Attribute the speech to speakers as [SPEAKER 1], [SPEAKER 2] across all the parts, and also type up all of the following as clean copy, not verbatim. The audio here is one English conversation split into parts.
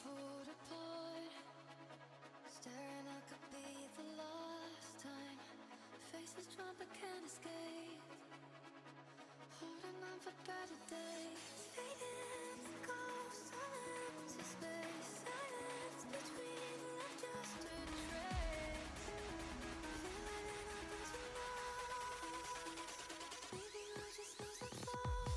[SPEAKER 1] pulled apart, staring I could be the last time. Faces drawn but can't escape, holding on for better days. Fading ghosts, empty space, silence between, left just a trace. Feel like that nothing's enough. Maybe I just lose the focus.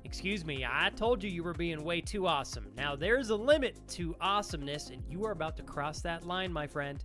[SPEAKER 2] Excuse me, I told you were being way too awesome. Now there's a limit to awesomeness, and you are about to cross that line, my friend.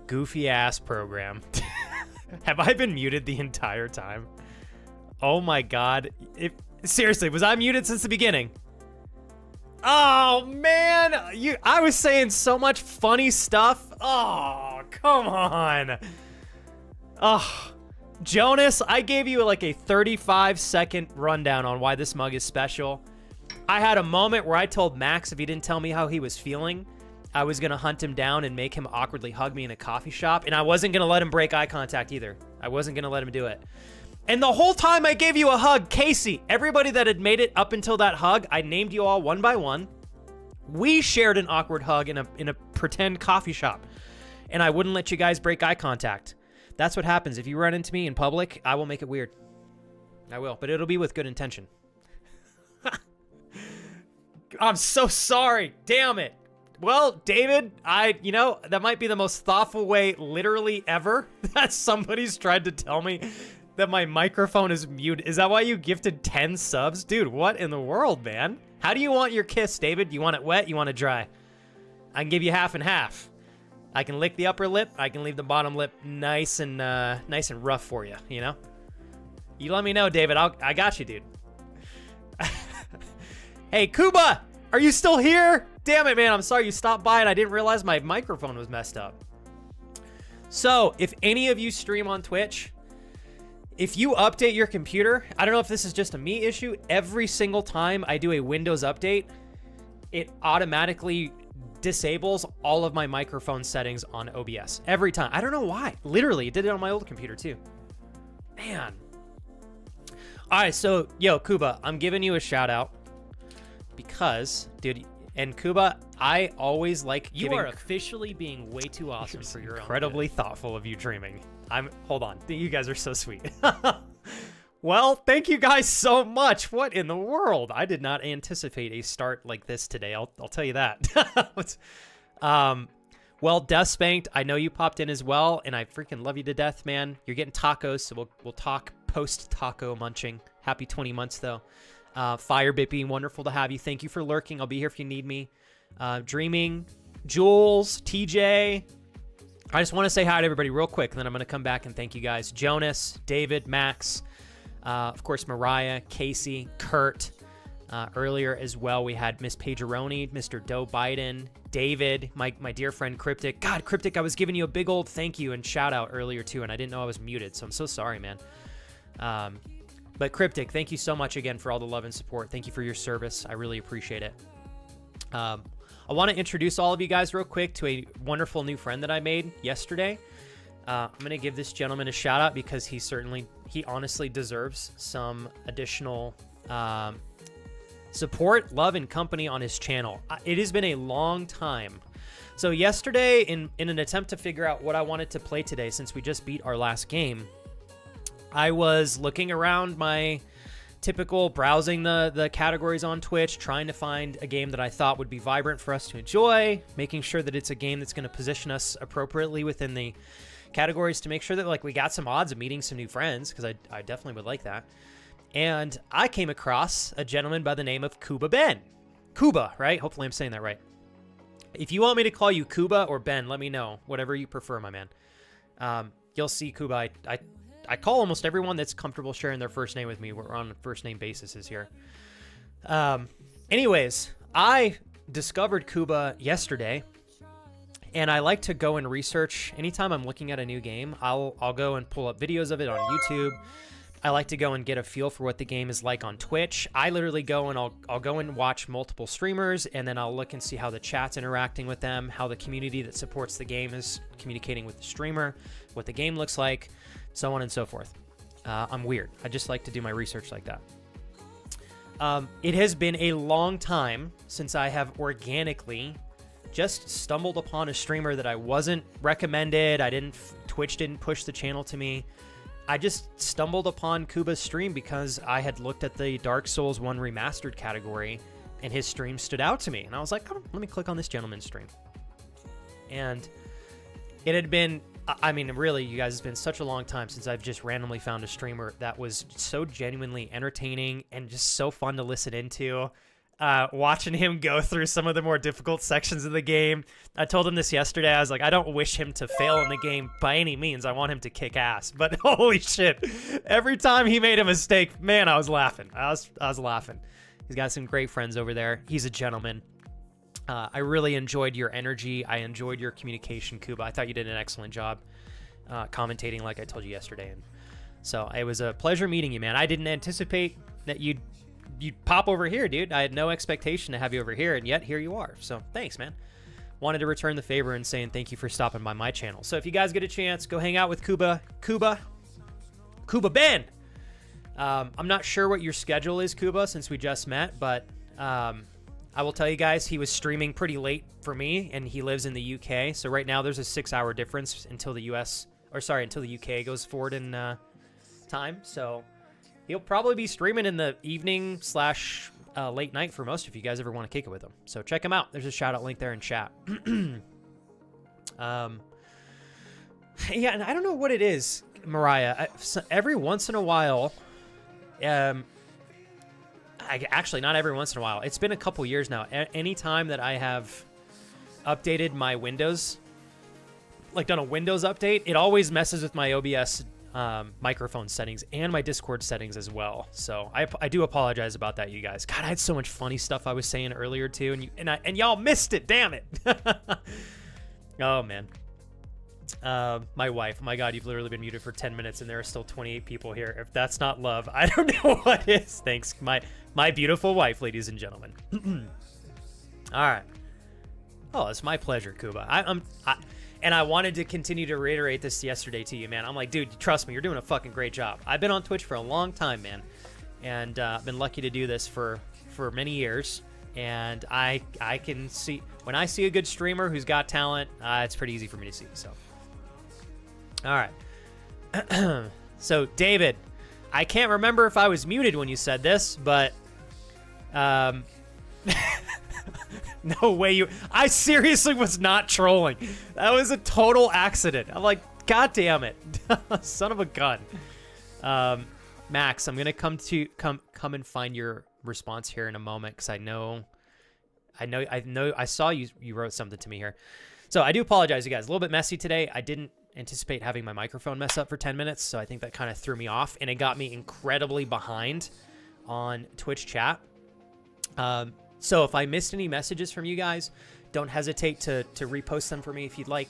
[SPEAKER 2] Goofy ass program. Have I been muted the entire time? Oh my god. Seriously, was I muted since the beginning? Oh man, I was saying so much funny stuff. Oh, come on. Oh, Jonas, I gave you like a 35-second rundown on why this mug is special. I had a moment where I told Max if he didn't tell me how he was feeling, I was going to hunt him down and make him awkwardly hug me in a coffee shop, and I wasn't going to let him break eye contact either. I wasn't going to let him do it. And the whole time I gave you a hug, Casey, everybody that had made it up until that hug, I named you all one by one. We shared an awkward hug in a pretend coffee shop, and I wouldn't let you guys break eye contact. That's what happens. If you run into me in public, I will make it weird. I will, but it'll be with good intention. I'm so sorry. Damn it. Well, David, that might be the most thoughtful way literally ever that somebody's tried to tell me that my microphone is muted. Is that why you gifted 10 subs? Dude, what in the world, man? How do you want your kiss, David? You want it wet? You want it dry? I can give you half and half. I can lick the upper lip. I can leave the bottom lip nice and rough for you, you know? You let me know, David. I got you, dude. Hey, Kuba, are you still here? Damn it, man. I'm sorry you stopped by and I didn't realize my microphone was messed up. So, if any of you stream on Twitch, if you update your computer, I don't know if this is just a me issue, every single time I do a Windows update, it automatically disables all of my microphone settings on OBS. Every time. I don't know why. Literally, it did it on my old computer too. Man. All right, so, yo, Kuba, I'm giving you a shout out because, dude, and Kuba, I always like
[SPEAKER 3] You are officially being way too awesome for your own
[SPEAKER 2] incredibly thoughtful of you dreaming. Hold on. You guys are so sweet. Well, thank you guys so much. What in the world? I did not anticipate a start like this today. I'll tell you that. Well, Death Spanked, I know you popped in as well, and I freaking love you to death, man. You're getting tacos, so we'll talk post-taco munching. Happy 20 months, though. Fire Bippy, wonderful to have you. Thank you for lurking. I'll be here if you need me. Dreaming, Jules, TJ. I just want to say hi to everybody real quick, and then I'm going to come back and thank you guys. Jonas, David, Max, of course, Mariah, Casey, Kurt. Earlier as well, we had Miss Pageroni, Mr. Doe Biden, David, my dear friend Cryptic. God, Cryptic, I was giving you a big old thank you and shout out earlier too, and I didn't know I was muted, so I'm so sorry, man. But Cryptic, thank you so much again for all the love and support. Thank you for your service. I really appreciate it. I want to introduce all of you guys real quick to a wonderful new friend that I made yesterday. I'm going to give this gentleman a shout out because he honestly deserves some additional support, love, and company on his channel. It has been a long time. So yesterday, in an attempt to figure out what I wanted to play today, since we just beat our last game, I was looking around my typical browsing the categories on Twitch, trying to find a game that I thought would be vibrant for us to enjoy, making sure that it's a game that's going to position us appropriately within the categories to make sure that like we got some odds of meeting some new friends, because I definitely would like that. And I came across a gentleman by the name of Kuba Ben. Kuba, right? Hopefully I'm saying that right. If you want me to call you Kuba or Ben, let me know. Whatever you prefer, my man. You'll see Kuba. I call almost everyone that's comfortable sharing their first name with me. We're on a first name basis here. Anyways, I discovered Kuba yesterday, and I like to go and research. Anytime I'm looking at a new game, I'll go and pull up videos of it on YouTube. I like to go and get a feel for what the game is like on Twitch. I literally go and I'll go and watch multiple streamers, and then I'll look and see how the chat's interacting with them, how the community that supports the game is communicating with the streamer, what the game looks like, so on and so forth. I'm weird. I just like to do my research like that. It has been a long time since I have organically just stumbled upon a streamer that I wasn't recommended. Twitch didn't push the channel to me. I just stumbled upon Kuba's stream because I had looked at the Dark Souls 1 Remastered category, and his stream stood out to me. And I was like, oh, let me click on this gentleman's stream. And it had been, I mean, really, you guys, it's been such a long time since I've just randomly found a streamer that was so genuinely entertaining and just so fun to listen into. Watching him go through some of the more difficult sections of the game. I told him this yesterday. I was like, I don't wish him to fail in the game by any means. I want him to kick ass. But holy shit, every time he made a mistake, man, I was laughing. I was laughing. He's got some great friends over there. He's a gentleman. I really enjoyed your energy. I enjoyed your communication, Kuba. I thought you did an excellent job commentating, like I told you yesterday. And so it was a pleasure meeting you, man. I didn't anticipate that you'd pop over here, dude. I had no expectation to have you over here, and yet here you are. So thanks, man. Wanted to return the favor and saying thank you for stopping by my channel. So if you guys get a chance, go hang out with Kuba Ben. I'm not sure what your schedule is, Kuba, since we just met, but I will tell you guys, he was streaming pretty late for me, and he lives in the UK. So right now there's a 6-hour difference until the until the UK goes forward in time. So he'll probably be streaming in the evening / late night for most if you guys ever want to kick it with him. So check him out. There's a shout out link there in chat. Yeah, and I don't know what it is, Mariah. Every once in a while, actually not every once in a while. It's been a couple years now. Anytime that I have updated my Windows, like done a Windows update, it always messes with my OBS microphone settings and my Discord settings as well. So I do apologize about that, you guys. God, I had so much funny stuff I was saying earlier too, and y'all missed it. Damn it. Oh man. My wife. My God, you've literally been muted for 10 minutes, and there are still 28 people here. If that's not love, I don't know what is. Thanks, my beautiful wife, ladies and gentlemen. All right. Oh, it's my pleasure, Kuba. And I wanted to continue to reiterate this yesterday to you, man. I'm like, dude, trust me, you're doing a fucking great job. I've been on Twitch for a long time, man, and I've been lucky to do this for many years. And I can see when I see a good streamer who's got talent, it's pretty easy for me to see. So, all right. So, David, I can't remember if I was muted when you said this, but no way I seriously was not trolling. That was a total accident. I'm like, God damn it. Son of a gun. Max, I'm going to come and find your response here in a moment, because I saw you wrote something to me here. So I do apologize, you guys. A little bit messy today. I didn't anticipate having my microphone mess up for 10 minutes, so I think that kind of threw me off, and it got me incredibly behind on Twitch chat. So if I missed any messages from you guys, don't hesitate to repost them for me if you'd like.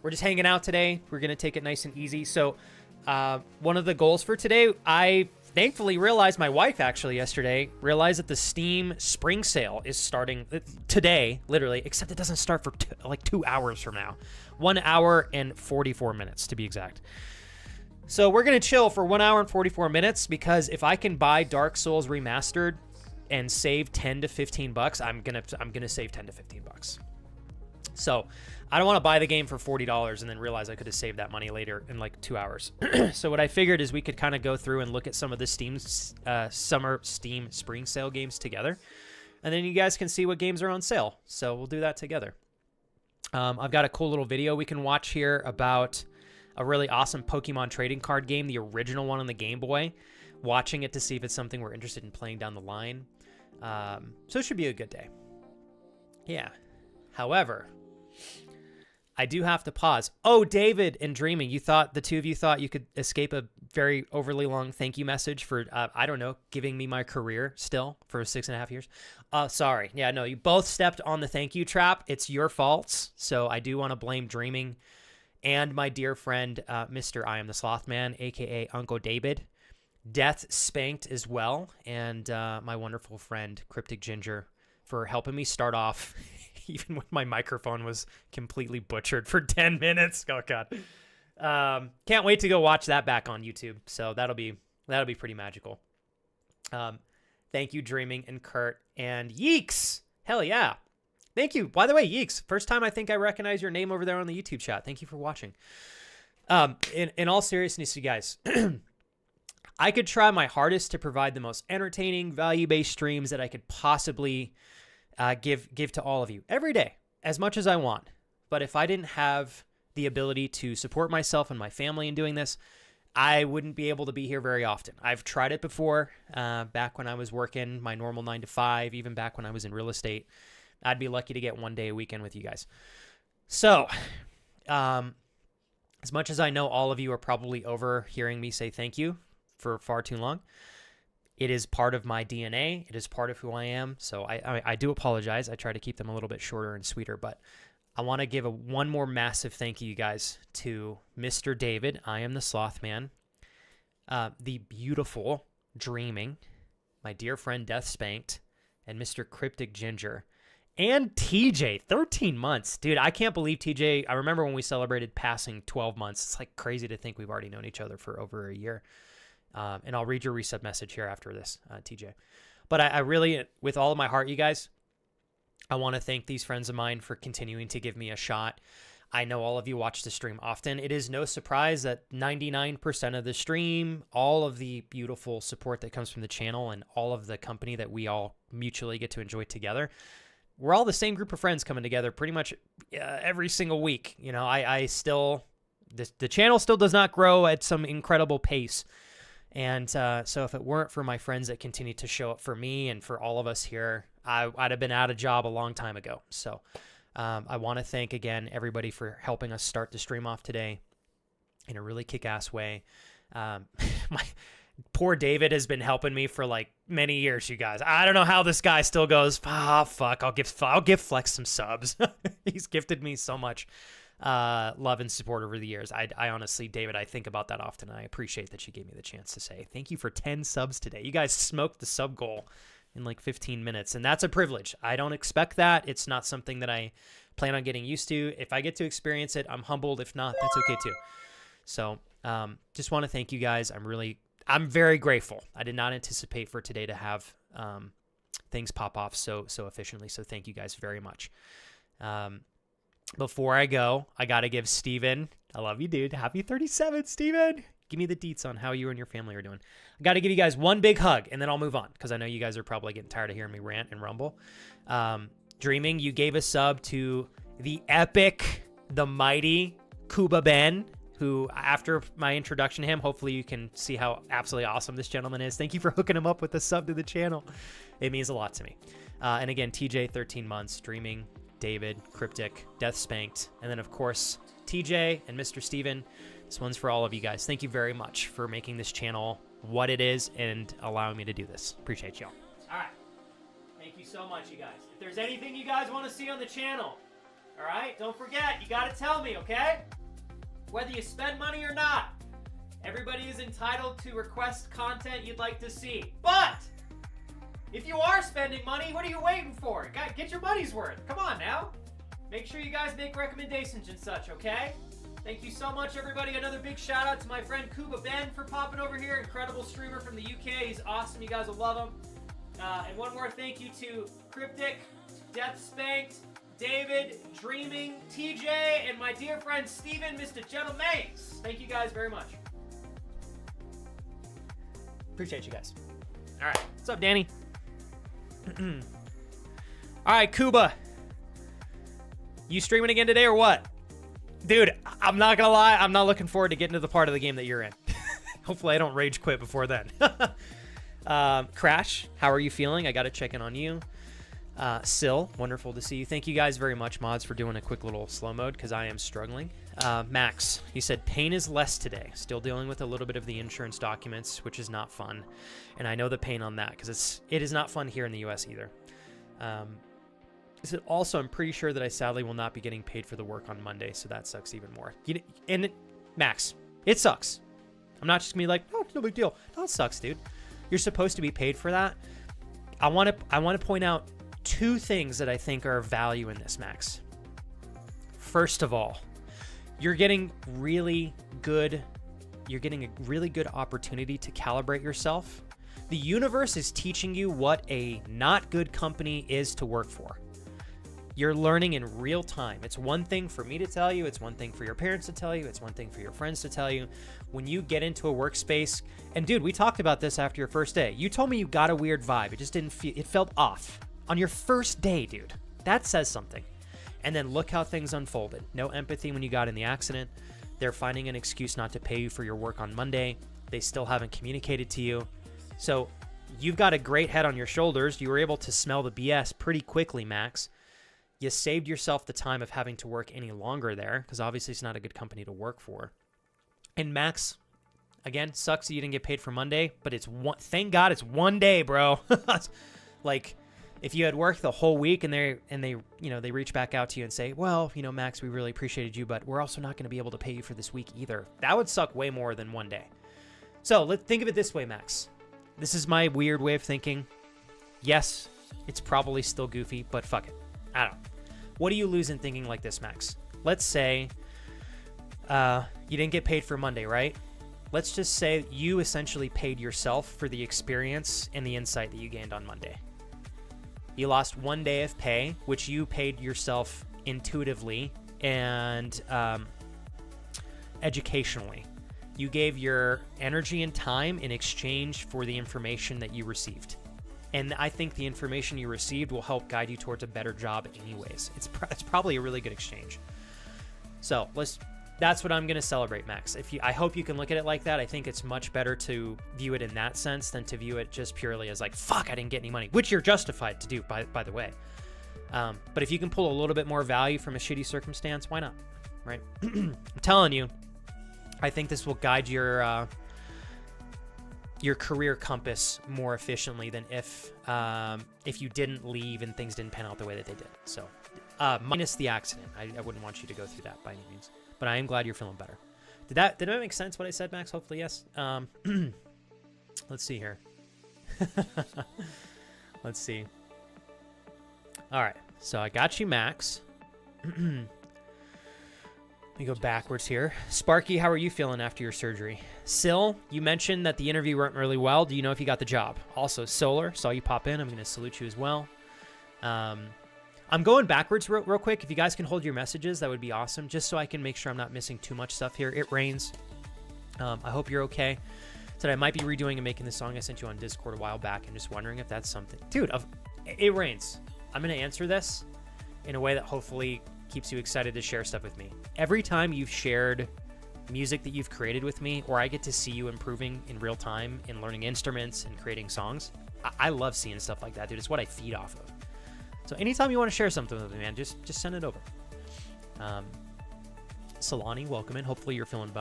[SPEAKER 2] We're just hanging out today. We're going to take it nice and easy. So one of the goals for today, I thankfully realized, my wife actually yesterday realized that the Steam spring sale is starting today, literally, except it doesn't start for like 2 hours from now. 1 hour and 44 minutes to be exact. So we're going to chill for 1 hour and 44 minutes, because if I can buy Dark Souls Remastered and save 10 to 15 bucks, I'm going to save 10 to 15 bucks. So I don't want to buy the game for $40 and then realize I could have saved that money later in like 2 hours. So what I figured is we could kind of go through and look at some of the summer Steam spring sale games together. And then you guys can see what games are on sale. So we'll do that together. I've got a cool little video we can watch here about a really awesome Pokemon trading card game, the original one on the Game Boy. Watching it to see if it's something we're interested in playing down the line. So it should be a good day. Yeah. However, I do have to pause. Oh, David and Dreaming, the two of you thought you could escape a very overly long thank you message for, I don't know, giving me my career still for 6.5 years. Sorry. Yeah, no, you both stepped on the thank you trap. It's your faults. So I do want to blame Dreaming and my dear friend, Mr. I Am the Sloth Man, aka Uncle David. Death Spanked as well, and my wonderful friend Cryptic Ginger for helping me start off even when my microphone was completely butchered for 10 minutes. Oh God. Can't wait to go watch that back on YouTube. So that'll be pretty magical. Thank you, Dreaming and Kurt and Yeeks. Hell yeah. Thank you. By the way, Yeeks, first time I think I recognize your name over there on the YouTube chat. Thank you for watching. In all seriousness, you guys, I could try my hardest to provide the most entertaining, value-based streams that I could possibly give to all of you every day, as much as I want. But if I didn't have the ability to support myself and my family in doing this, I wouldn't be able to be here very often. I've tried it before, back when I was working my normal 9 to 5, even back when I was in real estate. I'd be lucky to get one day a weekend with you guys. So, as much as I know all of you are probably over hearing me say thank you for far too long, it is part of my DNA. It is part of who I am. So I do apologize. I try to keep them a little bit shorter and sweeter, but I want to give one more massive thank you guys to Mr. David, I Am the Sloth Man, the beautiful Dreaming, my dear friend Death Spanked, and Mr. Cryptic Ginger, and TJ, 13 months. Dude, I can't believe TJ, I remember when we celebrated passing 12 months. It's like crazy to think we've already known each other for over a year. And I'll read your resub message here after this, TJ. But I really, with all of my heart, you guys, I want to thank these friends of mine for continuing to give me a shot. I know all of you watch the stream often. It is no surprise that 99% of the stream, all of the beautiful support that comes from the channel and all of the company that we all mutually get to enjoy together, we're all the same group of friends coming together pretty much every single week. You know, I still, the channel still does not grow at some incredible pace. And so if it weren't for my friends that continue to show up for me and for all of us here, I'd have been out of job a long time ago. So I want to thank again everybody for helping us start the stream off today in a really kick-ass way. My poor David has been helping me for like many years, you guys. I don't know how this guy still goes, fuck, I'll give Flex some subs. He's gifted me so much love and support over the years. I honestly, David, I think about that often. I appreciate that you gave me the chance to say thank you for 10 subs today. You guys smoked the sub goal in like 15 minutes, and that's a privilege. I don't expect that. It's not something that I plan on getting used to. If I get to experience it, I'm humbled. If not, that's okay too. So just want to thank you guys. I'm very grateful. I did not anticipate for today to have things pop off so efficiently. So thank you guys very much. Before I go, I got to give Steven, I love you, dude. Happy 37, Steven. Give me the deets on how you and your family are doing. I got to give you guys one big hug, and then I'll move on, because I know you guys are probably getting tired of hearing me rant and rumble. Dreaming, you gave a sub to the epic, the mighty Kuba Ben, who, after my introduction to him, hopefully you can see how absolutely awesome this gentleman is. Thank you for hooking him up with a sub to the channel. It means a lot to me. And again, TJ, 13 months, Dreaming, David, Cryptic, Death Spanked, and then, of course, TJ and Mr. Steven. This one's for all of you guys. Thank you very much for making this channel what it is and allowing me to do this. Appreciate y'all. All right. Thank you so much, you guys. If there's anything you guys want to see on the channel, all right, don't forget, you got to tell me, okay? Whether you spend money or not, everybody is entitled to request content you'd like to see. But if you are spending money, what are you waiting for? Get your money's worth. Come on now. Make sure you guys make recommendations and such, okay? Thank you so much, everybody. Another big shout out to my friend Kuba Ben for popping over here. Incredible streamer from the UK. He's awesome. You guys will love him. And one more thank you to Cryptic, Death Spanked, David, Dreaming, TJ, and my dear friend Steven, Mr. Gentleman's. Thank you guys very much. Appreciate you guys. All right. What's up, Danny? All right, Kuba. You streaming again today or what? Dude, I'm not gonna lie, I'm not looking forward to getting to the part of the game that you're in. Hopefully I don't rage quit before then. Crash, how are you feeling? I gotta check in on you. Sil, wonderful to see you. Thank you guys very much, mods, for doing a quick little slow mode, because I am struggling. Max, he said, pain is less today. Still dealing with a little bit of the insurance documents, which is not fun. And I know the pain on that, because it is not fun here in the US either. Also, I'm pretty sure that I sadly will not be getting paid for the work on Monday, so that sucks even more. Max, it sucks. I'm not just gonna be like, oh, it's no big deal. No, it sucks, dude. You're supposed to be paid for that. I want to point out two things that I think are of value in this, Max. First of all, you're getting a really good opportunity to calibrate yourself. The universe is teaching you what a not good company is to work for. You're learning in real time. It's one thing for me to tell you. It's one thing for your parents to tell you. It's one thing for your friends to tell you. When you get into a workspace, and dude, we talked about this after your first day. You told me you got a weird vibe. It just didn't feel, it felt off. On your first day, dude. That says something. And then look how things unfolded. No empathy when you got in the accident. They're finding an excuse not to pay you for your work on Monday. They still haven't communicated to you. So you've got a great head on your shoulders. You were able to smell the BS pretty quickly, Max. You saved yourself the time of having to work any longer there, because obviously it's not a good company to work for. And Max, again, sucks that you didn't get paid for Monday, but thank God it's one day, bro. Like, if you had worked the whole week and they reach back out to you and say, well, Max, we really appreciated you, but we're also not going to be able to pay you for this week either. That would suck way more than one day. So let's think of it this way, Max. This is my weird way of thinking. Yes, it's probably still goofy, but fuck it. I don't know. What do you lose in thinking like this, Max? Let's say you didn't get paid for Monday, right? Let's just say you essentially paid yourself for the experience and the insight that you gained on Monday. You lost 1 day of pay, which you paid yourself intuitively and educationally. You gave your energy and time in exchange for the information that you received. And I think the information you received will help guide you towards a better job anyways. It's probably a really good exchange. So that's what I'm going to celebrate, Max. I hope you can look at it like that. I think it's much better to view it in that sense than to view it just purely as like, fuck, I didn't get any money, which you're justified to do, by the way. But if you can pull a little bit more value from a shitty circumstance, why not, right? I'm telling you, I think this will guide your career compass more efficiently than if you didn't leave and things didn't pan out the way that they did. So minus the accident. I wouldn't want you to go through that by any means. But I am glad you're feeling better. Did that make sense what I said, Max? Hopefully, yes. Let's see here. Let's see. All right. So I got you, Max. Let me go backwards here. Sparky, how are you feeling after your surgery? Sil, you mentioned that the interview went really well. Do you know if you got the job? Also, Solar, saw you pop in. I'm going to salute you as well. I'm going backwards real quick. If you guys can hold your messages, that would be awesome, just so I can make sure I'm not missing too much stuff here. It rains. I hope you're okay. Said I might be redoing and making the song I sent you on Discord a while back, and just wondering if that's something. Dude, it rains. I'm going to answer this in a way that hopefully keeps you excited to share stuff with me. Every time you've shared music that you've created with me, or I get to see you improving in real time in learning instruments and creating songs, I love seeing stuff like that, dude. It's what I feed off of. So anytime you want to share something with me, man, just send it over. Solani, welcome in. Hopefully you're feeling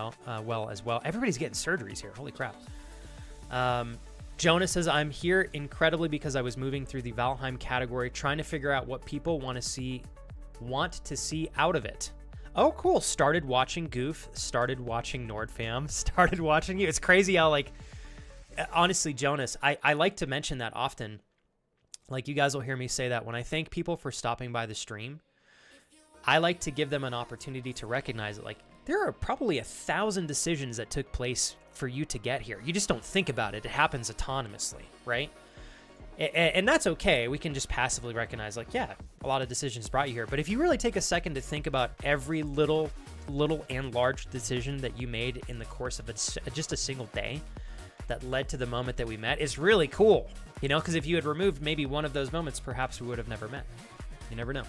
[SPEAKER 2] well as well. Everybody's getting surgeries here. Holy crap. Jonah says, I'm here incredibly because I was moving through the Valheim category, trying to figure out what people want to see out of it. Oh, cool. Started watching Goof, started watching Nordfam, started watching you. It's crazy how, like, honestly, Jonas, I like to mention that often. Like, you guys will hear me say that when I thank people for stopping by the stream, I like to give them an opportunity to recognize it. Like, there are probably 1,000 decisions that took place for you to get here. You just don't think about it. It happens autonomously, right? And that's okay. We can just passively recognize, like, yeah, a lot of decisions brought you here. But if you really take a second to think about every little and large decision that you made in the course of just a single day that led to the moment that we met, it's really cool. You know, because if you had removed maybe one of those moments, perhaps we would have never met. You never know.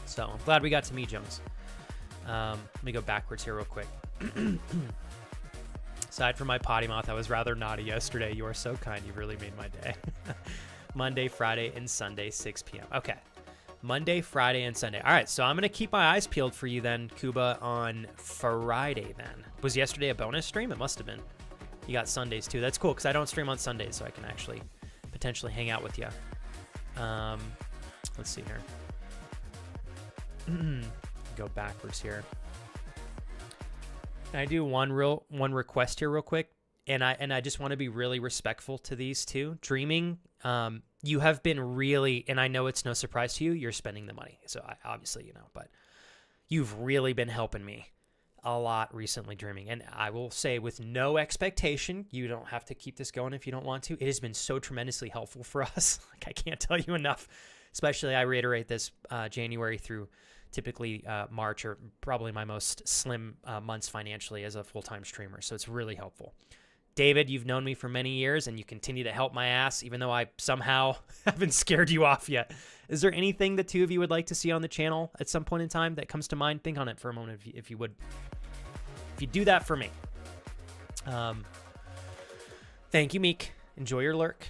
[SPEAKER 2] So I'm glad we got to meet, Jones. Let me go backwards here real quick. Aside from my potty mouth, I was rather naughty yesterday. You are so kind. You really made my day. Monday, Friday, and Sunday, 6 p.m. Okay. Monday, Friday, and Sunday. All right, so I'm going to keep my eyes peeled for you then, Kuba, on Friday then. Was yesterday a bonus stream? It must have been. You got Sundays too. That's cool because I don't stream on Sundays, so I can actually potentially hang out with you. Let's see here. Go backwards here. Can I do one request here real quick? And I just want to be really respectful to these two. Dreaming, you have been really, and I know it's no surprise to you, you're spending the money. So obviously, you know, but you've really been helping me a lot recently, Dreaming. And I will say with no expectation, you don't have to keep this going if you don't want to. It has been so tremendously helpful for us. Like, I can't tell you enough. Especially, I reiterate this, January through typically March are probably my most slim months financially as a full-time streamer. So it's really helpful. David, you've known me for many years and you continue to help my ass, even though I somehow haven't scared you off yet. Is there anything the two of you would like to see on the channel at some point in time that comes to mind? Think on it for a moment if you would. If you do that for me. Thank you, Meek. Enjoy your lurk.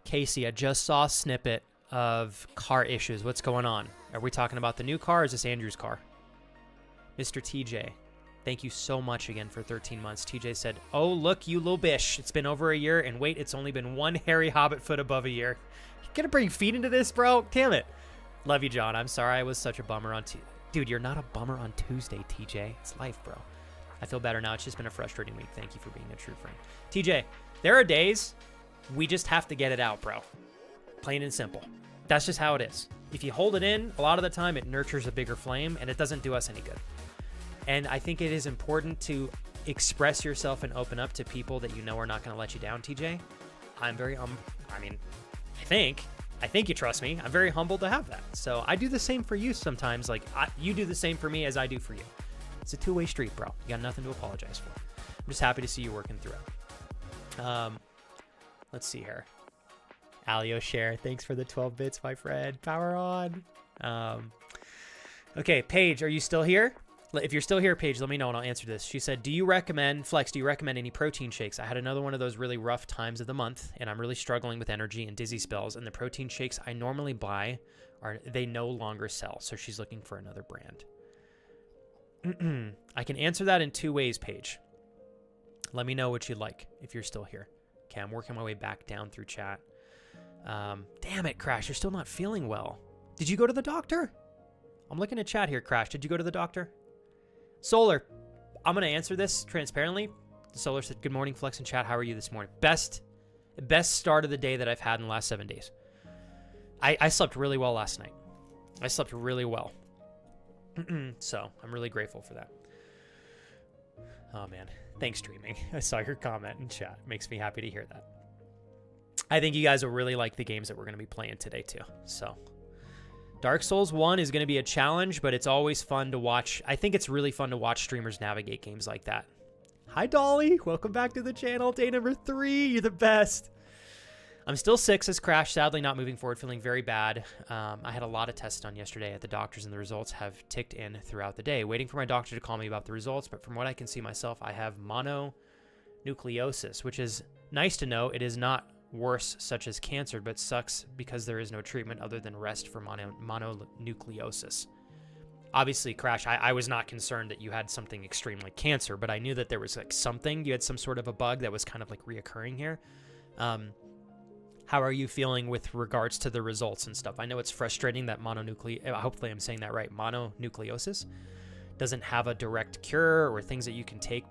[SPEAKER 2] Casey, I just saw a snippet of car issues. What's going on? Are we talking about the new car or is this Andrew's car? Mr. TJ, thank you so much again for 13 months. TJ said, oh, look, you little bish. It's been over a year, and wait, it's only been one hairy hobbit foot above a year. You gonna bring feet into this, bro? Damn it. Love you, John. I'm sorry I was such a bummer on Tuesday. Dude, you're not a bummer on Tuesday, TJ. It's life, bro. I feel better now. It's just been a frustrating week. Thank you for being a true friend. TJ, there are days we just have to get it out, bro. Plain and simple. That's just how it is. If you hold it in, a lot of the time it nurtures a bigger flame, and it doesn't do us any good. And I think it is important to express yourself and open up to people that you know are not going to let you down, TJ. I'm very, I mean, I think you trust me. I'm very humbled to have that. So I do the same for you sometimes. Like you do the same for me as I do for you. It's a two-way street, bro. You got nothing to apologize for. I'm just happy to see you working through it. Let's see here. Alio Share, thanks for the 12 bits, my friend. Power on. Okay, Paige, are you still here? If you're still here, Paige, let me know and I'll answer this. She said, do you recommend any protein shakes? I had another one of those really rough times of the month, and I'm really struggling with energy and dizzy spells, and the protein shakes I normally buy, they no longer sell, so she's looking for another brand. I can answer that in two ways, Paige. Let me know what you'd like if you're still here. Okay, I'm working my way back down through chat. Damn it, Crash, you're still not feeling well. Did you go to the doctor? I'm looking at chat here, Crash. Did you go to the doctor? Solar, I'm going to answer this transparently. Solar said, good morning, Flex and chat. How are you this morning? Best start of the day that I've had in the last 7 days. I slept really well last night. I slept really well. So I'm really grateful for that. Oh, man. Thanks, streaming. I saw your comment in chat. Makes me happy to hear that. I think you guys will really like the games that we're going to be playing today, too. So Dark Souls 1 is going to be a challenge, but it's always fun to watch. I think it's really fun to watch streamers navigate games like that. Hi, Dolly. Welcome back to the channel. Day number 3. You're the best. I'm still 6 as Crash, sadly not moving forward, feeling very bad. I had a lot of tests done yesterday at the doctors, and the results have ticked in throughout the day. Waiting for my doctor to call me about the results, but from what I can see myself, I have mononucleosis, which is nice to know. It is not worse, such as cancer, but sucks because there is no treatment other than rest for mononucleosis. Obviously, Crash, I was not concerned that you had something extreme like cancer, but I knew that there was like something. You had some sort of a bug that was kind of like reoccurring here. How are you feeling with regards to the results and stuff? I know it's frustrating that hopefully I'm saying that right, mononucleosis doesn't have a direct cure or things that you can take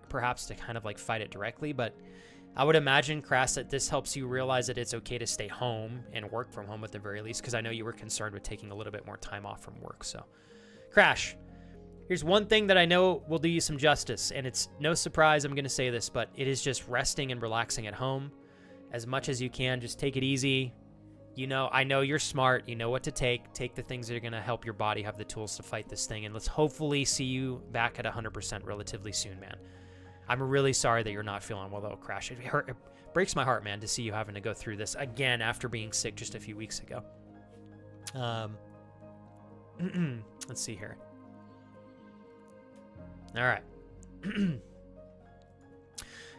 [SPEAKER 2] perhaps to kind of like fight it directly, but I would imagine, Crash, that this helps you realize that it's okay to stay home and work from home at the very least, because I know you were concerned with taking a little bit more time off from work. So, Crash, here's one thing that I know will do you some justice, and it's no surprise I'm going to say this, but it is just resting and relaxing at home as much as you can. Just take it easy. You know, I know you're smart. You know what to take. Take the things that are going to help your body have the tools to fight this thing, and let's hopefully see you back at 100% relatively soon, man. I'm really sorry that you're not feeling well, though, Crash. It breaks my heart, man, to see you having to go through this again after being sick just a few weeks ago. Let's see here. All right.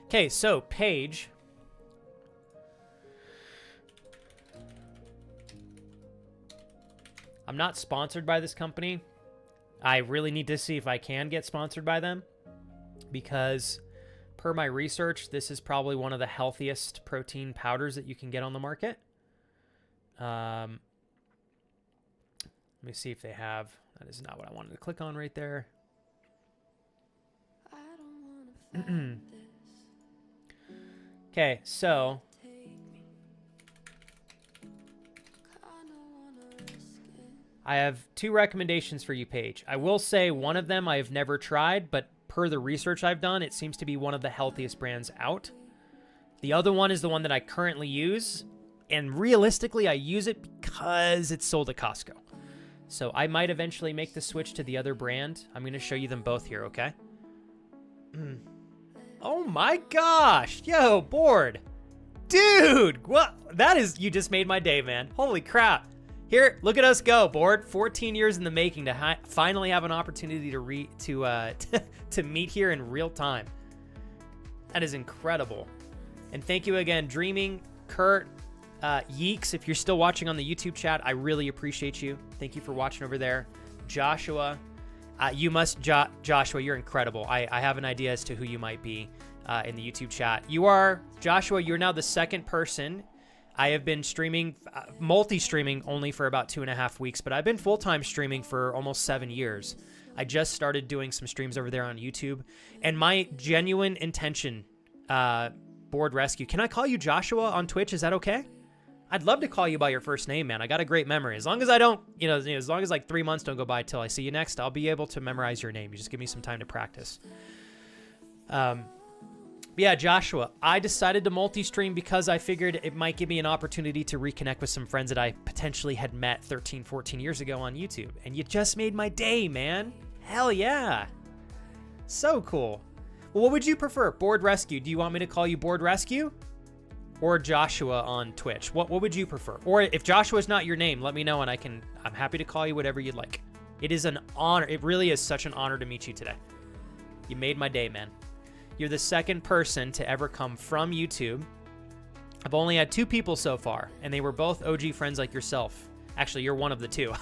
[SPEAKER 2] Okay, so Paige. I'm not sponsored by this company. I really need to see if I can get sponsored by them, because per my research, this is probably one of the healthiest protein powders that you can get on the market. Let me see if they have. That is not what I wanted to click on right there. Okay, so I have 2 recommendations for you, Paige. I will say one of them I have never tried, but per the research I've done, it seems to be one of the healthiest brands out. The other one is the one that I currently use, and realistically, I use it because it's sold at Costco. So I might eventually make the switch to the other brand. I'm going to show you them both here, okay? Oh my gosh! Yo, Board! Dude! What? That is... You just made my day, man. Holy crap. Here, look at us go, Board. 14 years in the making to finally have an opportunity to meet here in real time. That is incredible. And thank you again, Dreaming, Kurt, Yeeks, if you're still watching on the YouTube chat, I really appreciate you. Thank you for watching over there. Joshua, Joshua, you're incredible. I have an idea as to who you might be in the YouTube chat. Joshua, you're now the second person. I have been streaming, multi-streaming only for about 2.5 weeks, but I've been full-time streaming for almost 7 years. I just started doing some streams over there on YouTube, and my genuine intention, Board Rescue, can I call you Joshua on Twitch? Is that okay? I'd love to call you by your first name, man. I got a great memory. As long as I don't, as long as like 3 months don't go by till I see you next, I'll be able to memorize your name. You just give me some time to practice. Yeah, Joshua, I decided to multi-stream because I figured it might give me an opportunity to reconnect with some friends that I potentially had met 13, 14 years ago on YouTube. And you just made my day, man. Hell yeah. So cool. Well, what would you prefer? Board Rescue. Do you want me to call you Board Rescue? Or Joshua on Twitch? What would you prefer? Or if Joshua's not your name, let me know and I'm happy to call you whatever you'd like. It is an honor. It really is such an honor to meet you today. You made my day, man. You're the second person to ever come from YouTube. I've only had 2 people so far, and they were both OG friends like yourself. Actually, you're one of the 2.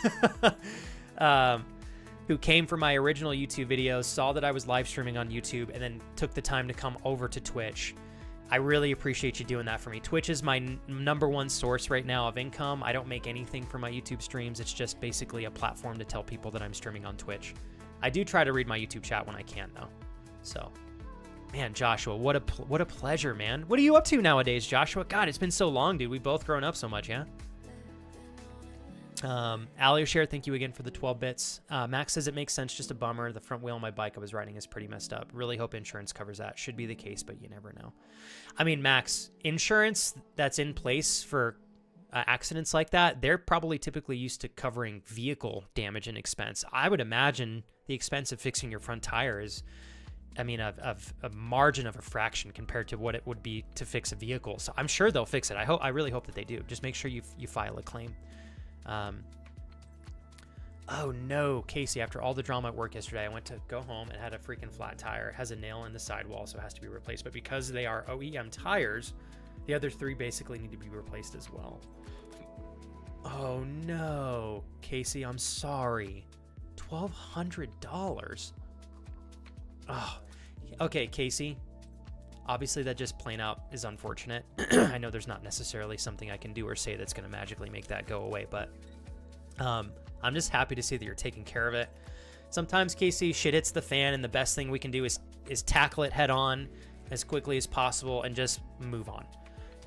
[SPEAKER 2] Who came from my original YouTube videos, saw that I was live streaming on YouTube, and then took the time to come over to Twitch. I really appreciate you doing that for me. Twitch is my number 1 source right now of income. I don't make anything for my YouTube streams. It's just basically a platform to tell people that I'm streaming on Twitch. I do try to read my YouTube chat when I can, though. So... Man, Joshua, what a pleasure, man. What are you up to nowadays, Joshua? God, it's been so long, dude. We've both grown up so much, yeah? Alioshare, thank you again for the 12 bits. Max says it makes sense, just a bummer. The front wheel on my bike I was riding is pretty messed up. Really hope insurance covers that. Should be the case, but you never know. I mean, Max, insurance that's in place for accidents like that, they're probably typically used to covering vehicle damage and expense. I would imagine the expense of fixing your front tire is... I mean, a margin of a fraction compared to what it would be to fix a vehicle. So I'm sure they'll fix it. I really hope that they do. Just make sure you file a claim. Oh no, Casey, after all the drama at work yesterday, I went to go home and had a freaking flat tire. It has a nail in the sidewall, so it has to be replaced. But because they are OEM tires, the other 3 basically need to be replaced as well. Oh no, Casey, I'm sorry. $1,200. Oh, okay, Casey. Obviously, that just plain out is unfortunate. I know there's not necessarily something I can do or say that's going to magically make that go away, but I'm just happy to see that you're taking care of it. Sometimes, Casey, shit hits the fan, and the best thing we can do is tackle it head on as quickly as possible and just move on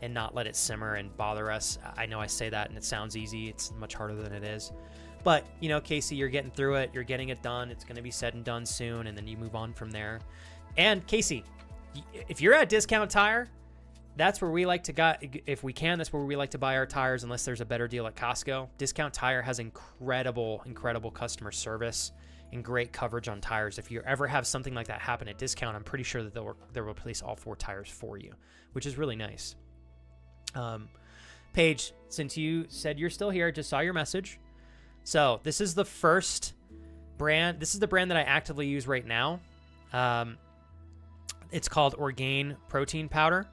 [SPEAKER 2] and not let it simmer and bother us. I know I say that and it sounds easy. It's much harder than it is. But, you know, Casey, you're getting through it. You're getting it done. It's going to be said and done soon, and then you move on from there. And, Casey, if you're at Discount Tire, that's where we like to go. If we can, that's where we like to buy our tires unless there's a better deal at Costco. Discount Tire has incredible customer service and great coverage on tires. If you ever have something like that happen at Discount, I'm pretty sure that they'll replace all 4 tires for you, which is really nice. Paige, since you said you're still here, I just saw your message. So this is the first brand. This is the brand that I actively use right now. It's called Orgain Protein Powder.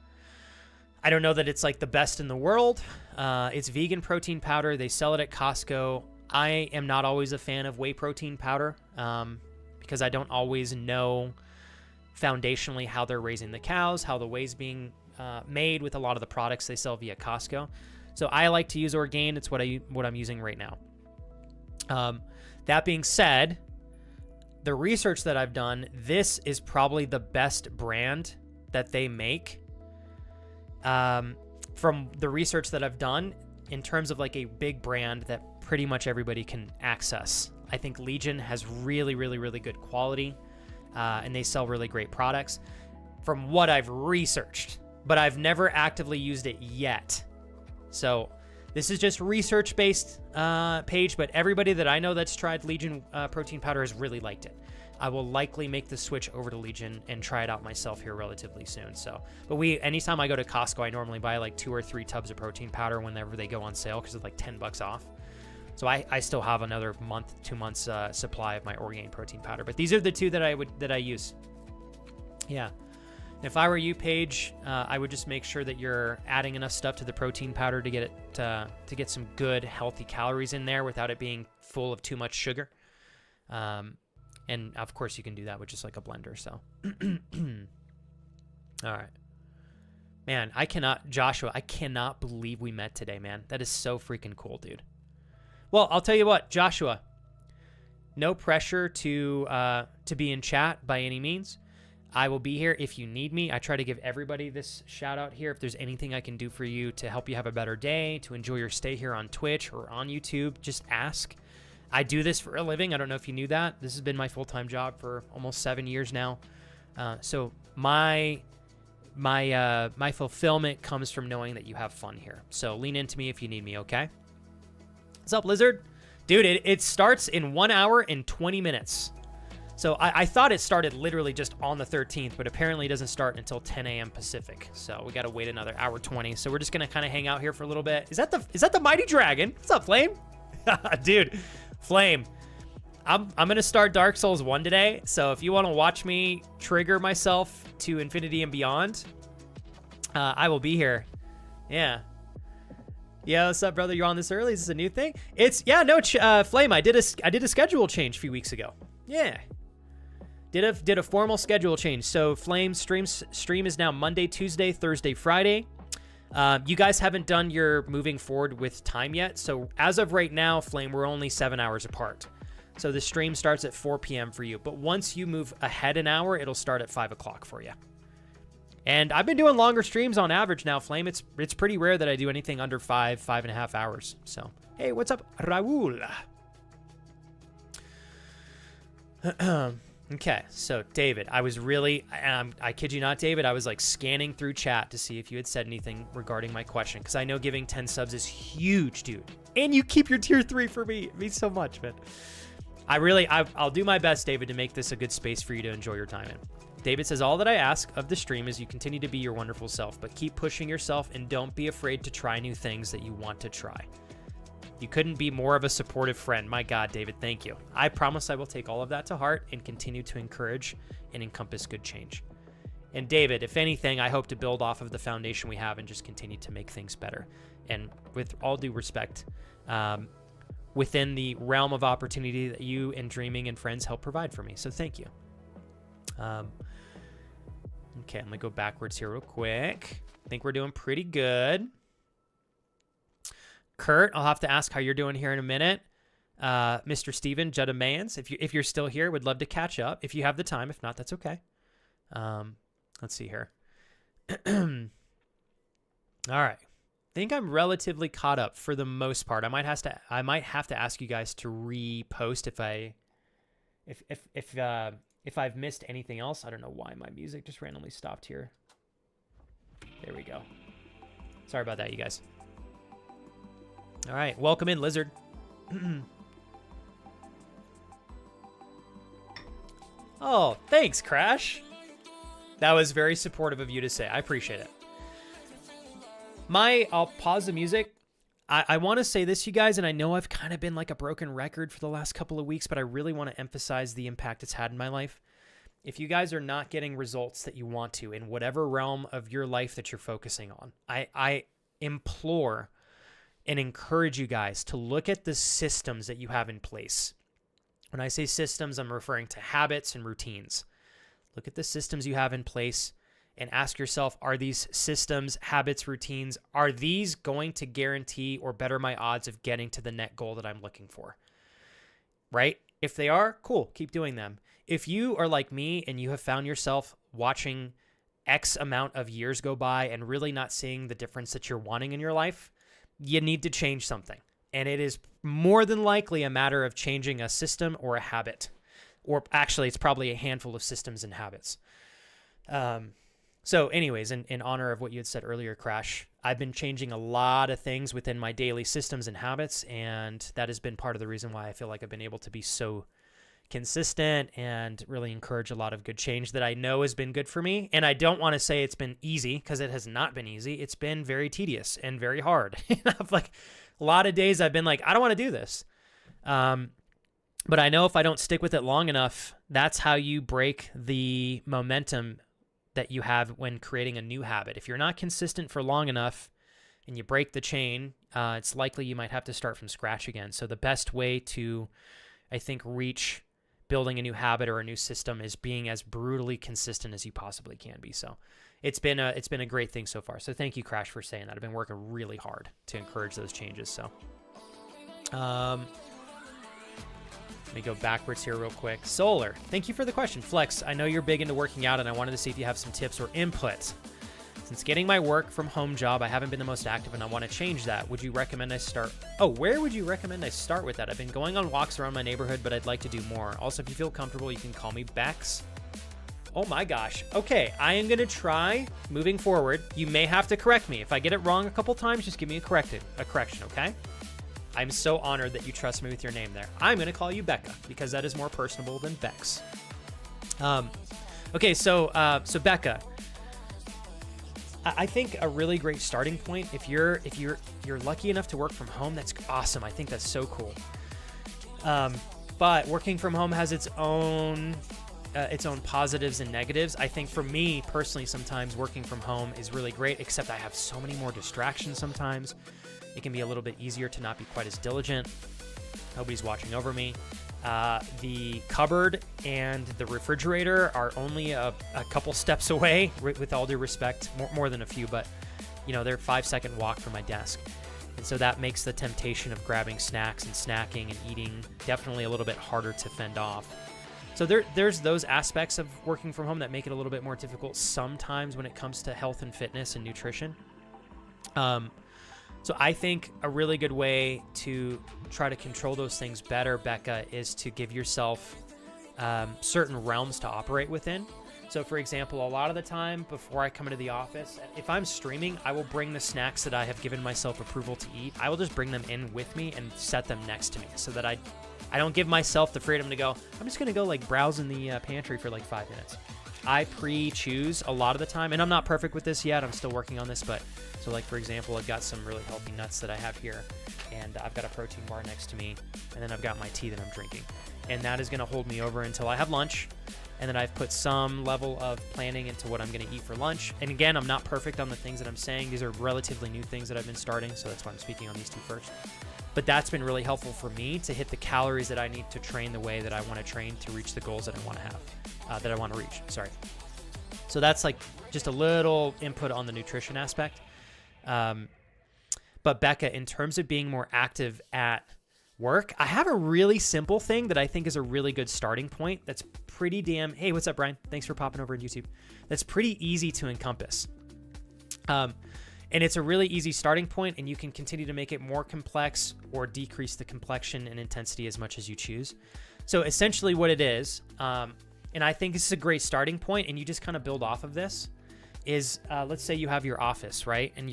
[SPEAKER 2] I don't know that it's like the best in the world. It's vegan protein powder. They sell it at Costco. I am not always a fan of whey protein powder because I don't always know foundationally how they're raising the cows, how the whey's being made with a lot of the products they sell via Costco. So I like to use Orgain. It's what I'm using right now. That being said, the research that I've done, this is probably the best brand that they make. From the research that I've done in terms of like a big brand that pretty much everybody can access. I think Legion has really, really, really good quality, and they sell really great products from what I've researched, but I've never actively used it yet. So this is just research-based page, but everybody that I know that's tried Legion protein powder has really liked it. I will likely make the switch over to Legion and try it out myself here relatively soon. So, but anytime I go to Costco, I normally buy like 2 or 3 tubs of protein powder whenever they go on sale because it's like $10 off. So I still have another 2 months supply of my Orgain protein powder. But these are the 2 that I use. Yeah. If I were you, Paige, I would just make sure that you're adding enough stuff to the protein powder to get it to get some good healthy calories in there without it being full of too much sugar. And of course you can do that with just like a blender. So, all right, man, Joshua, I cannot believe we met today, man. That is so freaking cool, dude. Well, I'll tell you what, Joshua, no pressure to be in chat by any means. I will be here if you need me. I try to give everybody this shout out here. If there's anything I can do for you to help you have a better day, to enjoy your stay here on Twitch or on YouTube, just ask. I do this for a living. I don't know if you knew that. This has been my full-time job for almost 7 years now. So my
[SPEAKER 3] my fulfillment comes from knowing that you have fun here. So lean into me if you need me, okay? What's up, Lizard? Dude, it starts in 1 hour and 20 minutes. So I thought it started literally just on the 13th, but apparently it doesn't start until 10 a.m. Pacific. So we got to wait another hour 20. So we're just going to kind of hang out here for a little bit. Is that the Mighty Dragon? What's up, Flame? Dude, Flame. I'm going to start Dark Souls 1 today. So if you want to watch me trigger myself to infinity and beyond, I will be here. Yeah. Yeah, what's up, brother? You're on this early? Is this a new thing? Flame, I did a schedule change a few weeks ago. Yeah. Did a formal schedule change. So Flame stream is now Monday, Tuesday, Thursday, Friday. You guys haven't done your moving forward with time yet. So as of right now, Flame, we're only 7 hours apart. So the stream starts at 4 p.m. for you. But once you move ahead an hour, it'll start at 5 o'clock for you. And I've been doing longer streams on average now, Flame. It's pretty rare that I do anything under 5.5 hours. So, hey, what's up, Raul? Okay, so David, I was really, I kid you not, David, I was like scanning through chat to see if you had said anything regarding my question, because I know giving 10 subs is huge, dude. And you keep your tier 3 for me. It means so much, man. I'll do my best, David, to make this a good space for you to enjoy your time in. David says, all that I ask of the stream is you continue to be your wonderful self, but keep pushing yourself and don't be afraid to try new things that you want to try. You couldn't be more of a supportive friend. My God, David, thank you. I promise I will take all of that to heart and continue to encourage and encompass good change. And David, if anything, I hope to build off of the foundation we have and just continue to make things better. And with all due respect, within the realm of opportunity that you and Dreaming and friends help provide for me. So thank you. Okay, I'm going to go backwards here real quick. I think we're doing pretty good. Kurt, I'll have to ask how you're doing here in a minute. Mr. Steven Juddamans, if you're still here, would love to catch up. If you have the time. If not, that's okay. Let's see here. All right. I think I'm relatively caught up for the most part. I might have to ask you guys to repost if I've missed anything else. I don't know why my music just randomly stopped here. There we go. Sorry about that, you guys. All right, welcome in, Lizard. Oh, thanks, Crash. That was very supportive of you to say. I appreciate it. I'll pause the music. I want to say this, you guys, and I know I've kind of been like a broken record for the last couple of weeks, but I really want to emphasize the impact it's had in my life. If you guys are not getting results that you want to in whatever realm of your life that you're focusing on, I implore and encourage you guys to look at the systems that you have in place. When I say systems, I'm referring to habits and routines. Look at the systems you have in place and ask yourself, are these systems, habits, routines, are these going to guarantee or better my odds of getting to the net goal that I'm looking for? Right? If they are, cool, keep doing them. If you are like me and you have found yourself watching X amount of years go by and really not seeing the difference that you're wanting in your life, you need to change something. And it is more than likely a matter of changing a system or a habit. Or actually, it's probably a handful of systems and habits. So anyways, in honor of what you had said earlier, Crash, I've been changing a lot of things within my daily systems and habits, and that has been part of the reason why I feel like I've been able to be so consistent and really encourage a lot of good change that I know has been good for me. And I don't want to say it's been easy, because it has not been easy. It's been very tedious and very hard. I've like a lot of days I've been like, I don't want to do this. But I know if I don't stick with it long enough, that's how you break the momentum that you have when creating a new habit. If you're not consistent for long enough and you break the chain, it's likely you might have to start from scratch again. So the best way to, I think, reach building a new habit or a new system is being as brutally consistent as you possibly can be. So it's been a great thing so far. So thank you, Crash, for saying that. I've been working really hard to encourage those changes. So let me go backwards here real quick. Solar, thank you for the question. Flex, I know you're big into working out, and I wanted to see if you have some tips or input. Since getting my work from home job, I haven't been the most active, and I want to change that. Would you recommend I start? Oh, where would you recommend I start with that? I've been going on walks around my neighborhood, but I'd like to do more. Also, if you feel comfortable, you can call me Bex. Oh my gosh. Okay, I am gonna try moving forward. You may have to correct me. If I get it wrong a couple times, just give me a correction, okay? I'm so honored that you trust me with your name there. I'm gonna call you Becca because that is more personable than Bex. Okay, so Becca, I think a really great starting point, if you're lucky enough to work from home, that's awesome. I think that's so cool. But working from home has its own positives and negatives. I think for me personally, sometimes working from home is really great, except I have so many more distractions sometimes. It can be a little bit easier to not be quite as diligent. Nobody's watching over me. The cupboard and the refrigerator are only a couple steps away, with all due respect, more than a few, but they're a 5-second walk from my desk. And so that makes the temptation of grabbing snacks and snacking and eating definitely a little bit harder to fend off. So there's those aspects of working from home that make it a little bit more difficult sometimes when it comes to health and fitness and nutrition. So I think a really good way to try to control those things better, Becca, is to give yourself certain realms to operate within. So for example, a lot of the time before I come into the office, if I'm streaming, I will bring the snacks that I have given myself approval to eat. I will just bring them in with me and set them next to me so that I don't give myself the freedom to go, I'm just going to go like browse in the pantry for like 5 minutes. I pre-choose a lot of the time, and I'm not perfect with this yet. I'm still working on this, but so like, for example, I've got some really healthy nuts that I have here, and I've got a protein bar next to me, and then I've got my tea that I'm drinking. And that is going to hold me over until I have lunch. And then I've put some level of planning into what I'm going to eat for lunch. And again, I'm not perfect on the things that I'm saying. These are relatively new things that I've been starting, so that's why I'm speaking on these two first. But that's been really helpful for me to hit the calories that I need to train the way that I want to train to reach the goals that I want to have, that I want to reach. Sorry. So that's like just a little input on the nutrition aspect. But Becca, in terms of being more active at work, I have a really simple thing that I think is a really good starting point. That's pretty damn, hey, what's up, Brian? Thanks for popping over on YouTube. That's pretty easy to encompass. And it's a really easy starting point, and you can continue to make it more complex or decrease the complexion and intensity as much as you choose. So essentially what it is, and I think this is a great starting point, and you just kind of build off of this, is let's say you have your office, right? And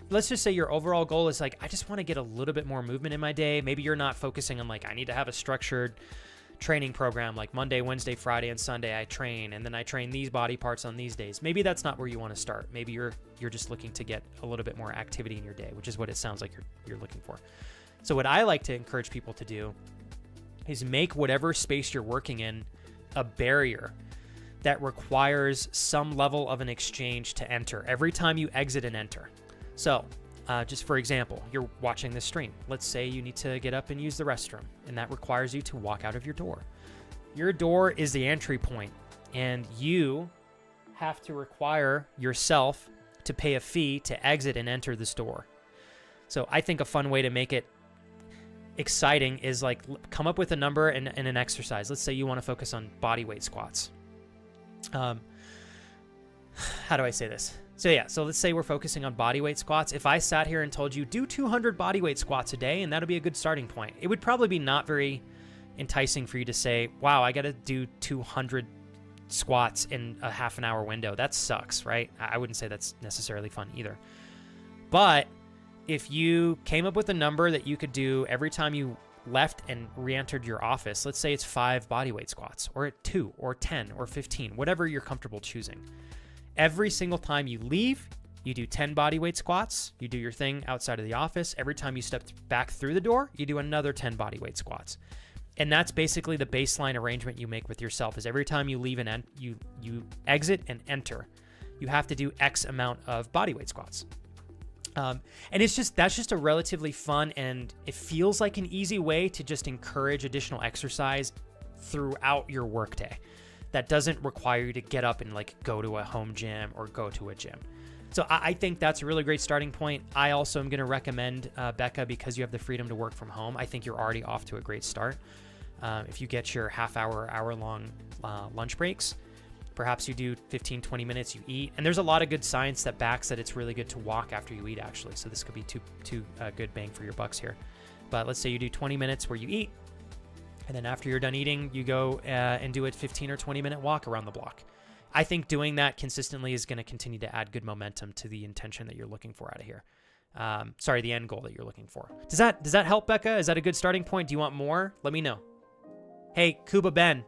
[SPEAKER 3] let's just say your overall goal is like, I just want to get a little bit more movement in my day. Maybe you're not focusing on like, I need to have a structured training program, like Monday, Wednesday, Friday, and Sunday I train, and then I train these body parts on these days. Maybe that's not where you want to start. Maybe you're just looking to get a little bit more activity in your day, which is what it sounds like you're looking for. So what I like to encourage people to do is make whatever space you're working in a barrier that requires some level of an exchange to enter every time you exit and enter. So just for example, you're watching this stream. Let's say you need to get up and use the restroom, and that requires you to walk out of your door. Your door is the entry point, and you have to require yourself to pay a fee to exit and enter this door. So I think a fun way to make it exciting is like come up with a number and an exercise. Let's say you want to focus on body weight squats. How do I say this? So let's say we're focusing on body weight squats. If I sat here and told you do 200 body weight squats a day, and that'll be a good starting point, it would probably be not very enticing for you to say, wow, I got to do 200 squats in a half an hour window. That sucks, right? I wouldn't say that's necessarily fun either. But if you came up with a number that you could do every time you left and re-entered your office, let's say it's 5 body weight squats, or 2 or 10 or 15, whatever you're comfortable choosing. Every single time you leave, you do 10 body weight squats, you do your thing outside of the office. Every time you step back through the door, you do another 10 body weight squats. And that's basically the baseline arrangement you make with yourself, is every time you leave and you exit and enter, you have to do X amount of body weight squats. And that's just a relatively fun, and it feels like an easy way to just encourage additional exercise throughout your workday. That doesn't require you to get up and like go to a home gym or go to a gym. So I think that's a really great starting point. I also am going to recommend Becca, because you have the freedom to work from home. I think you're already off to a great start. If you get your hour-long lunch breaks, perhaps you do 15, 20 minutes, you eat. And there's a lot of good science that backs that it's really good to walk after you eat, actually. So this could be too good bang for your bucks here. But let's say you do 20 minutes where you eat, and then after you're done eating, you go and do a 15 or 20 minute walk around the block. I think doing that consistently is going to continue to add good momentum to the intention that you're looking for out of here. Sorry, the end goal that you're looking for. Does that help, Becca? Is that a good starting point? Do you want more? Let me know. Hey, Kuba Ben,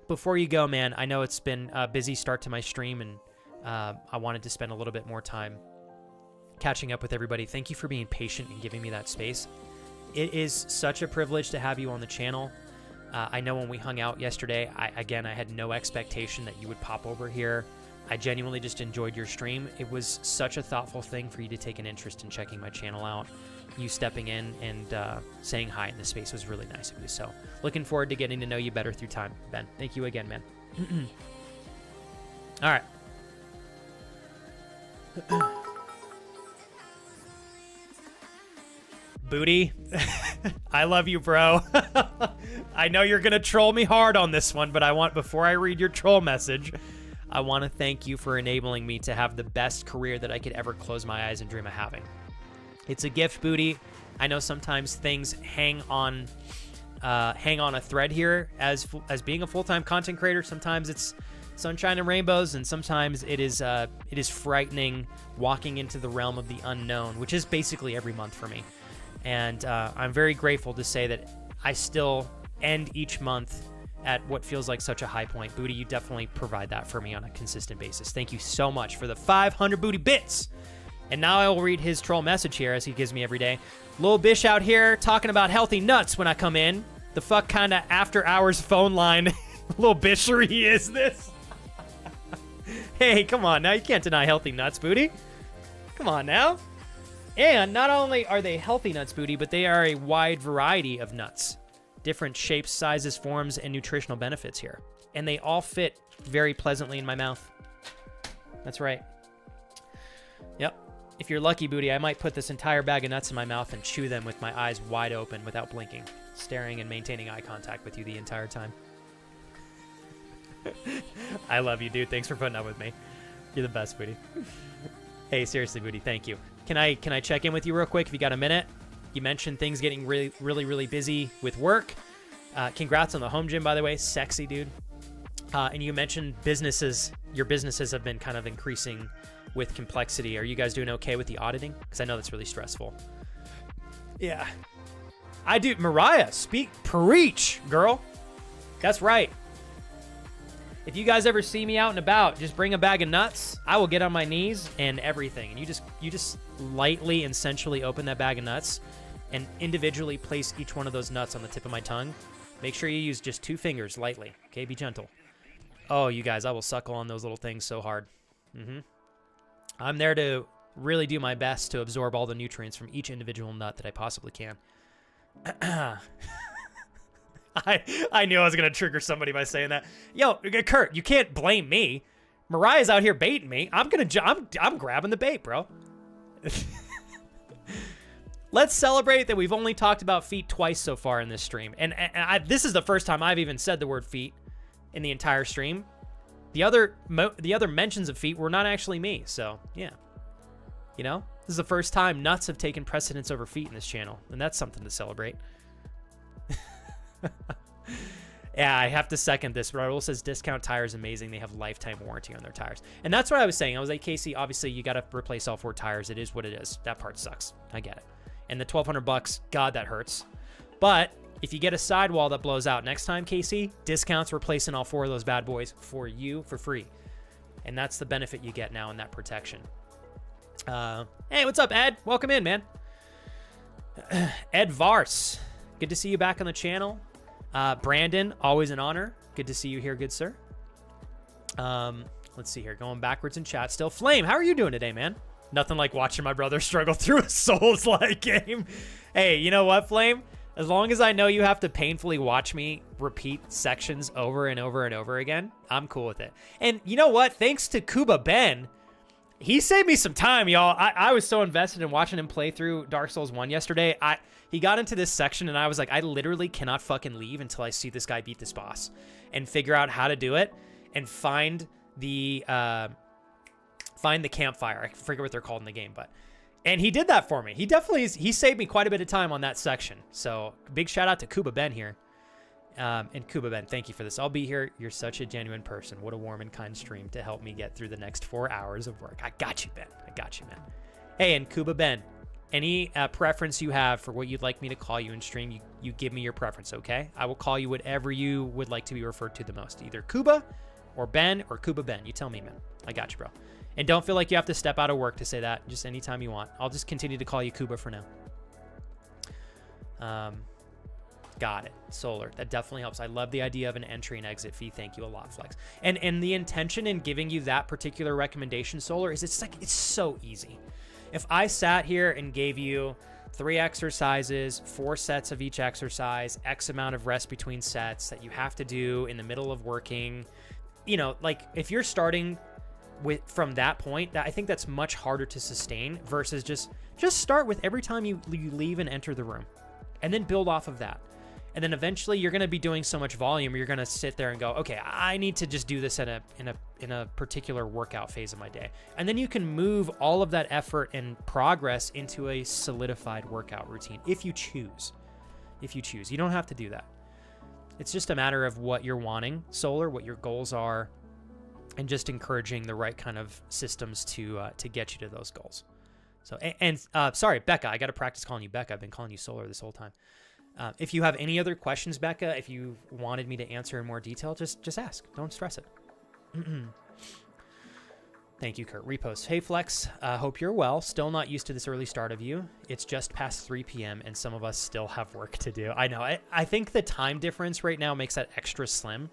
[SPEAKER 3] before you go, man, I know it's been a busy start to my stream, and I wanted to spend a little bit more time catching up with everybody. Thank you for being patient and giving me that space. It is such a privilege to have you on the channel. I know when we hung out yesterday, I had no expectation that you would pop over here. I genuinely just enjoyed your stream. It was such a thoughtful thing for you to take an interest in checking my channel out. You stepping in and saying hi in the space was really nice of you. So looking forward to getting to know you better through time, Ben. Thank you again, man. All right. Booty, I love you, bro. I know you're going to troll me hard on this one, but before I read your troll message, I want to thank you for enabling me to have the best career that I could ever close my eyes and dream of having. It's a gift, Booty. I know sometimes things hang on a thread here as being a full-time content creator. Sometimes it's sunshine and rainbows, and sometimes it is frightening walking into the realm of the unknown, which is basically every month for me. And I'm very grateful to say that I still end each month at what feels like such a high point. Booty, you definitely provide that for me on a consistent basis. Thank you so much for the 500 Booty bits. And now I will read his troll message here as he gives me every day. Lil Bish out here talking about healthy nuts when I come in. The fuck kind of after hours phone line Lil Bishery is this? Hey, come on now. You can't deny healthy nuts, Booty. Come on now. And not only are they healthy nuts, Booty, but they are a wide variety of nuts. Different shapes, sizes, forms, and nutritional benefits here. And they all fit very pleasantly in my mouth. That's right. Yep. If you're lucky, Booty, I might put this entire bag of nuts in my mouth and chew them with my eyes wide open without blinking, staring and maintaining eye contact with you the entire time. I love you, dude. Thanks for putting up with me. You're the best, Booty. Hey, seriously, Booty, thank you. Can I check in with you real quick if you got a minute? You mentioned things getting really busy with work. Congrats on the home gym, by the way. Sexy, dude. And you mentioned businesses. Your businesses have been kind of increasing with complexity. Are you guys doing okay with the auditing? Because I know that's really stressful. Yeah. I do. Mariah, preach, girl. That's right. If you guys ever see me out and about, just bring a bag of nuts. I will get on my knees and everything. And you just lightly and sensually open that bag of nuts and individually place each one of those nuts on the tip of my tongue. Make sure you use just 2 fingers lightly. Okay, be gentle. Oh, you guys, I will suckle on those little things so hard. I'm there to really do my best to absorb all the nutrients from each individual nut that I possibly can. I knew I was going to trigger somebody by saying that. Yo, Kurt, you can't blame me. Mariah's out here baiting me. I'm grabbing the bait, bro. Let's celebrate that we've only talked about feet twice so far in this stream. And this is the first time I've even said the word feet in the entire stream. The other mentions of feet were not actually me. So, yeah. You know, this is the first time nuts have taken precedence over feet in this channel. And that's something to celebrate. Yeah, I have to second this. Raul says Discount Tire is amazing. They have lifetime warranty on their tires. And that's what I was saying. I was like, Casey, obviously you got to replace all 4 tires. It is what it is. That part sucks. I get it. And the $1,200, God, that hurts. But if you get a sidewall that blows out next time, Casey, Discount's replacing all 4 of those bad boys for you for free. And that's the benefit you get now in that protection. Hey, what's up, Ed? Welcome in, man. Ed Vars. Good to see you back on the channel. Brandon, always an honor. Good to see you here, good sir. Let's see here. Going backwards in chat still. Flame, how are you doing today, man? Nothing like watching my brother struggle through a Souls-like game. Hey, you know what, Flame? As long as I know you have to painfully watch me repeat sections over and over and over again, I'm cool with it. And you know what? Thanks to Kuba Ben, he saved me some time, y'all. I was so invested in watching him play through Dark Souls 1 yesterday. He got into this section, and I was like, I literally cannot fucking leave until I see this guy beat this boss and figure out how to do it and find the campfire. I forget what they're called in the game, and he did that for me. He saved me quite a bit of time on that section. So big shout out to Kuba Ben here. And Kuba Ben, thank you for this. I'll be here. You're such a genuine person. What a warm and kind stream to help me get through the next 4 hours of work. I got you, Ben. I got you, man. Hey, and Kuba Ben, any preference you have for what you'd like me to call you in stream, you give me your preference, okay? I will call you whatever you would like to be referred to the most. Either Kuba or Ben or Kuba Ben. You tell me, man. I got you, bro. And don't feel like you have to step out of work to say that. Just anytime you want. I'll just continue to call you Kuba for now. Got it. Solar. That definitely helps. I love the idea of an entry and exit fee. Thank you a lot, Flex. And the intention in giving you that particular recommendation, Solar, is it's so easy. If I sat here and gave you 3 exercises, 4 sets of each exercise, X amount of rest between sets that you have to do in the middle of working, you know, like if you're starting from that point, that I think that's much harder to sustain versus just start with every time you leave and enter the room, and then build off of that. And then eventually you're going to be doing so much volume, you're going to sit there and go, okay, I need to just do this in a particular workout phase of my day. And then you can move all of that effort and progress into a solidified workout routine if you choose. If you choose. You don't have to do that. It's just a matter of what you're wanting, Solar, what your goals are, and just encouraging the right kind of systems to get you to those goals. So, sorry, Becca, I got to practice calling you Becca. I've been calling you Solar this whole time. If you have any other questions, Becca, if you wanted me to answer in more detail, just ask. Don't stress it. Thank you, Kurt. Repost. Hey, Flex. Hope you're well. Still not used to this early start of you. It's just past 3 p.m. and some of us still have work to do. I know. I think the time difference right now makes that extra slim.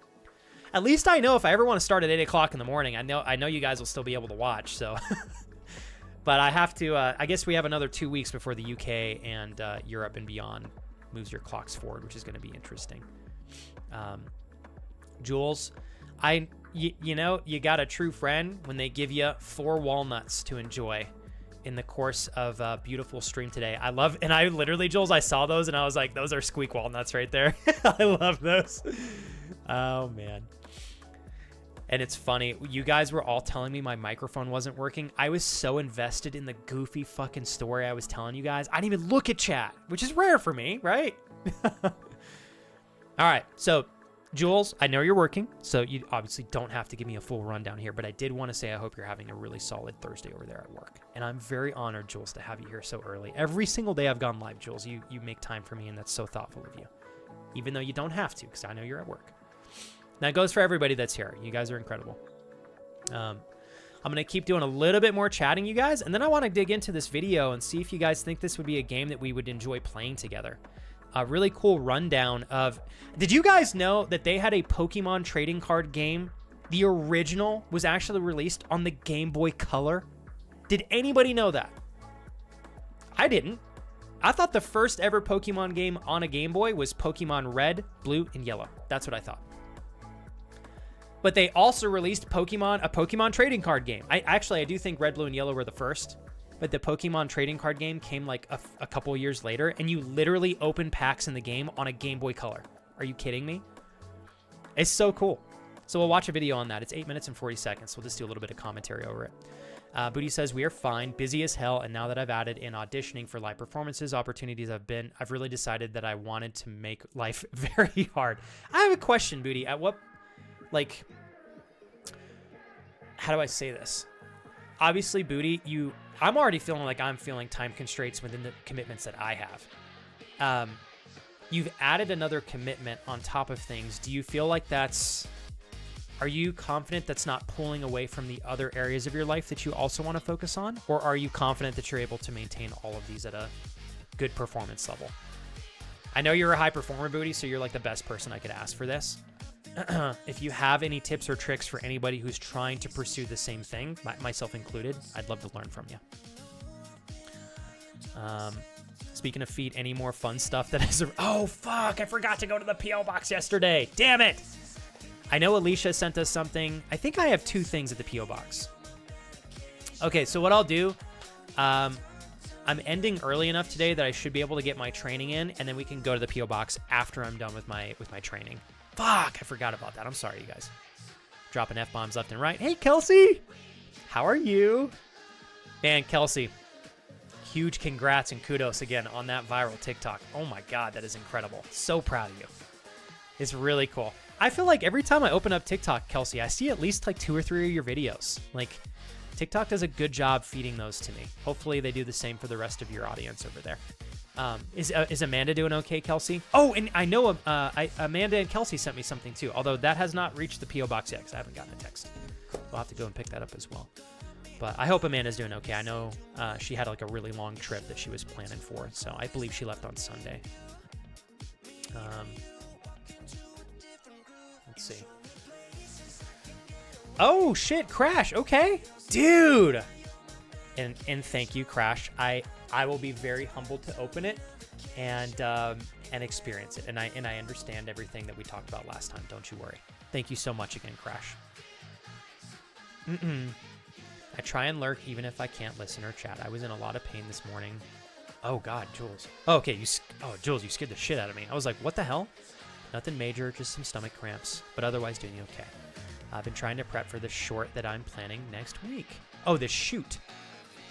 [SPEAKER 3] At least I know if I ever want to start at 8 o'clock in the morning, I know you guys will still be able to watch. So, but I have to. I guess we have another 2 weeks before the UK and Europe and beyond moves your clocks forward, which is going to be interesting. Jules, you know, you got a true friend when they give you 4 walnuts to enjoy in the course of a beautiful stream today. I literally, Jules, I saw those and I was like, those are squeak walnuts right there. I love those. Oh man. And it's funny, you guys were all telling me my microphone wasn't working. I was so invested in the goofy fucking story I was telling you guys, I didn't even look at chat, which is rare for me, right? All right, so Jules, I know you're working, so you obviously don't have to give me a full rundown here, but I did want to say I hope you're having a really solid Thursday over there at work. And I'm very honored, Jules, to have you here so early. Every single day I've gone live, Jules, you make time for me, and that's so thoughtful of you. Even though you don't have to, because I know you're at work. That goes for everybody that's here. You guys are incredible. I'm going to keep doing a little bit more chatting, you guys, and then I want to dig into this video and see if you guys think this would be a game that we would enjoy playing together. A really cool rundown of... Did you guys know that they had a Pokemon trading card game? The original was actually released on the Game Boy Color. Did anybody know that? I didn't. I thought the first ever Pokemon game on a Game Boy was Pokemon Red, Blue, and Yellow. That's what I thought. But they also released a Pokemon trading card game. I do think Red, Blue, and Yellow were the first, but the Pokemon trading card game came like a couple years later, and you literally open packs in the game on a Game Boy Color. Are you kidding me? It's so cool. So we'll watch a video on that. It's 8 minutes and 40 seconds. We'll just do a little bit of commentary over it. Booty says, we are fine, busy as hell, and now that I've added in auditioning for live performances opportunities, I've really decided that I wanted to make life very hard. I have a question, Booty. At what... Like, how do I say this? Obviously, Booty, I'm already feeling like I'm feeling time constraints within the commitments that I have. You've added another commitment on top of things. Do you feel like are you confident that's not pulling away from the other areas of your life that you also want to focus on? Or are you confident that you're able to maintain all of these at a good performance level? I know you're a high performer, Booty, so you're like the best person I could ask for this. If you have any tips or tricks for anybody who's trying to pursue the same thing, myself included, I'd love to learn from you. Speaking of feet, any more fun stuff that is... Oh, fuck! I forgot to go to the P.O. box yesterday. Damn it! I know Alicia sent us something. I think I have 2 things at the P.O. box. Okay, so what I'll do... I'm ending early enough today that I should be able to get my training in, and then we can go to the P.O. box after I'm done with my training. Fuck, I forgot about that. I'm sorry, you guys. Dropping F-bombs left and right. Hey, Kelsey! How are you? Man, Kelsey, huge congrats and kudos again on that viral TikTok. Oh my God, that is incredible. So proud of you. It's really cool. I feel like every time I open up TikTok, Kelsey, I see at least like 2 or 3 of your videos. Like, TikTok does a good job feeding those to me. Hopefully they do the same for the rest of your audience over there. Is Amanda doing okay, Kelsey? Oh, and I know Amanda and Kelsey sent me something too, although that has not reached the P.O. box yet because I haven't gotten a text. We'll have to go and pick that up as well. But I hope Amanda's doing okay. I know she had like a really long trip that she was planning for, so I believe she left on Sunday. Let's see. Oh shit, Crash. Okay, dude. And thank you, Crash. I will be very humbled to open it and experience it. And I understand everything that we talked about last time. Don't you worry. Thank you so much again, Crash. I try and lurk even if I can't listen or chat. I was in a lot of pain this morning. Oh God, Jules. Oh, okay, Jules, you scared the shit out of me. I was like, what the hell? Nothing major, just some stomach cramps, but otherwise doing okay. I've been trying to prep for the short that I'm planning next week. Oh, the shoot.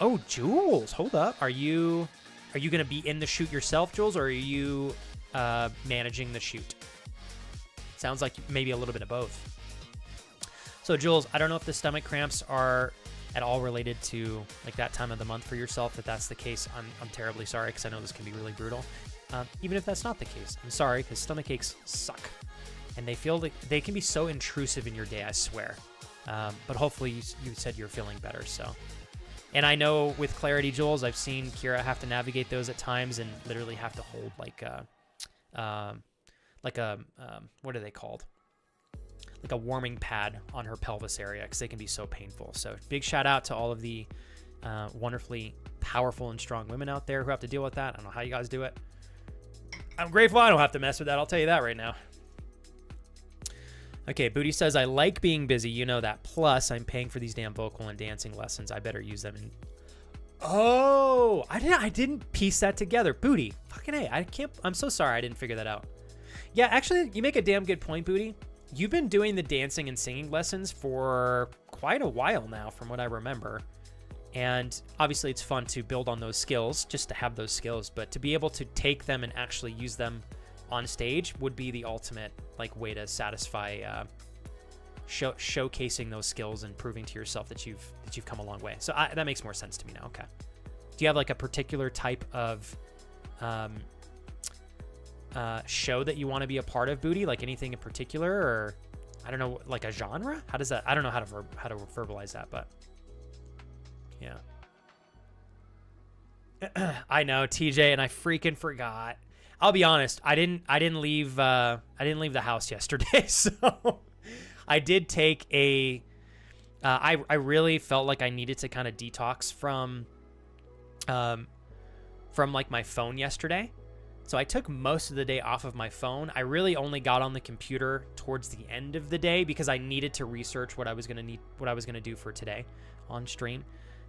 [SPEAKER 3] Oh, Jules, hold up. Are you gonna be in the shoot yourself, Jules, or are you managing the shoot? Sounds like maybe a little bit of both. So, Jules, I don't know if the stomach cramps are at all related to like that time of the month for yourself. If that's the case, I'm terribly sorry because I know this can be really brutal. Even if that's not the case, I'm sorry because stomach aches suck, and they feel like they can be so intrusive in your day. I swear. But hopefully you said you're feeling better. So, and I know with clarity, Jules, I've seen Kira have to navigate those at times and literally have to hold like a what are they called? Like a warming pad on her pelvis area because they can be so painful. So big shout out to all of the wonderfully powerful and strong women out there who have to deal with that. I don't know how you guys do it. I'm grateful I don't have to mess with that. I'll tell you that right now. Okay, Booty says, I like being busy. You know that. Plus, I'm paying for these damn vocal and dancing lessons. I better use them. Oh, I didn't piece that together. Booty. Fucking A. I'm so sorry I didn't figure that out. Yeah, actually, you make a damn good point, Booty. You've been doing the dancing and singing lessons for quite a while now, from what I remember. And obviously it's fun to build on those skills, just to have those skills, but to be able to take them and actually use them on stage would be the ultimate like way to satisfy showcasing those skills and proving to yourself that you've come a long way. So that makes more sense to me now. Okay. Do you have like a particular type of show that you want to be a part of, Booty? Like anything in particular, or I don't know, like a genre? How does that? I don't know how to verbalize that, but yeah. I know, TJ, and I freaking forgot. I'll be honest. I didn't leave the house yesterday, so I did take a. I really felt like I needed to kind of detox from like my phone yesterday. So I took most of the day off of my phone. I really only got on the computer towards the end of the day because I needed to research what I was gonna do for today on stream.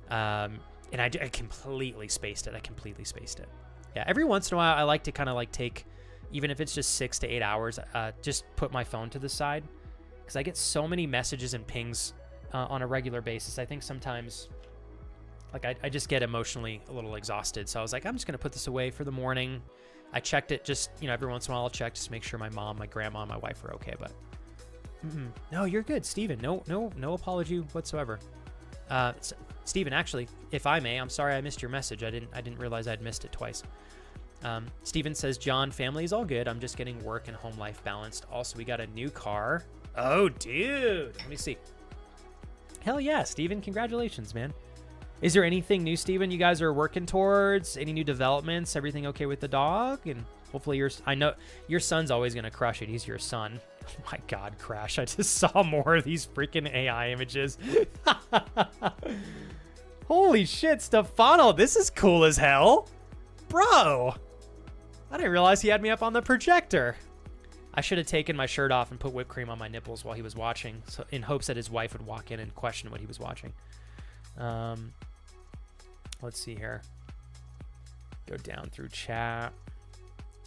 [SPEAKER 3] And I completely spaced it. Yeah, every once in a while I like to kind of like take, even if it's just 6 to 8 hours, just put my phone to the side because I get so many messages and pings on a regular basis. I think sometimes like I just get emotionally a little exhausted. So I was like, I'm just gonna put this away for the morning. I checked it just, every once in a while I'll check just to make sure my mom, my grandma, and my wife are okay. But no, you're good, Steven. No apology whatsoever. Steven, actually, if I may, I'm sorry I missed your message. I didn't realize I'd missed it twice. Steven says, John, family is all good. I'm just getting work and home life balanced. Also, we got a new car. Oh, dude. Let me see. Hell yeah, Steven. Congratulations, man. Is there anything new, Steven, you guys are working towards? Any new developments? Everything okay with the dog? And hopefully I know your son's always going to crush it. He's your son. Oh my God, Crash. I just saw more of these freaking AI images. Holy shit, Stefano. This is cool as hell. Bro. I didn't realize he had me up on the projector. I should have taken my shirt off and put whipped cream on my nipples while he was watching, so in hopes that his wife would walk in and question what he was watching. Let's see here. Go down through chat.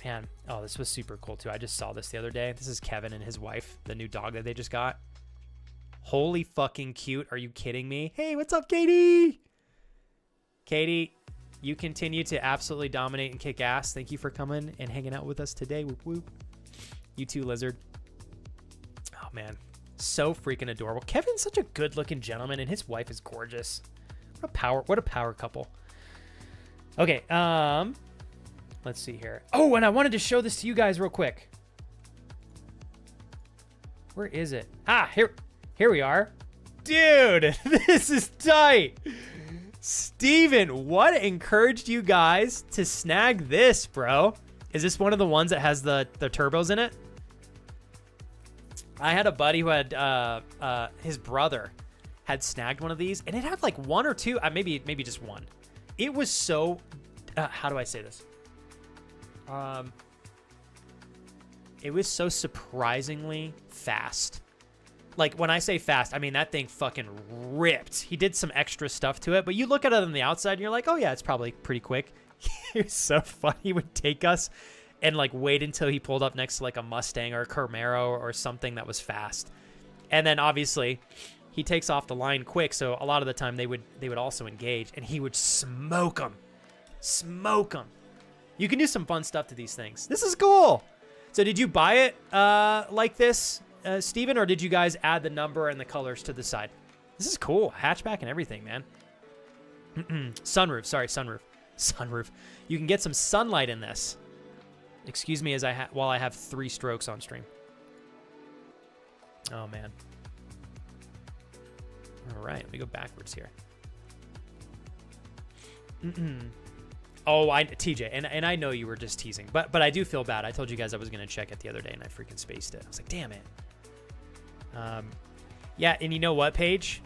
[SPEAKER 3] Man, oh, this was super cool too. I just saw this the other day. This is Kevin and his wife, the new dog that they just got. Holy fucking cute. Are you kidding me? Hey, what's up, Katie? Katie, you continue to absolutely dominate and kick ass. Thank you for coming and hanging out with us today. Whoop, whoop. You too, Lizard. Oh, man. So freaking adorable. Kevin's such a good-looking gentleman, and his wife is gorgeous. What a power couple. Okay, let's see here. Oh, and I wanted to show this to you guys real quick. Where is it? Ah, here we are. Dude, this is tight. Steven, what encouraged you guys to snag this, bro? Is this one of the ones that has the turbos in it? I had a buddy who had his brother had snagged one of these, and it had like one or two, maybe just one. It was so, how do I say this? It was so surprisingly fast. Like, when I say fast, I mean that thing fucking ripped. He did some extra stuff to it, but you look at it on the outside and you're like, oh yeah, it's probably pretty quick. It was so funny. He would take us and like wait until he pulled up next to like a Mustang or a Camaro or something that was fast. And then obviously he takes off the line quick, so a lot of the time they would also engage, and he would smoke them. Smoke them. You can do some fun stuff to these things. This is cool. So did you buy it like this, Steven, or did you guys add the number and the colors to the side? This is cool. Hatchback and everything, man. Sunroof. Sorry, sunroof. Sunroof. You can get some sunlight in this. Excuse me as while I have 3 strokes on stream. Oh, man. All right, let me go backwards here. Oh, TJ, and I know you were just teasing, but I do feel bad. I told you guys I was gonna check it the other day, and I freaking spaced it. I was like, damn it. Yeah, and you know what, Paige?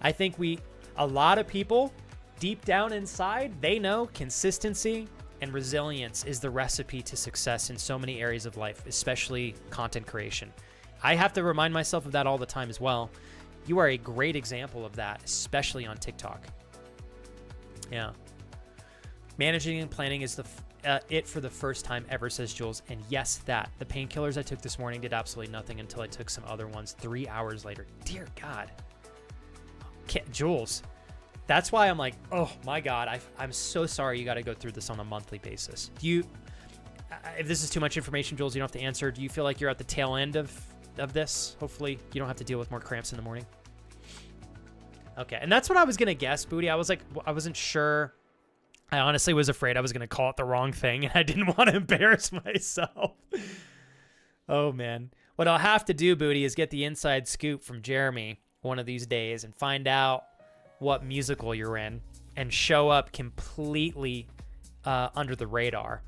[SPEAKER 3] I think a lot of people deep down inside, they know consistency and resilience is the recipe to success in so many areas of life, especially content creation. I have to remind myself of that all the time as well. You are a great example of that, especially on TikTok. Yeah. Managing and planning is it for the first time ever, says Jules. And yes, that. The painkillers I took this morning did absolutely nothing until I took some other ones 3 hours later. Dear God. Jules, that's why I'm like, oh my God, I'm so sorry you got to go through this on a monthly basis. If this is too much information, Jules, you don't have to answer. Do you feel like you're at the tail end of this? Hopefully you don't have to deal with more cramps in the morning. Okay, and that's what I was going to guess, Booty. I wasn't sure. I honestly was afraid I was going to call it the wrong thing, and I didn't want to embarrass myself. Oh, man. What I'll have to do, Booty, is get the inside scoop from Jeremy one of these days and find out what musical you're in and show up completely under the radar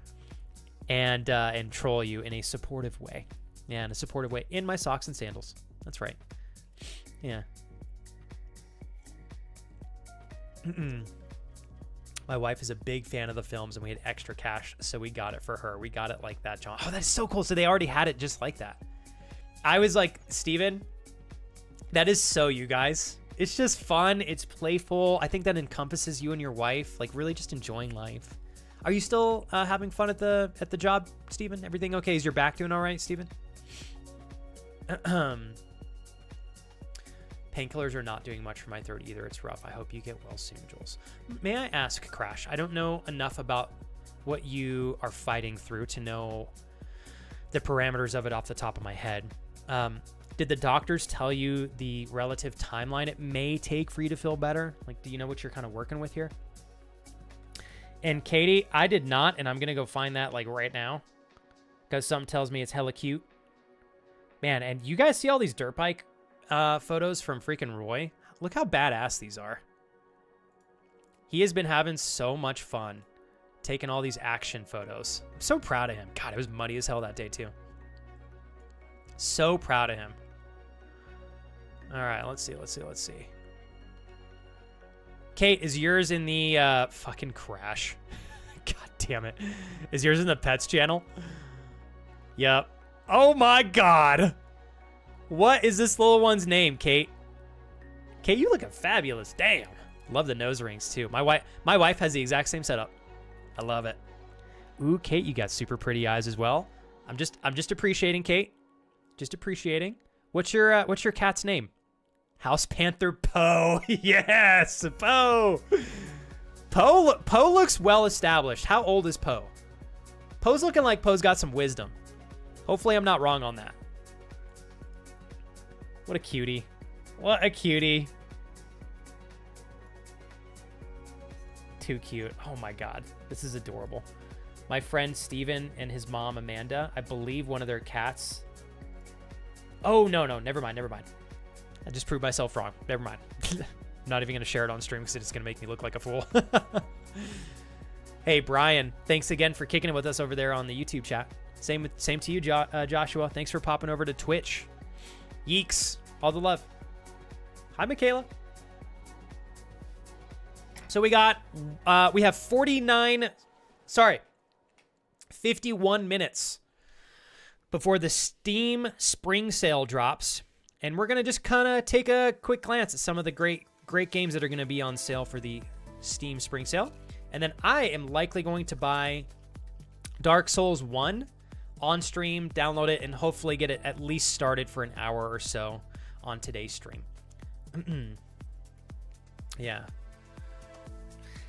[SPEAKER 3] and troll you in a supportive way. Yeah, in a supportive way. In my socks and sandals. That's right. Yeah. My wife is a big fan of the films, and we had extra cash, so we got it for her. We got it like that, John. Oh, that's so cool. So they already had it just like that. I was like, Steven, that is so you guys. It's just fun. It's playful. I think that encompasses you and your wife, like really just enjoying life. Are you still having fun at the job, Steven? Everything okay? Is your back doing all right, Steven? Painkillers are not doing much for my throat either. It's rough. I hope you get well soon, Jules. May I ask, Crash? I don't know enough about what you are fighting through to know the parameters of it off the top of my head. Did the doctors tell you the relative timeline it may take for you to feel better? Like, do you know what you're kind of working with here? And Katie, I did not, and I'm going to go find that like right now because something tells me it's hella cute. Man, and you guys see all these dirt bike photos from freaking Roy? Look how badass these are. He has been having so much fun taking all these action photos. I'm so proud of him. God, it was muddy as hell that day too. So proud of him. All right, let's see. Kate, is yours in the fucking Crash? God damn it. Is yours in the pets channel? Yep. Oh my God. What is this little one's name, Kate? Kate, you looking fabulous. Damn. Love the nose rings too. My wife has the exact same setup. I love it. Ooh, Kate, you got super pretty eyes as well. I'm just appreciating, Kate. Just appreciating. What's your cat's name? House Panther Poe. Yes, Poe. Poe looks well established. How old is Poe? Poe's looking like Poe's got some wisdom. Hopefully I'm not wrong on that. What a cutie. What a cutie. Too cute. Oh my god. This is adorable. My friend Steven and his mom Amanda, I believe one of their cats. Oh, no, never mind. I just proved myself wrong. Never mind. I'm not even going to share it on stream because it's going to make me look like a fool. Hey, Brian, thanks again for kicking it with us over there on the YouTube chat. Same to you, Joshua. Thanks for popping over to Twitch. Yeeks. All the love. Hi, Michaela. So we have 51 minutes before the Steam Spring Sale drops. And we're going to just kind of take a quick glance at some of the great games that are going to be on sale for the Steam Spring Sale. And then I am likely going to buy Dark Souls 1 on stream, download it, and hopefully get it at least started for an hour or so on today's stream. Yeah.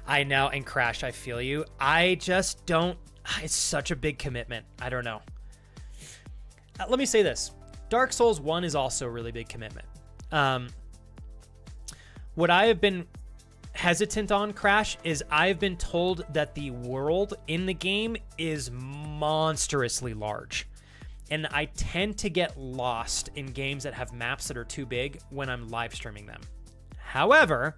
[SPEAKER 3] I know, and Crash, I feel you. I just don't... It's such a big commitment. I don't know. Let me say this. Dark Souls 1 is also a really big commitment. What I have been hesitant on, Crash, is I've been told that the world in the game is monstrously large. And I tend to get lost in games that have maps that are too big when I'm live streaming them. However,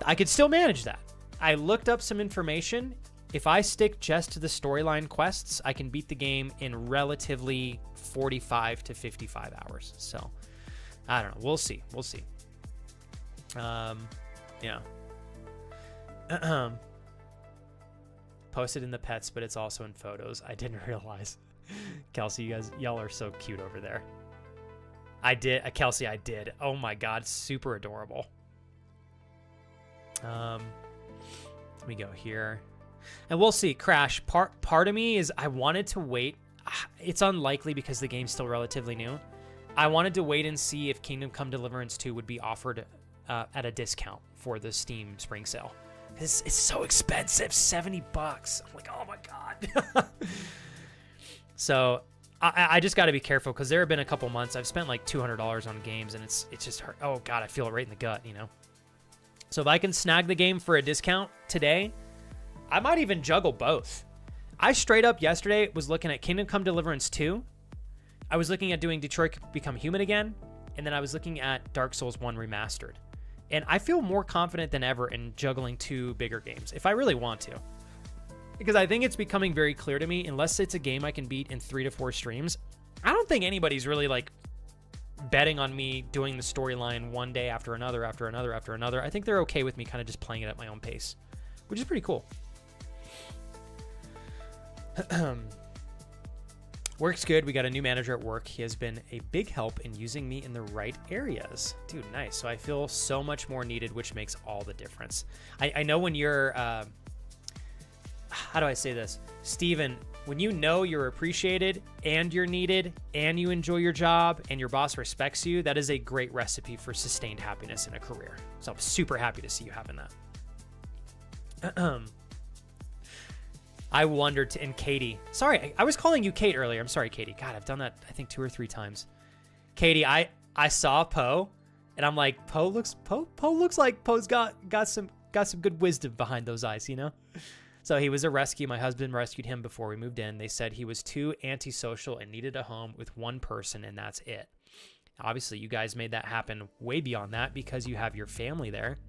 [SPEAKER 3] I could still manage that. I looked up some information. If I stick just to the storyline quests, I can beat the game in relatively 45 to 55 hours. So, I don't know. We'll see. Yeah. Posted in the pets, but it's also in photos. I didn't realize. Kelsey, y'all are so cute over there. I did. Kelsey, I did. Oh my God. Super adorable. Let me go here. And we'll see. Crash, part of me is I wanted to wait. It's unlikely because the game's still relatively new. I wanted to wait and see if Kingdom Come Deliverance 2 would be offered at a discount for the Steam Spring Sale. It's so expensive, $70. I'm like, oh my God. So I just got to be careful because there have been a couple months I've spent like $200 on games and it's just hurt. Oh God, I feel it right in the gut, you know? So if I can snag the game for a discount today, I might even juggle both. I straight up yesterday was looking at Kingdom Come Deliverance 2. I was looking at doing Detroit Become Human again. And then I was looking at Dark Souls 1 Remastered. And I feel more confident than ever in juggling two bigger games, if I really want to. Because I think it's becoming very clear to me, unless it's a game I can beat in 3 to 4 streams, I don't think anybody's really like betting on me doing the storyline one day after another, after another, after another. I think they're okay with me kind of just playing it at my own pace, which is pretty cool. Work's good. We got a new manager at work. He has been a big help in using me in the right areas. Dude, nice. So I feel so much more needed, which makes all the difference. I know when you're, how do I say this? Steven, when you know you're appreciated and you're needed and you enjoy your job and your boss respects you, that is a great recipe for sustained happiness in a career. So I'm super happy to see you having that. I wondered, and Katie, sorry, I was calling you Kate earlier. I'm sorry, Katie. God, I've done that, I think 2 or 3 times. Katie, I saw Poe, and I'm like, Poe looks like Poe's got some good wisdom behind those eyes, you know? So he was a rescue. My husband rescued him before we moved in. They said he was too antisocial and needed a home with one person, and that's it. Obviously, you guys made that happen way beyond that because you have your family there.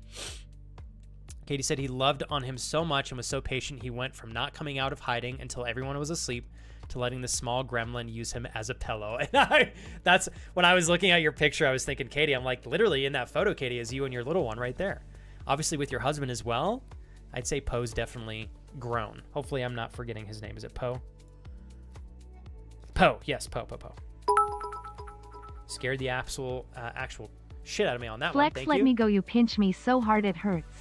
[SPEAKER 3] Katie said he loved on him so much and was so patient he went from not coming out of hiding until everyone was asleep to letting the small gremlin use him as a pillow. And that's when I was looking at your picture, I was thinking, Katie, I'm like, literally in that photo, Katie, is you and your little one right there. Obviously with your husband as well, I'd say Poe's definitely grown. Hopefully I'm not forgetting his name. Is it Poe? Poe, yes, Poe. Scared the actual shit out of me on that one.
[SPEAKER 4] Flex, let me go. You pinch me so hard it hurts.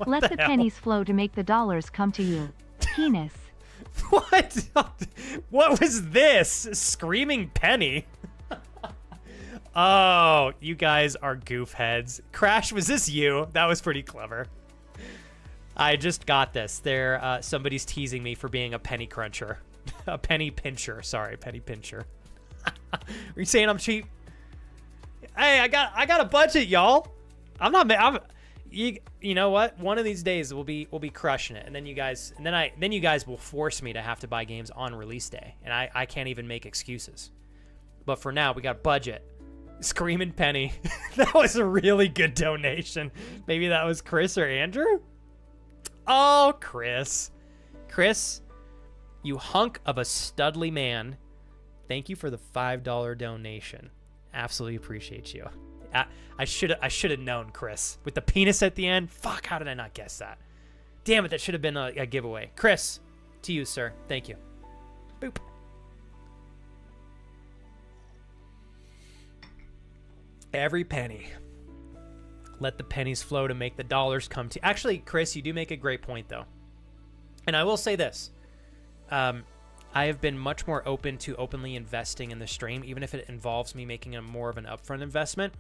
[SPEAKER 4] Let the pennies flow to make the dollars come to you. Penis.
[SPEAKER 2] What? What was this? Screaming penny? Oh, you guys are goof heads. Crash, was this you? That was pretty clever.
[SPEAKER 3] I just got this. Somebody's teasing me for being a penny cruncher. A penny pincher. Sorry, penny pincher. Are you saying I'm cheap? Hey, I got a budget, y'all. You know what? One of these days we'll be crushing it, and then you guys will force me to have to buy games on release day, and I can't even make excuses. But for now, we got budget. Screaming Penny. That was a really good donation. Maybe that was Chris or Andrew? Oh, Chris. Chris, you hunk of a studly man. Thank you for the $5 donation. Absolutely appreciate you. I should have known, Chris. With the penis at the end. Fuck, how did I not guess that? Damn it, that should have been a giveaway. Chris, to you, sir. Thank you. Boop. Every penny. Let the pennies flow to make the dollars come to. Actually, Chris, you do make a great point, though. And I will say this. I have been much more open to openly investing in the stream, even if it involves me making a more of an upfront investment.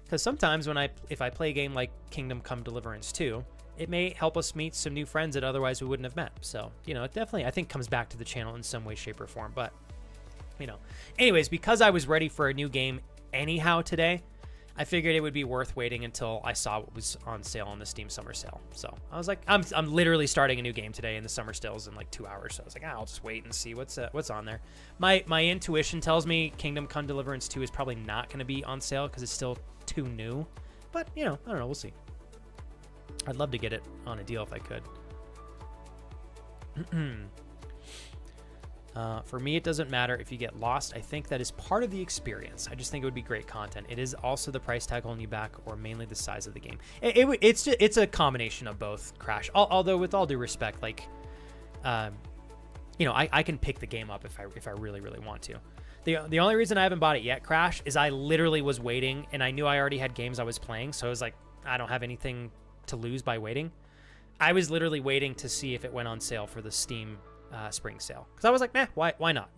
[SPEAKER 3] Because sometimes if I play a game like Kingdom Come Deliverance 2, it may help us meet some new friends that otherwise we wouldn't have met. So, it definitely, I think, comes back to the channel in some way, shape, or form. But, Anyways, because I was ready for a new game anyhow today, I figured it would be worth waiting until I saw what was on sale on the Steam Summer Sale. So I was like, I'm literally starting a new game today, and the summer sale's in like 2 hours. So I was like, I'll just wait and see what's on there. My intuition tells me Kingdom Come Deliverance 2 is probably not going to be on sale because it's still too new. But I don't know. We'll see. I'd love to get it on a deal if I could. For me, it doesn't matter if you get lost. I think that is part of the experience. I just think it would be great content. It is also the price tag holding you back, or mainly the size of the game. It's a combination of both, Crash. Although, with all due respect, like, I can pick the game up if I really, really want to. The only reason I haven't bought it yet, Crash, is I literally was waiting, and I knew I already had games I was playing, so I was like, I don't have anything to lose by waiting. I was literally waiting to see if it went on sale for the Steam spring sale, because I was like, why not,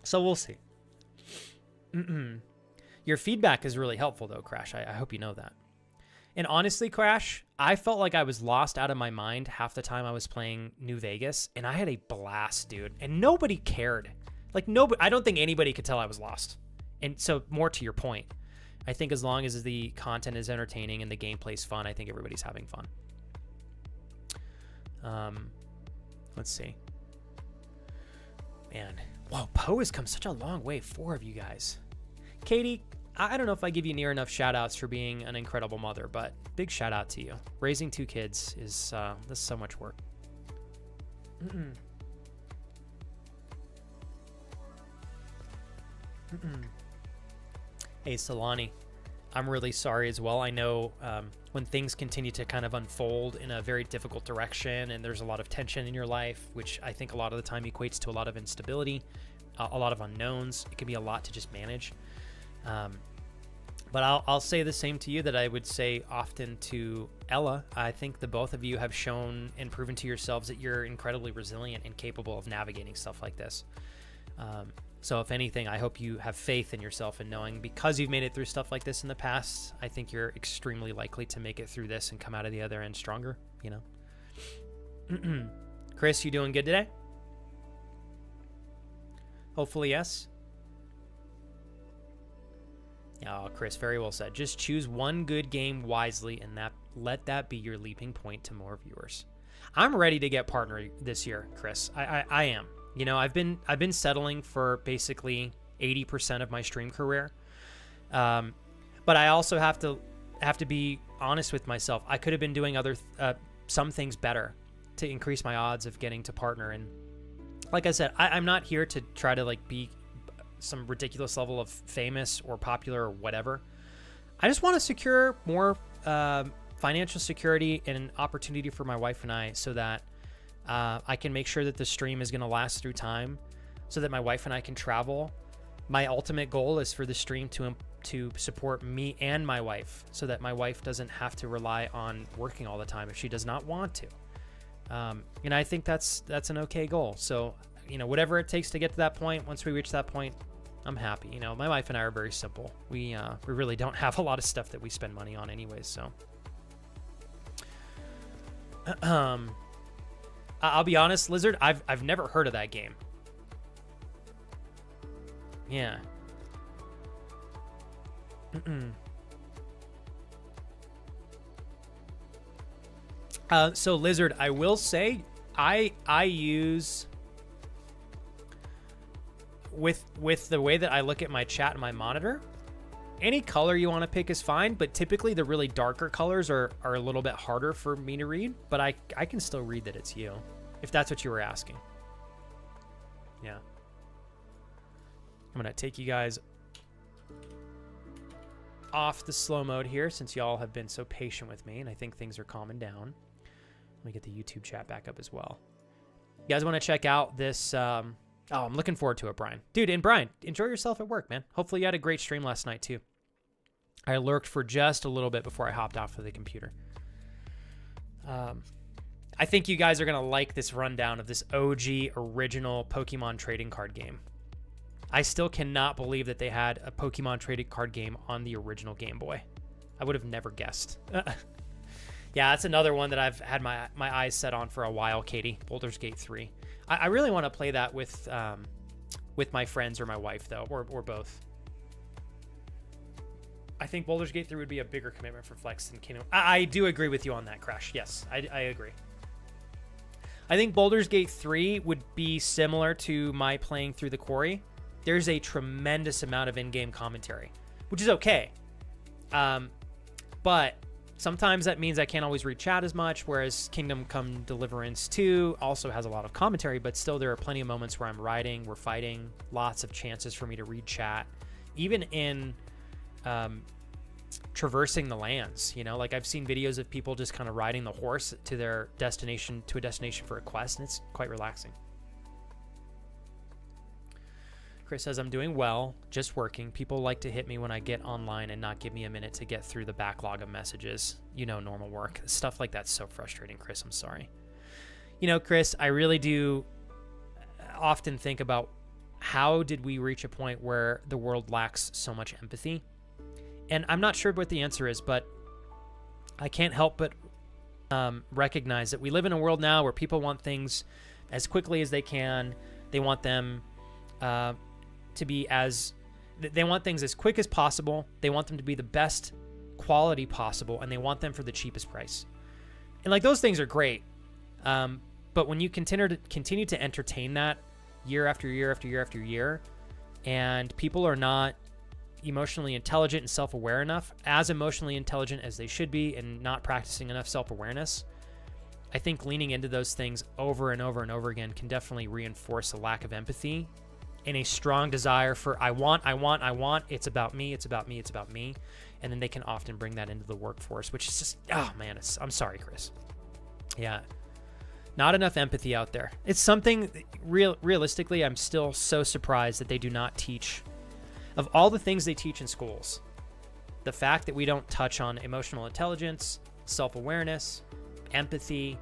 [SPEAKER 3] so we'll see. Your feedback is really helpful though, Crash. I hope you know that. And honestly, Crash, I felt like I was lost out of my mind half the time I was playing New Vegas, and I had a blast, dude, and nobody cared. Like, I don't think anybody could tell I was lost. And so, more to your point, I think as long as the content is entertaining and the gameplay's fun, I think everybody's having fun. Let's see. Man, wow, Poe has come such a long way. 4 of you guys. Katie, I don't know if I give you near enough shout outs for being an incredible mother, but big shout out to you. Raising 2 kids is this is so much work. Hey, Solani, I'm really sorry as well. I know when things continue to kind of unfold in a very difficult direction and there's a lot of tension in your life, which I think a lot of the time equates to a lot of instability, a lot of unknowns. It can be a lot to just manage. But I'll say the same to you that I would say often to Ella. I think the both of you have shown and proven to yourselves that you're incredibly resilient and capable of navigating stuff like this. So if anything, I hope you have faith in yourself and knowing because you've made it through stuff like this in the past, I think you're extremely likely to make it through this and come out of the other end stronger, Chris, you doing good today? Hopefully, yes. Oh, Chris, very well said. Just choose one good game wisely and let that be your leaping point to more viewers. I'm ready to get partner this year, Chris. I am. I've been settling for basically 80% of my stream career. But I also have to be honest with myself. I could have been doing some things better to increase my odds of getting to partner. And like I said, I'm not here to try to be some ridiculous level of famous or popular or whatever. I just want to secure more financial security and an opportunity for my wife and I so that I can make sure that the stream is going to last through time so that my wife and I can travel. My ultimate goal is for the stream to support me and my wife so that my wife doesn't have to rely on working all the time if she does not want to. And I think that's an okay goal. So, whatever it takes to get to that point, once we reach that point, I'm happy. My wife and I are very simple. We really don't have a lot of stuff that we spend money on anyways, so. I'll be honest, Lizard, I've never heard of that game. Yeah. So Lizard, I will say I use with the way that I look at my chat and my monitor, any color you want to pick is fine, but typically the really darker colors are a little bit harder for me to read, but I can still read that it's you, if that's what you were asking. Yeah. I'm going to take you guys off the slow mode here since y'all have been so patient with me, and I think things are calming down. Let me get the YouTube chat back up as well. You guys want to check out this... oh, I'm looking forward to it, Brian. Dude, and Brian, enjoy yourself at work, man. Hopefully you had a great stream last night, too. I lurked for just a little bit before I hopped off of the computer. I think you guys are going to like this rundown of this OG original Pokemon trading card game. I still cannot believe that they had a Pokemon trading card game on the original Game Boy. I would have never guessed. Yeah, that's another one that I've had my eyes set on for a while, Katie. Baldur's Gate 3. I really want to play that with my friends or my wife, though, or both. I think Baldur's Gate 3 would be a bigger commitment for Flex than Kingdom. I do agree with you on that, Crash. Yes, I agree. I think Baldur's Gate 3 would be similar to my playing through the Quarry. There's a tremendous amount of in-game commentary, which is okay. But sometimes that means I can't always read chat as much, whereas Kingdom Come Deliverance 2 also has a lot of commentary, but still there are plenty of moments where I'm riding, we're fighting, lots of chances for me to read chat. Even in traversing the lands, you know, like I've seen videos of people just kind of riding the horse to their destination, to a destination for a quest, and it's quite relaxing. Chris says, I'm doing well, just working. People like to hit me when I get online and not give me a minute to get through the backlog of messages. You know, normal work. Stuff like that's so frustrating, Chris. I'm sorry. You know, Chris, I really do often think about how did we reach a point where the world lacks so much empathy? And I'm not sure what the answer is, but I can't help but recognize that we live in a world now where people want things as quickly as they can. They want them to be they want things as quick as possible. They want them to be the best quality possible, and they want them for the cheapest price. And like those things are great. But when you continue to entertain that year after year after year after year, and people are not emotionally intelligent and self-aware enough, as emotionally intelligent as they should be, and not practicing enough self-awareness, I think leaning into those things over and over and over again can definitely reinforce a lack of empathy and a strong desire for I want, it's about me, it's about me, it's about me. And then they can often bring that into the workforce, which is just, oh man, I'm sorry, Chris. Yeah. Not enough empathy out there. It's something, realistically, I'm still so surprised that they do not teach, of all the things they teach in schools, the fact that we don't touch on emotional intelligence, self-awareness, empathy,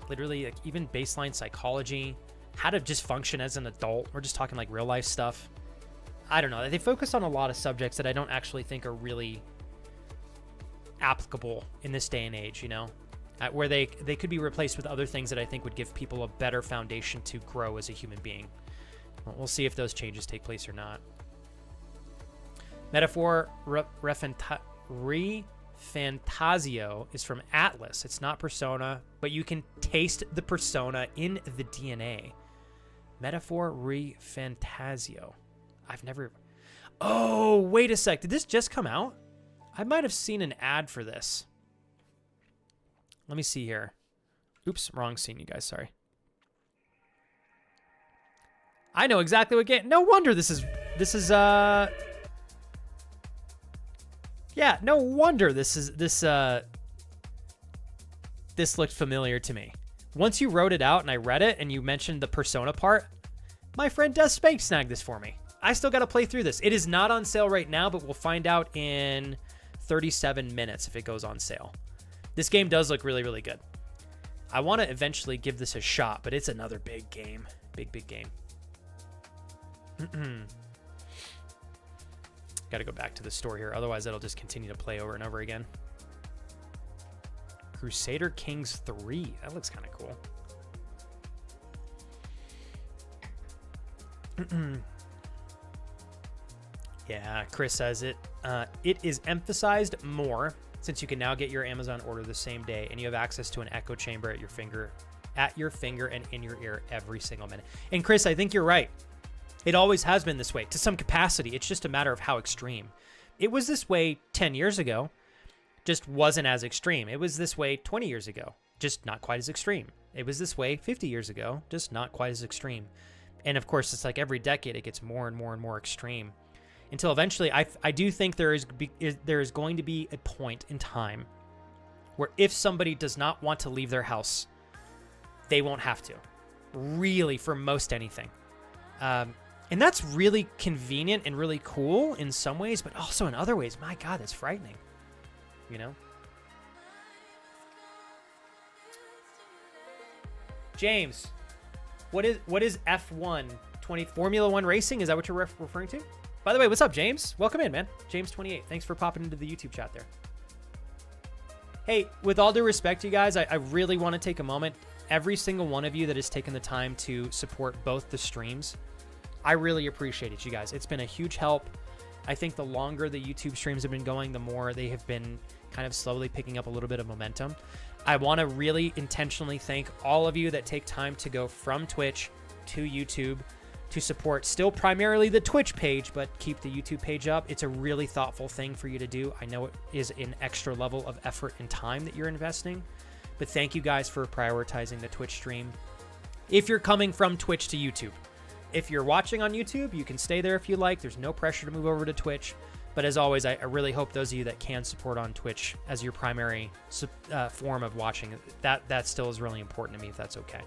[SPEAKER 3] literally like even baseline psychology, how to just function as an adult. We're just talking like real life stuff. I don't know. They focus on a lot of subjects that I don't actually think are really applicable in this day and age, you know, where they could be replaced with other things that I think would give people a better foundation to grow as a human being. We'll see if those changes take place or not. Metaphor Fantasio is from Atlas. It's not Persona, but you can taste the persona in the DNA. Metaphor Fantasio. I've never... Oh, wait a sec. Did this just come out? I might have seen an ad for this. Let me see here. Oops, wrong scene, you guys. Sorry. I know exactly what game... No wonder this is... Yeah, no wonder this looked familiar to me. Once you wrote it out and I read it and you mentioned the Persona part, my friend Des Spank snagged this for me. I still got to play through this. It is not on sale right now, but we'll find out in 37 minutes if it goes on sale. This game does look really, really good. I want to eventually give this a shot, but it's another big game. Big game. Got to go back to the store here. Otherwise, it'll just continue to play over and over again. Crusader Kings 3. That looks kind of cool. Yeah, Chris says it. It is emphasized more since you can now get your Amazon order the same day, and you have access to an echo chamber at your finger and in your ear every single minute. And Chris, I think you're right. It always has been this way to some capacity. It's just a matter of how extreme. It was this way 10 years ago, just wasn't as extreme. It was this way 20 years ago, just not quite as extreme. It was this way 50 years ago, just not quite as extreme. And of course, it's like every decade it gets more and more and more extreme until eventually I do think there is going to be a point in time where if somebody does not want to leave their house, they won't have to, really, for most anything. And that's really convenient and really cool in some ways, but also in other ways, my God, that's frightening, you know? James, what is F1 Formula 1 racing? Is that what you're referring to? By the way, what's up, James? Welcome in, man. James 28. Thanks for popping into the YouTube chat there. Hey, with all due respect, you guys, I really want to take a moment. Every single one of you that has taken the time to support both the streams, I really appreciate it, you guys. It's been a huge help. I think the longer the YouTube streams have been going, the more they have been kind of slowly picking up a little bit of momentum. I want to really intentionally thank all of you that take time to go from Twitch to YouTube to support still primarily the Twitch page, but keep the YouTube page up. It's a really thoughtful thing for you to do. I know it is an extra level of effort and time that you're investing, but thank you guys for prioritizing the Twitch stream. If you're coming from Twitch to YouTube, if you're watching on YouTube, you can stay there if you like. There's no pressure to move over to Twitch. But as always, I really hope those of you that can support on Twitch as your primary form of watching, that still is really important to me, if that's okay.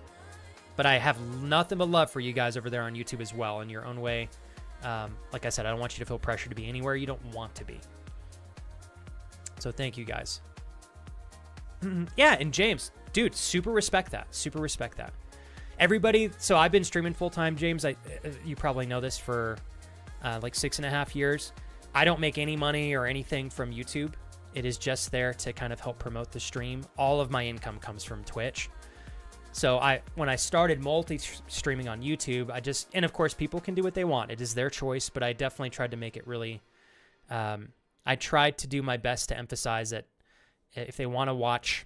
[SPEAKER 3] But I have nothing but love for you guys over there on YouTube as well in your own way. Like I said, I don't want you to feel pressure to be anywhere you don't want to be. So thank you guys. Yeah, and James, dude, super respect that. Super respect that. Everybody, so I've been streaming full-time, James. You probably know this for like 6.5 years. I don't make any money or anything from YouTube. It is just there to kind of help promote the stream. All of my income comes from Twitch. So when I started multi-streaming on YouTube, and of course people can do what they want. It is their choice, but I definitely tried to make it really, I tried to do my best to emphasize that if they want to watch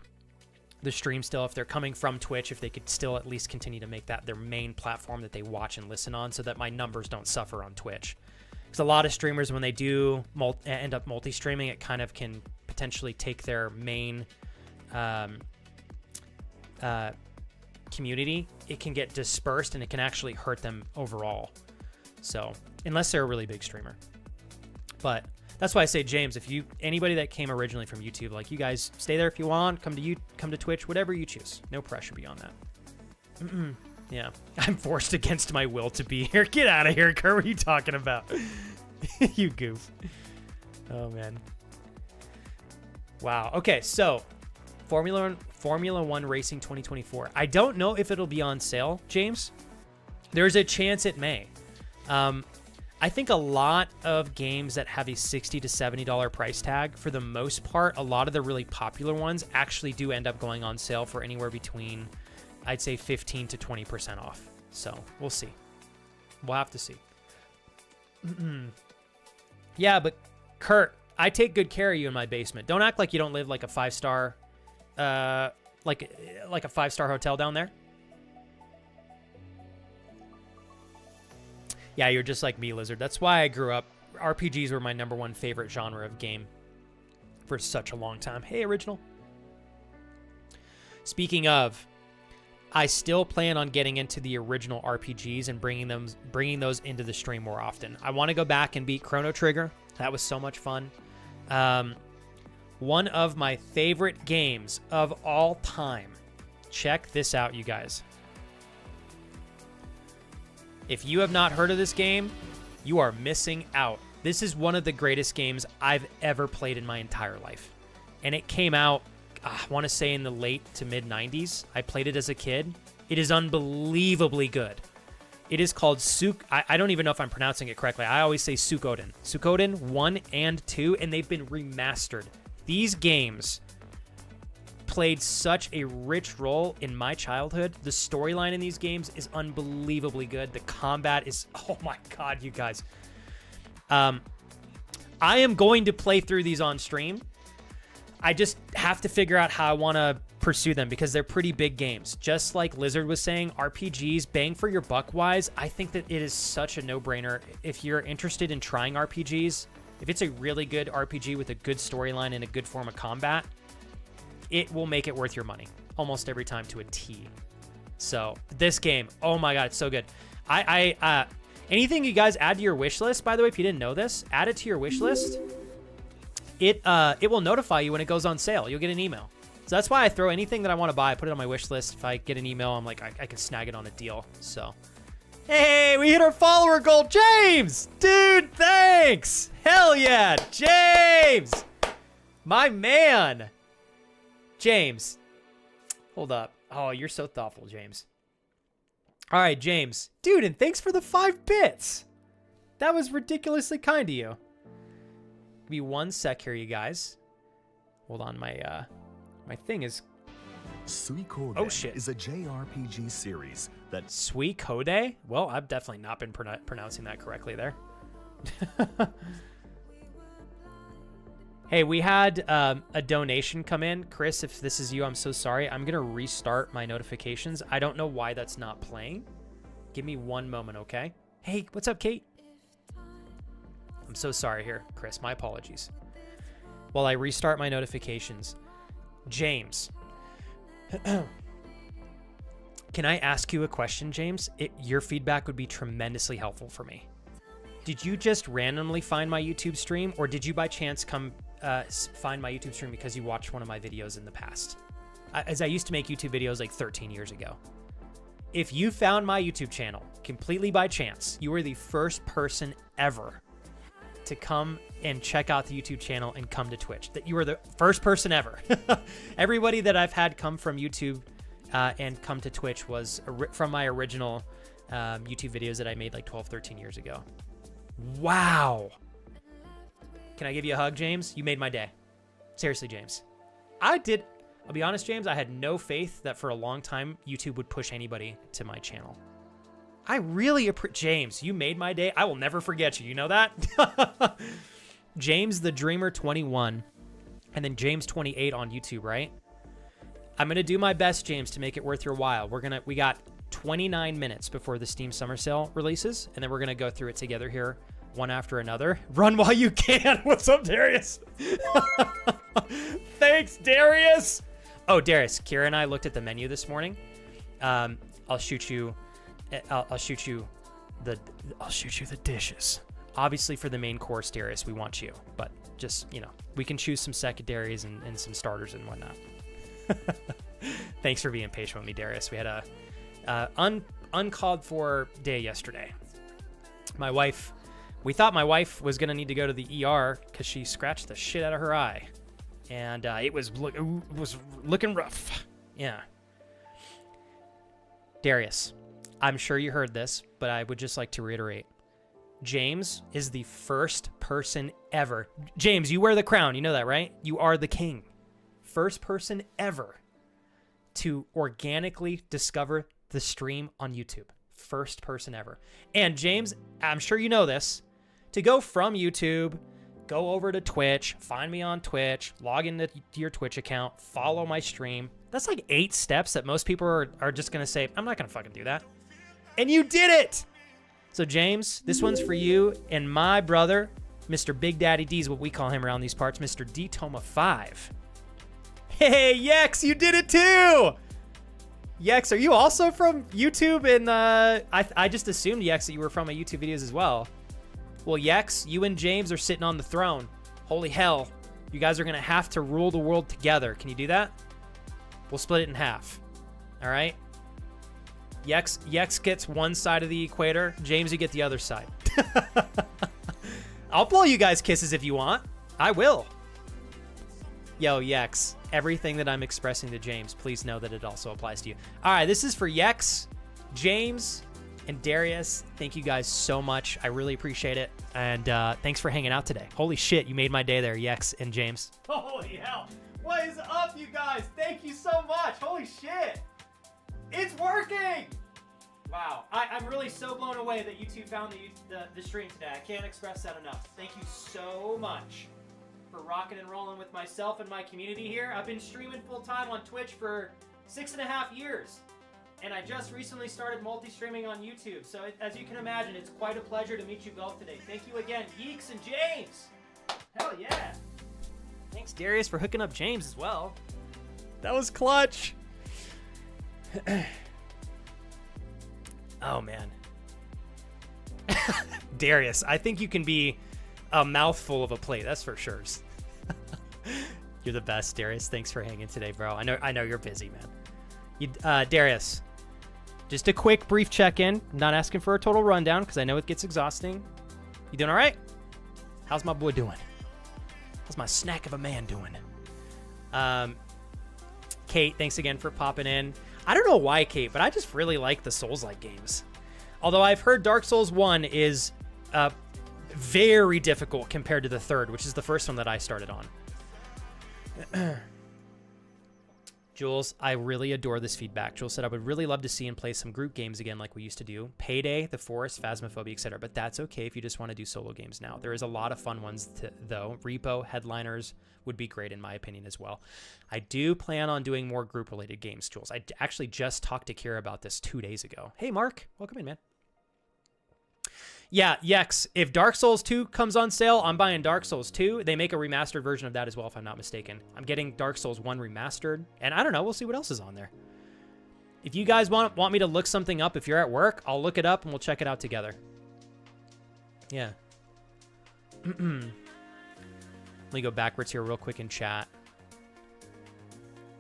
[SPEAKER 3] the stream still, if they're coming from Twitch, if they could still at least continue to make that their main platform that they watch and listen on so that my numbers don't suffer on Twitch. Because a lot of streamers, when they do end up multi-streaming, it kind of can potentially take their main community. It can get dispersed and it can actually hurt them overall. So unless they're a really big streamer. But that's why I say, James, if anybody that came originally from YouTube, like, you guys stay there if you want, come to Twitch, whatever you choose. No pressure beyond that. Yeah, I'm forced against my will to be here. Get out of here, Kurt. What are you talking about? You goof. Oh, man. Wow. Okay, so Formula 1 Racing 2024. I don't know if it'll be on sale, James. There's a chance it may. I think a lot of games that have a $60 to $70 price tag, for the most part, a lot of the really popular ones actually do end up going on sale for anywhere between, I'd say, 15 to 20% off. So we'll see. We'll have to see. Yeah, but Kurt, I take good care of you in my basement. Don't act like you don't live like a 5-star, like a 5-star hotel down there. Yeah, you're just like me, Lizard. That's why I grew up. RPGs were my #1 favorite genre of game for such a long time. Hey, Original. Speaking of, I still plan on getting into the original RPGs and bringing those into the stream more often. I want to go back and beat Chrono Trigger. That was so much fun. One of my favorite games of all time. Check this out, you guys. If you have not heard of this game, you are missing out. This is one of the greatest games I've ever played in my entire life. And it came out, I want to say, in the late to mid 90s. I played it as a kid. It is unbelievably good. It is called I don't even know if I'm pronouncing it correctly. I always say Suikoden. Suikoden 1 and 2, and they've been remastered. These games, played such a rich role in my childhood. The storyline in these games is unbelievably good. The combat is, oh my God, you guys. I am going to play through these on stream. I just have to figure out how I want to pursue them because they're pretty big games. Just like Lizard was saying, RPGs, bang for your buck wise, I think that it is such a no-brainer. If you're interested in trying RPGs, if it's a really good RPG with a good storyline and a good form of combat, it will make it worth your money almost every time to a T. So this game, oh my God, it's so good. Anything you guys add to your wish list, by the way, if you didn't know this, add it to your wish list. It will notify you when it goes on sale. You'll get an email. So that's why I throw anything that I want to buy, I put it on my wish list. If I get an email, I'm like, I can snag it on a deal. So, hey, we hit our follower goal. James, dude, thanks. Hell yeah, James, my man. James, hold up. Oh, you're so thoughtful, James. All right, James, dude, and thanks for the 5 bits. That was ridiculously kind of you. Give me 1 sec here, you guys. Hold on, my thing is...
[SPEAKER 5] Suikoden
[SPEAKER 3] oh, shit.
[SPEAKER 5] is a JRPG series that...
[SPEAKER 3] Suikoden? Well, I've definitely not been pronouncing that correctly there. Hey, we had a donation come in. Chris, if this is you, I'm so sorry. I'm going to restart my notifications. I don't know why that's not playing. Give me 1 moment, okay? Hey, what's up, Kate? I'm so sorry here, Chris. My apologies. While I restart my notifications. James. Can I ask you a question, James? Your feedback would be tremendously helpful for me. Did you just randomly find my YouTube stream, or did you by chance come find my YouTube stream because you watched one of my videos in the past? As I used to make YouTube videos like 13 years ago. If you found my YouTube channel completely by chance, you were the first person ever to come and check out the YouTube channel and come to Twitch. That you were the first person ever. Everybody that I've had come from YouTube and come to Twitch was from my original YouTube videos that I made like 12, 13 years ago. Wow. Can I give you a hug, James? You made my day. Seriously, James. I'll be honest, James, I had no faith that for a long time YouTube would push anybody to my channel. I really appreciate... James, you made my day. I will never forget you. You know that? James the Dreamer 21 and then James 28 on YouTube, right? I'm going to do my best, James, to make it worth your while. We got 29 minutes before the Steam Summer Sale releases, and then we're going to go through it together here, one after another. Run while you can. What's up, Darius? Thanks, Darius. Oh, Darius, Kira and I looked at the menu this morning. I'll shoot you the dishes. Obviously, for the main course, Darius, we want you, but just, we can choose some secondaries and some starters and whatnot. Thanks for being patient with me, Darius. We had a uncalled for day yesterday. We thought my wife was gonna need to go to the ER because she scratched the shit out of her eye, and it was looking rough. Yeah. Darius, I'm sure you heard this, but I would just like to reiterate. James is the first person ever. James, you wear the crown. You know that, right? You are the king. First person ever to organically discover the stream on YouTube. First person ever. And James, I'm sure you know this. To go from YouTube, go over to Twitch, find me on Twitch, log into your Twitch account, follow my stream. That's like 8 steps that most people are just going to say, I'm not going to fucking do that. And you did it! So James, this one's for you and my brother, Mr. Big Daddy D is what we call him around these parts, Mr. D Toma 5. Hey, Yex, you did it too! Yex, are you also from YouTube? And I just assumed, Yex, that you were from my YouTube videos as well. Well, Yex, you and James are sitting on the throne. Holy hell. You guys are going to have to rule the world together. Can you do that? We'll split it in half. All right? Yex gets one side of the equator. James, you get the other side. I'll blow you guys kisses if you want. I will. Yo, Yex, everything that I'm expressing to James, please know that it also applies to you. All right, this is for Yex, James, and Darius. Thank you guys so much. I really appreciate it. And thanks for hanging out today. Holy shit, you made my day there, Yex and James. Holy hell.
[SPEAKER 2] What is up, you guys? Thank you so much. Holy shit. It's working. Wow. I'm really so blown away that you two found the stream today. I can't express that enough. Thank you so much for rocking and rolling with myself and my community here. I've been streaming full time on Twitch for 6.5 years. And I just recently started multi-streaming on YouTube. So as you can imagine, it's quite a pleasure to meet you both today. Thank you again, Yeeks and James. Hell yeah. Thanks, Darius, for hooking up James as well. That was clutch. Oh, man. Darius, I think you can be a mouthful of a plate. That's for sure. You're the best, Darius. Thanks for hanging today, bro. I know you're busy, man. Darius, just a quick, brief check-in. I'm not asking for a total rundown because I know it gets exhausting. You doing all right? How's my boy doing? How's my snack of a man doing? Kate, thanks again for popping in. I don't know why, Kate, but I just really like the Souls-like games. Although I've heard Dark Souls 1 is very difficult compared to the third, which is the first one that I started on. Jules, I really adore this feedback. Jules said, I would really love to see and play some group games again like we used to do. Payday, The Forest, Phasmophobia, etc. But that's okay if you just want to do solo games now. There is a lot of fun ones, though. Repo, Headliners would be great in my opinion as well. I do plan on doing more group-related games, Jules. I actually just talked to Kira about this 2 days ago. Hey, Mark. Welcome in, man. Yeah, Yex, if Dark Souls 2 comes on sale, I'm buying Dark Souls 2. They make a remastered version of that as well, if I'm not mistaken. I'm getting Dark Souls 1 remastered, and I don't know, we'll see what else is on there. If you guys want me to look something up, if you're at work, I'll look it up and we'll check it out together. Yeah. Let me go backwards here real quick in chat.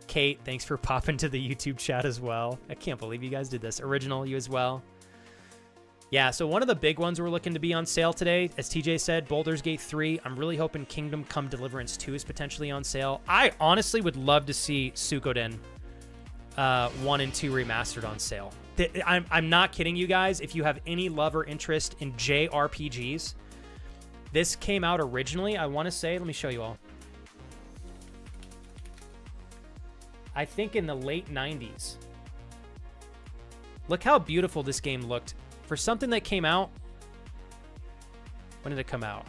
[SPEAKER 2] Kate, thanks for popping to the YouTube chat as well. I can't believe you guys did this. Original, you as well. Yeah, so one of the big ones we're looking to be on sale today, as TJ said, Baldur's Gate 3. I'm really hoping Kingdom Come Deliverance 2 is potentially on sale. I honestly would love to see Suikoden 1 and 2 remastered on sale. I'm not kidding you guys. If you have any love or interest in JRPGs, this came out originally, I want to say, let me show you all. I think in the late 90s. Look how beautiful this game looked. For something that came out, when did it come out?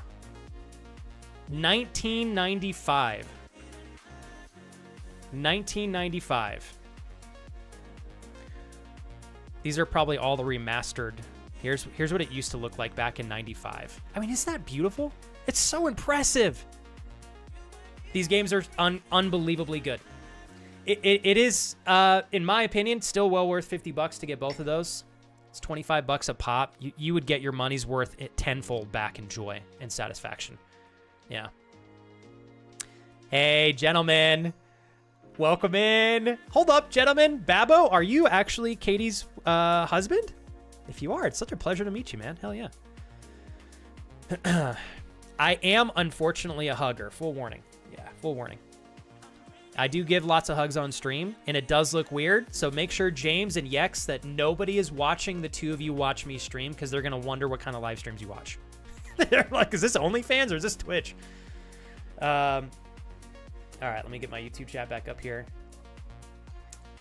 [SPEAKER 2] 1995. 1995. These are probably all the remastered. Here's what it used to look like back in 95. I mean, isn't that beautiful? It's so impressive. These games are unbelievably good. It is, in my opinion, still well worth $50 to get both of those. It's $25 a pop. You would get your money's worth at tenfold back in joy and satisfaction. Yeah. Hey, gentlemen. Welcome in. Hold up, gentlemen. Babbo, are you actually Katie's husband? If you are, it's such a pleasure to meet you, man. Hell yeah. I am, unfortunately, a hugger. Full warning. Yeah, full warning. I do give lots of hugs on stream, and it does look weird, so make sure, James and Yex, that nobody is watching the two of you watch me stream, because they're going to wonder what kind of live streams you watch. They're like, is this OnlyFans or is this Twitch? All right, let me get my YouTube chat back up here.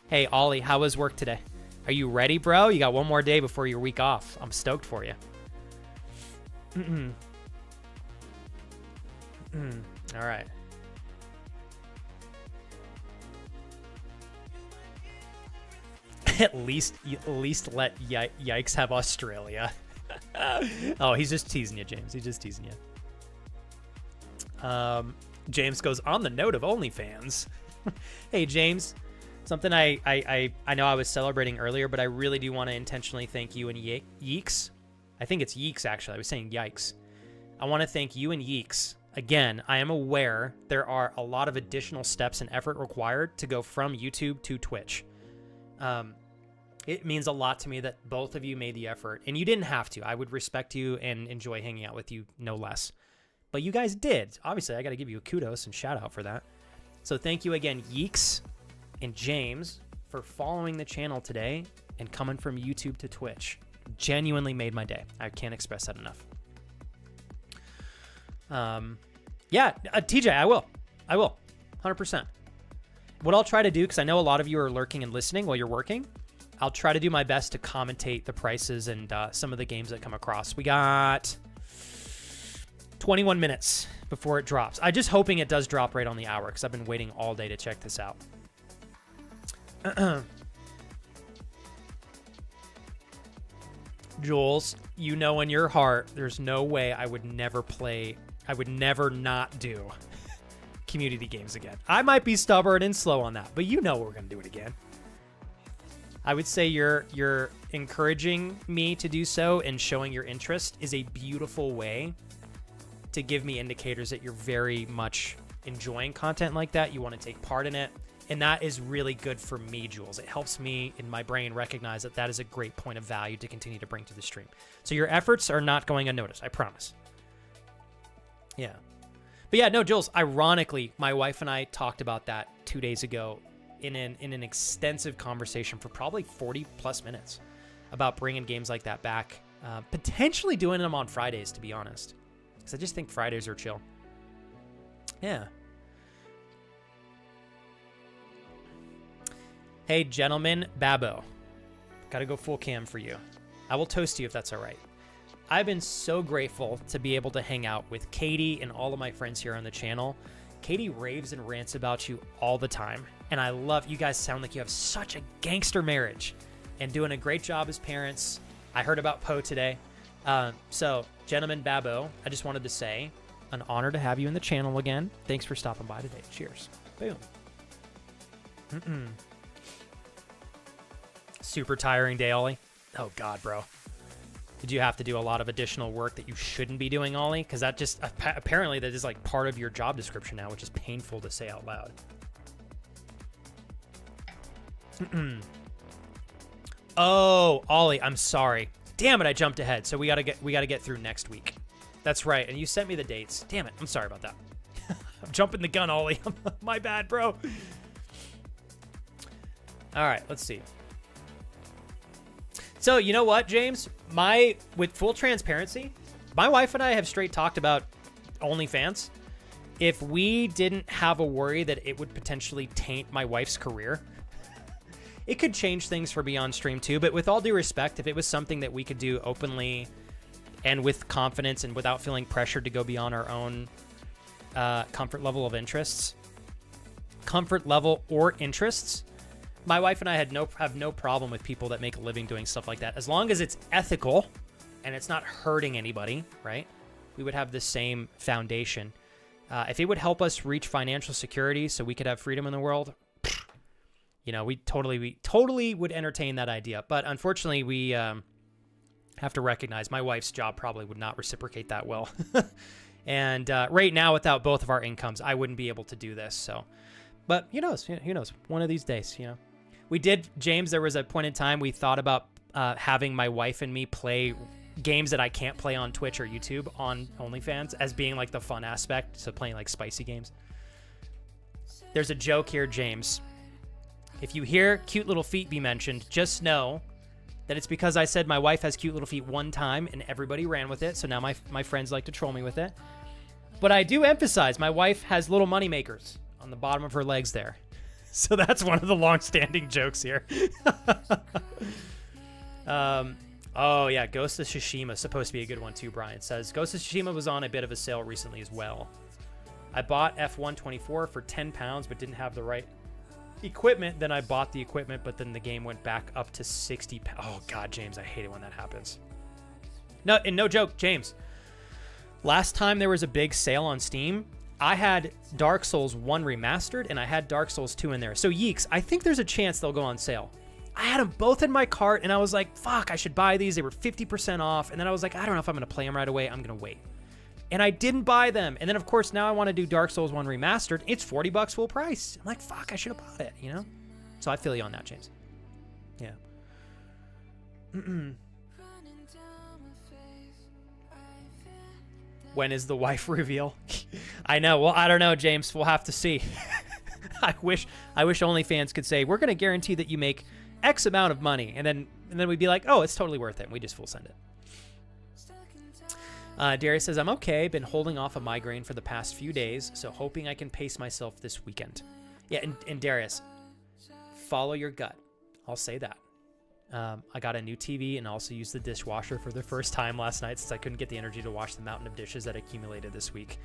[SPEAKER 2] Hey, Ollie, how was work today? Are you ready, bro? You got one more day before your week off. I'm stoked for you. All right. At least let Yikes have Australia. Oh, he's just teasing you, James. He's just teasing you. James goes, on the note of OnlyFans. Hey, James. Something I know I was celebrating earlier, but I really do want to intentionally thank you and Yeeks. I think it's Yeeks, actually. I was saying Yikes. I want to thank you and Yeeks. Again, I am aware there are a lot of additional steps and effort required to go from YouTube to Twitch. It means a lot to me that both of you made the effort, and you didn't have to. I would respect you and enjoy hanging out with you no less. But you guys did. Obviously, I got to give you a kudos and shout out for that. So thank you again, Yeeks and James, for following the channel today and coming from YouTube to Twitch. Genuinely made my day. I can't express that enough. Yeah, TJ, I will. 100%.
[SPEAKER 3] What I'll try to do, because I know a lot of you are lurking and listening while you're working, I'll try to do my best to commentate the prices and some of the games that come across. We got 21 minutes before it drops. I'm just hoping it does drop right on the hour, because I've been waiting all day to check this out. Jules, you know in your heart, there's no way I would never not do community games again. I might be stubborn and slow on that, but you know we're going to do it again. I would say you're encouraging me to do so and showing your interest is a beautiful way to give me indicators that you're very much enjoying content like that. You want to take part in it. And that is really good for me, Jules. It helps me in my brain recognize that that is a great point of value to continue to bring to the stream. So your efforts are not going unnoticed, I promise. Yeah. But yeah, no, Jules, ironically, my wife and I talked about that 2 days ago in an extensive conversation for probably 40 plus minutes about bringing games like that back. Potentially doing them on Fridays, to be honest. Because I just think Fridays are chill. Yeah. Hey, gentlemen, Babbo. Gotta go full cam for you. I will toast you if that's all right. I've been so grateful to be able to hang out with Katie and all of my friends here on the channel. Katie raves and rants about you all the time. And I love, you guys sound like you have such a gangster marriage and doing a great job as parents. I heard about Poe today. So, gentlemen, Babbo, I just wanted to say, an honor to have you in the channel again. Thanks for stopping by today. Cheers. Boom. Super tiring day, Ollie. Oh, God, bro. Did you have to do a lot of additional work that you shouldn't be doing, Ollie? Because that just, apparently that is like part of your job description now, which is painful to say out loud. Oh, Ollie, I'm sorry. Damn it, I jumped ahead. So we gotta get through next week. That's right, and you sent me the dates. Damn it, I'm sorry about that. I'm jumping the gun, Ollie. My bad, bro. All right, let's see. So, you know what, James? With full transparency, my wife and I have straight talked about OnlyFans. If we didn't have a worry that it would potentially taint my wife's career, it could change things for Beyond Stream too. But with all due respect, if it was something that we could do openly and with confidence and without feeling pressured to go beyond our own comfort level or interests, my wife and I have no problem with people that make a living doing stuff like that. As long as it's ethical and it's not hurting anybody, right? We would have the same foundation. If it would help us reach financial security so we could have freedom in the world, you know, we totally would entertain that idea. But unfortunately, we have to recognize my wife's job probably would not reciprocate that well. And right now, without both of our incomes, I wouldn't be able to do this. So, but who knows? Who knows? One of these days, you know. We did, James, there was a point in time we thought about having my wife and me play games that I can't play on Twitch or YouTube on OnlyFans as being like the fun aspect. So playing like spicy games. There's a joke here, James. If you hear cute little feet be mentioned, just know that it's because I said my wife has cute little feet one time and everybody ran with it. So now my friends like to troll me with it. But I do emphasize my wife has little money makers on the bottom of her legs there. So that's one of the long-standing jokes here. Oh, yeah, Ghost of Tsushima is supposed to be a good one, too, Brian says. Ghost of Tsushima was on a bit of a sale recently as well. I bought F124 for £10, but didn't have the right equipment. Then I bought the equipment, but then the game went back up to £60. Oh, God, James, I hate it when that happens. No, and no joke, James. Last time there was a big sale on Steam, I had Dark Souls 1 Remastered, and I had Dark Souls 2 in there. So, Yeeks, I think there's a chance they'll go on sale. I had them both in my cart, and I was like, fuck, I should buy these. They were 50% off. And then I was like, I don't know if I'm going to play them right away. I'm going to wait. And I didn't buy them. And then, of course, now I want to do Dark Souls 1 Remastered. It's $40 full price. I'm like, fuck, I should have bought it, you know? So I feel you on that, James. Yeah. When is the wife reveal? I know. Well, I don't know, James. We'll have to see. I wish OnlyFans could say, we're going to guarantee that you make X amount of money. And then we'd be like, oh, it's totally worth it. And we just full send it. Darius says, I'm okay. Been holding off a migraine for the past few days, so hoping I can pace myself this weekend. Yeah, and Darius, follow your gut. I'll say that. I got a new TV and also used the dishwasher for the first time last night since I couldn't get the energy to wash the mountain of dishes that accumulated this week.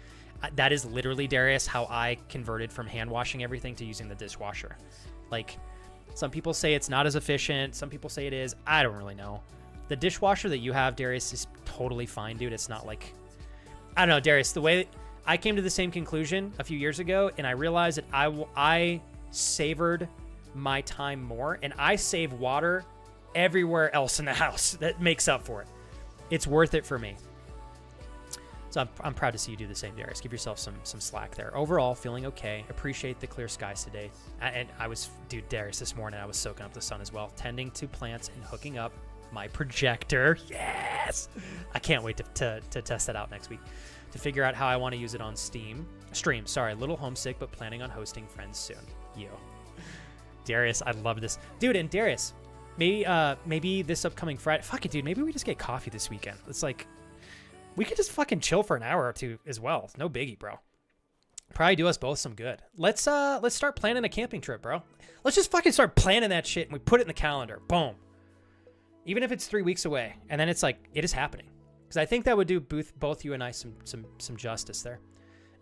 [SPEAKER 3] That is literally, Darius, how I converted from hand washing everything to using the dishwasher. Like, some people say it's not as efficient. Some people say it is. I don't really know. The dishwasher that you have, Darius, is totally fine, dude. It's not like... I don't know, Darius, the way... I came to the same conclusion a few years ago, and I realized that I savored my time more, and I save water everywhere else in the house. That makes up for it. It's worth it for me. So I'm proud to see you do the same, Darius. Give yourself some slack there. Overall, feeling okay. Appreciate the clear skies today. And dude, Darius, this morning I was soaking up the sun as well, tending to plants and hooking up my projector. Yes! I can't wait to test that out next week, to figure out how I want to use it on stream. Sorry, a little homesick, but planning on hosting friends soon. Darius, I love this. Dude, and Darius, maybe this upcoming Friday, fuck it, dude, maybe we just get coffee this weekend. It's like, we could just fucking chill for an hour or two as well. No biggie, bro. Probably do us both some good. Let's start planning a camping trip, bro. Let's just fucking start planning that shit and we put it in the calendar. Boom. Even if it's 3 weeks away, and then it's like, it is happening. Because I think that would do both you and I some justice there.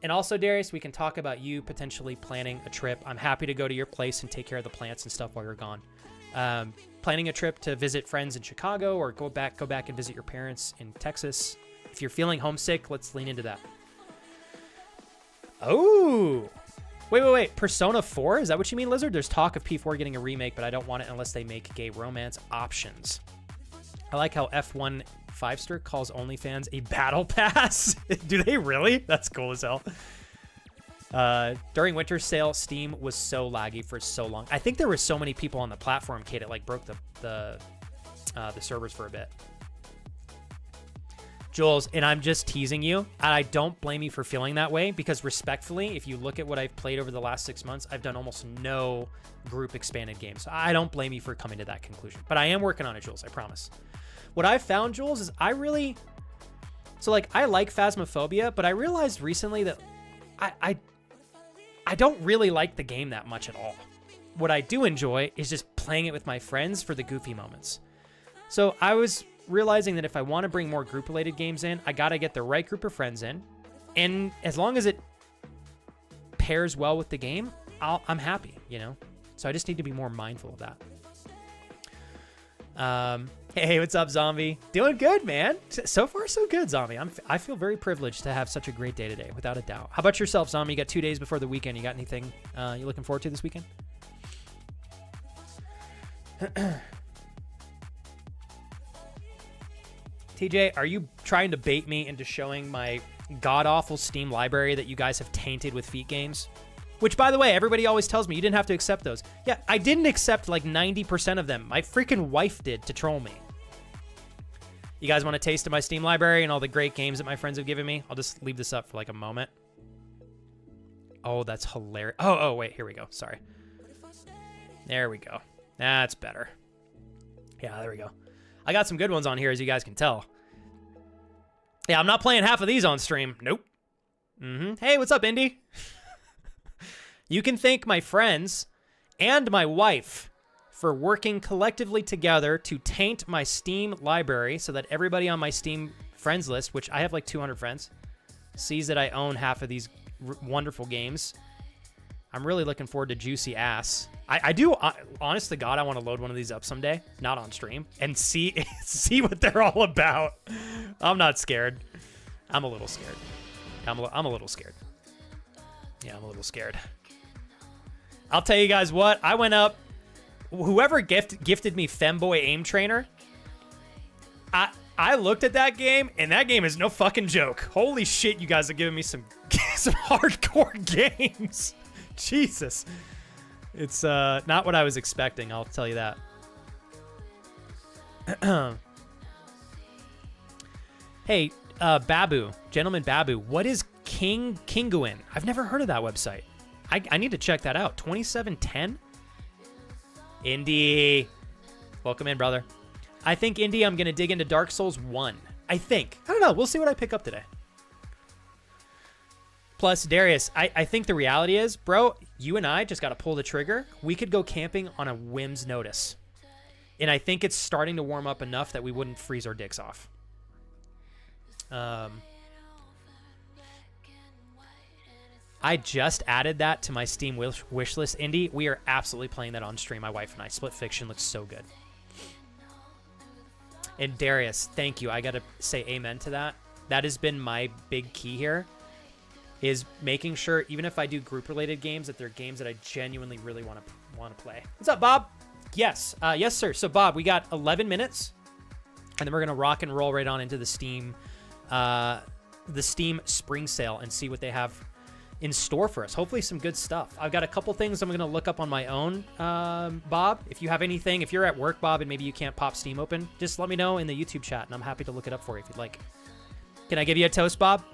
[SPEAKER 3] And also, Darius, we can talk about you potentially planning a trip. I'm happy to go to your place and take care of the plants and stuff while you're gone. Planning a trip to visit friends in Chicago, or go back and visit your parents in Texas. If you're feeling homesick, let's lean into that. Oh, wait. Persona 4? Is that what you mean, Lizard? There's talk of P4 getting a remake, but I don't want it unless they make gay romance options. I like how F1 Fivester calls OnlyFans a battle pass. Do they really? That's cool as hell. During winter sale, Steam was so laggy for so long. I think there were so many people on the platform, Kate, it like broke the servers for a bit. Jules, and I'm just teasing you, and I don't blame you for feeling that way, because respectfully, if you look at what I've played over the last 6 months, I've done almost no group expanded games. So I don't blame you for coming to that conclusion, but I am working on it, Jules, I promise. What I've found, Jules, is I like Phasmophobia, but I realized recently that I don't really like the game that much at all. What I do enjoy is just playing it with my friends for the goofy moments. So I was realizing that if I want to bring more group-related games in, I got to get the right group of friends in. And as long as it pairs well with the game, I'm happy, you know? So I just need to be more mindful of that. Hey, what's up, Zombie? Doing good, man. So far, so good, Zombie. I feel very privileged to have such a great day today, without a doubt. How about yourself, Zombie? You got 2 days before the weekend. You got anything you looking forward to this weekend? TJ, are you trying to bait me into showing my god-awful Steam library that you guys have tainted with feet games? Which, by the way, everybody always tells me you didn't have to accept those. Yeah, I didn't accept like 90% of them. My freaking wife did to troll me. You guys want a taste of my Steam library and all the great games that my friends have given me? I'll just leave this up for like a moment. Oh, that's hilarious. Oh, wait, here we go. Sorry. There we go. That's better. Yeah, there we go. I got some good ones on here, as you guys can tell. Yeah, I'm not playing half of these on stream. Nope. Hey, what's up, Indy? You can thank my friends and my wife for working collectively together to taint my Steam library so that everybody on my Steam friends list, which I have like 200 friends, sees that I own half of these wonderful games. I'm really looking forward to Juicy Ass. I do, honest to God, I want to load one of these up someday, not on stream, and see what they're all about. I'm not scared. I'm a little scared. I'm a little scared. Yeah, I'm a little scared. I'll tell you guys what, I went up, whoever gifted me Femboy Aim Trainer, I looked at that game, and that game is no fucking joke. Holy shit, you guys are giving me some hardcore games. Jesus. It's not what I was expecting, I'll tell you that. Hey, Babu, Gentleman Babu, what is Kinguin? I've never heard of that website. I need to check that out. 2710? Indy. Welcome in, brother. I think, Indy, I'm going to dig into Dark Souls 1. I think. I don't know. We'll see what I pick up today. Plus, Darius, I think the reality is, bro, you and I just got to pull the trigger. We could go camping on a whim's notice. And I think it's starting to warm up enough that we wouldn't freeze our dicks off. I just added that to my Steam wish list, Indy. We are absolutely playing that on stream, my wife and I. Split Fiction looks so good. And Darius, thank you. I got to say amen to that. That has been my big key here, is making sure, even if I do group-related games, that they're games that I genuinely really want to play. What's up, Bob? Yes. Yes, sir. So, Bob, we got 11 minutes, and then we're going to rock and roll right on into the Steam spring sale and see what they have in store for us. Hopefully some good stuff. I've got a couple things I'm going to look up on my own, Bob. If you have anything, if you're at work, Bob, and maybe you can't pop Steam open, just let me know in the YouTube chat, and I'm happy to look it up for you if you'd like. Can I give you a toast, Bob?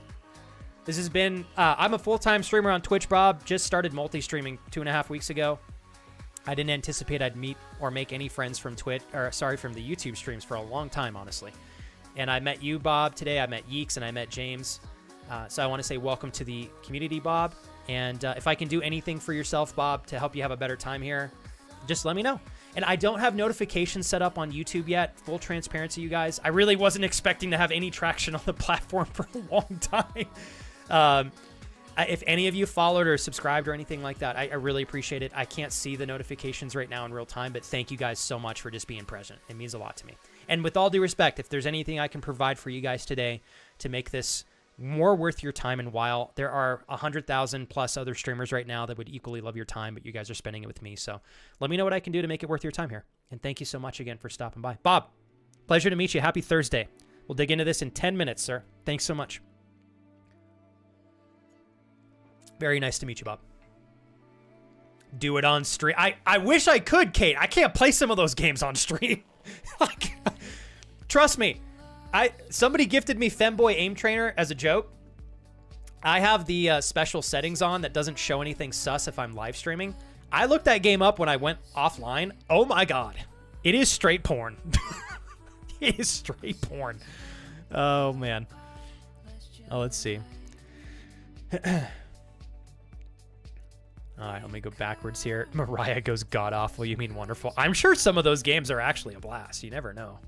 [SPEAKER 3] This has been, I'm a full-time streamer on Twitch, Bob. Just started multi-streaming 2.5 weeks ago. I didn't anticipate I'd meet or make any friends from from the YouTube streams for a long time, honestly. And I met you, Bob, today. I met Yeeks, and I met James. So I want to say welcome to the community, Bob. And if I can do anything for yourself, Bob, to help you have a better time here, just let me know. And I don't have notifications set up on YouTube yet. Full transparency, you guys. I really wasn't expecting to have any traction on the platform for a long time. If any of you followed or subscribed or anything like that, I really appreciate it. I can't see the notifications right now in real time, but thank you guys so much for just being present. It means a lot to me. And with all due respect, if there's anything I can provide for you guys today to make this more worth your time and while, there are 100,000 plus other streamers right now that would equally love your time, but you guys are spending it with me. So let me know what I can do to make it worth your time here. And thank you so much again for stopping by. Bob, pleasure to meet you. Happy Thursday. We'll dig into this in 10 minutes, sir. Thanks so much. Very nice to meet you, Bob. Do it on stream. I wish I could, Kate. I can't play some of those games on stream. Trust me. Somebody gifted me Femboy Aim Trainer as a joke. I have the special settings on that doesn't show anything sus if I'm live streaming. I looked that game up when I went offline. Oh my god. It is straight porn. It is straight porn. Oh man. Oh, let's see. All right, let me go backwards here. Mariah goes god-awful. You mean wonderful. I'm sure some of those games are actually a blast. You never know.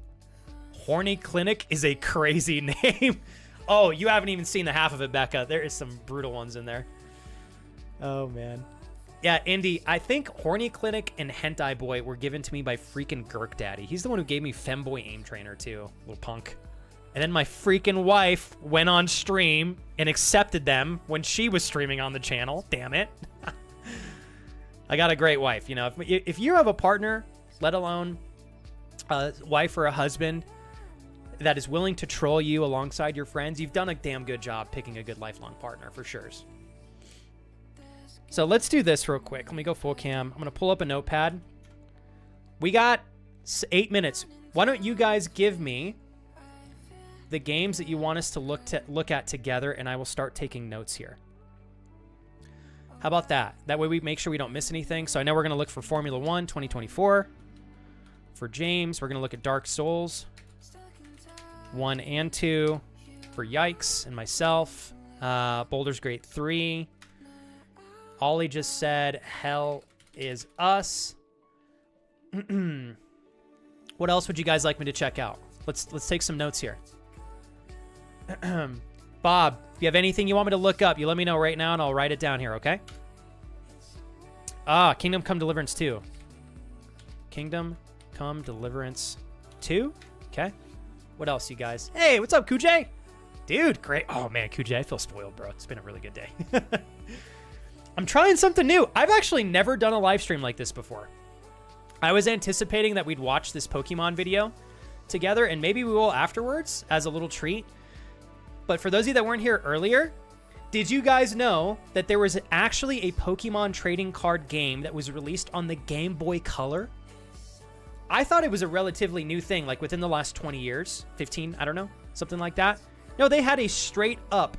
[SPEAKER 3] Horny Clinic is a crazy name. Oh, you haven't even seen the half of it, Becca. There is some brutal ones in there. Oh, man. Yeah, Indy, I think Horny Clinic and Hentai Boy were given to me by freaking Gurk Daddy. He's the one who gave me Femboy Aim Trainer, too. Little punk. And then my freaking wife went on stream and accepted them when she was streaming on the channel. Damn it. I got a great wife. You know, if you have a partner, let alone a wife or a husband that is willing to troll you alongside your friends, you've done a damn good job picking a good lifelong partner for sure. So let's do this real quick. Let me go full cam. I'm going to pull up a notepad. We got 8 minutes. Why don't you guys give me the games that you want us to look at together, and I will start taking notes here. How about that? That way we make sure we don't miss anything. So I know we're going to look for Formula 1 2024. For James, we're going to look at Dark Souls 1 and 2. For Yikes and myself, Baldur's Gate 3. Ollie just said Hell is Us. What else would you guys like me to check out? Let's take some notes here. Bob, if you have anything you want me to look up, you let me know right now and I'll write it down here, okay? Kingdom Come Deliverance 2. Kingdom Come Deliverance 2? Okay. What else, you guys? Hey, what's up, Kujay? Dude, great. Oh, man, Kujay, I feel spoiled, bro. It's been a really good day. I'm trying something new. I've actually never done a live stream like this before. I was anticipating that we'd watch this Pokemon video together, and maybe we will afterwards as a little treat. But for those of you that weren't here earlier, did you guys know that there was actually a Pokemon trading card game that was released on the Game Boy Color? I thought it was a relatively new thing, like within the last 20 years, 15, I don't know, something like that. No, they had a straight up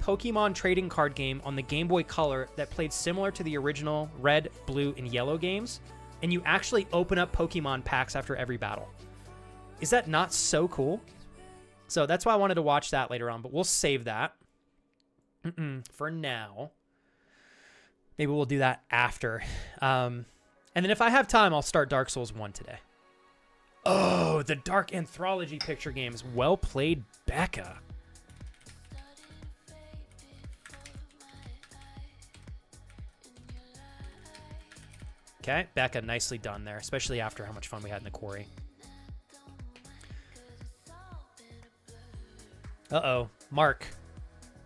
[SPEAKER 3] Pokemon trading card game on the Game Boy Color that played similar to the original Red, Blue, and Yellow games. And you actually open up Pokemon packs after every battle. Is that not so cool? So that's why I wanted to watch that later on, but we'll save that for now. Maybe we'll do that after. And then if I have time, I'll start Dark Souls 1 today. Oh, the Dark Anthology picture games. Well played, Becca. Okay, Becca, nicely done there, especially after how much fun we had in the quarry. Uh-oh, Mark.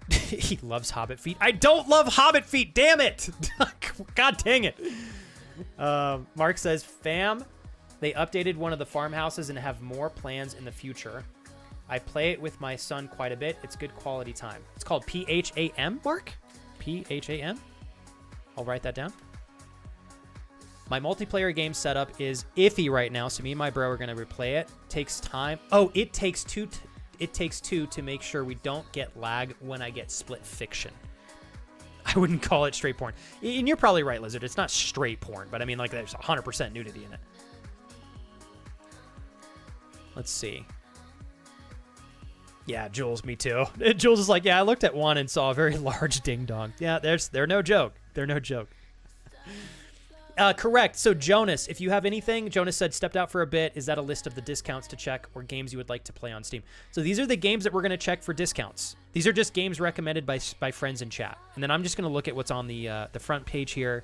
[SPEAKER 3] He loves Hobbit feet. I don't love Hobbit feet, damn it! God dang it. Mark says, fam, they updated one of the farmhouses and have more plans in the future. I play it with my son quite a bit. It's good quality time. It's called PHAM, Mark? PHAM? I'll write that down. My multiplayer game setup is iffy right now, so me and my bro are going to replay it. Takes time. Oh, it takes two to make sure we don't get lag when I get split fiction. I wouldn't call it straight porn. And you're probably right, Lizard. It's not straight porn, but I mean, like, there's 100% nudity in it. Let's see. Yeah, Jules, me too. Jules is like, yeah, I looked at one and saw a very large ding dong. Yeah, they're no joke. They're no joke. Correct. So Jonas, if you have anything, Jonas said stepped out for a bit. Is that a list of the discounts to check or games you would like to play on Steam? So these are the games that we're going to check for discounts. These are just games recommended by friends in chat. And then I'm just going to look at what's on the front page here.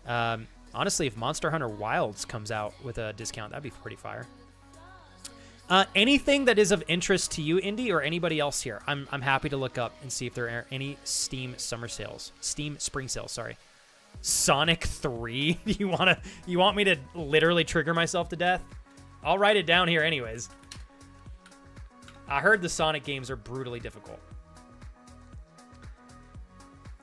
[SPEAKER 3] Honestly, if Monster Hunter Wilds comes out with a discount, that'd be pretty fire. Anything that is of interest to you, Indy, or anybody else here, I'm happy to look up and see if there are any Steam spring sales, sorry. Sonic 3? You want me to literally trigger myself to death? I'll write it down here anyways. I heard the Sonic games are brutally difficult.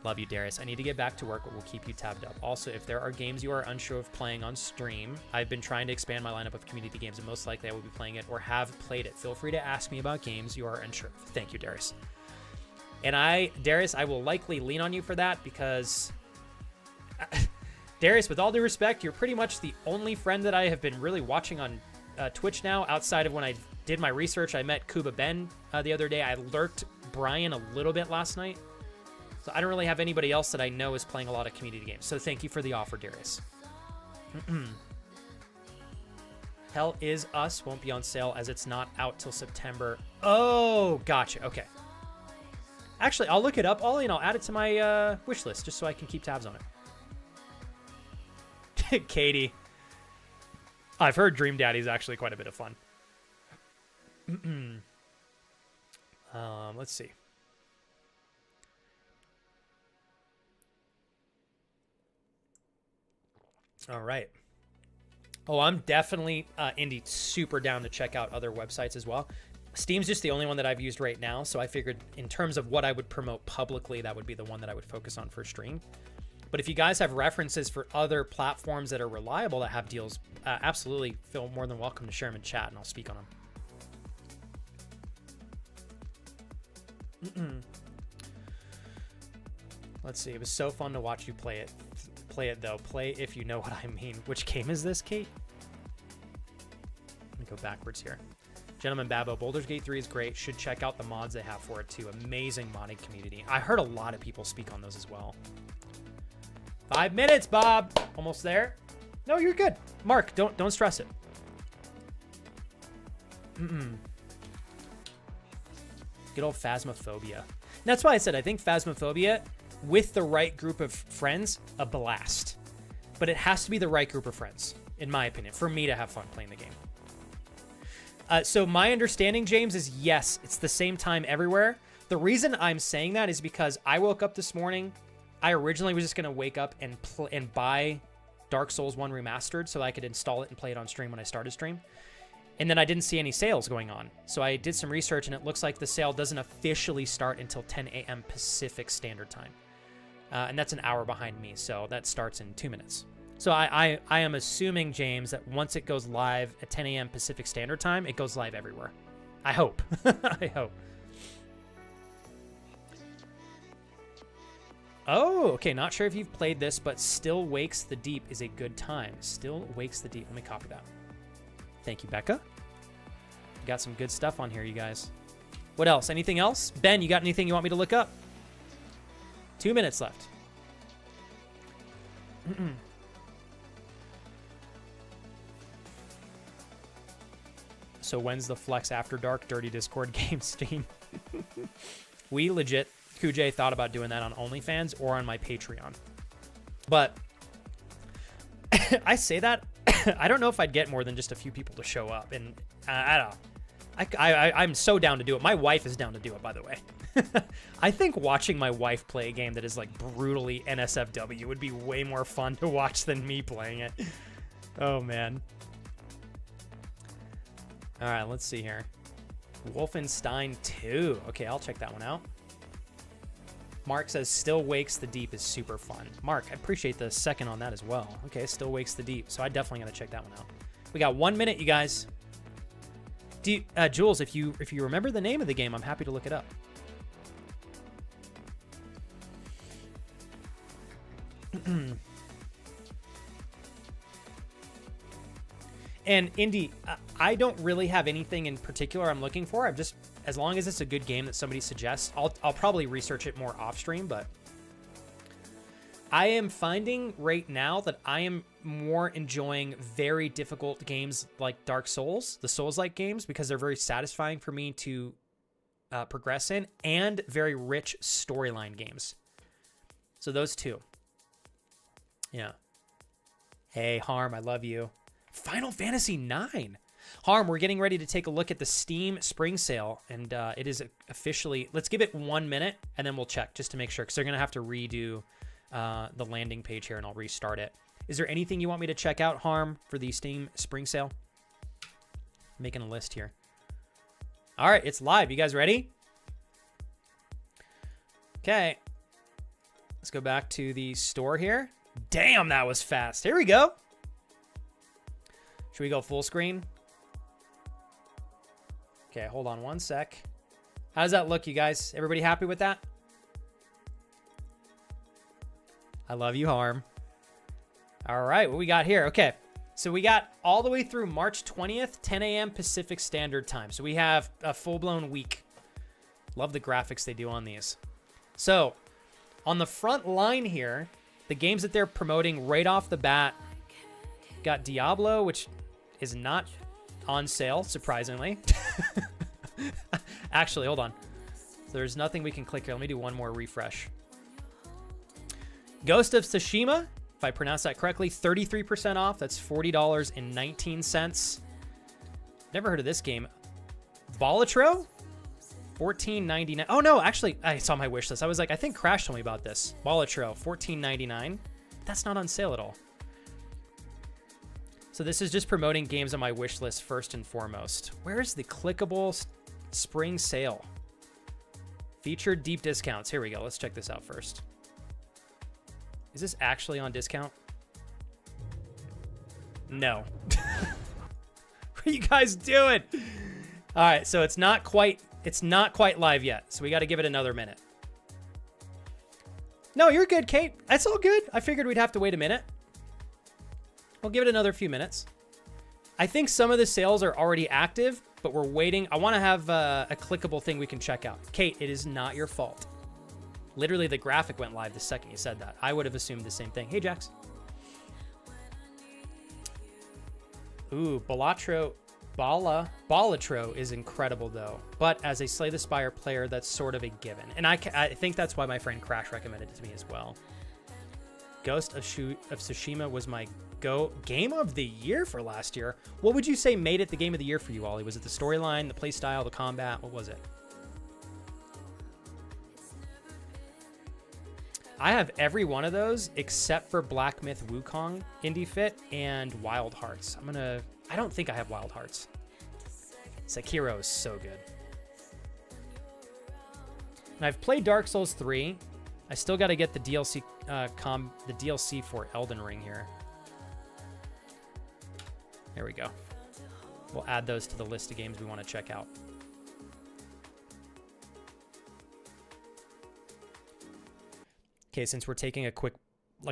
[SPEAKER 3] Love you, Darius. I need to get back to work, but we'll keep you tabbed up. Also, if there are games you are unsure of playing on stream, I've been trying to expand my lineup of community games, and most likely I will be playing it or have played it. Feel free to ask me about games you are unsure of. Thank you, Darius. And Darius, I will likely lean on you for that because... Darius, with all due respect, you're pretty much the only friend that I have been really watching on Twitch now, outside of when I did my research. I met Kuba Ben the other day. I lurked Brian a little bit last night. So I don't really have anybody else that I know is playing a lot of community games. So thank you for the offer, Darius. Hell Is Us won't be on sale as it's not out till September. Oh, gotcha. Okay. Actually, I'll look it up, Ollie, and I'll add it to my wish list just so I can keep tabs on it. Katie. I've heard Dream Daddy is actually quite a bit of fun. Let's see. All right. Oh, I'm definitely, Indy, super down to check out other websites as well. Steam's just the only one that I've used right now, so I figured in terms of what I would promote publicly, that would be the one that I would focus on for stream. But if you guys have references for other platforms that are reliable that have deals, absolutely feel more than welcome to share them in chat, and I'll speak on them. Let's see. It was so fun to watch you play it. Play it, though. Play if you know what I mean. Which game is this, Kate? Let me go backwards here. Gentleman Babbo, Baldur's Gate 3 is great. Should check out the mods they have for it, too. Amazing modding community. I heard a lot of people speak on those as well. 5 minutes, Bob. Almost there. No, you're good. Mark, don't stress it. Good old Phasmophobia. And that's why I said I think Phasmophobia, with the right group of friends, a blast. But it has to be the right group of friends, in my opinion, for me to have fun playing the game. So my understanding, James, is yes, it's the same time everywhere. The reason I'm saying that is because I woke up this morning. I originally was just going to wake up and buy Dark Souls 1 Remastered so I could install it and play it on stream when I started stream. And then I didn't see any sales going on. So I did some research, and it looks like the sale doesn't officially start until 10 a.m. Pacific Standard Time. And that's an hour behind me, so that starts in 2 minutes. So I am assuming, James, that once it goes live at 10 a.m. Pacific Standard Time, it goes live everywhere. I hope. I hope. Oh, okay. Not sure if you've played this, but Still Wakes the Deep is a good time. Still Wakes the Deep. Let me copy that. Thank you, Becca. Got some good stuff on here, you guys. What else? Anything else? Ben, you got anything you want me to look up? 2 minutes left. So when's the Flex After Dark Dirty Discord game stream? We legit, Kuj thought about doing that on OnlyFans or on my Patreon. But I say that, I don't know if I'd get more than just a few people to show up. And I don't know. I'm so down to do it. My wife is down to do it, by the way. I think watching my wife play a game that is like brutally NSFW would be way more fun to watch than me playing it. Oh, man. All right, let's see here. Wolfenstein 2. Okay, I'll check that one out. Mark says Still Wakes the Deep is super fun. Mark, I appreciate the second on that as well. Okay, Still Wakes the Deep. So I definitely got to check that one out. We got 1 minute, you guys. Jules, if you remember the name of the game, I'm happy to look it up. And Indy, I don't really have anything in particular I'm looking for. I'm just, as long as it's a good game that somebody suggests, I'll probably research it more off stream. But I am finding right now that I am more enjoying very difficult games like Dark Souls, the Souls-like games, because they're very satisfying for me to progress in, and very rich storyline games. So those two. Yeah. Hey, Harm, I love you. Final Fantasy IX. Harm, we're getting ready to take a look at the Steam Spring Sale, and it is officially... Let's give it 1 minute, and then we'll check just to make sure, because they're going to have to redo the landing page here, and I'll restart it. Is there anything you want me to check out, Harm, for the Steam Spring Sale? I'm making a list here. All right, it's live. You guys ready? Okay. Let's go back to the store here. Damn, that was fast. Here we go. Should we go full screen? Okay, hold on 1 sec. How does that look, you guys? Everybody happy with that? I love you, Harm. All right, what we got here? Okay, so we got all the way through March 20th, 10 a.m. Pacific Standard Time. So we have a full-blown week. Love the graphics they do on these. So on the front line here, the games that they're promoting right off the bat, got Diablo, which is not on sale, surprisingly. Actually, hold on. So there's nothing we can click here. Let me do one more refresh. Ghost of Tsushima, if I pronounce that correctly, 33% off. That's $40.19. Never heard of this game. Balatro, $14.99. Oh, no, actually, I saw my wish list. I was like, I think Crash told me about this. Balatro, $14.99. That's not on sale at all. So this is just promoting games on my wish list first and foremost. Where's the clickable spring sale? Featured deep discounts. Here we go. Let's check this out first. Is this actually on discount? No. What are you guys doing? All right, so it's not quite live yet. So we got to give it another minute. No, you're good, Kate. That's all good. I figured we'd have to wait a minute. We'll give it another few minutes. I think some of the sales are already active, but we're waiting. I want to have a clickable thing we can check out. Kate, it is not your fault. Literally, the graphic went live the second you said that. I would have assumed the same thing. Hey, Jax. Ooh, Balatro is incredible, though. But as a Slay the Spire player, that's sort of a given. And I think that's why my friend Crash recommended it to me as well. Ghost of Tsushima was my game of the year for last year. What would you say made it the game of the year for you, Ollie? Was it the storyline, the playstyle, the combat? What was it? I have every one of those except for Black Myth Wukong, Indie Fit, and Wild Hearts. I don't think I have Wild Hearts. Sekiro is so good. And I've played Dark Souls 3. I still got to get the DLC for Elden Ring here. There we go. We'll add those to the list of games we want to check out. Okay, since we're taking a quick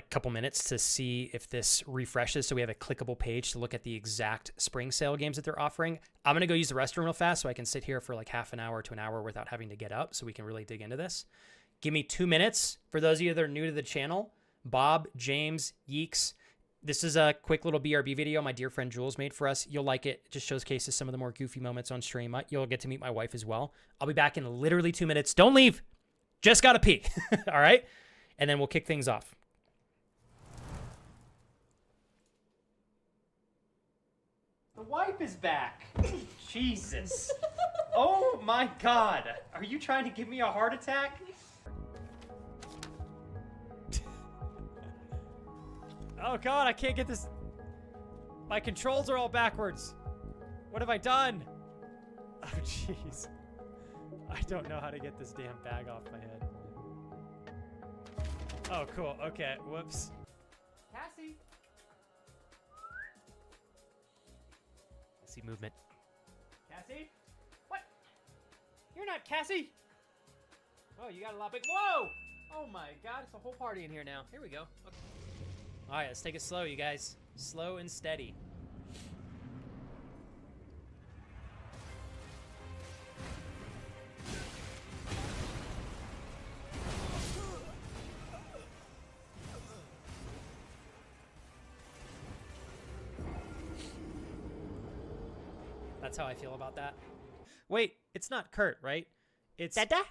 [SPEAKER 3] couple minutes to see if this refreshes so we have a clickable page to look at the exact spring sale games that they're offering, I'm going to go use the restroom real fast so I can sit here for like half an hour to an hour without having to get up so we can really dig into this. Give me 2 minutes. For those of you that are new to the channel, Bob, James, Yeeks. This is a quick little BRB video my dear friend Jules made for us. You'll like it. It just showcases some of the more goofy moments on stream. You'll get to meet my wife as well. I'll be back in literally 2 minutes. Don't leave. Just gotta pee. All right? And then we'll kick things off. The wife is back. Jesus. Oh my God. Are you trying to give me a heart attack? Oh God, I can't get this. My controls are all backwards. What have I done? Oh jeez. I don't know how to get this damn bag off my head. Oh, cool. Okay. Whoops. Cassie. I see movement. Cassie? What? You're not Cassie. Oh, you got a lot big. Whoa! Oh my God, it's a whole party in here now. Here we go. Okay. All right, let's take it slow, you guys. Slow and steady. That's how I feel about that. Wait, it's not Kurt, right? It's Dada.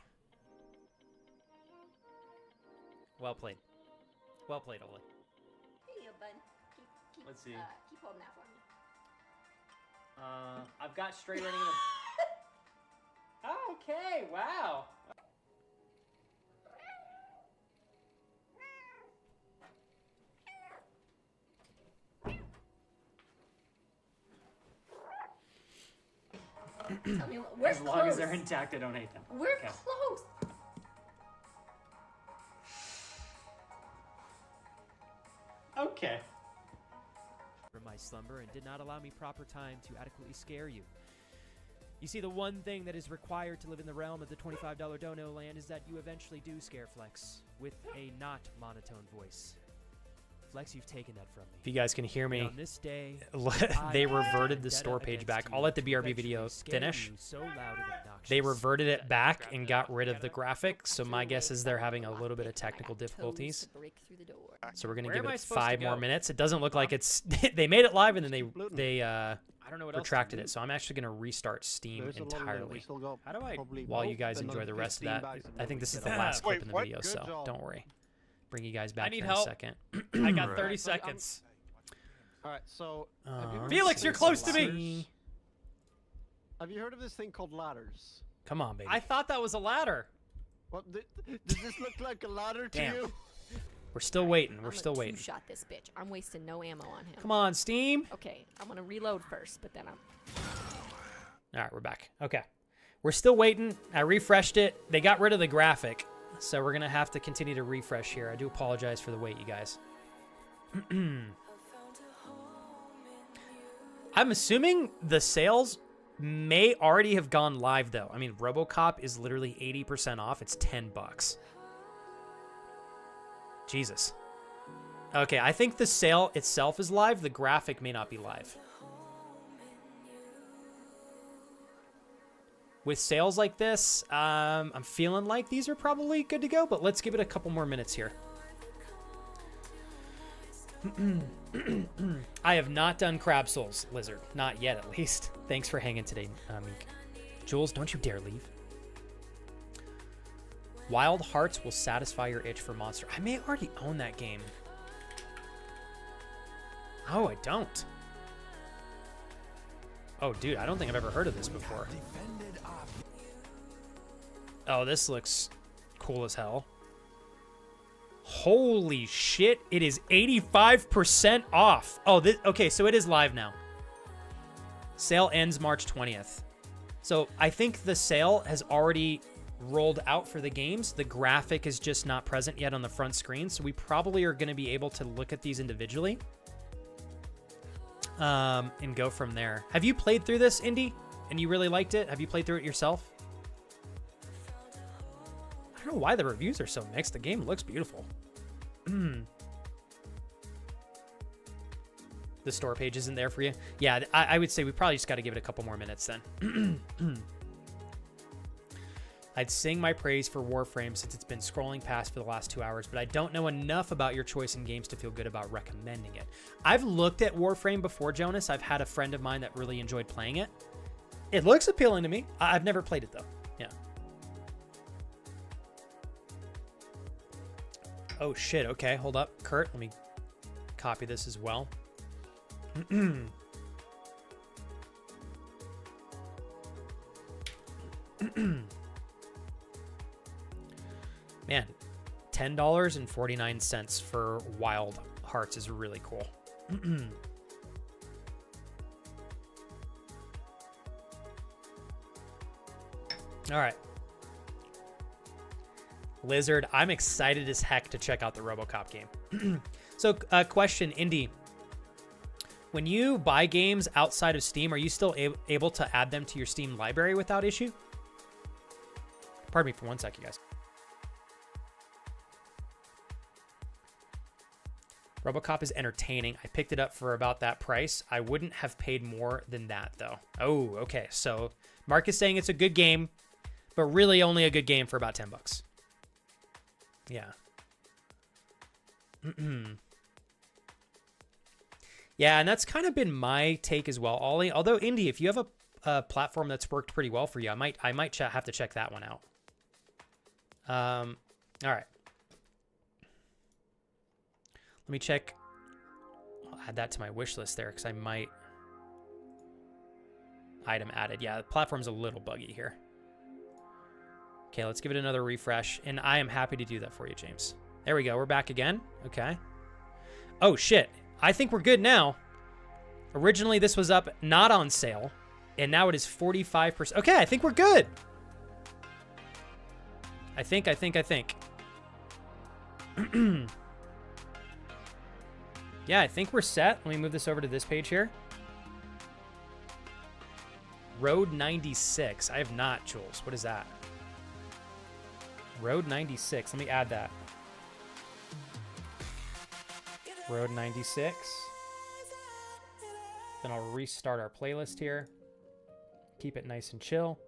[SPEAKER 3] Well played. Well played, Oli.
[SPEAKER 6] Here you go, bud. Keep,
[SPEAKER 3] Let's see.
[SPEAKER 6] Keep holding that for me.
[SPEAKER 3] I've got straight running in the... Okay, wow.
[SPEAKER 6] Tell me, we're
[SPEAKER 3] As long
[SPEAKER 6] close.
[SPEAKER 3] as they're intact, I don't hate them.
[SPEAKER 6] We're
[SPEAKER 3] Okay.
[SPEAKER 6] close.
[SPEAKER 3] Okay.
[SPEAKER 2] From my slumber and did not allow me proper time to adequately scare you. You see, the one thing that is required to live in the realm of the $25 dono land is that you eventually do scare Flex with a not monotone voice. Flex, you've taken that from me.
[SPEAKER 3] If you guys can hear
[SPEAKER 2] And
[SPEAKER 3] me,
[SPEAKER 2] on this day,
[SPEAKER 3] they
[SPEAKER 2] I
[SPEAKER 3] reverted the
[SPEAKER 2] vendetta
[SPEAKER 3] store page
[SPEAKER 2] against
[SPEAKER 3] back.
[SPEAKER 2] you
[SPEAKER 3] I'll let the
[SPEAKER 2] to
[SPEAKER 3] BRB
[SPEAKER 2] eventually
[SPEAKER 3] video
[SPEAKER 2] scare
[SPEAKER 3] finish.
[SPEAKER 2] you so loud and obnoxious.
[SPEAKER 3] They reverted it
[SPEAKER 2] that-
[SPEAKER 3] back and got rid of the graphic, so my guess is they're having a little bit of technical difficulties. So we're gonna
[SPEAKER 2] Where
[SPEAKER 3] give
[SPEAKER 2] am I
[SPEAKER 3] it
[SPEAKER 2] supposed to
[SPEAKER 3] 5 more
[SPEAKER 2] go?
[SPEAKER 3] minutes. It doesn't look like it's they made it live and then they
[SPEAKER 2] I don't know what else to
[SPEAKER 3] retracted
[SPEAKER 2] do.
[SPEAKER 3] it. So I'm actually gonna restart Steam entirely
[SPEAKER 2] How do I?
[SPEAKER 3] while you guys enjoy the rest of that. I think this is the last clip in the video, so don't worry. Bring you guys back
[SPEAKER 2] need
[SPEAKER 3] here
[SPEAKER 2] help.
[SPEAKER 3] in a second.
[SPEAKER 2] I got 30 seconds.
[SPEAKER 7] All right, so have you,
[SPEAKER 2] Felix,
[SPEAKER 3] so
[SPEAKER 2] you're
[SPEAKER 3] let's
[SPEAKER 2] close to
[SPEAKER 3] see.
[SPEAKER 2] me.
[SPEAKER 7] have you heard of this thing called ladders?
[SPEAKER 3] Come on, baby.
[SPEAKER 2] I thought that was a ladder.
[SPEAKER 7] What does this look like a ladder to
[SPEAKER 3] Damn.
[SPEAKER 7] you?
[SPEAKER 3] We're still waiting. We're
[SPEAKER 6] I'm
[SPEAKER 3] still
[SPEAKER 6] gonna
[SPEAKER 3] waiting.
[SPEAKER 6] two-shot this bitch. I'm wasting no ammo on him.
[SPEAKER 3] Come on, Steam.
[SPEAKER 6] Okay, I'm gonna reload first, but then I'm.
[SPEAKER 3] All right, we're back. Okay. We're still waiting. I refreshed it. They got rid of the graphic, so we're going to have to continue to refresh here. I do apologize for the wait, you guys. I'm assuming the sales may already have gone live, though. I mean, RoboCop is literally 80% off. It's $10. Jesus. Okay, I think the sale itself is live. The graphic may not be live. With sales like this, I'm feeling like these are probably good to go, but let's give it a couple more minutes here. I have not done Crab Souls, Lizard. Not yet, at least. Thanks for hanging today, Meek. Jules, don't you dare leave. Wild Hearts will satisfy your itch for Monster. I may already own that game. Oh, I don't. Oh, dude, I don't think I've ever heard of this before. Oh, this looks cool as hell. Holy shit, it is 85% off. Oh, this, okay, so it is live now. Sale ends March 20th. So I think the sale has already rolled out for the games. The graphic is just not present yet on the front screen, so we probably are going to be able to look at these individually and go from there. Have you played through this, Indy, and you really liked it? Have you played through it yourself? I don't know why the reviews are so mixed. The game looks beautiful. The store page isn't there for you? Yeah, I would say we probably just got to give it a couple more minutes then. I'd sing my praise for Warframe since it's been scrolling past for the last 2 hours, but I don't know enough about your choice in games to feel good about recommending it. I've looked at Warframe before, Jonas. I've had a friend of mine that really enjoyed playing it. It looks appealing to me. I've never played it, though. Yeah. Oh, shit. Okay, hold up. Kurt, let me copy this as well. Man, $10.49 for Wild Hearts is really cool. All right. Lizard, I'm excited as heck to check out the RoboCop game. So, question, Indy. When you buy games outside of Steam, are you still able to add them to your Steam library without issue? Pardon me for 1 second, guys. RoboCop is entertaining. I picked it up for about that price. I wouldn't have paid more than that, though. Oh, okay. So Mark is saying it's a good game, but really only a good game for about $10. Yeah. Yeah, and that's kind of been my take as well, Ollie. Although, Indy, if you have a platform that's worked pretty well for you, I might have to check that one out. All right. Let me check. I'll add that to my wish list there because I might. Item added. Yeah, the platform's a little buggy here. Okay, let's give it another refresh. And I am happy to do that for you, James. There we go. We're back again. Okay. Oh, shit. I think we're good now. Originally, this was up not on sale. And now it is 45%. Okay, I think we're good. I think. Yeah, I think we're set. Let me move this over to this page here. Road 96. I have not, Jules. What is that? Road 96. Let me add that. Road 96. Then I'll restart our playlist here. Keep it nice and chill.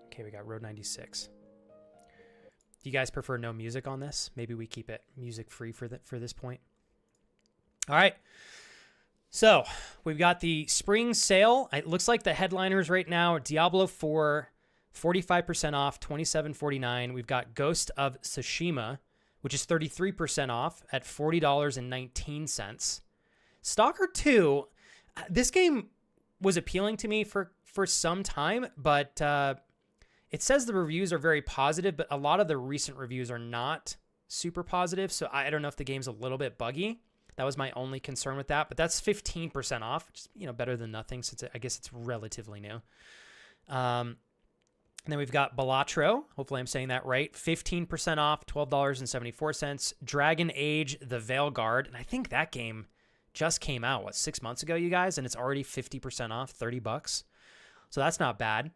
[SPEAKER 3] Okay, we got Road 96. Do you guys prefer no music on this? Maybe we keep it music free for this point. All right. So we've got the spring sale. It looks like the headliners right now, Diablo 4, 45% off, $27.49. We've got Ghost of Tsushima, which is 33% off at $40.19. Stalker 2, this game was appealing to me for some time, but it says the reviews are very positive, but a lot of the recent reviews are not super positive, so I don't know if the game's a little bit buggy. That was my only concern with that, but that's 15% off, which is, better than nothing since I guess it's relatively new. And then we've got Balatro. Hopefully I'm saying that right. 15% off, $12.74. Dragon Age, The Veilguard. And I think that game just came out, 6 months ago, you guys? And it's already 50% off, $30. So that's not bad.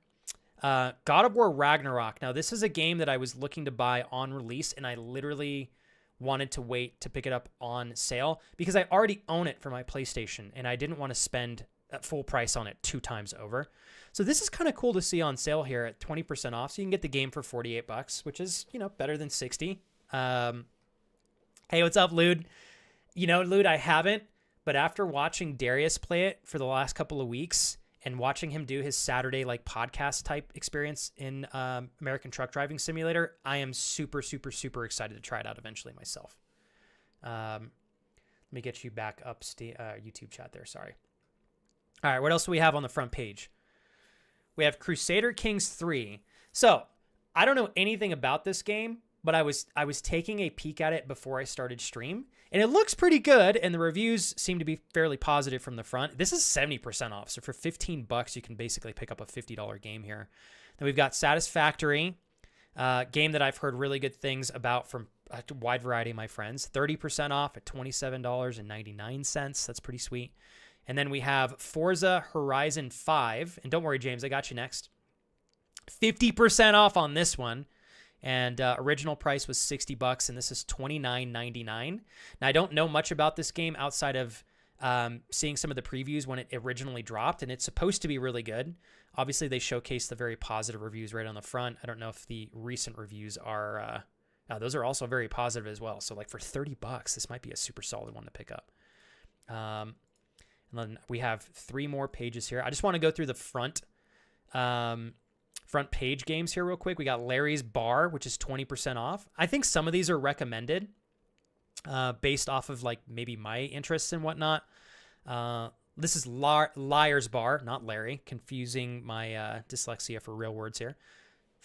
[SPEAKER 3] God of War Ragnarok. Now, this is a game that I was looking to buy on release, and I literally wanted to wait to pick it up on sale because I already own it for my PlayStation, and I didn't want to spend full price on it 2 times over. So this is kind of cool to see on sale here at 20% off. So you can get the game for $48, which is, better than 60. Hey, what's up, Lude? Lude, I haven't, but after watching Darius play it for the last couple of weeks and watching him do his Saturday podcast type experience in American Truck Driving Simulator, I am super, super, super excited to try it out eventually myself. Let me get you back up YouTube chat there. Sorry. All right, what else do we have on the front page? We have Crusader Kings 3. So I don't know anything about this game, but I was taking a peek at it before I started stream, and it looks pretty good, and the reviews seem to be fairly positive from the front. This is 70% off, so for $15, you can basically pick up a $50 game here. Then we've got Satisfactory, game that I've heard really good things about from a wide variety of my friends. 30% off at $27.99. That's pretty sweet. And then we have Forza Horizon 5. And don't worry, James, I got you next. 50% off on this one. And original price was $60, and this is $29.99. Now, I don't know much about this game outside of seeing some of the previews when it originally dropped, and it's supposed to be really good. Obviously, they showcased the very positive reviews right on the front. I don't know if the recent reviews are... those are also very positive as well. So like for $30, this might be a super solid one to pick up. And then we have 3 more pages here. I just want to go through the front page games here real quick. We got Larry's Bar, which is 20% off. I think some of these are recommended based off of like maybe my interests and whatnot. This is Liar's Bar, not Larry. Confusing my dyslexia for real words here.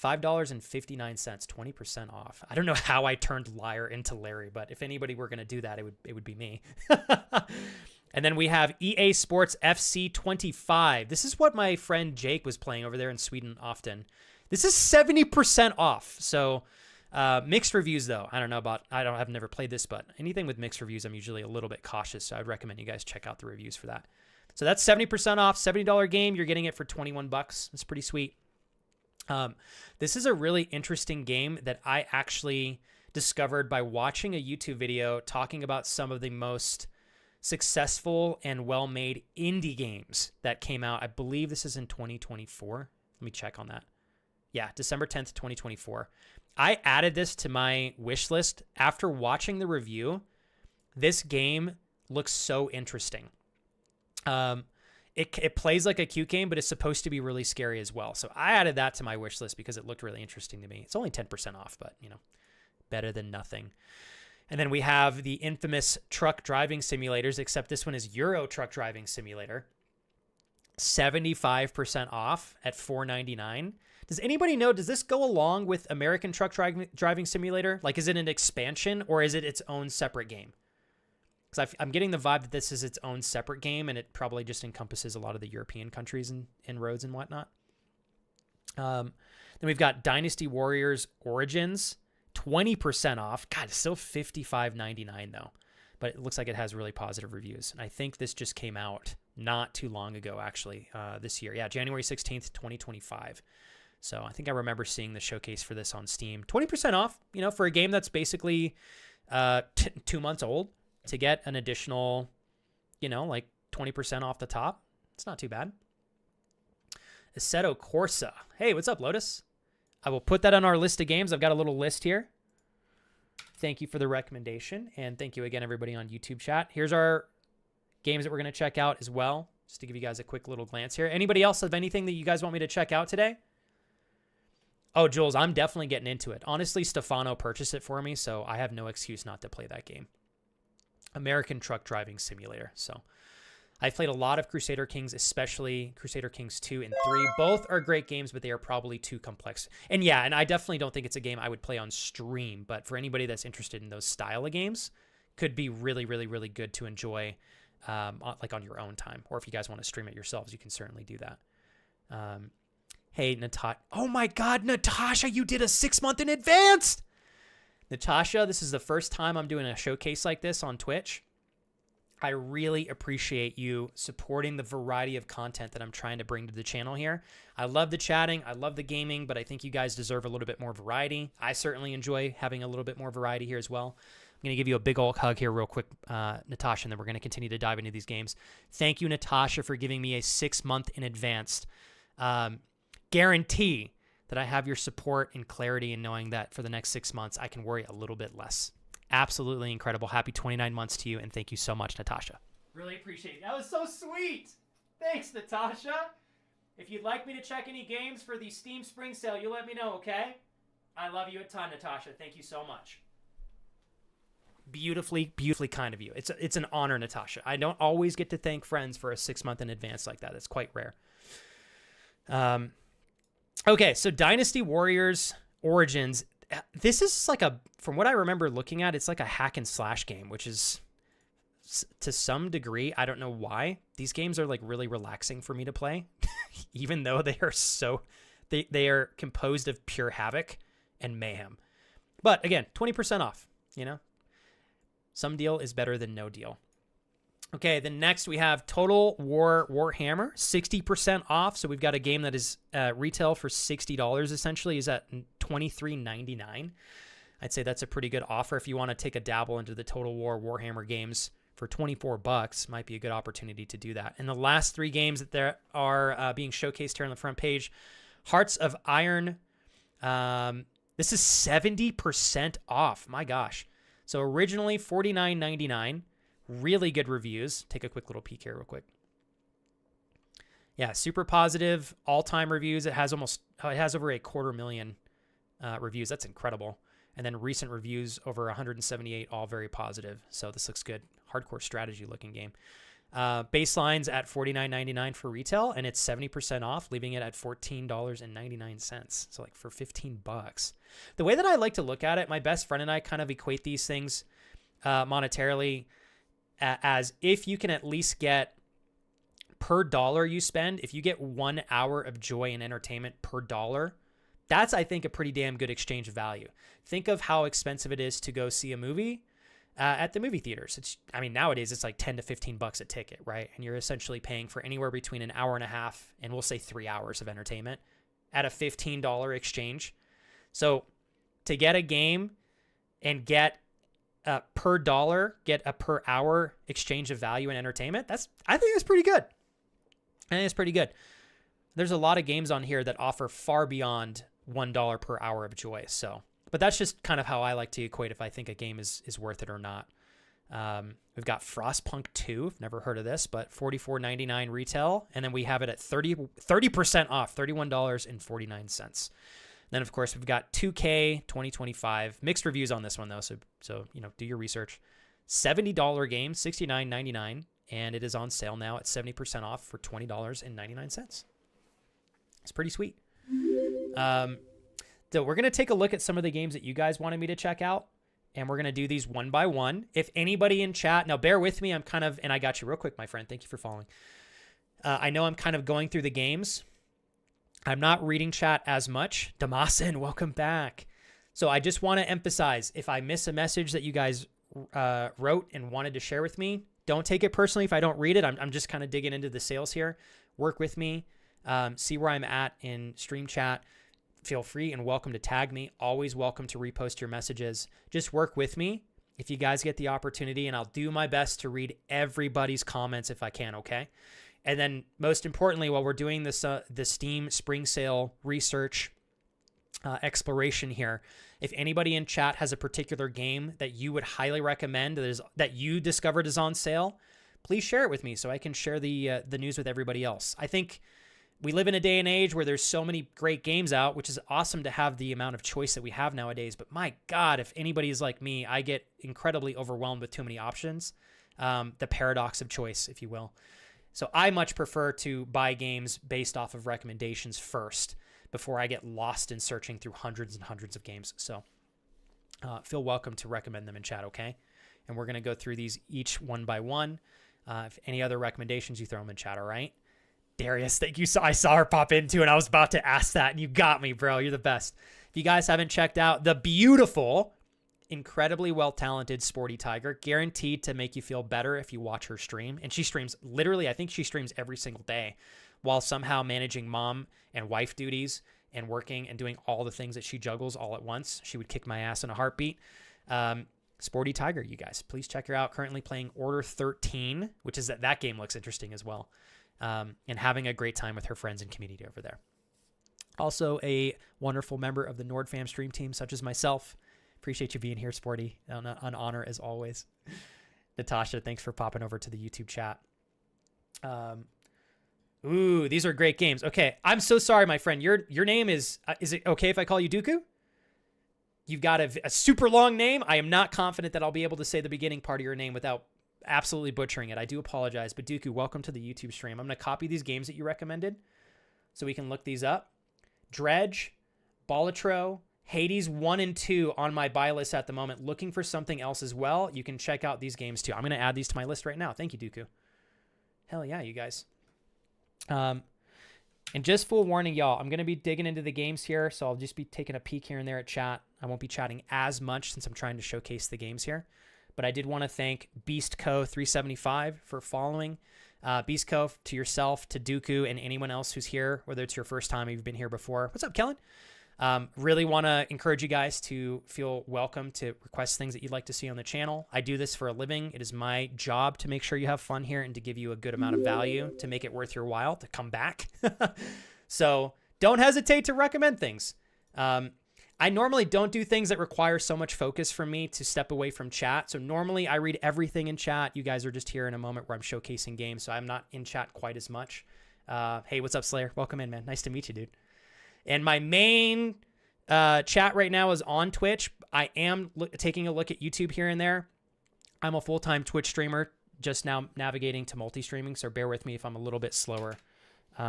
[SPEAKER 3] $5.59, 20% off. I don't know how I turned Liar into Larry, but if anybody were going to do that, it would be me. And then we have EA Sports FC 25. This is what my friend Jake was playing over there in Sweden often. This is 70% off. So mixed reviews though. I've never played this, but anything with mixed reviews, I'm usually a little bit cautious. So I'd recommend you guys check out the reviews for that. So that's 70% off, $70 game. You're getting it for $21. It's pretty sweet. This is a really interesting game that I actually discovered by watching a YouTube video talking about some of the most successful and well-made indie games that came out. I believe this is in 2024. Let me check on that. Yeah, December 10th, 2024. I added this to my wish list after watching the review. This game looks so interesting. It plays like a cute game, but it's supposed to be really scary as well. So I added that to my wish list because it looked really interesting to me. It's only 10% off, but better than nothing. And then we have the infamous truck driving simulators, except this one is Euro Truck Driving Simulator. 75% off at $4.99. Does anybody know, does this go along with American Truck Driving Simulator? Like, is it an expansion or is it its own separate game? Because I'm getting the vibe that this is its own separate game, and it probably just encompasses a lot of the European countries and roads and whatnot. Then we've got Dynasty Warriors Origins, 20% off. God, it's still $55.99 though, but it looks like it has really positive reviews. And I think this just came out not too long ago, actually, this year. Yeah, January 16th, 2025. So I think I remember seeing the showcase for this on Steam. 20% off, for a game that's basically 2 months old. To get an additional, like 20% off the top, it's not too bad. Assetto Corsa. Hey, what's up, Lotus? I will put that on our list of games. I've got a little list here. Thank you for the recommendation, and thank you again, everybody on YouTube chat. Here's our games that we're going to check out as well, just to give you guys a quick little glance here. Anybody else have anything that you guys want me to check out today? Oh, Jules, I'm definitely getting into it. Honestly, Stefano purchased it for me, so I have no excuse not to play that game. American Truck Driving Simulator. So I've played a lot of Crusader Kings, especially Crusader Kings 2 and 3. Both are great games, but they are probably too complex. And yeah, and I definitely don't think it's a game I would play on stream, but for anybody that's interested in those style of games, could be really, really, really good to enjoy like on your own time. Or if you guys want to stream it yourselves, you can certainly do that. Hey, Natasha. Oh my God, Natasha, you did a 6-month in advance! Natasha, this is the first time I'm doing a showcase like this on Twitch. I really appreciate you supporting the variety of content that I'm trying to bring to the channel here. I love the chatting. I love the gaming, but I think you guys deserve a little bit more variety. I certainly enjoy having a little bit more variety here as well. I'm going to give you a big old hug here real quick, Natasha, and then we're going to continue to dive into these games. Thank you, Natasha, for giving me a 6-month in advance guarantee that I have your support and clarity in knowing that for the next 6 months, I can worry a little bit less. Absolutely incredible. Happy 29 months to you, and thank you so much, Natasha. Really appreciate it. That was so sweet. Thanks, Natasha. If you'd like me to check any games for the Steam Spring Sale, you let me know, okay? I love you a ton, Natasha. Thank you so much. Beautifully, beautifully kind of you. It's an honor, Natasha. I don't always get to thank friends for a 6-month in advance like that. It's quite rare. Okay, so Dynasty Warriors Origins. This is like from what I remember looking at, it's like a hack and slash game, which is to some degree, I don't know why. These games are like really relaxing for me to play, even though they are they are composed of pure havoc and mayhem. But again, 20% off, Some deal is better than no deal. Okay, then next we have Total War Warhammer, 60% off. So we've got a game that is retail for $60 essentially, is at $23.99. I'd say that's a pretty good offer if you want to take a dabble into the Total War Warhammer games for $24 might be a good opportunity to do that. And the last 3 games that there are being showcased here on the front page, Hearts of Iron. This is 70% off. My gosh. So originally $49.99. Really good reviews. Take a quick little peek here real quick. Yeah, super positive, all-time reviews. It has over 250,000 reviews. That's incredible. And then recent reviews over 178, all very positive. So this looks good. Hardcore strategy looking game. Baseline's at $49.99 for retail, and it's 70% off, leaving it at $14.99. So like for $15. The way that I like to look at it, my best friend and I kind of equate these things monetarily as if you can at least get per dollar you spend, if you get 1 hour of joy and entertainment per dollar, that's, I think, a pretty damn good exchange of value. Think of how expensive it is to go see a movie at the movie theaters. Nowadays it's like $10 to $15 a ticket, right? And you're essentially paying for anywhere between an hour and a half and we'll say 3 hours of entertainment at a $15 exchange. So to get a game and get per dollar, get a per hour exchange of value and entertainment, I think that's pretty good. I think it's pretty good. There's a lot of games on here that offer far beyond $1 per hour of joy. So, but that's just kind of how I like to equate if I think a game is worth it or not. We've got Frostpunk 2. I've never heard of this, but $44.99 retail. And then we have it at 30% off, $31.49. Then, of course, we've got 2K 2025. Mixed reviews on this one, though. So do your research. $70 game, $69.99. And it is on sale now at 70% off for $20.99. It's pretty sweet. So we're going to take a look at some of the games that you guys wanted me to check out. And we're going to do these one by one. If anybody in chat, now bear with me. And I got you real quick, my friend. Thank you for following. I know I'm kind of going through the games. I'm not reading chat as much. Damasin, welcome back. So I just want to emphasize, if I miss a message that you guys wrote and wanted to share with me, don't take it personally if I don't read it. I'm just kind of digging into the sales here. Work with me. See where I'm at in stream chat. Feel free and welcome to tag me. Always welcome to repost your messages. Just work with me if you guys get the opportunity, and I'll do my best to read everybody's comments if I can, okay? And then most importantly, while we're doing this the Steam Spring Sale research exploration here, if anybody in chat has a particular game that you would highly recommend that you discovered is on sale, please share it with me so I can share the news with everybody else. I think we live in a day and age where there's so many great games out, which is awesome to have the amount of choice that we have nowadays. But my God, if anybody is like me, I get incredibly overwhelmed with too many options. The paradox of choice, if you will. So I much prefer to buy games based off of recommendations first before I get lost in searching through hundreds and hundreds of games. So feel welcome to recommend them in chat, okay? And we're going to go through these each one by one. If any other recommendations, you throw them in chat, all right? Darius, thank you. I saw her pop in too, and I was about to ask that, and you got me, bro. You're the best. If you guys haven't checked out the beautiful, incredibly well-talented Sporty Tiger, guaranteed to make you feel better if you watch her stream. And she streams, literally, I think she streams every single day while somehow managing mom and wife duties and working and doing all the things that she juggles all at once. She would kick my ass in a heartbeat. Sporty Tiger, you guys, please check her out. Currently playing Order 13, which is that game looks interesting as well. And having a great time with her friends and community over there. Also a wonderful member of the NordFam stream team, such as myself. Appreciate you being here, Sporty. An honor as always. Natasha, thanks for popping over to the YouTube chat. Ooh, these are great games. Okay, I'm so sorry, my friend. Your name is it okay if I call you Dooku? You've got a super long name. I am not confident that I'll be able to say the beginning part of your name without absolutely butchering it. I do apologize, but Dooku, welcome to the YouTube stream. I'm going to copy these games that you recommended so we can look these up. Dredge, Balatro, Hades 1 and 2 on my buy list at the moment. Looking for something else as well. You can check out these games too. I'm going to add these to my list right now. Thank you, Dooku. Hell yeah, you guys. And just full warning, y'all, I'm going to be digging into the games here, so I'll just be taking a peek here and there at chat. I won't be chatting as much since I'm trying to showcase the games here. But I did want to thank BeastCo375 for following. BeastCo, to yourself, to Dooku, and anyone else who's here, whether it's your first time or you've been here before. What's up, Kellen? Really want to encourage you guys to feel welcome to request things that you'd like to see on the channel. I do this for a living. It is my job to make sure you have fun here and to give you a good amount of value to make it worth your while to come back. So don't hesitate to recommend things. I normally don't do things that require so much focus from me to step away from chat. So normally I read everything in chat. You guys are just here in a moment where I'm showcasing games, so I'm not in chat quite as much. Hey, what's up, Slayer? Welcome in, man. Nice to meet you, dude. And my main chat right now is on Twitch. I am taking a look at YouTube here and there. I'm a full-time Twitch streamer, just now navigating to multi-streaming, so bear with me if I'm a little bit slower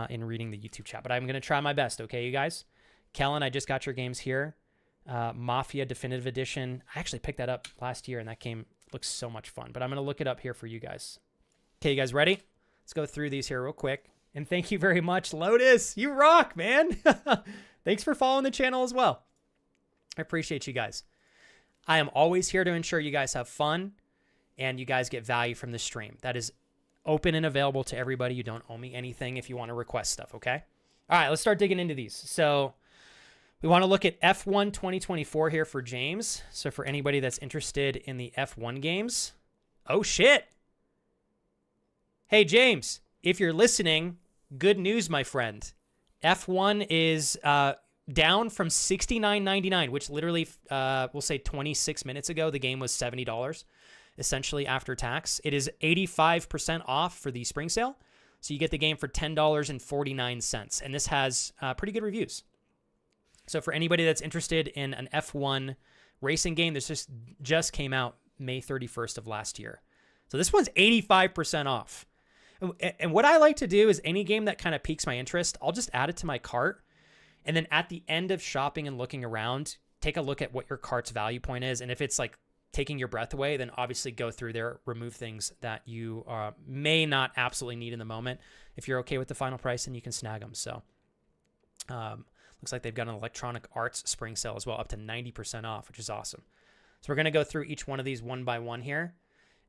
[SPEAKER 3] in reading the YouTube chat. But I'm going to try my best, okay, you guys? Kellen, I just got your games here. Mafia Definitive Edition. I actually picked that up last year, and that game looks so much fun. But I'm going to look it up here for you guys. Okay, you guys ready? Let's go through these here real quick. And thank you very much, Lotus. You rock, man. Thanks for following the channel as well. I appreciate you guys. I am always here to ensure you guys have fun and you guys get value from the stream. That is open and available to everybody. You don't owe me anything if you want to request stuff, okay? All right, let's start digging into these. So we want to look at F1 2024 here for James. So for anybody that's interested in the F1 games. Oh, shit. Hey, James, if you're listening, good news, my friend. F1 is down from $69.99, which literally, we'll say 26 minutes ago, the game was $70, essentially after tax. It is 85% off for the spring sale. So you get the game for $10.49. And this has pretty good reviews. So for anybody that's interested in an F1 racing game, this just came out May 31st of last year. So this one's 85% off. And what I like to do is any game that kind of piques my interest, I'll just add it to my cart. And then at the end of shopping and looking around, take a look at what your cart's value point is. And if it's like taking your breath away, then obviously go through there, remove things that you may not absolutely need in the moment. If you're okay with the final price, then you can snag them. So looks like they've got an Electronic Arts spring sale as well, up to 90% off, which is awesome. So we're going to go through each one of these one by one here.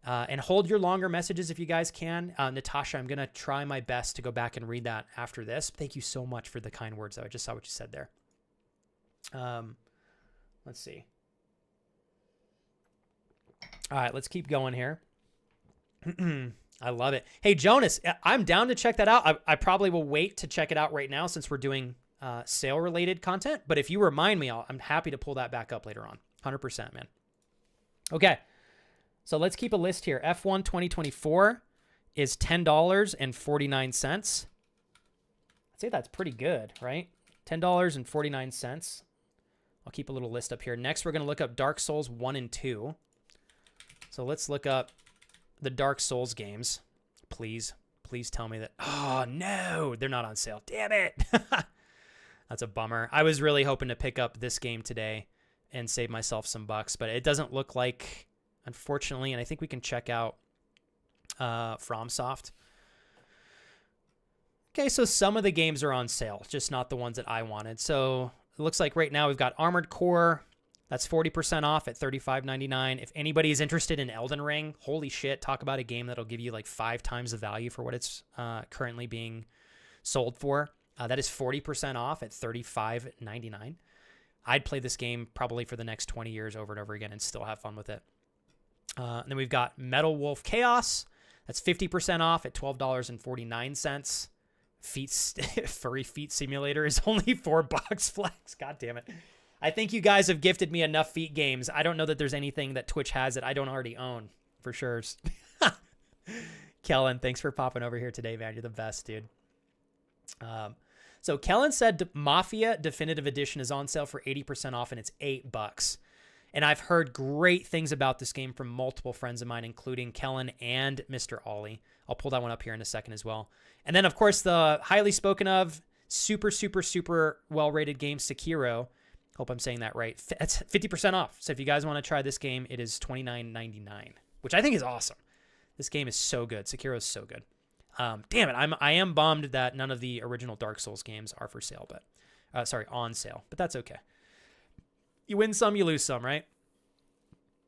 [SPEAKER 3] And hold your longer messages if you guys can. Natasha, I'm going to try my best to go back and read that after this. Thank you so much for the kind words, though. I just saw what you said there. Let's see. All right, let's keep going here. I love it. Hey, Jonas, I'm down to check that out. I probably will wait to check it out right now since we're doing sale-related content. But if you remind me, I'm happy to pull that back up later on. 100%, man. Okay. So let's keep a list here. F1 2024 is $10.49. I'd say that's pretty good, right? $10.49. I'll keep a little list up here. Next, we're going to look up Dark Souls 1 and 2. So let's look up the Dark Souls games. Please tell me that. Oh, no, they're not on sale. Damn it. That's a bummer. I was really hoping to pick up this game today and save myself some bucks, but it doesn't look like... Unfortunately, and I think we can check out FromSoft. Okay, so some of the games are on sale, just not the ones that I wanted. So it looks like right now we've got Armored Core. That's 40% off at $35.99. If anybody is interested in Elden Ring, holy shit, talk about a game that'll give you like 5 times the value for what it's currently being sold for. That is 40% off at $35.99. I'd play this game probably for the next 20 years over and over again and still have fun with it. And then we've got Metal Wolf Chaos. That's 50% off at $12.49. Furry Feet Simulator is only $4 flex. God damn it. I think you guys have gifted me enough feet games. I don't know that there's anything that Twitch has that I don't already own, for sure. Kellen, thanks for popping over here today, man. You're the best, dude. So Kellen said Mafia Definitive Edition is on sale for 80% off, and it's $8. And I've heard great things about this game from multiple friends of mine, including Kellen and Mr. Ollie. I'll pull that one up here in a second as well. And then, of course, the highly spoken of, super, super, super well-rated game, Sekiro. Hope I'm saying that right. That's 50% off. So if you guys want to try this game, it is $29.99, which I think is awesome. This game is so good. Sekiro is so good. Damn it. I am bummed that none of the original Dark Souls games are for sale, but on sale. But that's okay. You win some, you lose some, right?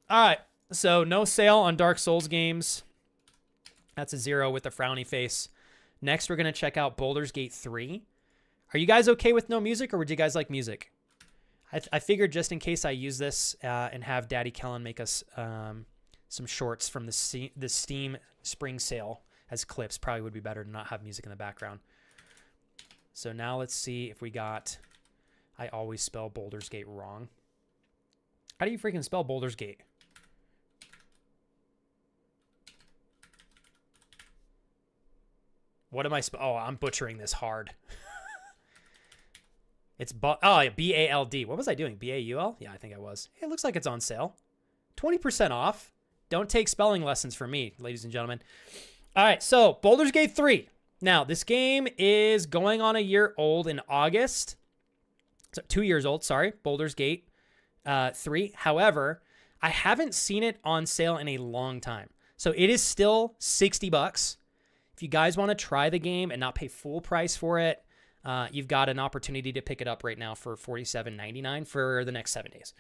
[SPEAKER 3] All right, so no sale on Dark Souls games. That's a 0 with the frowny face. Next, we're going to check out Baldur's Gate 3. Are you guys okay with no music, or would you guys like music? I figured just in case I use this and have Daddy Kellen make us some shorts from the Steam Spring Sale as clips, probably would be better to not have music in the background. So now let's see if we got... I always spell Baldur's Gate wrong. How do you freaking spell Baldur's Gate? What am I... Oh, I'm butchering this hard. It's... B-A-L-D. What was I doing? B-A-U-L? Yeah, I think I was. Hey, it looks like it's on sale. 20% off. Don't take spelling lessons from me, ladies and gentlemen. All right, so Baldur's Gate 3. Now, this game is going on a year old in August. So 2 years old, sorry. Baldur's Gate 3. However, I haven't seen it on sale in a long time. So it is still $60. If you guys want to try the game and not pay full price for it, you've got an opportunity to pick it up right now for $47.99 for the next 7 days.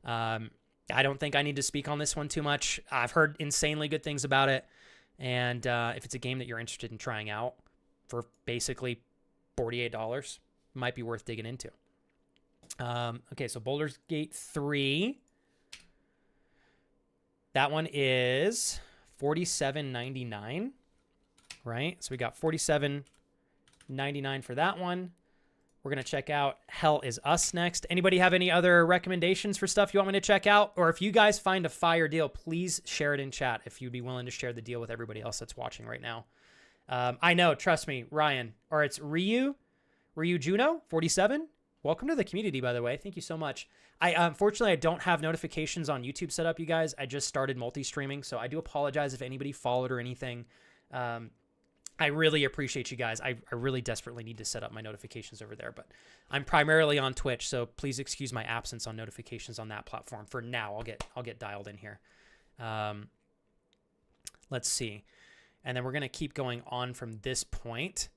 [SPEAKER 3] I don't think I need to speak on this one too much. I've heard insanely good things about it. And if it's a game that you're interested in trying out for basically $48, might be worth digging into. Okay, so Baldur's Gate 3. That one is $47.99, right? So we got $47.99 for that one. We're going to check out Hell Is Us next. Anybody have any other recommendations for stuff you want me to check out? Or if you guys find a fire deal, please share it in chat if you'd be willing to share the deal with everybody else that's watching right now. I know, trust me, Ryan. Or it's Ryu Juno, 47. Welcome to the community, by the way. Thank you so much. Unfortunately, I don't have notifications on YouTube set up, you guys. I just started multi-streaming, so I do apologize if anybody followed or anything. I really appreciate you guys. I really desperately need to set up my notifications over there, but I'm primarily on Twitch, so please excuse my absence on notifications on that platform. For now, I'll get dialed in here. Let's see. And then we're going to keep going on from this point.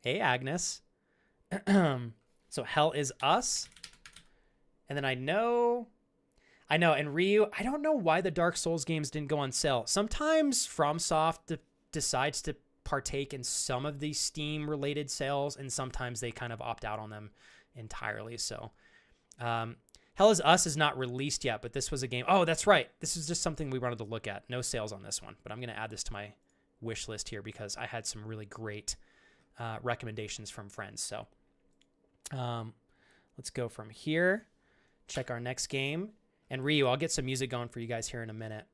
[SPEAKER 3] Hey, Agnes. So Hell Is Us. And then I know, and Ryu, I don't know why the Dark Souls games didn't go on sale. Sometimes FromSoft decides to partake in some of these Steam-related sales, and sometimes they kind of opt out on them entirely. So Hell Is Us is not released yet, but this was a game. Oh, that's right. This is just something we wanted to look at. No sales on this one, but I'm going to add this to my wish list here because I had some really great recommendations from friends. So let's go from here. Check our next game. And Ryu, I'll get some music going for you guys here in a minute.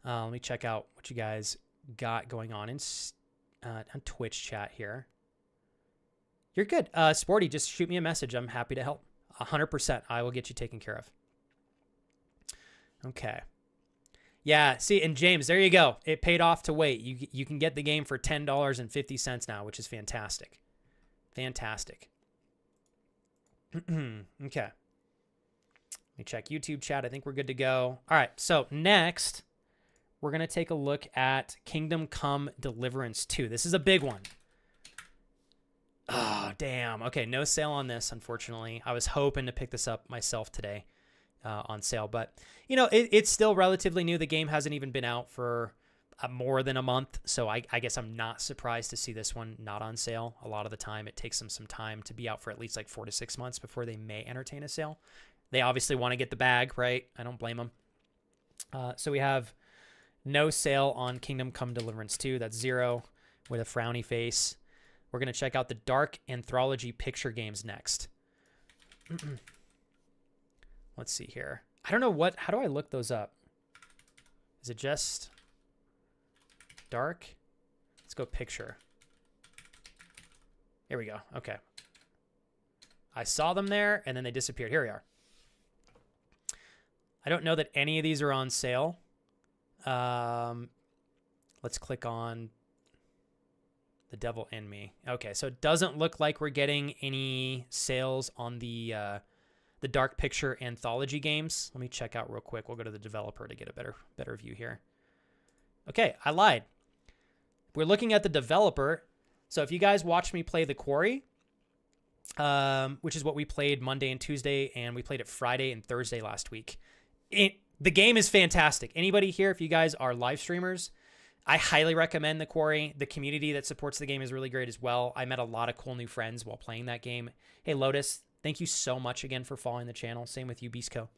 [SPEAKER 3] Let me check out what you guys got going on in on Twitch chat here. You're good. Sporty, just shoot me a message. I'm happy to help. 100%. I will get you taken care of. Okay. Yeah, see, and James, there you go. It paid off to wait. You can get the game for $10.50 now, which is fantastic. Fantastic. Okay. Let me check YouTube chat. I think we're good to go. All right, so next, we're going to take a look at Kingdom Come Deliverance 2. This is a big one. Oh, damn. Okay, no sale on this, unfortunately. I was hoping to pick this up myself today on sale, but, you know, it's still relatively new. The game hasn't even been out for more than a month, so I guess I'm not surprised to see this one not on sale. A lot of the time, it takes them some time to be out for at least like 4 to 6 months before they may entertain a sale. They obviously want to get the bag, right? I don't blame them. So we have no sale on Kingdom Come Deliverance 2. That's 0 with a frowny face. We're going to check out the Dark Anthology picture games next. Let's see here. I don't know how do I look those up? Is it just Dark? Let's go picture. Here we go. Okay. I saw them there and then they disappeared. Here we are. I don't know that any of these are on sale. Let's click on The Devil in Me. Okay, so it doesn't look like we're getting any sales on the Dark Picture Anthology games. Let me check out real quick. We'll go to the developer to get a better view here. Okay, I lied. We're looking at the developer. So if you guys watched me play The Quarry, which is what we played Monday and Tuesday, and we played it Friday and Thursday last week. The game is fantastic. Anybody here, if you guys are live streamers, I highly recommend The Quarry. The community that supports the game is really great as well. I met a lot of cool new friends while playing that game. Hey, Lotus, Thank you so much again for following the channel. Same with you, Beastco.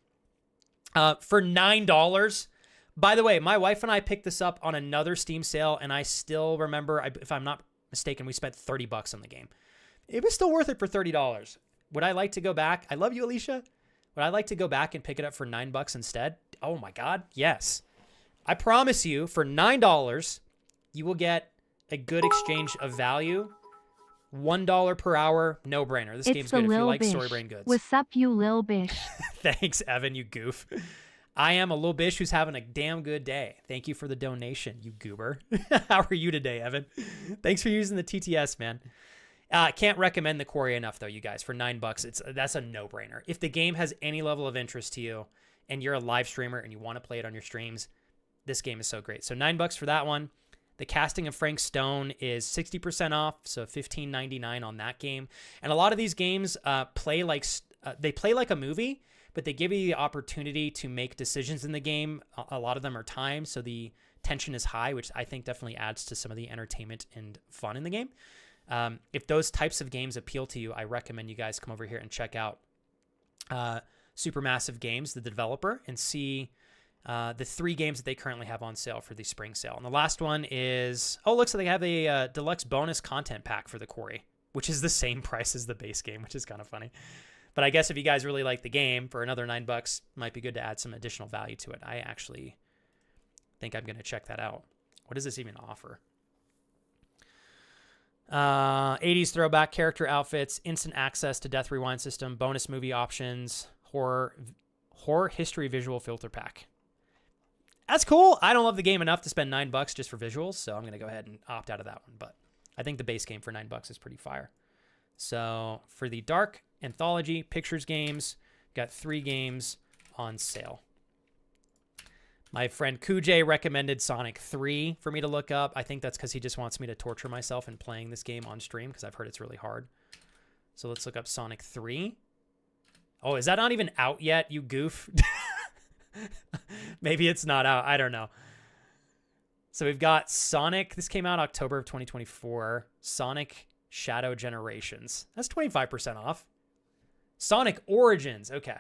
[SPEAKER 3] For $9. By the way, my wife and I picked this up on another Steam sale, and I still remember, if I'm not mistaken, we spent $30 on the game. It was still worth it for $30. Would I like to go back? I love you, Alicia. Would I like to go back and pick it up for $9 instead? Oh my God, yes. I promise you, for $9, you will get a good exchange of value. $1 per hour, no brainer. This game's good if you like Storybrain goods.
[SPEAKER 4] What's up, you lil bish?
[SPEAKER 3] Thanks, Evan, you goof. I am a little bish who's having a damn good day. Thank you for the donation, you goober. How are you today, Evan? Thanks for using the TTS, man. Can't recommend the Quarry enough, though, you guys. For $9, that's a no-brainer. If the game has any level of interest to you and you're a live streamer and you want to play it on your streams, this game is so great. So $9 for that one. The casting of Frank Stone is 60% off, so $15.99 on that game. And a lot of these games play like a movie, but they give you the opportunity to make decisions in the game. A lot of them are timed, so the tension is high, which I think definitely adds to some of the entertainment and fun in the game. If those types of games appeal to you, I recommend you guys come over here and check out Supermassive Games, the developer, and see the 3 games that they currently have on sale for the spring sale. And the last one is, looks like they have a deluxe bonus content pack for the Quarry, which is the same price as the base game, which is kind of funny. But I guess if you guys really like the game, for another $9, might be good to add some additional value to it. I actually think I'm going to check that out. What does this even offer? 80s throwback character outfits, instant access to Death Rewind system, bonus movie options, horror history visual filter pack. That's cool. I don't love the game enough to spend $9 just for visuals, so I'm going to go ahead and opt out of that one. But I think the base game for $9 is pretty fire. So for the Dark Anthology Pictures games, got 3 games on sale. My friend Kujay recommended Sonic 3 for me to look up. I think that's because he just wants me to torture myself in playing this game on stream, because I've heard it's really hard. So let's look up Sonic 3. Oh, is that not even out yet, you goof? Maybe it's not out. I don't know. So we've got Sonic. This came out October of 2024. Sonic Shadow Generations. That's 25% off. Sonic Origins. Okay.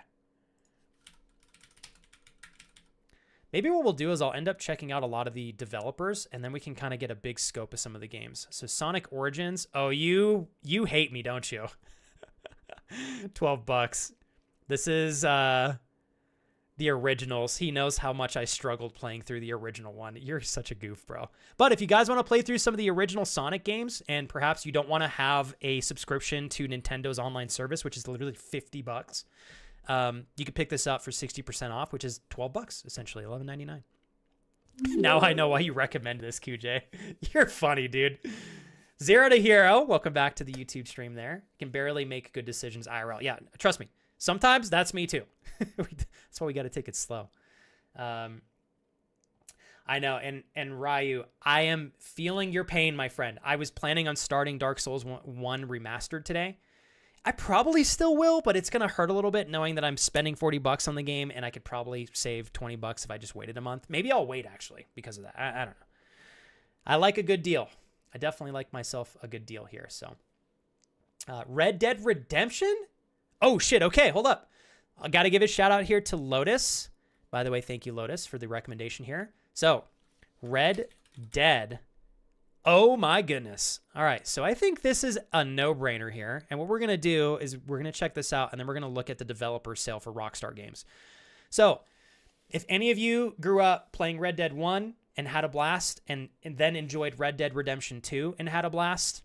[SPEAKER 3] Maybe what we'll do is I'll end up checking out a lot of the developers, and then we can kind of get a big scope of some of the games. So Sonic Origins. Oh, you hate me, don't you? $12. This is the originals. He knows how much I struggled playing through the original one. You're such a goof, bro. But if you guys want to play through some of the original Sonic games, and perhaps you don't want to have a subscription to Nintendo's online service, which is literally $50, you could pick this up for 60% off, which is $12, essentially $11.99. Now I know why you recommend this, QJ. You're funny, dude. Zero to Hero. Welcome back to the YouTube stream there. Can barely make good decisions IRL. Yeah, trust me. Sometimes that's me too. That's why we got to take it slow. I know. And Ryu, I am feeling your pain, my friend. I was planning on starting Dark Souls 1 Remastered today. I probably still will, but it's going to hurt a little bit knowing that I'm spending $40 on the game, and I could probably save $20 if I just waited a month. Maybe I'll wait, actually, because of that. I don't know. I like a good deal. I definitely like myself a good deal here. So, Red Dead Redemption? Oh, shit. Okay, hold up. I got to give a shout out here to Lotus. By the way, thank you, Lotus, for the recommendation here. So, Red Dead. Oh, my goodness. All right, so I think this is a no-brainer here. And what we're going to do is we're going to check this out, and then we're going to look at the developer sale for Rockstar Games. So, if any of you grew up playing Red Dead 1 and had a blast, and then enjoyed Red Dead Redemption 2 and had a blast,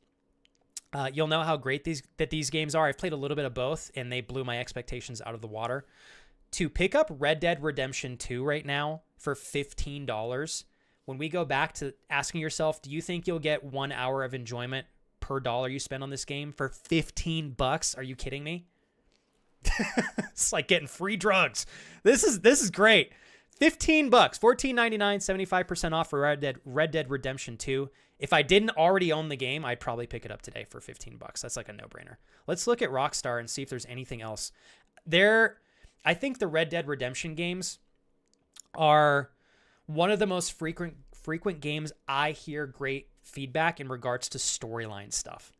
[SPEAKER 3] you'll know how great these games are. I've played a little bit of both, and they blew my expectations out of the water. To pick up Red Dead Redemption 2 right now for $15, when we go back to asking yourself, do you think you'll get 1 hour of enjoyment per dollar you spend on this game for $15? Are you kidding me? It's like getting free drugs. This is great. $15, $14.99, 75% off for Red Dead Redemption 2. If I didn't already own the game, I'd probably pick it up today for $15. That's like a no-brainer. Let's look at Rockstar and see if there's anything else. I think the Red Dead Redemption games are one of the most frequent games I hear great feedback in regards to storyline stuff.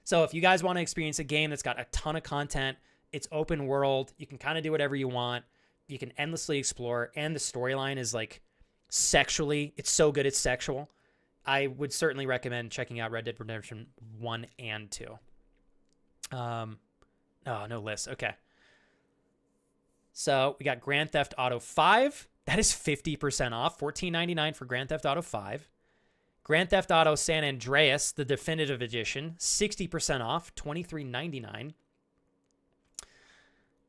[SPEAKER 3] So if you guys want to experience a game that's got a ton of content, It's open world. You can kind of do whatever you want. You can endlessly explore, and the storyline is like sexually, it's so good it's sexual. I would certainly recommend checking out Red Dead Redemption 1 and 2. Oh, no list. Okay. So we got Grand Theft Auto 5. That is 50% off. $14.99 for Grand Theft Auto 5. Grand Theft Auto San Andreas, the definitive edition, 60% off, $23.99.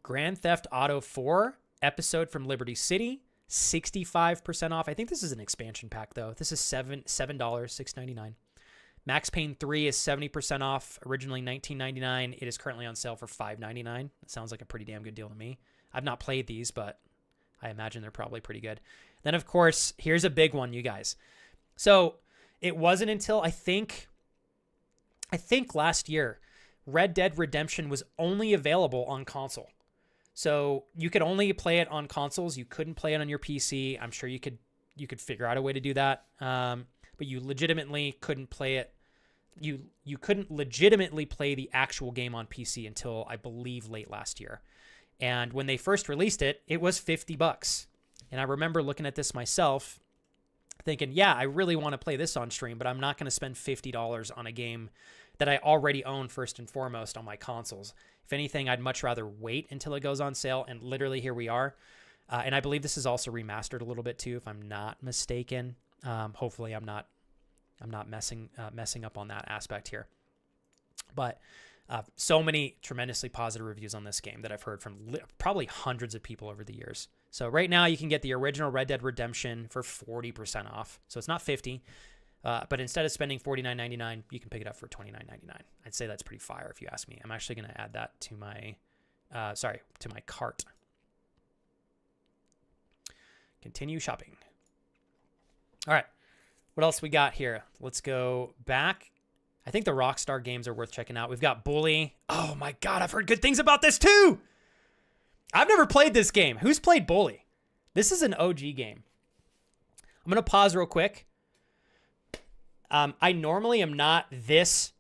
[SPEAKER 3] Grand Theft Auto 4, episode from Liberty City, 65% off. I think this is an expansion pack, though. This is $7, $6.99. Max Payne 3 is 70% off, originally $19.99. It is currently on sale for $5.99. That sounds like a pretty damn good deal to me. I've not played these, but I imagine they're probably pretty good. Then, of course, here's a big one, you guys. So it wasn't until I think last year, Red Dead Redemption was only available on console. So you could only play it on consoles. You couldn't play it on your PC. I'm sure you could figure out a way to do that. But you legitimately couldn't play it. You couldn't legitimately play the actual game on PC until I believe late last year. And when they first released it, it was $50. And I remember looking at this myself thinking, yeah, I really want to play this on stream, but I'm not going to spend $50 on a game that I already own first and foremost on my consoles. If anything, I'd much rather wait until it goes on sale, and literally here we are. And I believe this is also remastered a little bit too, if I'm not mistaken. Hopefully I'm not messing up on that aspect here. But so many tremendously positive reviews on this game that I've heard from probably hundreds of people over the years. So right now you can get the original Red Dead Redemption for 40% off. So it's not 50, but instead of spending $49.99, you can pick it up for $29.99. I'd say that's pretty fire if you ask me. I'm actually going to add that to my, to my cart. Continue shopping. All right. What else we got here? Let's go back. I think the Rockstar games are worth checking out. We've got Bully. Oh my God, I've heard good things about this too. I've never played this game. Who's played Bully? This is an OG game. I'm going to pause real quick. I normally am not this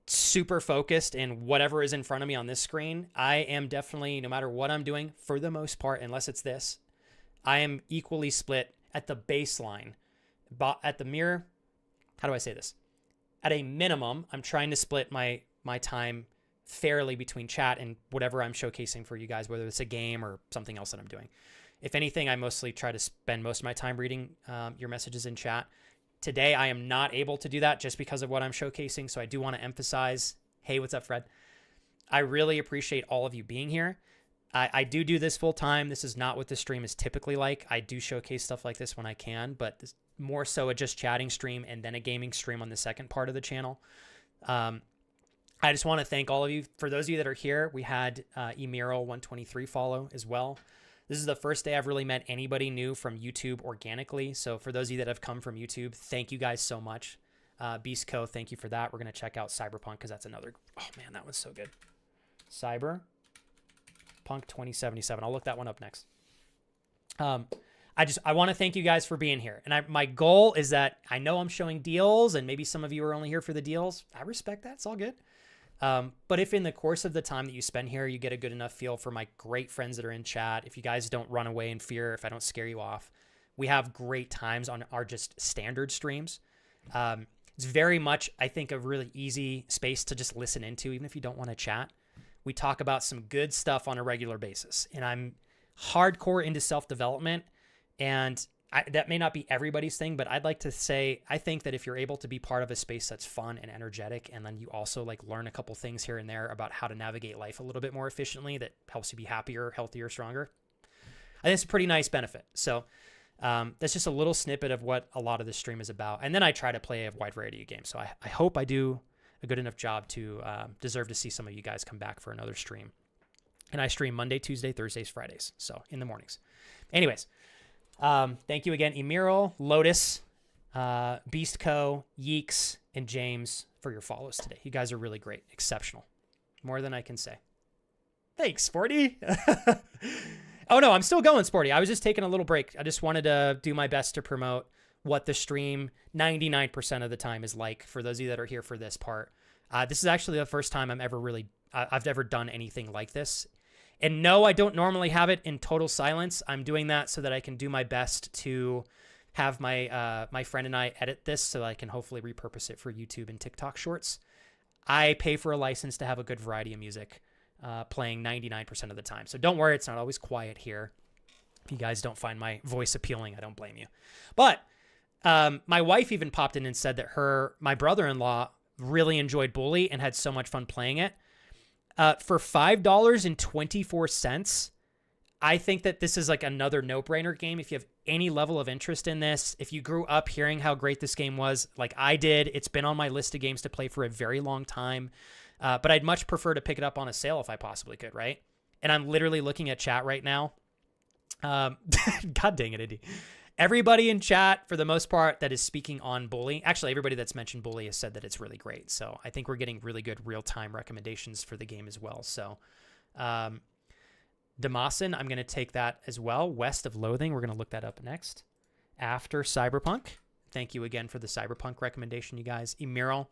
[SPEAKER 3] super focused in whatever is in front of me on this screen. I am definitely, no matter what I'm doing, for the most part, unless it's this, I am equally split at the baseline. At the mirror, how do I say this? At a minimum, I'm trying to split my time fairly between chat and whatever I'm showcasing for you guys, whether it's a game or something else that I'm doing. If anything, I mostly try to spend most of my time reading your messages in chat. Today, I am not able to do that just because of what I'm showcasing, so I do want to emphasize, hey, what's up, Fred? I really appreciate all of you being here. I do this full time. This is not what the stream is typically like. I do showcase stuff like this when I can, but this, more so a just chatting stream and then a gaming stream on the second part of the channel. I just want to thank all of you. For those of you that are here, we had Emiro123 follow as well. This is the first day I've really met anybody new from YouTube organically. So for those of you that have come from YouTube, thank you guys so much. Beast Co, thank you for that. We're going to check out Cyberpunk because that's another... Oh, man, that one's so good. Cyberpunk 2077. I'll look that one up next. I want to thank you guys for being here. And my goal is that I know I'm showing deals and maybe some of you are only here for the deals. I respect that. It's all good. But if in the course of the time that you spend here, you get a good enough feel for my great friends that are in chat, if you guys don't run away in fear, if I don't scare you off, we have great times on our just standard streams. It's very much, I think, a really easy space to just listen into, even if you don't want to chat. We talk about some good stuff on a regular basis. And I'm hardcore into self-development. And that may not be everybody's thing, but I'd like to say, I think that if you're able to be part of a space that's fun and energetic, and then you also like learn a couple things here and there about how to navigate life a little bit more efficiently, that helps you be happier, healthier, stronger. I think it's a pretty nice benefit. So that's just a little snippet of what a lot of this stream is about. And then I try to play a wide variety of games. So I hope I do a good enough job to deserve to see some of you guys come back for another stream. And I stream Monday, Tuesday, Thursdays, Fridays. So in the mornings. Anyways. Thank you again, Emiro, Lotus, Beast Co, Yeeks, and James for your follows today. You guys are really great. Exceptional. More than I can say. Thanks, Sporty. Oh, no, I'm still going, Sporty. I was just taking a little break. I just wanted to do my best to promote what the stream 99% of the time is like for those of you that are here for this part. This is actually the first time I've ever done anything like this. And no, I don't normally have it in total silence. I'm doing that so that I can do my best to have my my friend and I edit this so I can hopefully repurpose it for YouTube and TikTok shorts. I pay for a license to have a good variety of music playing 99% of the time. So don't worry, it's not always quiet here. If you guys don't find my voice appealing, I don't blame you. But my wife even popped in and said that my brother-in-law really enjoyed Bully and had so much fun playing it. For $5.24, I think that this is like another no-brainer game. If you have any level of interest in this, if you grew up hearing how great this game was, like I did, it's been on my list of games to play for a very long time. But I'd much prefer to pick it up on a sale if I possibly could, right? And I'm literally looking at chat right now. God dang it, Indy. Everybody in chat, for the most part, that is speaking on Bully, actually everybody that's mentioned Bully has said that it's really great. So I think we're getting really good real-time recommendations for the game as well. So Damasin, I'm going to take that as well. West of Loathing, we're going to look that up next. After Cyberpunk. Thank you again for the Cyberpunk recommendation, you guys. Emiral.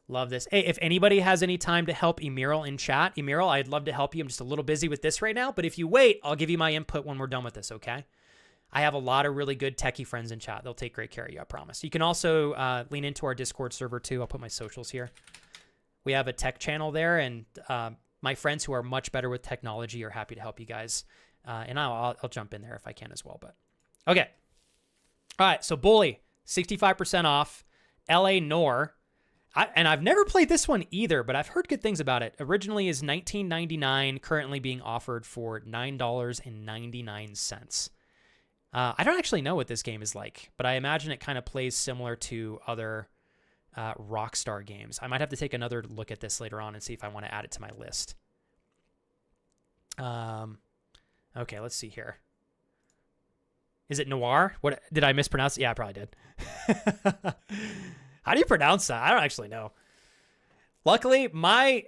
[SPEAKER 3] Love this. Hey, if anybody has any time to help Emiral in chat, Emiral, I'd love to help you. I'm just a little busy with this right now, but if you wait, I'll give you my input when we're done with this, okay? I have a lot of really good techie friends in chat. They'll take great care of you, I promise. You can also lean into our Discord server too. I'll put my socials here. We have a tech channel there, and my friends who are much better with technology are happy to help you guys. And I'll jump in there if I can as well. But okay. All right, so Bully, 65% off. LA Noir. And I've never played this one either, but I've heard good things about it. Originally is $19.99, currently being offered for $9.99. I don't actually know what this game is like, but I imagine it kind of plays similar to other Rockstar games. I might have to take another look at this later on and see if I want to add it to my list. Okay, let's see here. Is it Noir? What did I mispronounce it? Yeah, I probably did. How do you pronounce that? I don't actually know. Luckily, I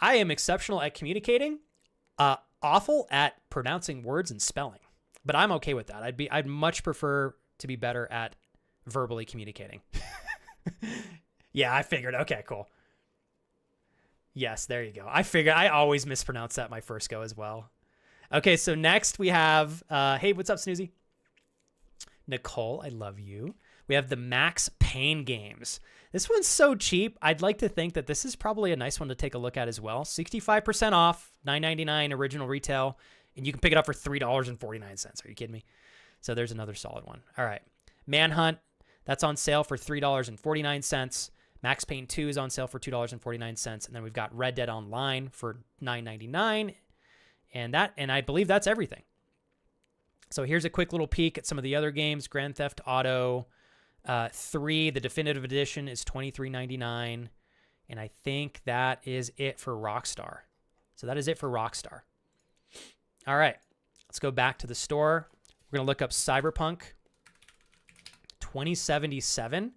[SPEAKER 3] am exceptional at communicating, awful at pronouncing words and spelling, but I'm okay with that. I'd much prefer to be better at verbally communicating. Yeah, I figured. Okay, cool. Yes, there you go. I figured I always mispronounce that my first go as well. Okay, so next we have, hey, what's up, Snoozy? Nicole, I love you. We have the Max Payne games. This one's so cheap. I'd like to think that this is probably a nice one to take a look at as well. 65% off, $9.99 original retail, and you can pick it up for $3.49. Are you kidding me? So there's another solid one. All right. Manhunt, that's on sale for $3.49. Max Payne 2 is on sale for $2.49. And then we've got Red Dead Online for $9.99. And I believe that's everything. So here's a quick little peek at some of the other games. Grand Theft Auto 3, the definitive edition, is $23.99. And I think that is it for Rockstar. So that is it for Rockstar. All right, let's go back to the store. We're going to look up Cyberpunk 2077.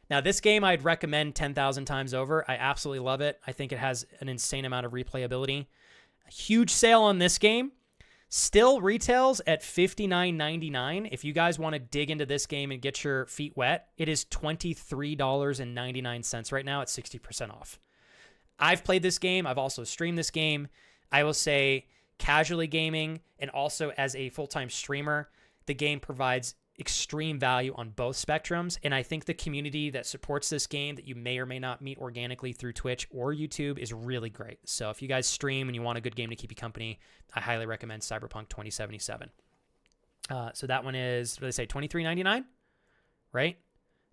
[SPEAKER 3] Now, this game I'd recommend 10,000 times over. I absolutely love it. I think it has an insane amount of replayability. A huge sale on this game. Still retails at $59.99. If you guys want to dig into this game and get your feet wet, it is $23.99 right now at 60% off. I've played this game. I've also streamed this game. I will say casually gaming and also as a full-time streamer, the game provides extreme value on both spectrums. And I think the community that supports this game that you may or may not meet organically through Twitch or YouTube is really great. So if you guys stream and you want a good game to keep you company, I highly recommend Cyberpunk 2077. So that one is, what did they say, $23.99? Right?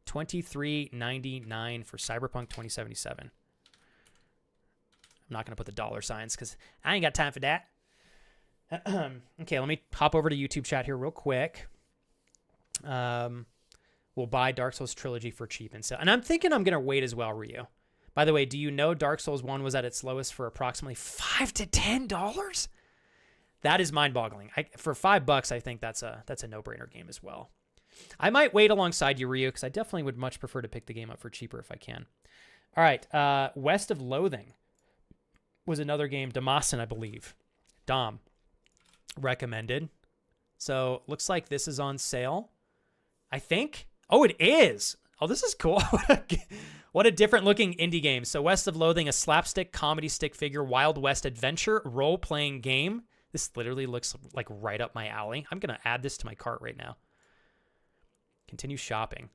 [SPEAKER 3] $23.99 for Cyberpunk 2077. I'm not going to put the dollar signs because I ain't got time for that. Okay, let me hop over to YouTube chat here real quick. We'll buy Dark Souls Trilogy for cheap and sell. And I'm thinking I'm going to wait as well, Ryu. By the way, do you know Dark Souls 1 was at its lowest for approximately $5 to $10? That is mind-boggling. For $5, I think that's a no-brainer game as well. I might wait alongside you, Ryu, because I definitely would much prefer to pick the game up for cheaper if I can. All right, West of Loathing was another game, Damasin, I believe. Dom recommended. So looks like this is on sale. I think. Oh, it is. Oh, this is cool. What a different looking indie game. So West of Loathing, a slapstick comedy stick figure Wild West adventure role-playing game. This literally looks like right up my alley. I'm going to add this to my cart right now. Continue shopping.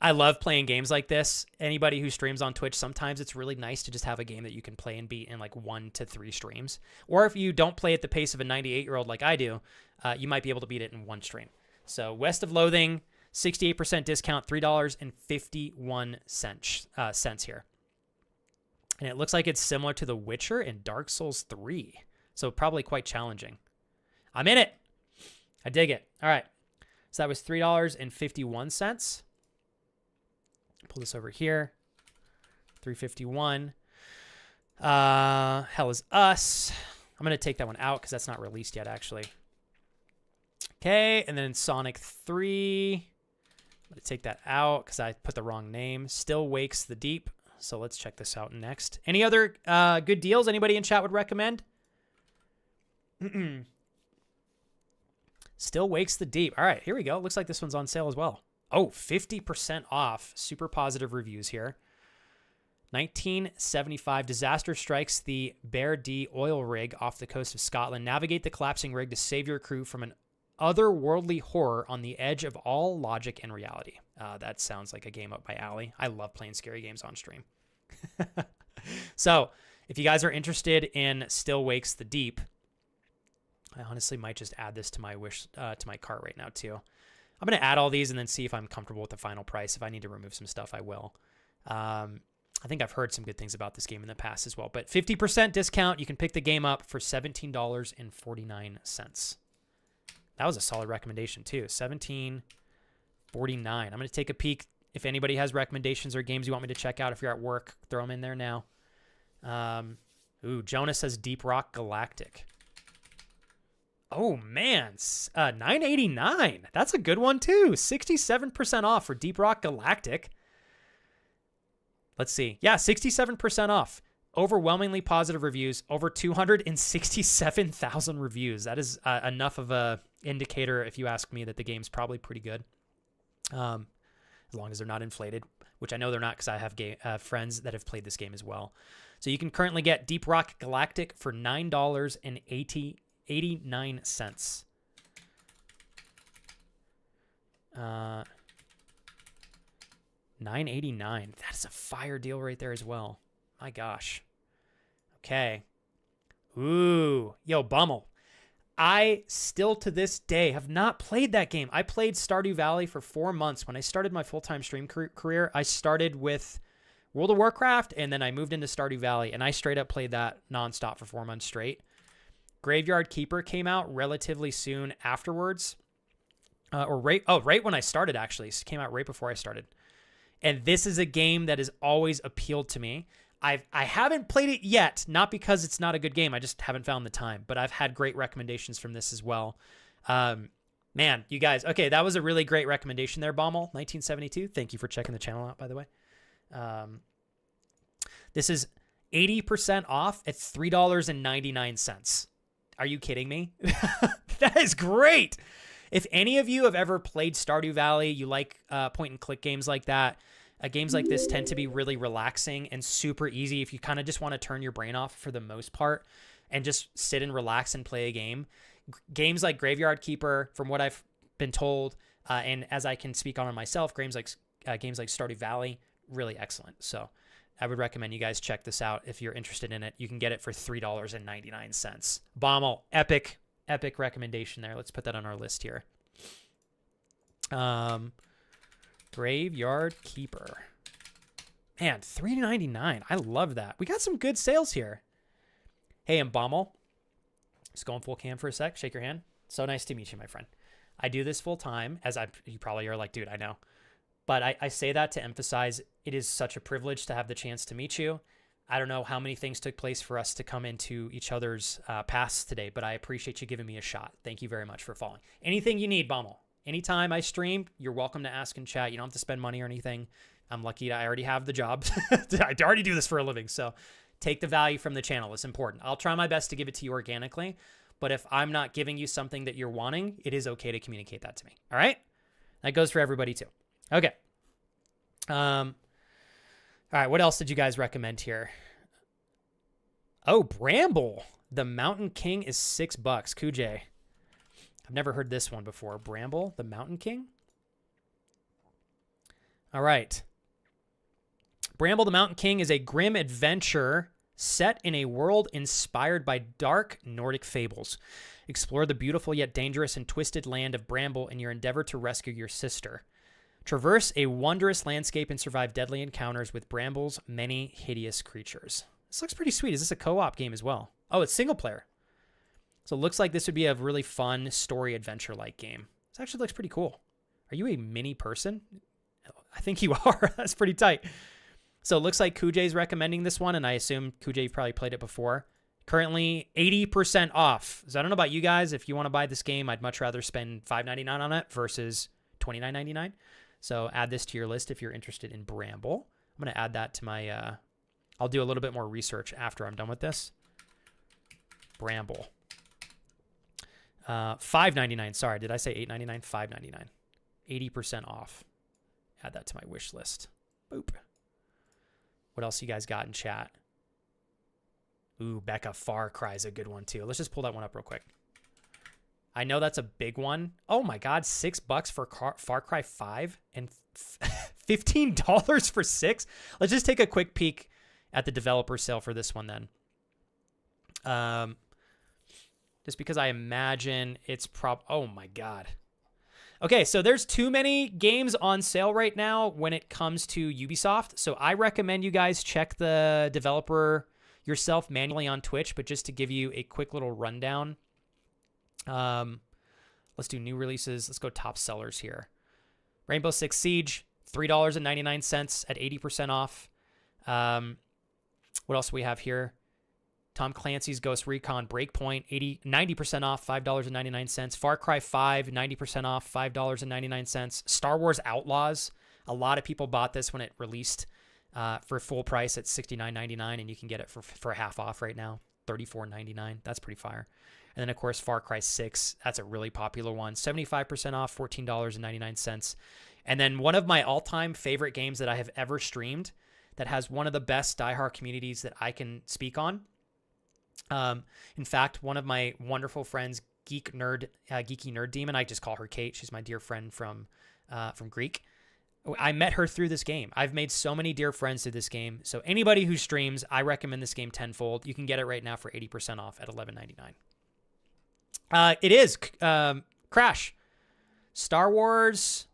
[SPEAKER 3] I love playing games like this. Anybody who streams on Twitch, sometimes it's really nice to just have a game that you can play and beat in like 1 to 3 streams. Or if you don't play at the pace of a 98-year-old like I do, you might be able to beat it in 1 stream. So West of Loathing, 68% discount, $3.51 cents here. And it looks like it's similar to The Witcher and Dark Souls 3. So probably quite challenging. I'm in it. I dig it. All right. So that was $3.51. Pull this over here. $3.51. Hell is Us. I'm going to take that one out because that's not released yet, actually. Okay, and then Sonic 3. I'm going to take that out because I put the wrong name. Still Wakes the Deep. So let's check this out next. Any other good deals anybody in chat would recommend? Still Wakes the Deep. All right, here we go. Looks like this one's on sale as well. Oh, 50% off. Super positive reviews here. 1975, disaster strikes the Bear D oil rig off the coast of Scotland. Navigate the collapsing rig to save your crew from an otherworldly horror on the edge of all logic and reality. That sounds like a game up my alley. I love playing scary games on stream. So, if you guys are interested in Still Wakes the Deep, I honestly might just add this to my to my cart right now too. I'm going to add all these and then see if I'm comfortable with the final price. If I need to remove some stuff, I will. I think I've heard some good things about this game in the past as well. But 50% discount, you can pick the game up for $17.49. That was a solid recommendation too. $17.49. I'm going to take a peek. If anybody has recommendations or games you want me to check out, if you're at work, throw them in there now. Jonah says Deep Rock Galactic. Oh, man. $9.89. That's a good one, too. 67% off for Deep Rock Galactic. Let's see. Yeah, 67% off. Overwhelmingly positive reviews. Over 267,000 reviews. That is enough of a indicator, if you ask me, that the game's probably pretty good. As long as they're not inflated, which I know they're not because I have friends that have played this game as well. So you can currently get Deep Rock Galactic for $9.89. $9.89. That's a fire deal right there as well. My gosh. Okay. Ooh. Yo, Bummel. I still to this day have not played that game. I played Stardew Valley for 4 months. When I started my full-time stream career, I started with World of Warcraft, and then I moved into Stardew Valley, and I straight up played that nonstop for 4 months straight. Graveyard Keeper came out relatively soon afterwards. Right when I started, actually. It came out right before I started. And this is a game that has always appealed to me. I haven't played it yet, not because it's not a good game. I just haven't found the time. But I've had great recommendations from this as well. Man, you guys. Okay, that was a really great recommendation there, Bommel, 1972. Thank you for checking the channel out, by the way. This is 80% off at $3.99. Are you kidding me? That is great. If any of you have ever played Stardew Valley, you like point-and-click games like that, games like this tend to be really relaxing and super easy if you kind of just want to turn your brain off for the most part and just sit and relax and play a game. Games like Graveyard Keeper, from what I've been told, and as I can speak on myself, games like Stardew Valley, really excellent. So I would recommend you guys check this out if you're interested in it. You can get it for $3.99. Bommel, epic recommendation there. Let's put that on our list here. Graveyard Keeper. Man, $3.99. I love that. We got some good sales here. Hey, I'm Bommel. Just going full cam for a sec. Shake your hand. So nice to meet you, my friend. I do this full time, you probably are like, dude, I know. But I say that to emphasize it is such a privilege to have the chance to meet you. I don't know how many things took place for us to come into each other's paths today, but I appreciate you giving me a shot. Thank you very much for following. Anything you need, Bommel. Anytime I stream, you're welcome to ask in chat. You don't have to spend money or anything. I'm lucky I already have the job. I already do this for a living, so take the value from the channel. It's important. I'll try my best to give it to you organically, but if I'm not giving you something that you're wanting, it is okay to communicate that to me. All right? That goes for everybody too. Okay. All right, what else did you guys recommend here? Oh, Bramble. The Mountain King is $6. Kujay. I've never heard this one before. Bramble, the Mountain King. All right. Bramble, the Mountain King is a grim adventure set in a world inspired by dark Nordic fables. Explore the beautiful yet dangerous and twisted land of Bramble in your endeavor to rescue your sister. Traverse a wondrous landscape and survive deadly encounters with Bramble's many hideous creatures. This looks pretty sweet. Is this a co-op game as well? Oh, it's single player. So it looks like this would be a really fun story adventure-like game. This actually looks pretty cool. Are you a mini person? I think you are. That's pretty tight. So it looks like Kujay's recommending this one, and I assume Kujay, you've probably played it before. Currently 80% off. So I don't know about you guys. If you want to buy this game, I'd much rather spend $5.99 on it versus $29.99. So add this to your list if you're interested in Bramble. I'm going to add that to my... I'll do a little bit more research after I'm done with this. Bramble. $5.99. Sorry, did I say $8.99? $5.99. 80% off. Add that to my wish list. Boop. What else you guys got in chat? Ooh, Becca, Far Cry is a good one too. Let's just pull that one up real quick. I know that's a big one. Oh my God, $6 for Far Cry 5 and $15 for 6. Let's just take a quick peek at the developer sale for this one then. Just because I imagine it's oh my God. Okay, so there's too many games on sale right now when it comes to Ubisoft. So I recommend you guys check the developer yourself manually on Twitch, but just to give you a quick little rundown. Let's do new releases. Let's go top sellers here. Rainbow Six Siege, $3.99 at 80% off. What else do we have here? Tom Clancy's Ghost Recon Breakpoint, 90% off, $5.99. Far Cry 5, 90% off, $5.99. Star Wars Outlaws. A lot of people bought this when it released for full price at $69.99, and you can get it for half off right now, $34.99. That's pretty fire. And then, of course, Far Cry 6. That's a really popular one. 75% off, $14.99. And then one of my all-time favorite games that I have ever streamed that has one of the best diehard communities that I can speak on. In fact, one of my wonderful friends, Geeky Nerd Demon, I just call her Kate. She's my dear friend from Greek. I met her through this game. I've made so many dear friends through this game. So anybody who streams, I recommend this game tenfold. You can get it right now for 80% off at $11.99. It is Crash. Star Wars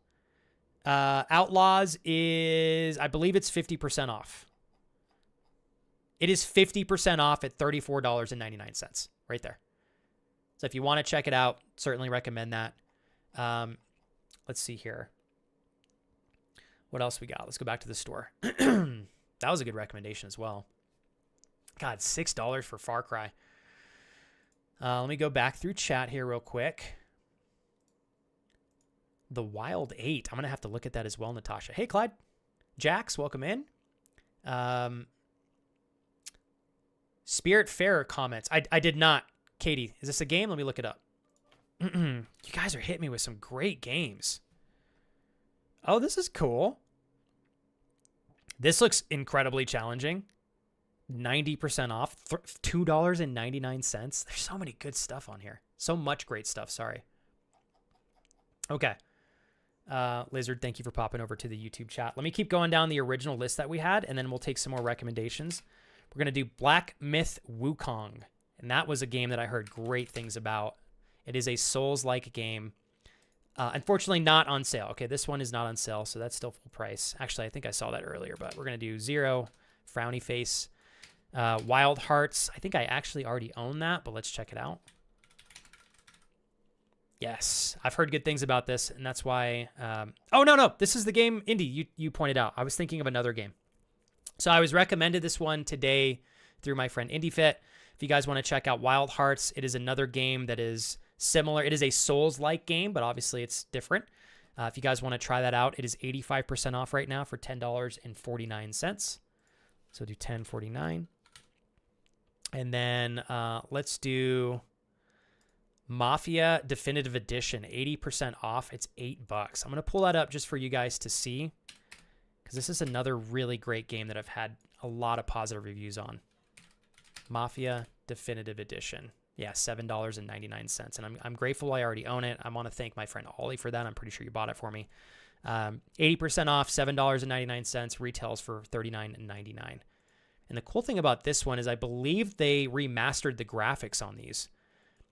[SPEAKER 3] Outlaws is, I believe it's 50% off. It is 50% off at $34.99 right there. So if you want to check it out, certainly recommend that. Let's see here. What else we got? Let's go back to the store. That was a good recommendation as well. God, $6 for Far Cry. Let me go back through chat here real quick. The Wild 8. I'm going to have to look at that as well, Natasha. Hey, Clyde. Jax, welcome in. Spirit Fair comments. I did not. Katie, is this a game? Let me look it up. You guys are hitting me with some great games. Oh, this is cool. This looks incredibly challenging. 90% off. $2.99. There's so many good stuff on here. So much great stuff. Sorry. Okay. Lizard, thank you for popping over to the YouTube chat. Let me keep going down the original list that we had, and then we'll take some more recommendations. We're going to do Black Myth Wukong, and that was a game that I heard great things about. It is a Souls-like game. Unfortunately, not on sale. Okay, this one is not on sale, so that's still full price. Actually, I think I saw that earlier, but we're going to do Zero, Frowny Face, Wild Hearts. I think I actually already own that, but let's check it out. Yes, I've heard good things about this, and that's why... oh, no. This is the game, Indy, you pointed out. I was thinking of another game. So I was recommended this one today through my friend IndieFit. If you guys want to check out Wild Hearts, it is another game that is similar. It is a Souls-like game, but obviously it's different. If you guys want to try that out, it is 85% off right now for $10.49. So do $10.49. And then let's do Mafia Definitive Edition, 80% off. It's $8. I'm going to pull that up just for you guys to see. because this is another really great game that I've had a lot of positive reviews on. Mafia Definitive Edition. Yeah, $7.99. And I'm grateful I already own it. I want to thank my friend Ollie for that. I'm pretty sure you bought it for me. 80% off, $7.99. Retails for $39.99. And the cool thing about this one is I believe they remastered the graphics on these.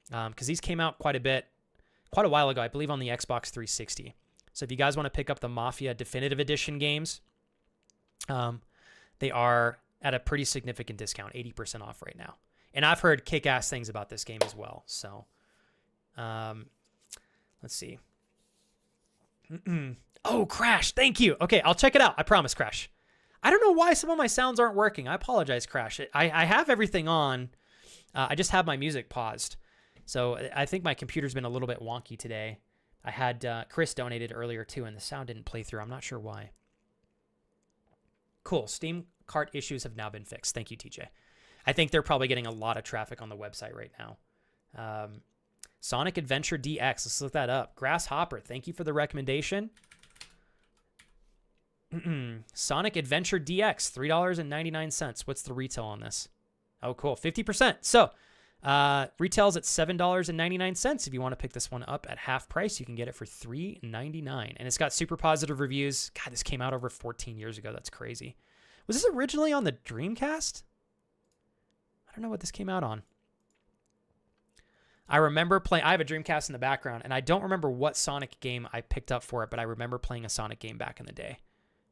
[SPEAKER 3] Because these came out quite a while ago, I believe on the Xbox 360. So if you guys want to pick up the Mafia Definitive Edition games, they are at a pretty significant discount, 80% off right now. And I've heard kick-ass things about this game as well. So, let's see. Oh, Crash, thank you. Okay, I'll check it out. I promise, Crash. I don't know why some of my sounds aren't working. I apologize, Crash. I have everything on. I just have my music paused. So I think my computer's been a little bit wonky today. I had Chris donated earlier too, and the sound didn't play through. I'm not sure why. Cool. Steam cart issues have now been fixed. Thank you, TJ. I think they're probably getting a lot of traffic on the website right now. Sonic Adventure DX. Let's look that up. Grasshopper, thank you for the recommendation. Sonic Adventure DX, $3.99. What's the retail on this? Oh, cool. 50%. So, retails at $7.99. If you want to pick this one up at half price, you can get it for $3.99. And it's got super positive reviews. God, this came out over 14 years ago. That's crazy. Was this originally on the Dreamcast? I don't know what this came out on. I remember playing, I have a Dreamcast in the background, and I don't remember what Sonic game I picked up for it, but I remember playing a Sonic game back in the day.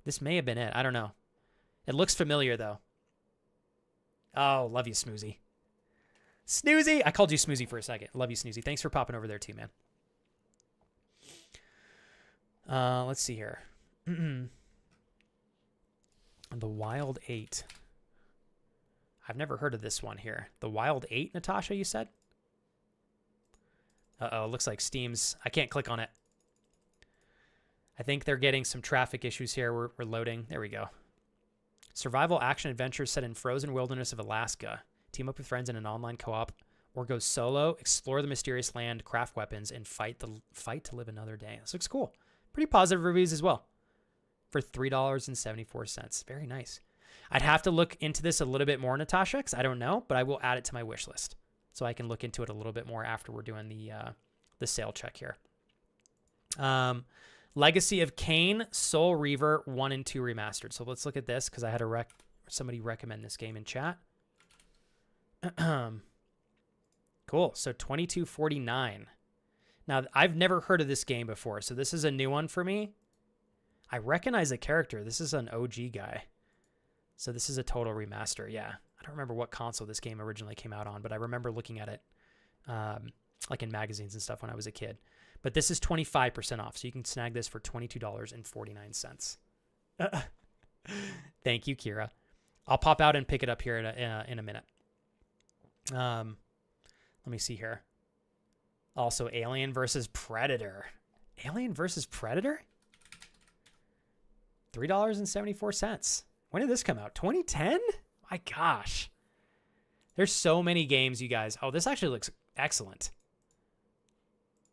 [SPEAKER 3] This may have been it. I don't know. It looks familiar, though. Oh, love you, Smoozy. Snoozy! I called you Smoozy for a second. Love you, Snoozy. Thanks for popping over there, too, man. Let's see here. The Wild 8. I've never heard of this one here. The Wild 8, Natasha, you said? Uh-oh, looks like Steam's... I can't click on it. I think they're getting some traffic issues here. We're loading. There we go. Survival action adventure set in frozen wilderness of Alaska. Team up with friends in an online co-op, or go solo, explore the mysterious land, craft weapons, and fight to live another day. This looks cool. Pretty positive reviews as well. For $3.74. Very nice. I'd have to look into this a little bit more, Natasha, because I don't know, but I will add it to my wish list. So I can look into it a little bit more after we're doing the sale check here. Legacy of Kain, Soul Reaver 1 and 2 Remastered. So let's look at this because I had somebody recommend this game in chat. Cool. So $22.49. Now, I've never heard of this game before, so this is a new one for me. I recognize the character. This is an OG guy. So this is a total remaster. Yeah. I don't remember what console this game originally came out on, but I remember looking at it like in magazines and stuff when I was a kid. But this is 25% off, so you can snag this for $22.49. Thank you, Kira. I'll pop out and pick it up here in a minute. Let me see here. Also, Alien versus Predator. Alien versus Predator? $3.74. When did this come out? 2010? My gosh. There's so many games, you guys. Oh, this actually looks excellent.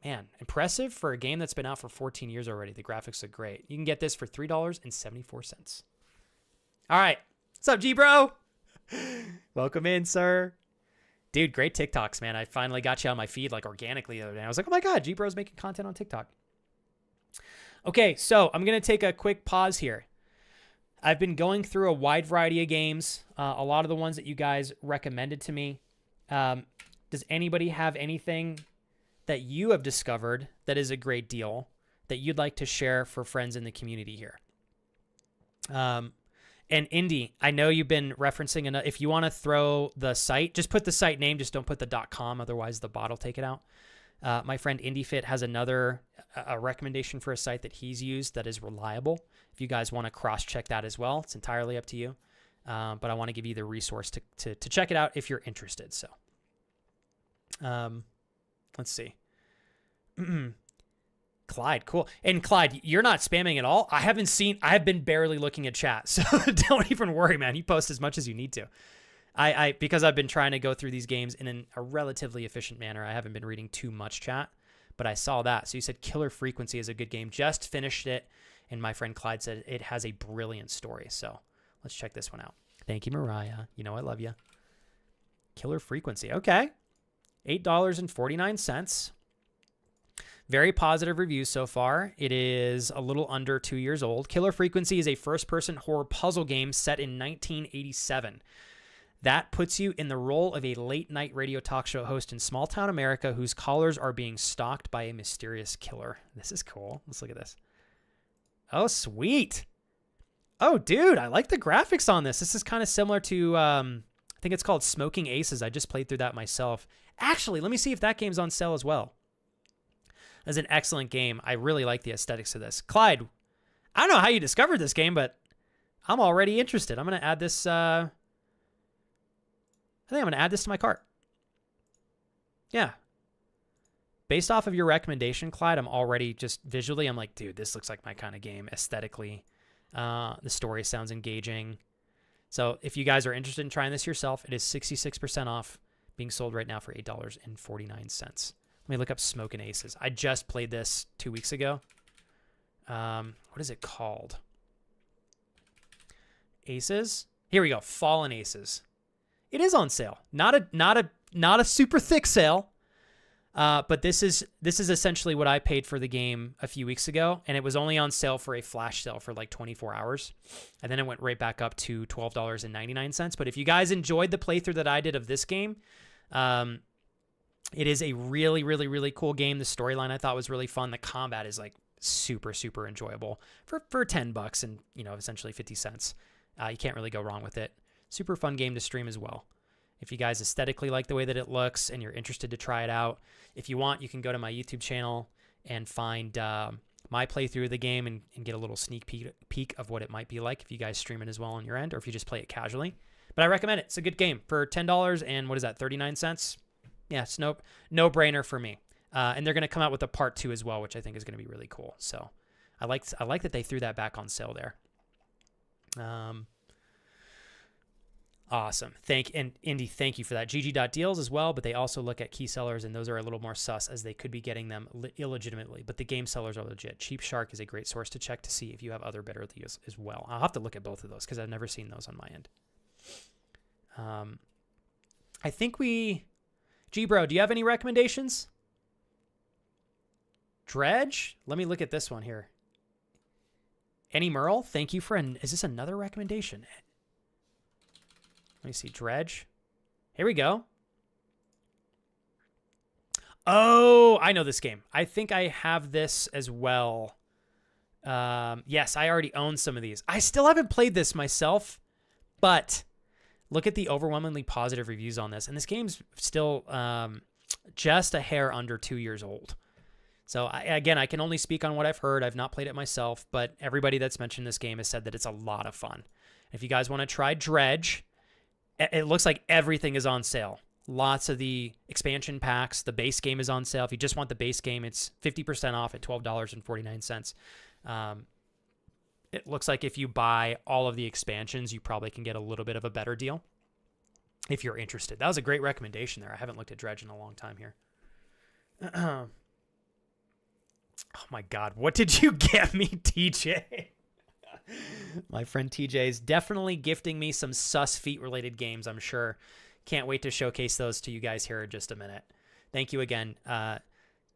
[SPEAKER 3] Man, impressive for a game that's been out for 14 years already. The graphics look great. You can get this for $3.74. All right. What's up, G-Bro? Welcome in, sir. Dude, great TikToks, man. I finally got you on my feed like organically the other day. I was like, oh my God, G-Bro's making content on TikTok. Okay, so I'm going to take a quick pause here. I've been going through a wide variety of games, a lot of the ones that you guys recommended to me. Does anybody have anything that you have discovered that is a great deal that you'd like to share for friends in the community here? And Indy, I know you've been referencing, if you want to throw the site, just put the site name, just don't put the .com, otherwise the bot will take it out. My friend IndyFit has a recommendation for a site that he's used that is reliable. If you guys want to cross-check that as well, it's entirely up to you. But I want to give you the resource to check it out if you're interested. So, let's see. Clyde, cool. And Clyde, you're not spamming at all. I have been barely looking at chat, so don't even worry, man. You post as much as you need to. Because I've been trying to go through these games in a relatively efficient manner, I haven't been reading too much chat, but I saw that. So you said Killer Frequency is a good game. Just finished it, And my friend Clyde said it has a brilliant story. So let's check this one out. Thank you, Mariah. You know I love you. Killer Frequency. Okay. $8.49. Very positive reviews so far. It is a little under 2 years old. Killer Frequency is a first-person horror puzzle game set in 1987. That puts you in the role of a late-night radio talk show host in small-town America whose callers are being stalked by a mysterious killer. This is cool. Let's look at this. Oh, sweet. Oh, dude, I like the graphics on this. This is kind of similar to, I think it's called Smoking Aces. I just played through that myself. Actually, let me see if that game's on sale as well. That's an excellent game. I really like the aesthetics of this. Clyde, I don't know how you discovered this game, but I'm already interested. I'm going to add this. I think I'm going to add this to my cart. Yeah. Based off of your recommendation, Clyde, I'm already just visually, I'm like, dude, this looks like my kind of game aesthetically. The story sounds engaging. So if you guys are interested in trying this yourself, it is 66% off, being sold right now for $8.49. Let me look up Smokin' Aces. I just played this 2 weeks ago. What is it called? Aces? Here we go. Fallen Aces. It is on sale. Not a super thick sale. But this is essentially what I paid for the game a few weeks ago, and it was only on sale for a flash sale for like 24 hours. And then it went right back up to $12.99. But if you guys enjoyed the playthrough that I did of this game, it is a really, really, really cool game. The storyline I thought was really fun. The combat is like super, super enjoyable for $10 and, you know, essentially 50 cents. You can't really go wrong with it. Super fun game to stream as well. If you guys aesthetically like the way that it looks and you're interested to try it out, if you want, you can go to my YouTube channel and find my playthrough of the game and get a little sneak peek of what it might be like if you guys stream it as well on your end or if you just play it casually. But I recommend it. It's a good game for $10 and what is that, 39 cents? Yeah, it's no-brainer for me. And they're going to come out with a part 2 as well, which I think is going to be really cool. So I like that they threw that back on sale there. Awesome. Indy, thank you for that. GG.deals as well, but they also look at key sellers, and those are a little more sus as they could be getting them illegitimately, but the game sellers are legit. Cheap Shark is a great source to check to see if you have other better deals as well. I'll have to look at both of those because I've never seen those on my end. I think G-Bro, do you have any recommendations? Dredge? Let me look at this one here. Annie Merle, thank you for is this another recommendation? Let me see. Dredge. Here we go. Oh, I know this game. I think I have this as well. Yes, I already own some of these. I still haven't played this myself, but look at the overwhelmingly positive reviews on this. And this game's still just a hair under 2 years old. So, again, I can only speak on what I've heard. I've not played it myself, but everybody that's mentioned this game has said that it's a lot of fun. If you guys want to try Dredge, it looks like everything is on sale. Lots of the expansion packs. The base game is on sale. If you just want the base game, it's 50% off at $12.49. It looks like if you buy all of the expansions, you probably can get a little bit of a better deal if you're interested. That was a great recommendation there. I haven't looked at Dredge in a long time here. Oh, my God. What did you get me, TJ? My friend TJ is definitely gifting me some sus feet-related games, I'm sure. Can't wait to showcase those to you guys here in just a minute. Thank you again,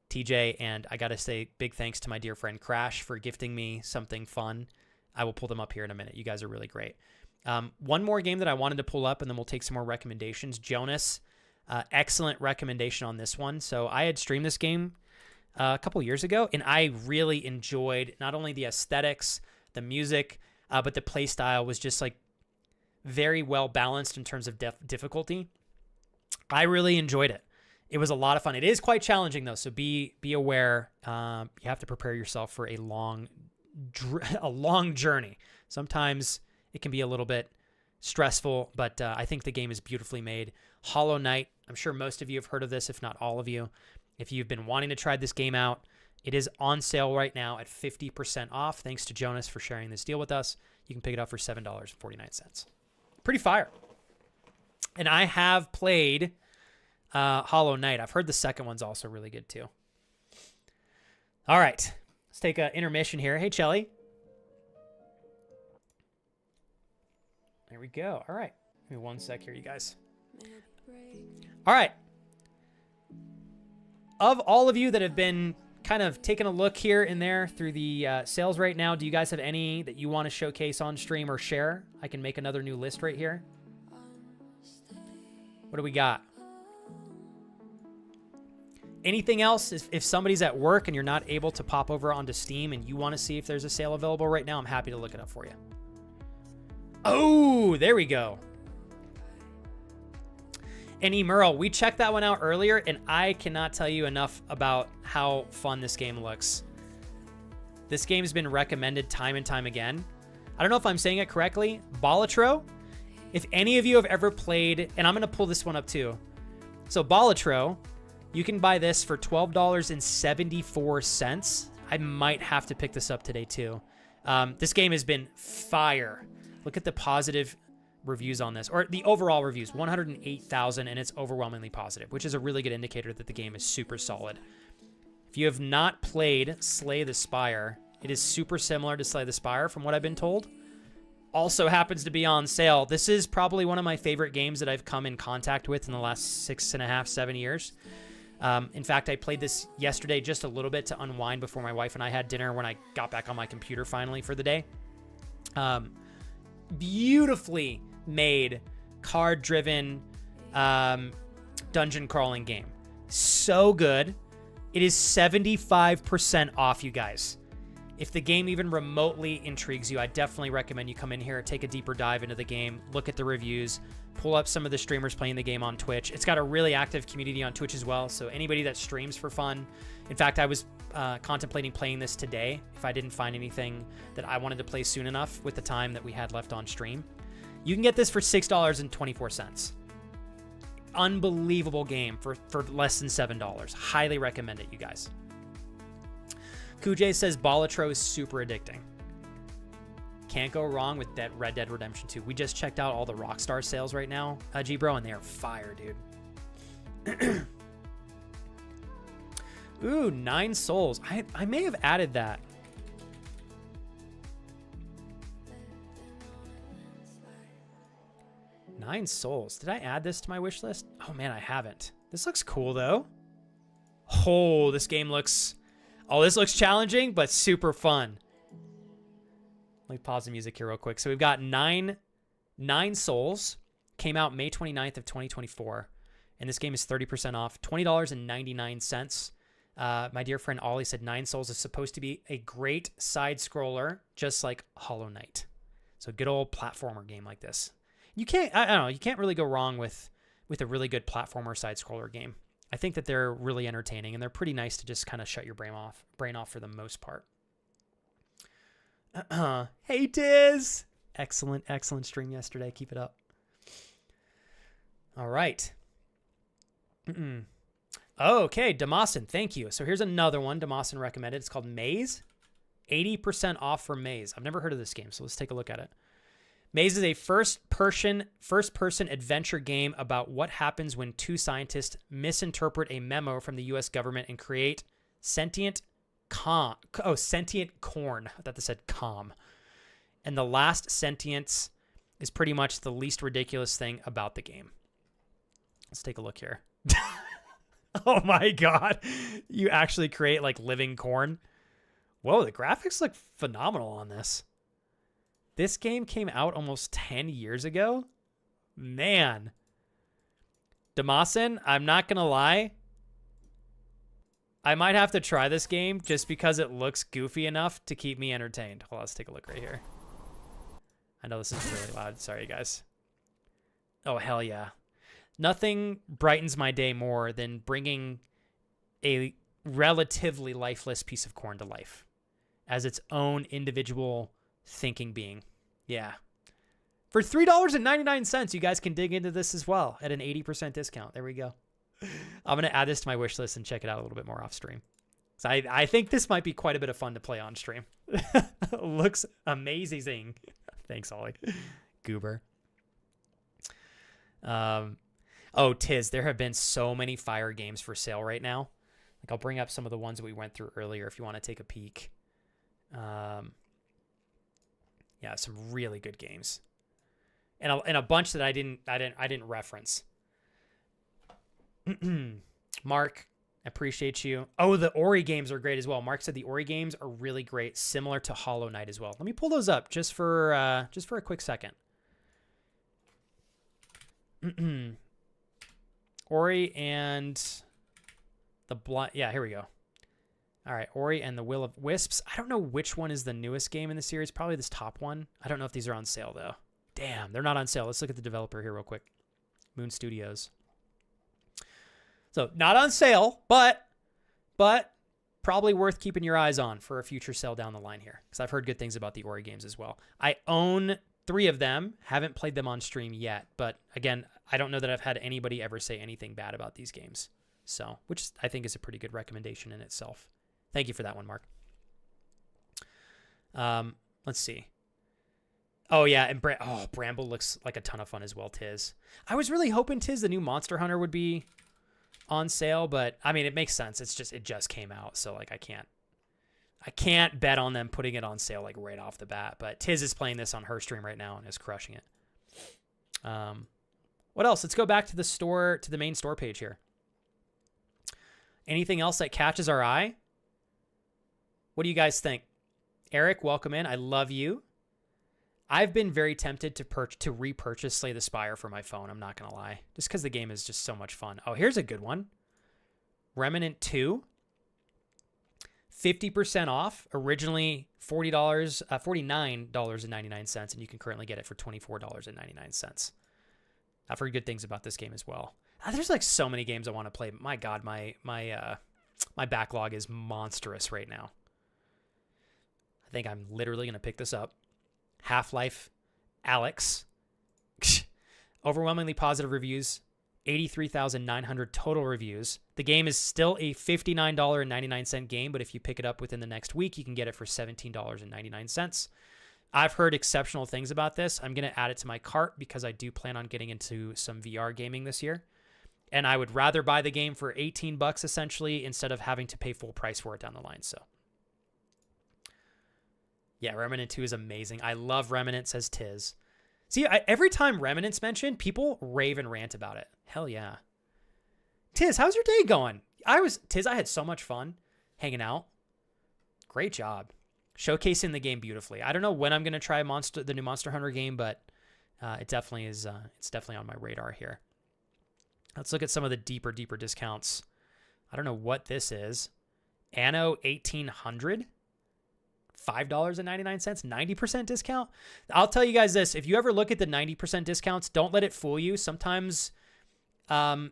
[SPEAKER 3] TJ, and I got to say big thanks to my dear friend Crash for gifting me something fun. I will pull them up here in a minute. You guys are really great. One more game that I wanted to pull up, and then we'll take some more recommendations. Jonas, excellent recommendation on this one. So I had streamed this game a couple years ago, and I really enjoyed not only the aesthetics, the music, but the play style was just like very well balanced in terms of difficulty. I really enjoyed it. It was a lot of fun. It is quite challenging though, so be aware. You have to prepare yourself for a long journey. Sometimes it can be a little bit stressful, but I think the game is beautifully made. Hollow Knight. I'm sure most of you have heard of this, if not all of you. If you've been wanting to try this game out, it is on sale right now at 50% off. Thanks to Jonas for sharing this deal with us. You can pick it up for $7.49. Pretty fire. And I have played Hollow Knight. I've heard the second one's also really good too. All right. Let's take an intermission here. Hey, Chelly. There we go. All right. Give me one sec here, you guys. All right. Of all of you that have been kind of taking a look here and there through the sales right now, do you guys have any that you want to showcase on stream or share? I can make another new list right here. What do we got? Anything else? If somebody's at work and you're not able to pop over onto Steam and you want to see if there's a sale available right now, I'm happy to look it up for you. Oh, there we go. And Emerl, we checked that one out earlier, and I cannot tell you enough about how fun this game looks. This game's been recommended time and time again. I don't know if I'm saying it correctly. Balatro, if any of you have ever played, and I'm going to pull this one up too. So Balatro, you can buy this for $12.74. I might have to pick this up today too. This game has been fire. Look at the positive reviews on this, or the overall reviews, 108,000, and it's overwhelmingly positive, which is a really good indicator that the game is super solid. If you have not played Slay the Spire, it is super similar to Slay the Spire from what I've been told. Also happens to be on sale. This is probably one of my favorite games that I've come in contact with in the last 6.5, 7 years. In fact, I played this yesterday just a little bit to unwind before my wife and I had dinner when I got back on my computer finally for the day. Beautifully made, card-driven dungeon crawling game. So good. It is 75% off, you guys. If the game even remotely intrigues you, I definitely recommend you come in here, take a deeper dive into the game, look at the reviews, pull up some of the streamers playing the game on Twitch. It's got a really active community on Twitch as well, so anybody that streams for fun. In fact, I was contemplating playing this today if I didn't find anything that I wanted to play soon enough with the time that we had left on stream. You can get this for $6.24. Unbelievable game for less than $7. Highly recommend it, you guys. Kujay says Balatro is super addicting. Can't go wrong with that Red Dead Redemption 2. We just checked out all the Rockstar sales right now, G-Bro, and they are fire, dude. Ooh, 9 souls. I may have added that. Nine souls. Did I add this to my wish list? Oh man, I haven't. This looks cool though. Oh, this game looks... Oh, this looks challenging, but super fun. Let me pause the music here real quick. So we've got nine souls. Came out May 29th of 2024. And this game is 30% off. $20.99. My dear friend Ollie said 9 souls is supposed to be a great side scroller, just like Hollow Knight. So good old platformer game like this. You can't, I don't know, you can't really go wrong with a really good platformer side scroller game. I think that they're really entertaining and they're pretty nice to just kind of shut your brain off for the most part. Hey Tiz! Excellent stream yesterday. Keep it up. All right. Okay, Damasin, thank you. So here's another one Damasin recommended. It's called Maze. 80% off for Maze. I've never heard of this game, so let's take a look at it. Maze is a first-person adventure game about what happens when two scientists misinterpret a memo from the U.S. government and create sentient corn. I thought they said calm. And the last sentience is pretty much the least ridiculous thing about the game. Let's take a look here. Oh my god. You actually create like living corn. Whoa, the graphics look phenomenal on this. This game came out almost 10 years ago. Man. Damasin, I'm not going to lie. I might have to try this game just because it looks goofy enough to keep me entertained. Hold on, let's take a look right here. I know this is really loud. Sorry, guys. Oh, hell yeah. Nothing brightens my day more than bringing a relatively lifeless piece of corn to life as its own individual thinking being. Yeah. For $3.99, you guys can dig into this as well at an 80% discount. There we go. I'm going to add this to my wish list and check it out a little bit more off stream. So I think this might be quite a bit of fun to play on stream. Looks amazing. Thanks, Ollie. Goober. Oh, Tiz, there have been so many fire games for sale right now. Like I'll bring up some of the ones that we went through earlier if you want to take a peek. Yeah, some really good games. and a bunch that I didn't reference. Mark, appreciate you. Oh, the Ori games are great as well. Mark said the Ori games are really great, similar to Hollow Knight as well. Let me pull those up just for a quick second. Ori and the Blind. Yeah, here we go. All right, Ori and the Will of Wisps. I don't know which one is the newest game in the series. Probably this top one. I don't know if these are on sale, though. Damn, they're not on sale. Let's look at the developer here real quick. Moon Studios. So, not on sale, but probably worth keeping your eyes on for a future sale down the line here, because I've heard good things about the Ori games as well. I own 3 of them. Haven't played them on stream yet, but again, I don't know that I've had anybody ever say anything bad about these games. So, which I think is a pretty good recommendation in itself. Thank you for that one, Mark. Let's see. Oh, yeah, and Bramble looks like a ton of fun as well, Tiz. I was really hoping, Tiz, the new Monster Hunter would be on sale, but, I mean, it makes sense. It just came out, so, like, I can't bet on them putting it on sale, like, right off the bat. But Tiz is playing this on her stream right now and is crushing it. What else? Let's go back to the main store page here. Anything else that catches our eye? What do you guys think? Eric, welcome in. I love you. I've been very tempted to repurchase Slay the Spire for my phone. I'm not going to lie. Just because the game is just so much fun. Oh, here's a good one. Remnant 2. 50% off. Originally $40, $49.99, and you can currently get it for $24.99. I've heard good things about this game as well. There's like so many games I want to play. My God, my backlog is monstrous right now. I think I'm literally going to pick this up. Half-Life Alyx. Overwhelmingly positive reviews. 83,900 total reviews. The game is still a $59.99 game, but if you pick it up within the next week, you can get it for $17.99. I've heard exceptional things about this. I'm going to add it to my cart because I do plan on getting into some VR gaming this year. And I would rather buy the game for $18 essentially instead of having to pay full price for it down the line. So, yeah, Remnant 2 is amazing. I love Remnant, says Tiz. See, every time Remnant's mentioned, people rave and rant about it. Hell yeah. Tiz, how's your day going? Tiz, I had so much fun hanging out. Great job. Showcasing the game beautifully. I don't know when I'm going to try the new Monster Hunter game, but it definitely is. It's definitely on my radar here. Let's look at some of the deeper discounts. I don't know what this is. Anno 1800, $5.99, 90% discount. I'll tell you guys this. If you ever look at the 90% discounts, don't let it fool you. Sometimes I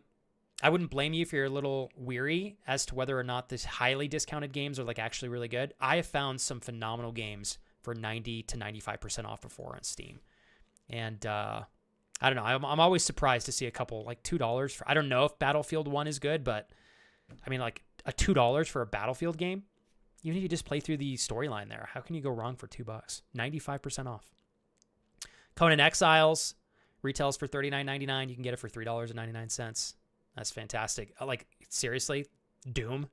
[SPEAKER 3] wouldn't blame you if you're a little weary as to whether or not this highly discounted games are like actually really good. I have found some phenomenal games for 90 to 95% off before on Steam. And I don't know. I'm always surprised to see a couple like $2 for. I don't know if Battlefield 1 is good, but I mean like a $2 for a Battlefield game. Even if you just play through the storyline there, how can you go wrong for $2? 95% off. Conan Exiles retails for $39.99. You can get it for $3.99. That's fantastic. Like seriously, Doom.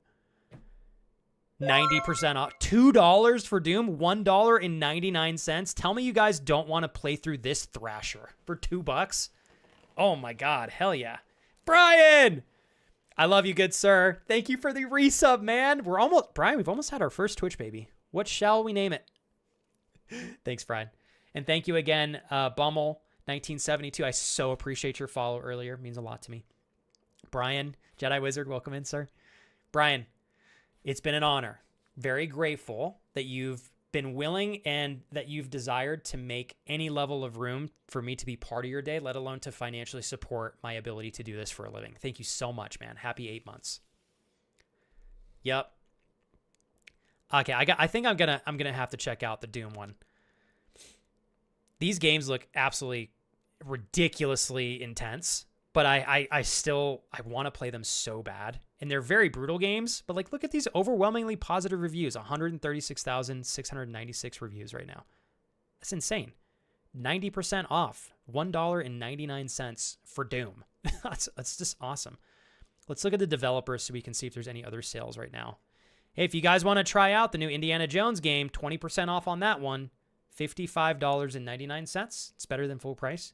[SPEAKER 3] 90% off. $2 for Doom, $1.99. Tell me you guys don't want to play through this Thrasher for $2. Oh my God, hell yeah. Brian! I love you, good sir. Thank you for the resub, man. Brian, we've almost had our first Twitch baby. What shall we name it? Thanks, Brian. And thank you again, Bummel1972. I so appreciate your follow earlier. It means a lot to me. Brian, Jedi Wizard, welcome in, sir. Brian, it's been an honor. Very grateful that you've been willing and that you've desired to make any level of room for me to be part of your day, let alone to financially support my ability to do this for a living. Thank you so much, man. Happy 8 months. Yep. Okay, I think I'm gonna have to check out the Doom one. These games look absolutely ridiculously intense, but I want to play them so bad. And they're very brutal games, but like look at these overwhelmingly positive reviews. 136,696 reviews right now. That's insane. 90% off. $1.99 for Doom. That's just awesome. Let's look at the developers so we can see if there's any other sales right now. Hey, if you guys want to try out the new Indiana Jones game, 20% off on that one. $55.99. It's better than full price.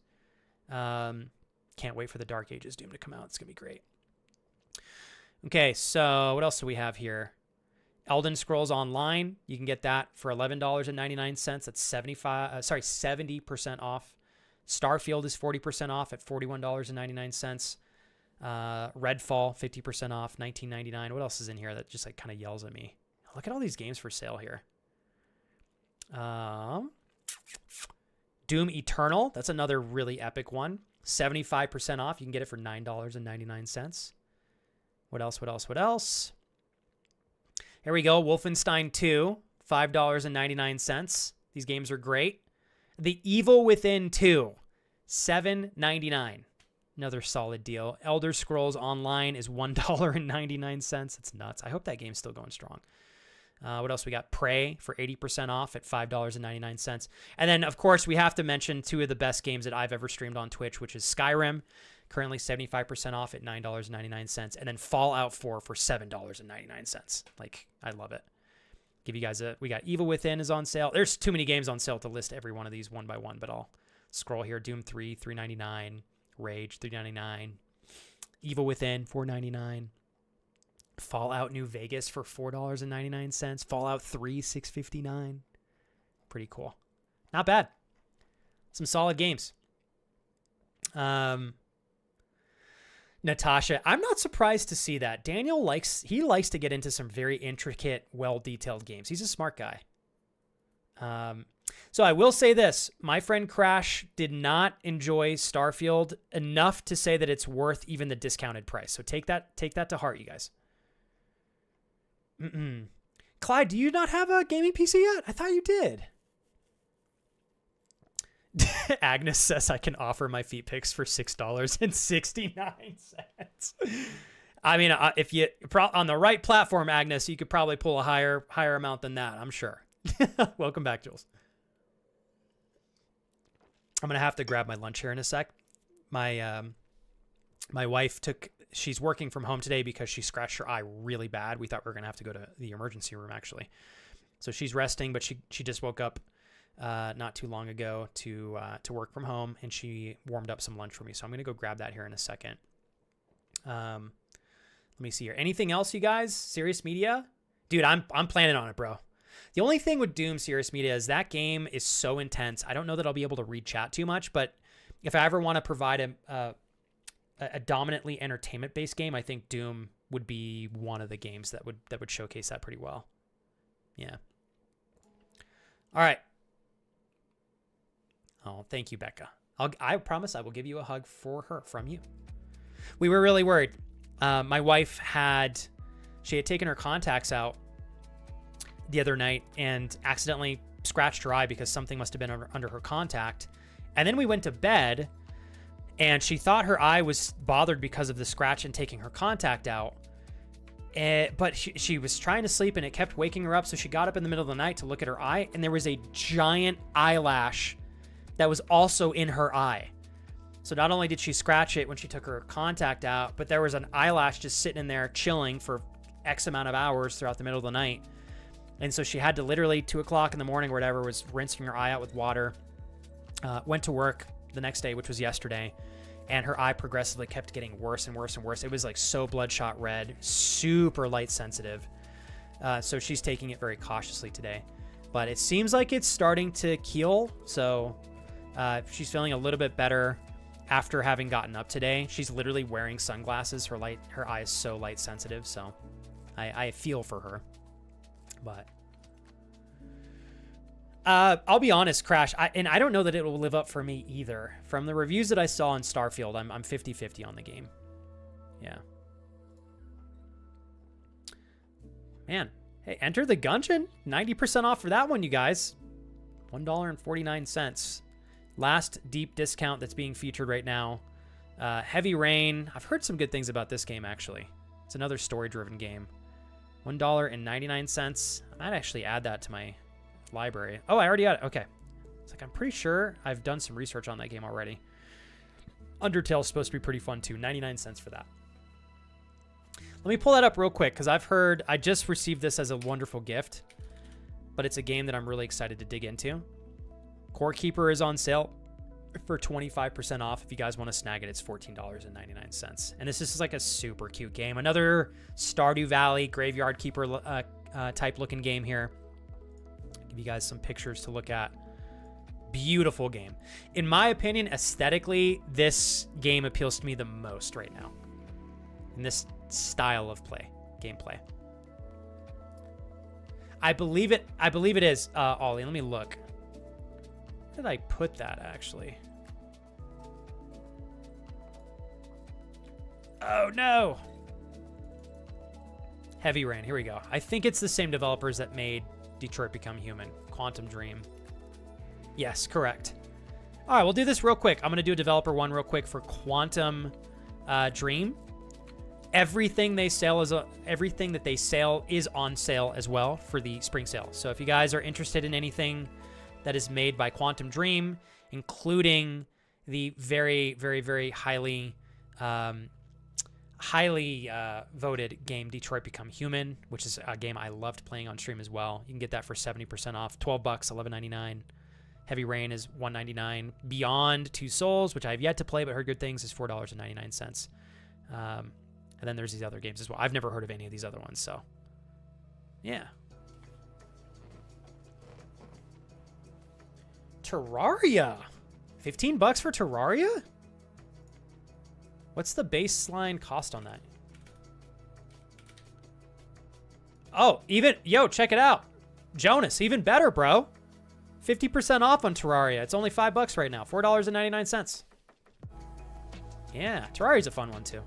[SPEAKER 3] Can't wait for the Dark Ages Doom to come out. It's going to be great. Okay, so what else do we have here? Elden Scrolls Online. You can get that for $11.99. That's 70% off. Starfield is 40% off at $41.99. Redfall 50% off, $19.99. What else is in here that just like kind of yells at me? Look at all these games for sale here. Doom Eternal. That's another really epic one. 75% off. You can get it for $9.99. What else? Here we go. Wolfenstein 2, $5.99. These games are great. The Evil Within 2, $7.99. Another solid deal. Elder Scrolls Online is $1.99. It's nuts. I hope that game's still going strong. What else we got? Prey for 80% off at $5.99. And then, of course, we have to mention two of the best games that I've ever streamed on Twitch, which is Skyrim, currently 75% off at $9.99. And then Fallout 4 for $7.99. Like, I love it. Give you guys we got Evil Within is on sale. There's too many games on sale to list every one of these one by one, but I'll scroll here. Doom 3, $3.99. Rage, $3.99. Evil Within, $4.99. Fallout New Vegas for $4.99. Fallout 3, $6.59. Pretty cool. Not bad. Some solid games. Natasha, I'm not surprised to see that. Daniel likes to get into some very intricate, well-detailed games. He's a smart guy. So I will say this. My friend Crash did not enjoy Starfield enough to say that it's worth even the discounted price. So take that to heart, you guys. Clyde, do you not have a gaming PC yet? I thought you did. Agnes says I can offer my feet pics for $6.69. I mean, if you on the right platform, Agnes, you could probably pull a higher amount than that, I'm sure. Welcome back, Jules. I'm gonna have to grab my lunch here in a sec. My wife she's working from home today because she scratched her eye really bad. We thought we were gonna have to go to the emergency room actually. So she's resting, but she just woke up not too long ago to work from home, and she warmed up some lunch for me. So I'm gonna go grab that here in a second. Let me see here. Anything else, you guys? Serious Media? Dude, I'm planning on it, bro. The only thing with Doom Serious Media is that game is so intense. I don't know that I'll be able to read chat too much, but if I ever want to provide a dominantly entertainment-based game, I think Doom would be one of the games that would showcase that pretty well. Yeah. All right. Oh, thank you, Becca. I promise I will give you a hug from you. We were really worried. My wife she had taken her contacts out the other night and accidentally scratched her eye because something must have been under her contact. And then we went to bed and she thought her eye was bothered because of the scratch and taking her contact out. But she was trying to sleep and it kept waking her up. So she got up in the middle of the night to look at her eye, and there was a giant eyelash that was also in her eye. So not only did she scratch it when she took her contact out, but there was an eyelash just sitting in there chilling for X amount of hours throughout the middle of the night. And so she had to literally 2 o'clock in the morning or whatever, was rinsing her eye out with water, went to work the next day, which was yesterday, and her eye progressively kept getting worse and worse and worse. It was like so bloodshot red, super light sensitive. So she's taking it very cautiously today, but it seems like it's starting to heal. So she's feeling a little bit better after having gotten up today. She's literally wearing sunglasses. Her eye is so light sensitive. So I feel for her. But I'll be honest, Crash, I don't know that it will live up for me either. From the reviews that I saw on Starfield, I'm 50-50 on the game. Yeah. Man, hey, Enter the Gungeon? 90% off for that one, you guys. $1.49. Last deep discount that's being featured right now. Heavy Rain. I've heard some good things about this game, actually. It's another story-driven game. $1.99. I might actually add that to my library. Oh, I already got it. Okay. It's like, I'm pretty sure I've done some research on that game already. Undertale's supposed to be pretty fun too. 99 cents for that. Let me pull that up real quick because I just received this as a wonderful gift, but it's a game that I'm really excited to dig into. Core Keeper is on sale for 25% off. If you guys want to snag it, it's $14.99. And this is like a super cute game. Another Stardew Valley Graveyard Keeper type looking game here. Give you guys some pictures to look at. Beautiful game. In my opinion, aesthetically, this game appeals to me the most right now. In this style of gameplay. I believe it is, Ollie. Let me look. Where did I put that, actually? Oh, no. Heavy Rain. Here we go. I think it's the same developers that made Detroit Become Human. Quantum Dream. Yes, correct. All right, we'll do this real quick. I'm going to do a developer one real quick for Quantum Dream. Everything that they sell is on sale as well for the spring sale. So if you guys are interested in anything that is made by Quantum Dream, including the very, very, very highly voted game Detroit Become Human, which is a game I loved playing on stream as well. You can get that for 70% off, $12, $11.99. Heavy Rain is $1.99. Beyond Two Souls, which I have yet to play but heard good things, is $4.99. And then there's these other games as well. I've never heard of any of these other ones, so yeah. Terraria. $15 for Terraria? What's the baseline cost on that? Oh, check it out. Jonas, even better, bro. 50% off on Terraria. It's only $5 right now. $4.99. Yeah, Terraria's a fun one too.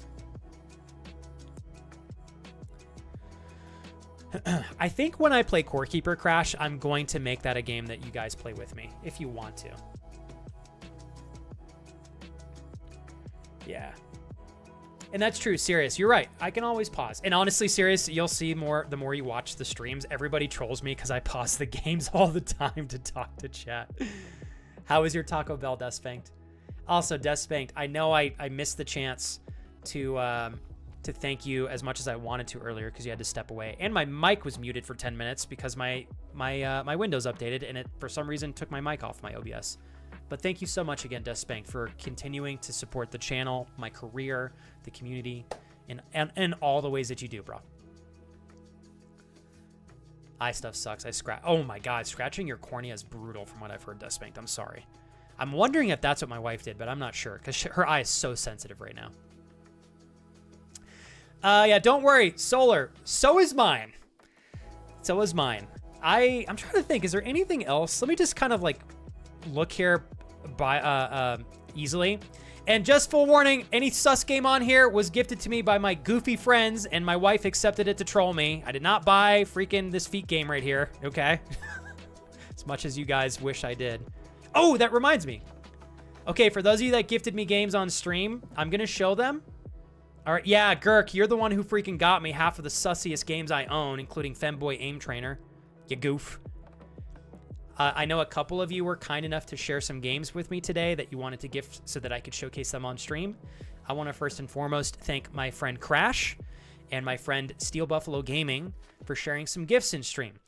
[SPEAKER 3] I think when I play Core Keeper Crash, I'm going to make that a game that you guys play with me, if you want to. Yeah. And that's true, Sirius. You're right. I can always pause. And honestly, Sirius, you'll see more the more you watch the streams. Everybody trolls me because I pause the games all the time to talk to chat. How is your Taco Bell, Dust Spanked? Also, Dust Spanked, I know I missed the chance to thank you as much as I wanted to earlier because you had to step away. And my mic was muted for 10 minutes because my Windows updated and it, for some reason, took my mic off my OBS. But thank you so much again, Dust Spanked, for continuing to support the channel, my career, the community, and all the ways that you do, bro. Eye stuff sucks. Oh my God, scratching your cornea is brutal from what I've heard, Dust Spanked. I'm sorry. I'm wondering if that's what my wife did, but I'm not sure because her eye is so sensitive right now. Yeah, don't worry, Solar. So is mine. So is mine. I'm trying to think. Is there anything else? Let me just kind of like look here by easily. And just full warning, any sus game on here was gifted to me by my goofy friends, and my wife accepted it to troll me. I did not buy freaking this feet game right here. Okay, as much as you guys wish I did. Oh, that reminds me. Okay, for those of you that gifted me games on stream, I'm gonna show them. All right, yeah, Gurk, you're the one who freaking got me half of the sussiest games I own, including Femboy Aim Trainer. You goof. I know a couple of you were kind enough to share some games with me today that you wanted to gift so that I could showcase them on stream. I want to first and foremost thank my friend Crash and my friend Steel Buffalo Gaming for sharing some gifts in stream.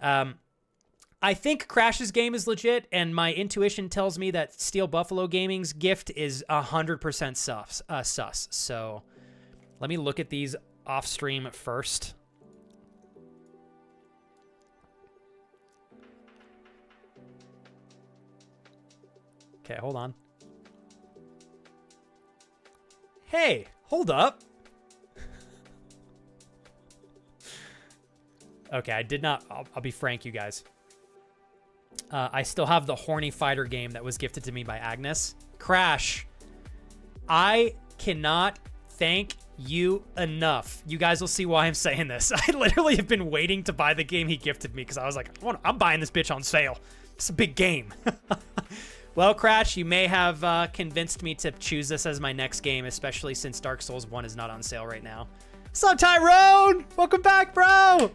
[SPEAKER 3] I think Crash's game is legit, and my intuition tells me that Steel Buffalo Gaming's gift is 100% sus. So let me look at these off stream first. Okay, hold on. Hey, hold up. Okay, I did not. I'll be frank, you guys. I still have the Horny Fighter game that was gifted to me by Agnes. Crash, I cannot thank you enough. You guys will see why I'm saying this. I literally have been waiting to buy the game he gifted me because I was like, I'm buying this bitch on sale. It's a big game. Well, Crash, you may have convinced me to choose this as my next game, especially since Dark Souls 1 is not on sale right now. What's up, Tyrone? Welcome back, bro.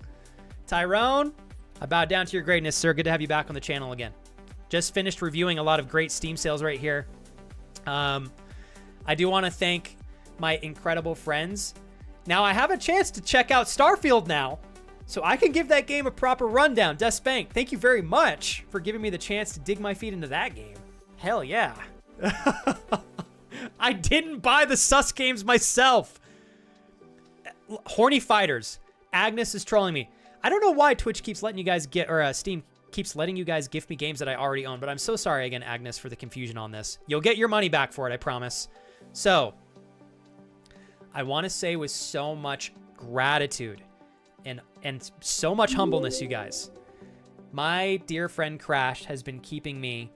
[SPEAKER 3] Tyrone, I bow down to your greatness, sir. Good to have you back on the channel again. Just finished reviewing a lot of great Steam sales right here. I do want to thank my incredible friends. Now, I have a chance to check out Starfield now, so I can give that game a proper rundown. Dust Bank, thank you very much for giving me the chance to dig my feet into that game. Hell yeah. I didn't buy the sus games myself. Horny Fighters. Agnes is trolling me. I don't know why Twitch keeps letting you guys get, or Steam keeps letting you guys gift me games that I already own, but I'm so sorry again, Agnes, for the confusion on this. You'll get your money back for it, I promise. So, I want to say with so much gratitude and so much humbleness, you guys, my dear friend Crash has been keeping me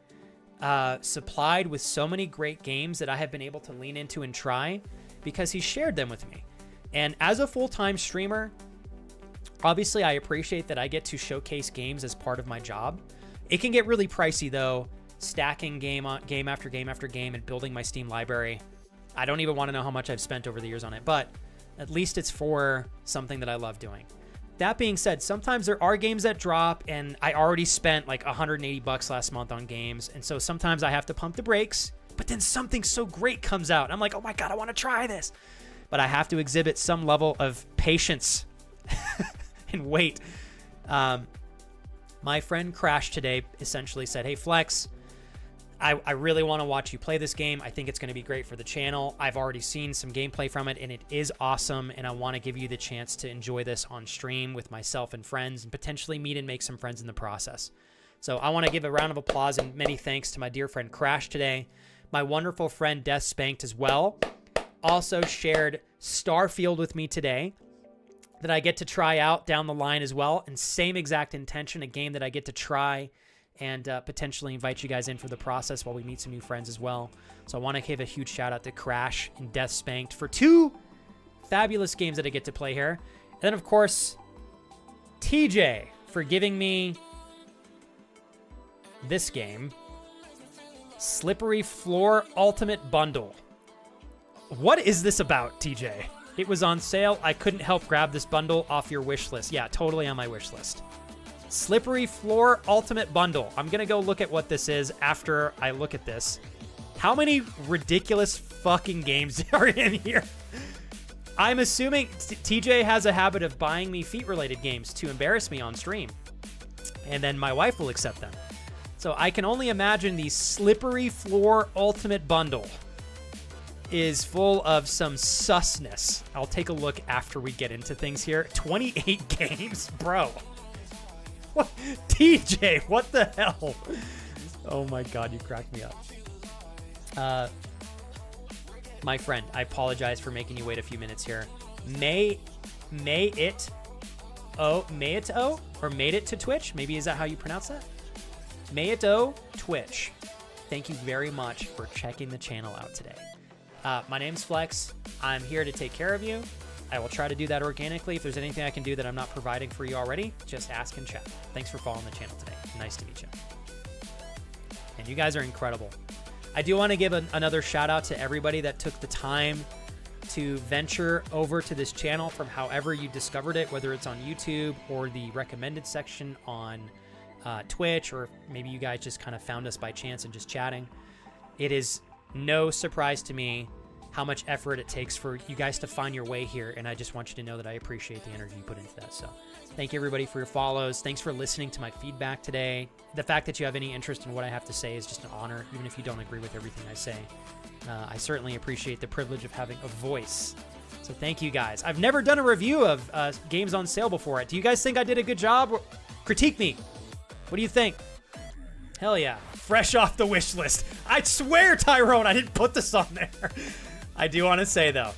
[SPEAKER 3] supplied with so many great games that I have been able to lean into and try because he shared them with me. And as a full-time streamer, obviously I appreciate that I get to showcase games as part of my job. It can get really pricey though, stacking game after game after game and building my Steam library. I don't even want to know how much I've spent over the years on it, but at least it's for something that I love doing. That being said, sometimes there are games that drop and I already spent like $180 last month on games. And so sometimes I have to pump the brakes, but then something so great comes out. I'm like, oh my God, I want to try this. But I have to exhibit some level of patience and wait. My friend Crash today essentially said, hey, Flex, I really want to watch you play this game. I think it's going to be great for the channel. I've already seen some gameplay from it, and it is awesome, and I want to give you the chance to enjoy this on stream with myself and friends and potentially meet and make some friends in the process. So I want to give a round of applause and many thanks to my dear friend Crash today. My wonderful friend Death Spanked as well also shared Starfield with me today that I get to try out down the line as well, and same exact intention, a game that I get to try and potentially invite you guys in for the process while we meet some new friends as well. So I want to give a huge shout out to Crash and Death Spanked for 2 fabulous games that I get to play here. And then, of course, TJ for giving me this game, Slippery Floor Ultimate Bundle. What is this about, TJ? It was on sale. I couldn't help grab this bundle off your wish list. Yeah, totally on my wish list. Slippery Floor Ultimate Bundle. I'm going to go look at what this is after I look at this. How many ridiculous fucking games are in here? I'm assuming TJ has a habit of buying me feet-related games to embarrass me on stream. And then my wife will accept them. So I can only imagine the Slippery Floor Ultimate Bundle is full of some susness. I'll take a look after we get into things here. 28 games? Bro. What? TJ, what the hell? Oh my God, you cracked me up. My friend, I apologize for making you wait a few minutes here. Made it to Twitch? Maybe is that how you pronounce that? May it Twitch. Thank you very much for checking the channel out today. My name's Flex. I'm here to take care of you. I will try to do that organically. If there's anything I can do that I'm not providing for you already, just ask in chat. Thanks for following the channel today. Nice to meet you. And you guys are incredible. I do want to give another shout out to everybody that took the time to venture over to this channel from however you discovered it, whether it's on YouTube or the recommended section on Twitch, or maybe you guys just kind of found us by chance and just chatting. It is no surprise to me how much effort it takes for you guys to find your way here, and I just want you to know that I appreciate the energy you put into that. So thank you everybody for your follows. Thanks for listening to my feedback today. The fact that you have any interest in what I have to say is just an honor, even if you don't agree with everything I say. I certainly appreciate the privilege of having a voice. So thank you guys. I've never done a review of games on sale before. Do you guys think I did a good job? Critique me. What do you think? Hell yeah. Fresh off the wish list. I swear, Tyrone, I didn't put this on there. I do want to say, though,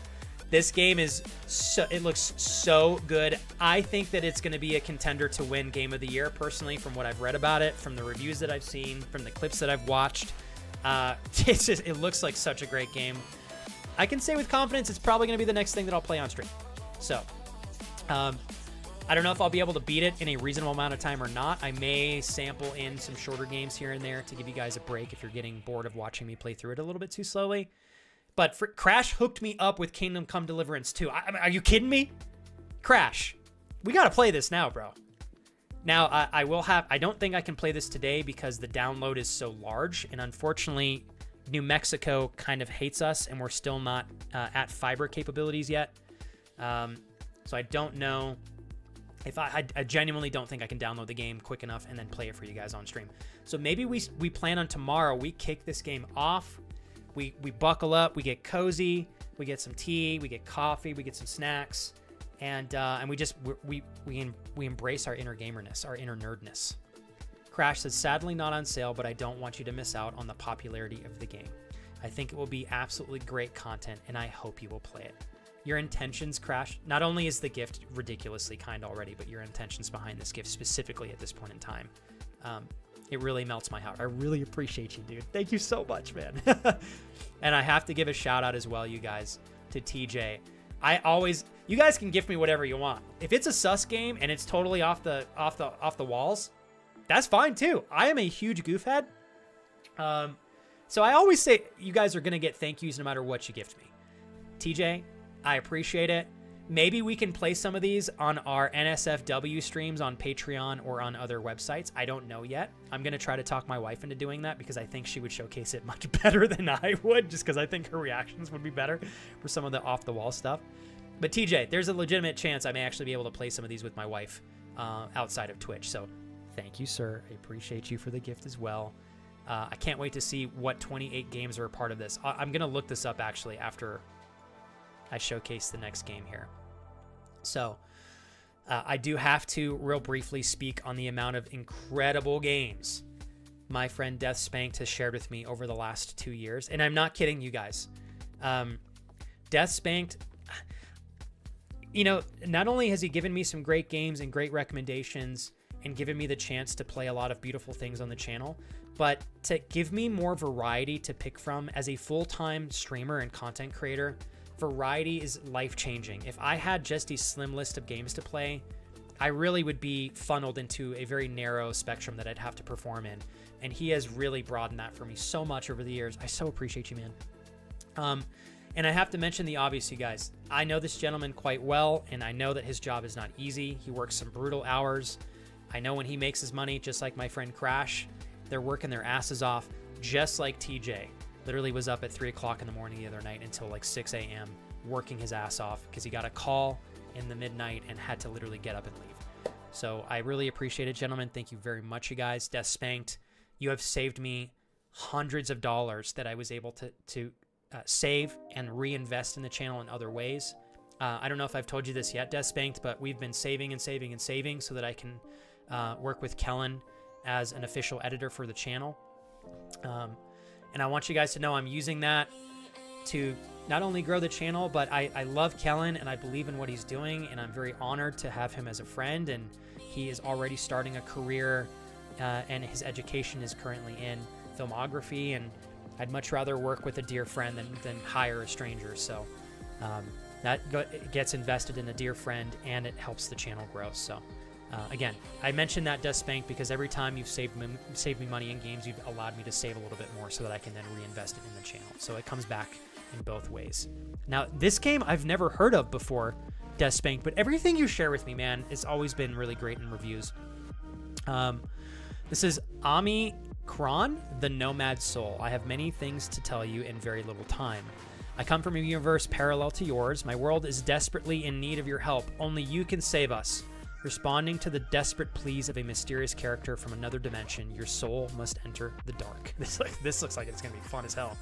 [SPEAKER 3] this game is it looks so good. I think that it's going to be a contender to win Game of the Year, personally, from what I've read about it, from the reviews that I've seen, from the clips that I've watched. It looks like such a great game. I can say with confidence it's probably going to be the next thing that I'll play on stream. So, I don't know if I'll be able to beat it in a reasonable amount of time or not. I may sample in some shorter games here and there to give you guys a break if you're getting bored of watching me play through it a little bit too slowly. But Crash hooked me up with Kingdom Come Deliverance 2. Are you kidding me? Crash, we got to play this now, bro. Now, I don't think I can play this today because the download is so large. And unfortunately, New Mexico kind of hates us and we're still not at fiber capabilities yet. So I don't know if I genuinely don't think I can download the game quick enough and then play it for you guys on stream. So maybe we plan on tomorrow, we kick this game off. We buckle up, we get cozy, we get some tea, we get coffee, we get some snacks, and we embrace our inner gamerness, our inner nerdness. Crash says, sadly not on sale, but I don't want you to miss out on the popularity of the game. I think it will be absolutely great content, and I hope you will play it. Your intentions, Crash, not only is the gift ridiculously kind already, but your intentions behind this gift specifically at this point in time, it really melts my heart. I really appreciate you, dude. Thank you so much, man. And I have to give a shout out as well, you guys, to TJ. You guys can gift me whatever you want. If it's a sus game and it's totally off the walls, that's fine too. I am a huge goofhead. So I always say you guys are going to get thank yous no matter what you gift me. TJ, I appreciate it. Maybe we can play some of these on our NSFW streams on Patreon or on other websites. I don't know yet. I'm going to try to talk my wife into doing that because I think she would showcase it much better than I would, just because I think her reactions would be better for some of the off-the-wall stuff. But TJ, there's a legitimate chance I may actually be able to play some of these with my wife outside of Twitch. So thank you, sir. I appreciate you for the gift as well. I can't wait to see what 28 games are a part of this. I'm going to look this up actually after I showcase the next game here. So I do have to real briefly speak on the amount of incredible games my friend Death Spanked has shared with me over the last 2 years. And I'm not kidding you guys. Death Spanked, you know, not only has he given me some great games and great recommendations and given me the chance to play a lot of beautiful things on the channel, but to give me more variety to pick from as a full-time streamer and content creator. Variety is life-changing. If I had just a slim list of games to play, I really would be funneled into a very narrow spectrum that I'd have to perform in. And he has really broadened that for me so much over the years. I so appreciate you, man. And I have to mention the obvious, you guys. I know this gentleman quite well, and I know that his job is not easy. He works some brutal hours. I know when he makes his money, just like my friend Crash, they're working their asses off, just like TJ. Literally was up at 3 o'clock in the morning the other night until like 6 a.m. working his ass off because he got a call in the midnight and had to literally get up and leave. So I really appreciate it, gentlemen. Thank you very much, you guys. Death Spanked, you have saved me hundreds of dollars that I was able to save and reinvest in the channel in other ways. I don't know if I've told you this yet, Death Spanked, but we've been saving and saving and saving so that I can work with Kellen as an official editor for the channel. And I want you guys to know I'm using that to not only grow the channel, but I love Kellen and I believe in what he's doing, and I'm very honored to have him as a friend. And he is already starting a career, and his education is currently in filmography, and I'd much rather work with a dear friend than hire a stranger. So that gets invested in a dear friend, and it helps the channel grow. So again, I mentioned that Death Spank because every time you've saved me money in games, you've allowed me to save a little bit more so that I can then reinvest it in the channel. So it comes back in both ways. Now, this game I've never heard of before, Death Spank, but everything you share with me, man, it's always been really great in reviews. This is Ami Kron, the Nomad Soul. I have many things to tell you in very little time. I come from a universe parallel to yours. My world is desperately in need of your help. Only you can save us. Responding to the desperate pleas of a mysterious character from another dimension, your soul must enter the dark. This looks like it's going to be fun as hell.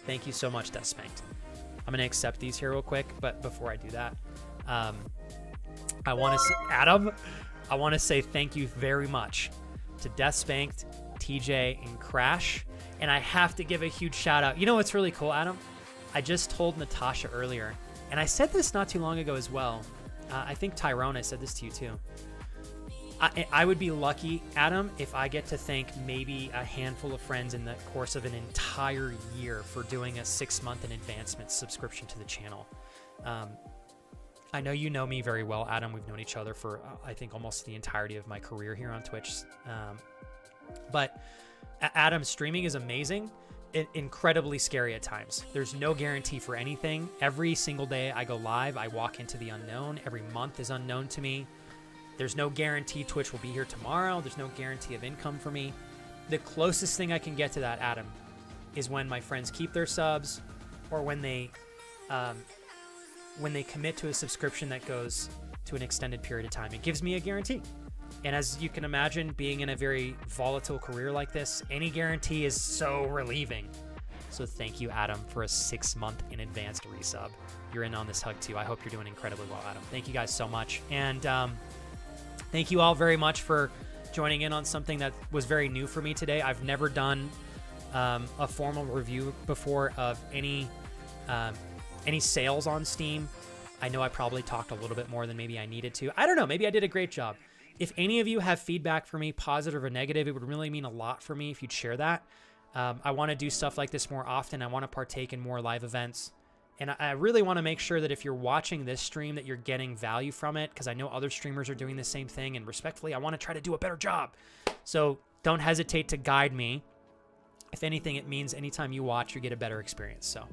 [SPEAKER 3] Thank you so much, Death Spanked. I'm going to accept these here real quick, but before I do that, I want to say, Adam, I want to say thank you very much to Death Spanked, TJ, and Crash. And I have to give a huge shout out. You know what's really cool, Adam? I just told Natasha earlier, and I said this not too long ago as well. I think Tyrone, I said this to you too. I would be lucky, Adam, if I get to thank maybe a handful of friends in the course of an entire year for doing a 6-month in advancement subscription to the channel. I know you know me very well, Adam. We've known each other for, I think, almost the entirety of my career here on Twitch. But Adam, streaming is amazing. Incredibly scary at times. There's no guarantee for anything. Every single day I go live, I walk into the unknown. Every month is unknown to me. There's no guarantee Twitch will be here tomorrow. There's no guarantee of income for me. The closest thing I can get to that, Adam, is when my friends keep their subs, or when they commit to a subscription that goes to an extended period of time. It gives me a guarantee. And as you can imagine, being in a very volatile career like this, any guarantee is so relieving. So thank you, Adam, for a 6-month in advanced resub. You're in on this hug too. I hope you're doing incredibly well, Adam. Thank you guys so much. And thank you all very much for joining in on something that was very new for me today. I've never done a formal review before of any sales on Steam. I know I probably talked a little bit more than maybe I needed to. I don't know. Maybe I did a great job. If any of you have feedback for me, positive or negative, it would really mean a lot for me if you'd share that. I want to do stuff like this more often. I want to partake in more live events. And I really want to make sure that if you're watching this stream that you're getting value from it, because I know other streamers are doing the same thing. And respectfully, I want to try to do a better job. So don't hesitate to guide me. If anything, it means anytime you watch, you get a better experience. So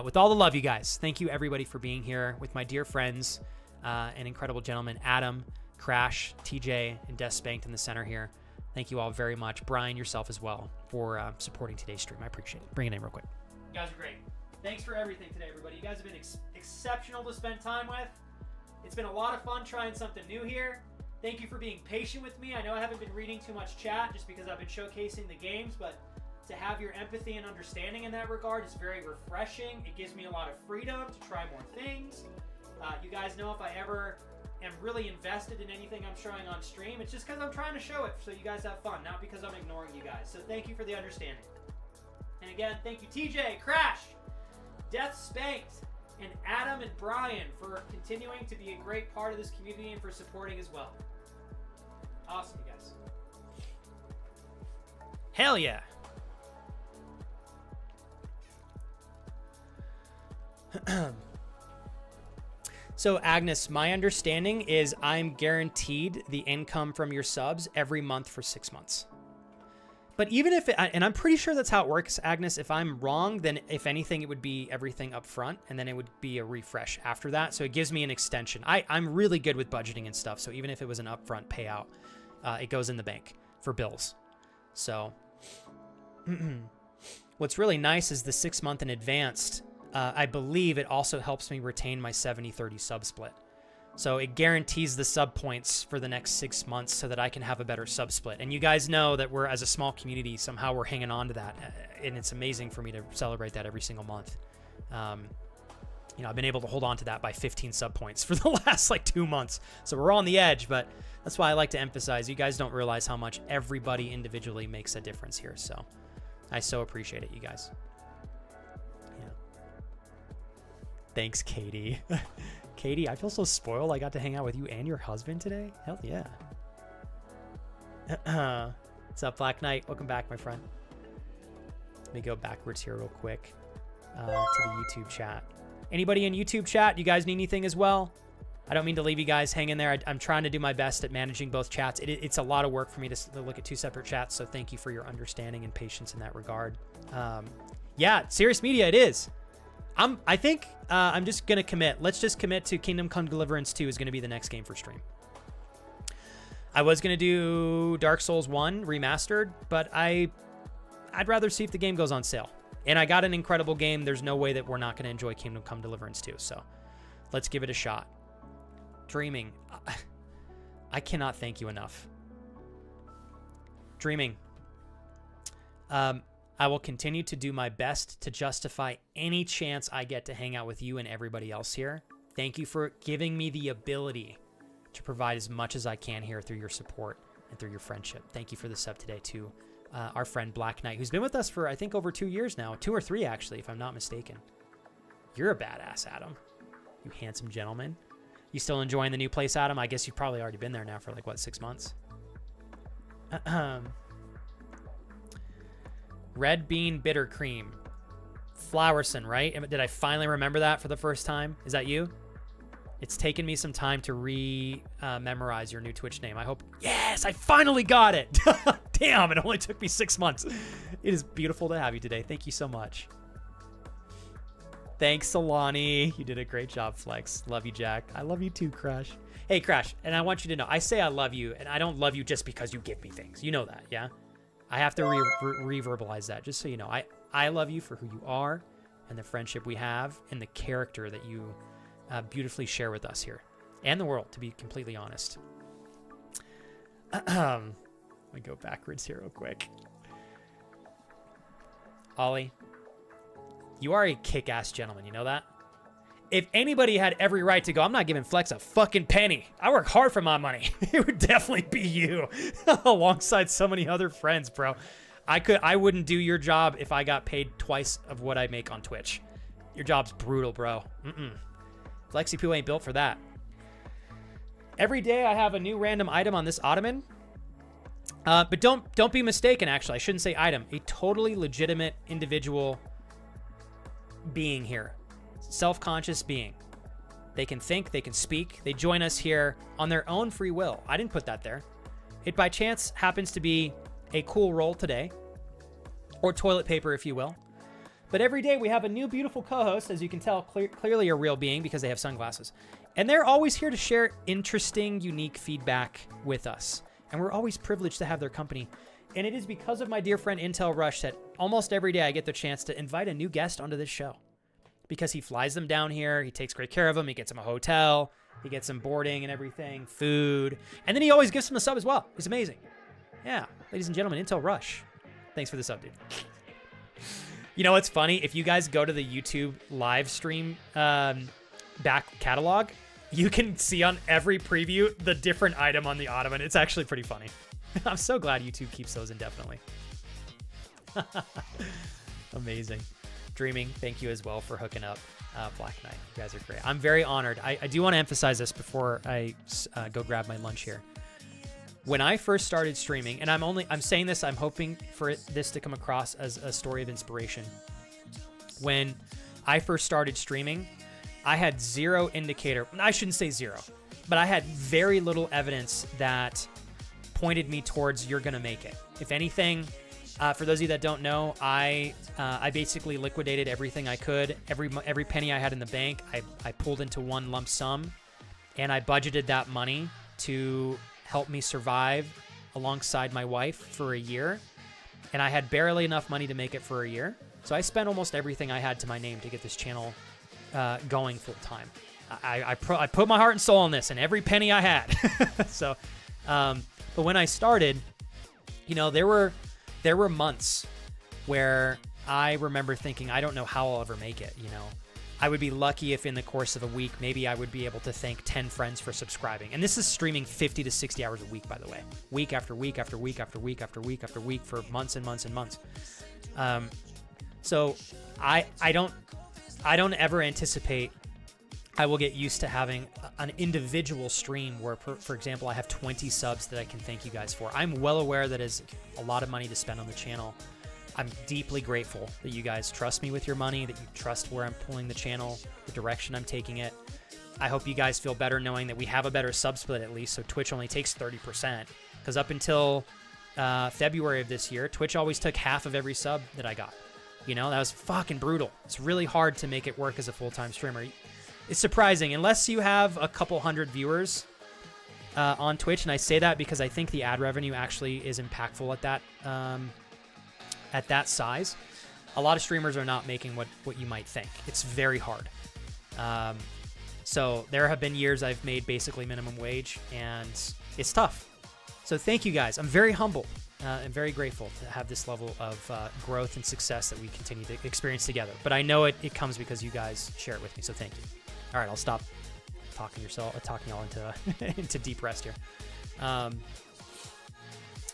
[SPEAKER 3] with all the love, you guys, thank you everybody for being here with my dear friends and incredible gentlemen, Adam, Crash, TJ, and Death Spanked in the center here. Thank you all very much. Brian, yourself as well, for supporting today's stream. I appreciate it. Bring it in real quick. You guys are great. Thanks for everything today, everybody. You guys have been exceptional to spend time with. It's been a lot of fun trying something new here. Thank you for being patient with me. I know I haven't been reading too much chat just because I've been showcasing the games, but to have your empathy and understanding in that regard is very refreshing. It gives me a lot of freedom to try more things. You guys know if I ever am really invested in anything I'm showing on stream, it's just because I'm trying to show it so you guys have fun, not because I'm ignoring you guys. So thank you for the understanding. And again, thank you TJ, Crash, Death Spanked, and Adam and Brian for continuing to be a great part of this community and for supporting as well. Awesome, you guys. Hell yeah. So Agnes, my understanding is I'm guaranteed the income from your subs every month for 6 months. But even if, and I'm pretty sure that's how it works, Agnes. If I'm wrong, then if anything, it would be everything up front, and then it would be a refresh after that. So it gives me an extension. I'm really good with budgeting and stuff. So even if it was an upfront payout, it goes in the bank for bills. So what's really nice is the 6 month in advanced. I believe it also helps me retain my 70-30 sub split. So it guarantees the sub points for the next 6 months so that I can have a better sub split. And you guys know that we're, as a small community, somehow we're hanging on to that. And it's amazing for me to celebrate that every single month. You know, I've been able to hold on to that by 15 sub points for the last like 2 months. So we're on the edge, but that's why I like to emphasize you guys don't realize how much everybody individually makes a difference here. So I so appreciate it, you guys. Thanks, Katie. Katie, I feel so spoiled. I got to hang out with you and your husband today. Hell yeah. What's up, Black Knight? Welcome back, my friend. Let me go backwards here real quick to the YouTube chat. Anybody in YouTube chat? You guys need anything as well? I don't mean to leave you guys hanging there. I'm trying to do my best at managing both chats. It's a lot of work for me to look at 2 separate chats, so thank you for your understanding and patience in that regard. Yeah, Serious Media, it is. I think I'm just going to commit. Let's just commit to Kingdom Come Deliverance 2 is going to be the next game for stream. I was going to do Dark Souls 1 Remastered, but I'd rather see if the game goes on sale. And I got an incredible game. There's no way that we're not going to enjoy Kingdom Come Deliverance 2. So let's give it a shot. Dreaming. I cannot thank you enough. Dreaming. I will continue to do my best to justify any chance I get to hang out with you and everybody else here. Thank you for giving me the ability to provide as much as I can here through your support and through your friendship. Thank you for the sub today to our friend Black Knight, who's been with us for, I think, over 2 years now. 2 or 3, actually, if I'm not mistaken. You're a badass, Adam. You handsome gentleman. You still enjoying the new place, Adam? I guess you've probably already been there now for, like, what, 6 months? Red Bean Bitter Cream. Flowerson, right? Did I finally remember that for the first time? Is that you? It's taken me some time to memorize your new Twitch name. I hope... Yes, I finally got it! Damn, it only took me 6 months. It is beautiful to have you today. Thank you so much. Thanks, Solani. You did a great job, Flex. Love you, Jack. I love you too, Crash. Hey, Crash, and I want you to know, I say I love you, and I don't love you just because you give me things. You know that, yeah? I have to reverbalize that, just so you know. I love you for who you are and the friendship we have and the character that you beautifully share with us here and the world, to be completely honest. Let me go backwards here real quick. Ollie, You are a kick-ass gentleman, you know that? If anybody had every right to go, I'm not giving Flex a fucking penny. I work hard for my money. It would definitely be you alongside so many other friends, bro. I wouldn't do your job if I got paid twice of what I make on Twitch. Your job's brutal, bro. Flexi Poo ain't built for that. Every day I have a new random item on this ottoman. But don't be mistaken, actually. I shouldn't say item. A totally legitimate individual being here. Self-conscious being. They can think, they can speak. They join us here on their own free will. I didn't put that there. It by chance happens to be a cool roll today, or toilet paper, if you will. But every day we have a new beautiful co-host, as you can tell, clearly a real being because they have sunglasses. And they're always here to share interesting, unique feedback with us. And we're always privileged to have their company. And it is because of my dear friend Intel Rush that almost every day I get the chance to invite a new guest onto this show. Because he flies them down here, he takes great care of them, he gets them a hotel, he gets them boarding and everything, food, and then he always gives them a sub as well. He's amazing. Yeah, ladies and gentlemen, Intel Rush. Thanks for the sub, dude. You know what's funny? If you guys go to the YouTube live stream back catalog, you can see on every preview the different item on the ottoman. It's actually pretty funny. I'm so glad YouTube keeps those indefinitely. Amazing. Dreaming, thank you as well for hooking up Black Knight. You guys are great. I'm very honored. I do want to emphasize this before I go grab my lunch here. When I first started streaming, and I'm saying this, I'm hoping for this to come across as a story of inspiration. When I first started streaming, I had zero indicator. I shouldn't say zero, but I had very little evidence that pointed me towards you're gonna make it. If anything, for those of you that don't know, I basically liquidated everything I could. Every penny I had in the bank, I pulled into one lump sum, and I budgeted that money to help me survive alongside my wife for a year. And I had barely enough money to make it for a year. So I spent almost everything I had to my name to get this channel going full time. I put my heart and soul in this, and every penny I had. So, but when I started, you know, there were months where I remember thinking, I don't know how I'll ever make it, you know. I would be lucky if in the course of a week, maybe I would be able to thank 10 friends for subscribing. And this is streaming 50 to 60 hours a week, by the way. Week after week after week after week after week after week for months and months and months. So I don't ever anticipate I will get used to having an individual stream where, for example, I have 20 subs that I can thank you guys for. I'm well aware that is a lot of money to spend on the channel. I'm deeply grateful that you guys trust me with your money, that you trust where I'm pulling the channel, the direction I'm taking it. I hope you guys feel better knowing that we have a better sub split at least, so Twitch only takes 30%. Because up until February of this year, Twitch always took half of every sub that I got. You know, that was fucking brutal. It's really hard to make it work as a full-time streamer. It's surprising, unless you have a couple hundred viewers on Twitch, and I say that because I think the ad revenue actually is impactful at that size. A lot of streamers are not making what you might think. It's very hard. So there have been years I've made basically minimum wage, and it's tough. So thank you guys. I'm very humble and very grateful to have this level of growth and success that we continue to experience together. But I know it comes because you guys share it with me, so thank you. All right, I'll stop talking y'all into into deep rest here.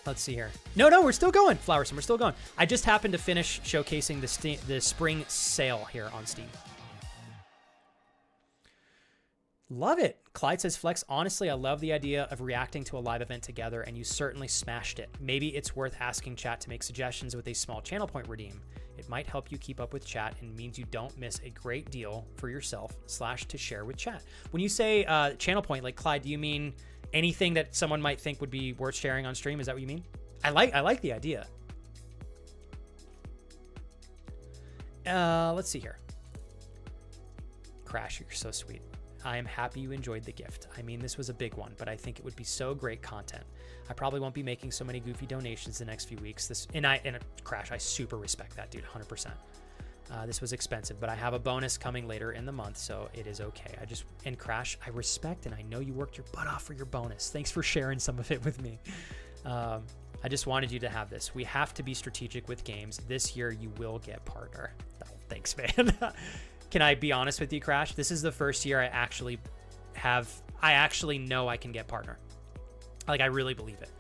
[SPEAKER 3] Let's see here. No, we're still going, Flowerson. We're still going. I just happened to finish showcasing the spring sale here on Steam. Love it. Clyde says, Flex, honestly, I love the idea of reacting to a live event together, and you certainly smashed it. Maybe it's worth asking chat to make suggestions with a small channel point redeem. It might help you keep up with chat and means you don't miss a great deal for yourself / to share with chat. When you say channel point, like Clyde, do you mean anything that someone might think would be worth sharing on stream? Is that what you mean? I like the idea. Let's see here. Crash, you're so sweet. I am happy you enjoyed the gift. I mean, this was a big one, but I think it would be so great content. I probably won't be making so many goofy donations the next few weeks. Crash, I super respect that, dude, 100%. This was expensive, but I have a bonus coming later in the month, so it is okay. And Crash, I respect and I know you worked your butt off for your bonus. Thanks for sharing some of it with me. I just wanted you to have this. We have to be strategic with games. This year, you will get partner. Thanks, man. Can I be honest with you, Crash? This is the first year I actually know I can get partner. Like, I really believe it.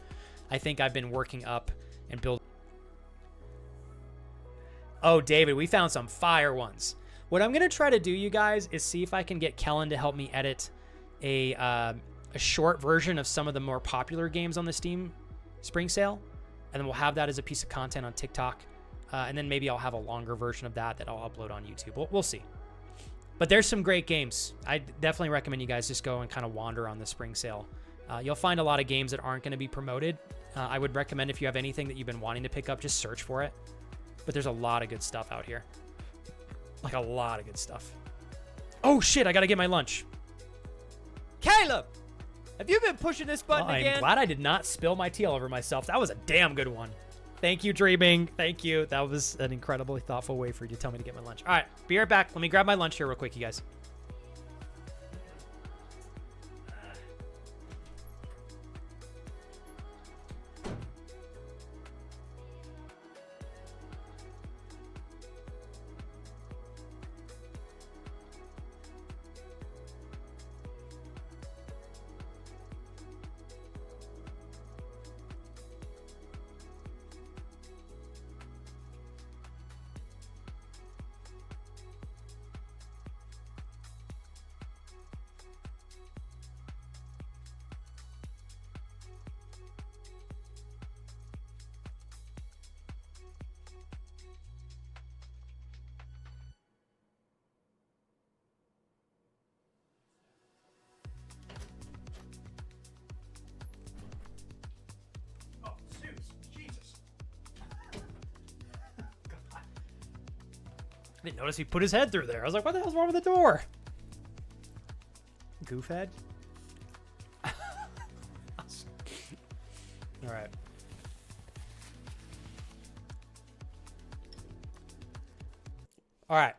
[SPEAKER 3] I think I've been working up and building. Oh, David, we found some fire ones. What I'm going to try to do, you guys, is see if I can get Kellen to help me edit a short version of some of the more popular games on the Steam Spring Sale. And then we'll have that as a piece of content on TikTok. And then maybe I'll have a longer version of that I'll upload on YouTube. We'll see. But there's some great games. I definitely recommend you guys just go and kind of wander on the Spring Sale. You'll find a lot of games that aren't going to be promoted. I would recommend if you have anything that you've been wanting to pick up, just search for it. But there's a lot of good stuff out here. Like a lot of good stuff. Oh shit, I gotta get my lunch.
[SPEAKER 2] Caleb, have you been pushing this button
[SPEAKER 3] Well,
[SPEAKER 2] again?
[SPEAKER 3] I'm glad I did not spill my tea all over myself. That was a damn good one. Thank you, Dreaming. Thank you. That was an incredibly thoughtful way for you to tell me to get my lunch. All right, be right back. Let me grab my lunch here real quick, you guys. I didn't notice he put his head through there. I was like, what the hell's wrong with the door? Goofhead. All right. All right.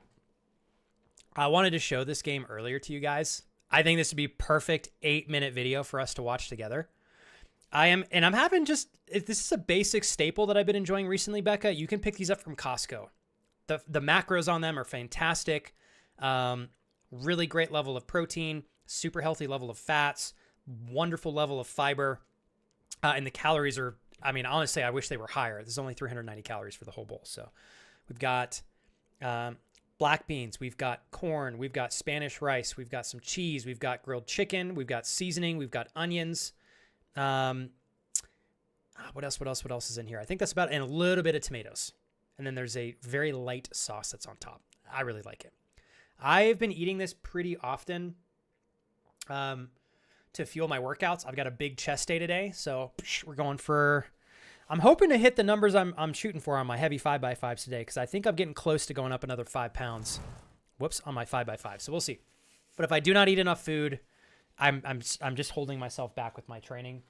[SPEAKER 3] I wanted to show this game earlier to you guys. I think this would be perfect 8-minute video for us to watch together. I'm having just, if this is a basic staple that I've been enjoying recently, Becca, you can pick these up from Costco. The macros on them are fantastic. Really great level of protein, super healthy level of fats, wonderful level of fiber. And the calories are, I mean, honestly, I wish they were higher. There's only 390 calories for the whole bowl. So we've got black beans, we've got corn, we've got Spanish rice, we've got some cheese, we've got grilled chicken, we've got seasoning, we've got onions. What else is in here? I think that's about, and a little bit of tomatoes. And then there's a very light sauce that's on top. I really like it. I've been eating this pretty often to fuel my workouts. I've got a big chest day today, so we're going for, I'm hoping to hit the numbers I'm shooting for on my heavy 5x5s today, because I think I'm getting close to going up another 5 pounds. Whoops, on my 5x5. So we'll see. But if I do not eat enough food, I'm just holding myself back with my training.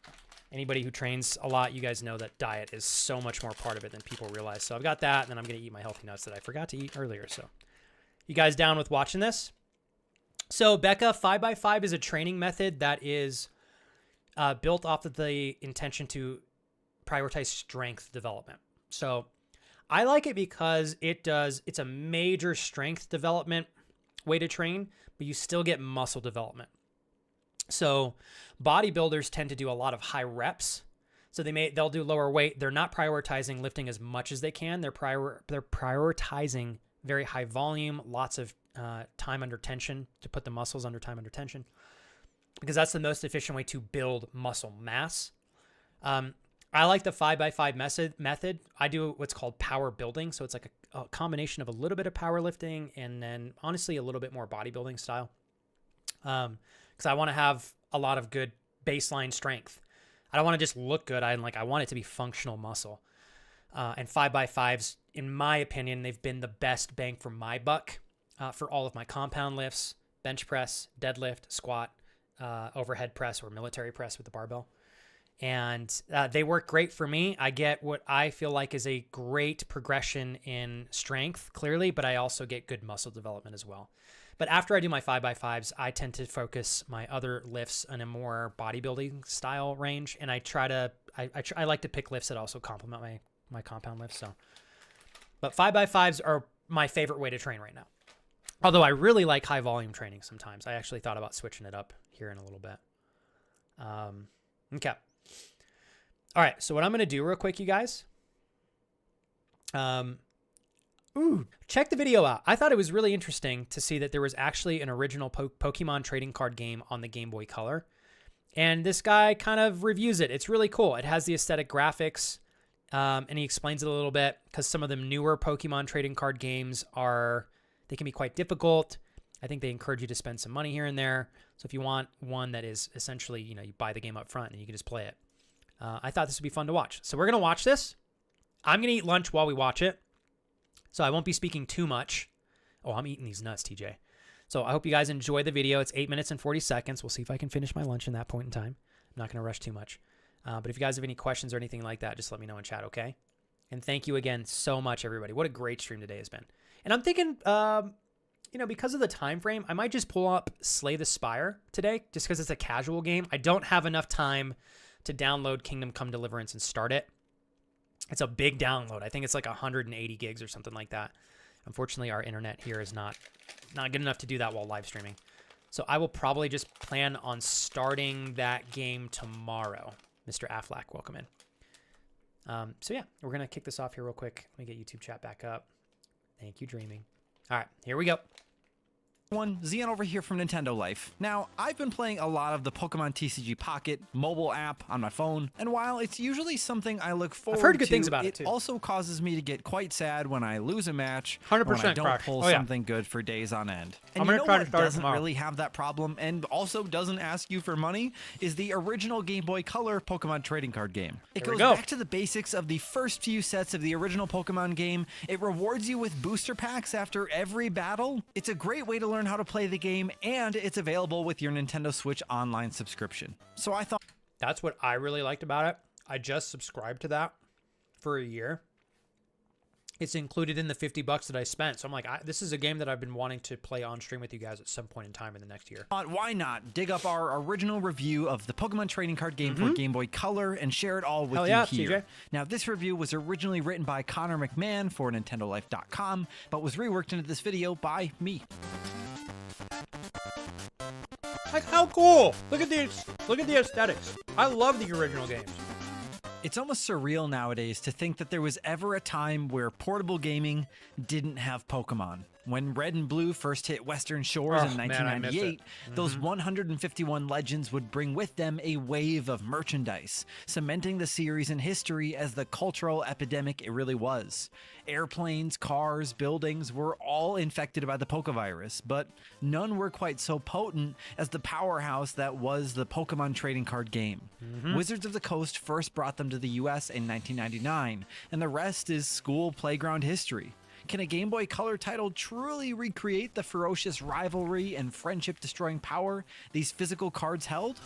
[SPEAKER 3] Anybody who trains a lot, you guys know that diet is so much more part of it than people realize. So I've got that, and then I'm going to eat my healthy nuts that I forgot to eat earlier. So you guys down with watching this? So Becca, 5x5 is a training method that is built off of the intention to prioritize strength development. So I like it because it's a major strength development way to train, but you still get muscle development. So bodybuilders tend to do a lot of high reps. So they'll do lower weight. They're not prioritizing lifting as much as they can. They're prioritizing very high volume, lots of time under tension to put the muscles under time under tension, because that's the most efficient way to build muscle mass. I like the 5x5 method. I do what's called power building. So it's like a combination of a little bit of powerlifting and then honestly a little bit more bodybuilding style. Because I want to have a lot of good baseline strength. I don't want to just look good. I want it to be functional muscle. And 5x5s, in my opinion, they've been the best bang for my buck for all of my compound lifts, bench press, deadlift, squat, overhead press, or military press with the barbell. And they work great for me. I get what I feel like is a great progression in strength, clearly, but I also get good muscle development as well. But after I do my 5x5s, I tend to focus my other lifts in a more bodybuilding style range. And I like to pick lifts that also complement my compound lifts. So, but 5x5s are my favorite way to train right now. Although I really like high volume training sometimes. I actually thought about switching it up here in a little bit. Okay. All right. So what I'm going to do real quick, you guys. Check the video out. I thought it was really interesting to see that there was actually an original Pokemon trading card game on the Game Boy Color. And this guy kind of reviews it. It's really cool. It has the aesthetic graphics, and he explains it a little bit because some of the newer Pokemon trading card games they can be quite difficult. I think they encourage you to spend some money here and there. So if you want one that is essentially, you buy the game up front and you can just play it. I thought this would be fun to watch. So we're going to watch this. I'm going to eat lunch while we watch it. So I won't be speaking too much. Oh, I'm eating these nuts, TJ. So I hope you guys enjoy the video. It's 8 minutes and 40 seconds. We'll see if I can finish my lunch in that point in time. I'm not going to rush too much. But if you guys have any questions or anything like that, just let me know in chat, okay? And thank you again so much, everybody. What a great stream today has been. And I'm thinking, because of the time frame, I might just pull up Slay the Spire today, just because it's a casual game. I don't have enough time to download Kingdom Come Deliverance and start it. It's a big download. I think it's like 180 gigs or something like that. Unfortunately, our internet here is not good enough to do that while live streaming. So I will probably just plan on starting that game tomorrow. Mr. Affleck, welcome in. So yeah, we're going to kick this off here real quick. Let me get YouTube chat back up. Thank you, Dreaming. All right, here we go.
[SPEAKER 8] Zion over here from Nintendo Life. Now, I've been playing a lot of the Pokemon TCG Pocket mobile app on my phone, and while it's usually something I look forward to,
[SPEAKER 3] I've heard good things about it too.
[SPEAKER 8] Also causes me to get quite sad when I lose a match,
[SPEAKER 3] 100%
[SPEAKER 8] when I don't
[SPEAKER 3] crash.
[SPEAKER 8] pull something good for days on end. And
[SPEAKER 3] I'm
[SPEAKER 8] you
[SPEAKER 3] gonna
[SPEAKER 8] know
[SPEAKER 3] try to
[SPEAKER 8] what
[SPEAKER 3] start it
[SPEAKER 8] doesn't
[SPEAKER 3] tomorrow.
[SPEAKER 8] really have that problem and also doesn't ask you for money is the original Game Boy Color Pokemon trading card game. It
[SPEAKER 3] There we
[SPEAKER 8] goes
[SPEAKER 3] go.
[SPEAKER 8] back to the basics of the first few sets of the original Pokemon game. It rewards you with booster packs after every battle. It's a great way to learn how to play the game, and it's available with your Nintendo Switch Online subscription. So I thought
[SPEAKER 3] That's what I really liked about it. I just subscribed to that for a year. It's included in the $50 that I spent. So I'm like, this is a game that I've been wanting to play on stream with you guys at some point in time in the next year.
[SPEAKER 8] why not dig up our original review of the Pokemon trading card game for Game Boy Color and share it all with
[SPEAKER 3] Hell
[SPEAKER 8] you
[SPEAKER 3] yeah,
[SPEAKER 8] here.
[SPEAKER 3] TJ.
[SPEAKER 8] Now, this review was originally written by Connor McMahon for NintendoLife.com, but was reworked into this video by me.
[SPEAKER 3] Like, how cool! Look at the aesthetics. I love the original games.
[SPEAKER 8] It's almost surreal nowadays to think that there was ever a time where portable gaming didn't have Pokemon. When Red and Blue first hit Western shores in
[SPEAKER 3] man, I missed
[SPEAKER 8] 1998,
[SPEAKER 3] it.
[SPEAKER 8] those 151 legends would bring with them a wave of merchandise, cementing the series in history as the cultural epidemic it really was. Airplanes, cars, buildings were all infected by the Pokevirus, but none were quite so potent as the powerhouse that was the Pokemon trading card game. Wizards of the Coast first brought them to the US in 1999, and the rest is school playground history. Can a Game Boy Color title truly recreate the ferocious rivalry and friendship-destroying power these physical cards held?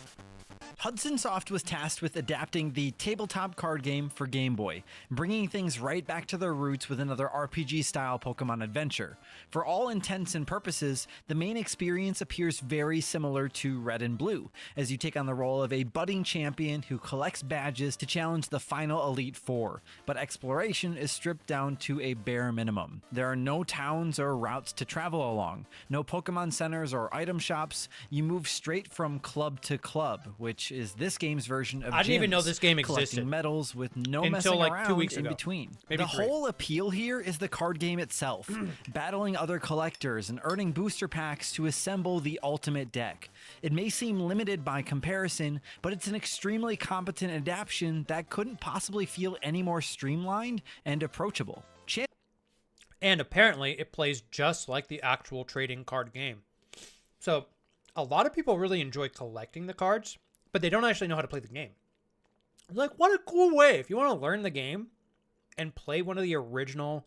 [SPEAKER 8] Hudson Soft was tasked with adapting the tabletop card game for Game Boy, bringing things right back to their roots with another RPG-style Pokemon adventure. For all intents and purposes, the main experience appears very similar to Red and Blue, as you take on the role of a budding champion who collects badges to challenge the final Elite Four, but exploration is stripped down to a bare minimum. There are no towns or routes to travel along, no Pokemon centers or item shops. You move straight from club to club, which is this game's version of
[SPEAKER 3] I didn't even know
[SPEAKER 8] gyms,
[SPEAKER 3] this game
[SPEAKER 8] collecting
[SPEAKER 3] existed
[SPEAKER 8] medals with no
[SPEAKER 3] until
[SPEAKER 8] messing
[SPEAKER 3] like
[SPEAKER 8] around
[SPEAKER 3] 2 weeks
[SPEAKER 8] in
[SPEAKER 3] ago.
[SPEAKER 8] between.
[SPEAKER 3] Maybe
[SPEAKER 8] The
[SPEAKER 3] 3.
[SPEAKER 8] whole appeal here is the card game itself, battling other collectors and earning booster packs to assemble the ultimate deck. It may seem limited by comparison, but it's an extremely competent adaptation that couldn't possibly feel any more streamlined and approachable.
[SPEAKER 3] And apparently, it plays just like the actual trading card game. So, a lot of people really enjoy collecting the cards, but they don't actually know how to play the game. Like, what a cool way. If you want to learn the game and play one of the original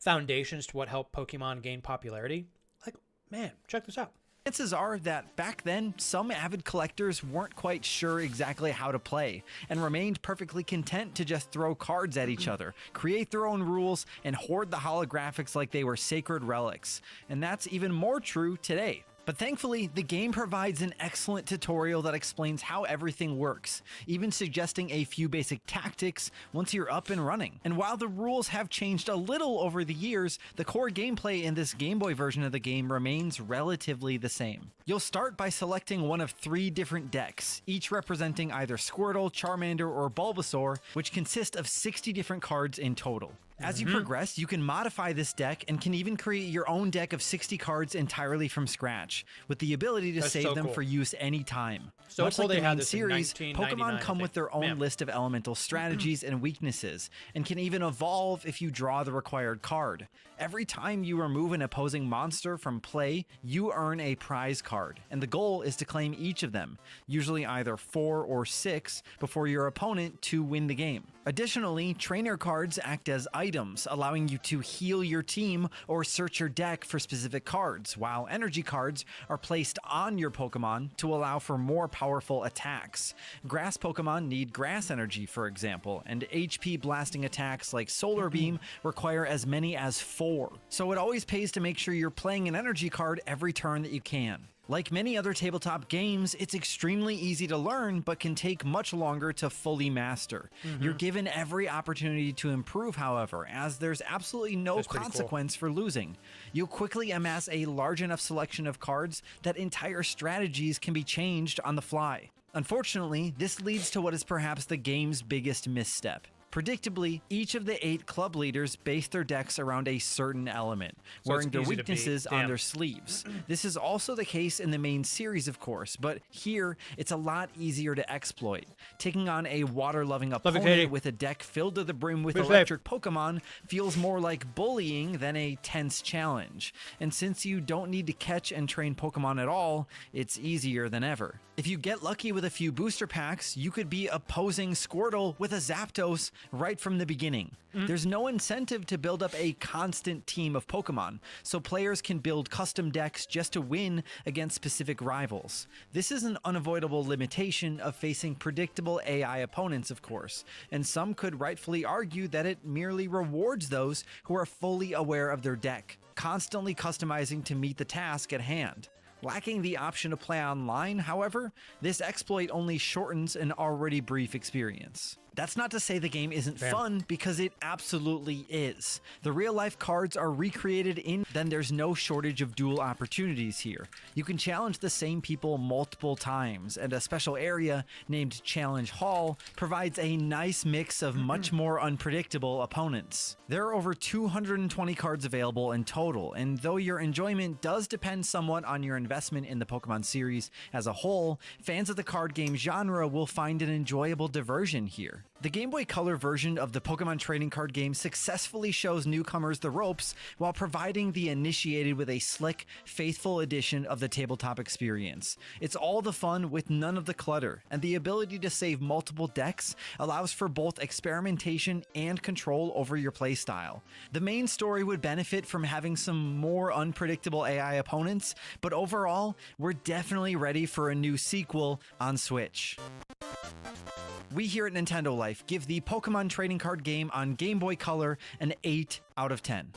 [SPEAKER 3] foundations to what helped Pokemon gain popularity, like, man, check this out.
[SPEAKER 8] Chances are that back then, some avid collectors weren't quite sure exactly how to play and remained perfectly content to just throw cards at each other, create their own rules, and hoard the holographics like they were sacred relics. And that's even more true today. But thankfully, the game provides an excellent tutorial that explains how everything works, even suggesting a few basic tactics once you're up and running. And while the rules have changed a little over the years, the core gameplay in this Game Boy version of the game remains relatively the same. You'll start by selecting one of 3 different decks, each representing either Squirtle, Charmander, or Bulbasaur, which consist of 60 different cards in total. As you progress, you can modify this deck and can even create your own deck of 60 cards entirely from scratch, with the ability to
[SPEAKER 3] That's
[SPEAKER 8] save
[SPEAKER 3] so
[SPEAKER 8] them
[SPEAKER 3] cool.
[SPEAKER 8] for use anytime.
[SPEAKER 3] So
[SPEAKER 8] Much
[SPEAKER 3] cool
[SPEAKER 8] like
[SPEAKER 3] they
[SPEAKER 8] the
[SPEAKER 3] had
[SPEAKER 8] main
[SPEAKER 3] this in
[SPEAKER 8] series,
[SPEAKER 3] 1999,
[SPEAKER 8] Pokemon come
[SPEAKER 3] I
[SPEAKER 8] with their
[SPEAKER 3] think.
[SPEAKER 8] own
[SPEAKER 3] Man.
[SPEAKER 8] list of elemental strategies and weaknesses, and can even evolve if you draw the required card. Every time you remove an opposing monster from play, you earn a prize card, and the goal is to claim each of them, usually either 4 or 6, before your opponent to win the game. Additionally, trainer cards act as items, allowing you to heal your team or search your deck for specific cards, while energy cards are placed on your Pokemon to allow for more powerful attacks. Grass Pokemon need grass energy, for example, and HP blasting attacks like Solar Beam require as many as 4. So it always pays to make sure you're playing an energy card every turn that you can. Like many other tabletop games, it's extremely easy to learn, but can take much longer to fully master. You're given every opportunity to improve, however, as there's absolutely no
[SPEAKER 3] That's pretty cool.
[SPEAKER 8] consequence for losing. You'll quickly amass a large enough selection of cards that entire strategies can be changed on the fly. Unfortunately, this leads to what is perhaps the game's biggest misstep. Predictably, each of the 8 club leaders base their decks around a certain element,
[SPEAKER 3] So
[SPEAKER 8] wearing
[SPEAKER 3] it's
[SPEAKER 8] their
[SPEAKER 3] easy to beat.
[SPEAKER 8] weaknesses on
[SPEAKER 3] Damn.
[SPEAKER 8] their sleeves. This is also the case in the main series, of course, but here it's a lot easier to exploit. Taking on a water-loving
[SPEAKER 3] Katie.
[SPEAKER 8] opponent with a deck filled to the brim with
[SPEAKER 3] Be safe.
[SPEAKER 8] electric Pokemon feels more like bullying than a tense challenge. And since you don't need to catch and train Pokemon at all, it's easier than ever. If you get lucky with a few booster packs, you could be opposing Squirtle with a Zapdos right from the beginning. There's no incentive to build up a constant team of Pokemon, so players can build custom decks just to win against specific rivals. This is an unavoidable limitation of facing predictable AI opponents, of course, and some could rightfully argue that it merely rewards those who are fully aware of their deck, constantly customizing to meet the task at hand. Lacking the option to play online, however, this exploit only shortens an already brief experience. That's not to say the game isn't fun, because it absolutely is. The real-life cards are recreated then there's no shortage of duel opportunities here. You can challenge the same people multiple times, and a special area named Challenge Hall provides a nice mix of much more unpredictable opponents. There are over 220 cards available in total, and though your enjoyment does depend somewhat on your investment in the Pokemon series as a whole, fans of the card game genre will find an enjoyable diversion here. The Game Boy Color version of the Pokemon trading card game successfully shows newcomers the ropes while providing the initiated with a slick, faithful edition of the tabletop experience. It's all the fun with none of the clutter, and the ability to save multiple decks allows for both experimentation and control over your playstyle. The main story would benefit from having some more unpredictable AI opponents, but overall, we're definitely ready for a new sequel on Switch. We here at Nintendo Life give the Pokemon trading card game on Game Boy Color an 8 out of 10.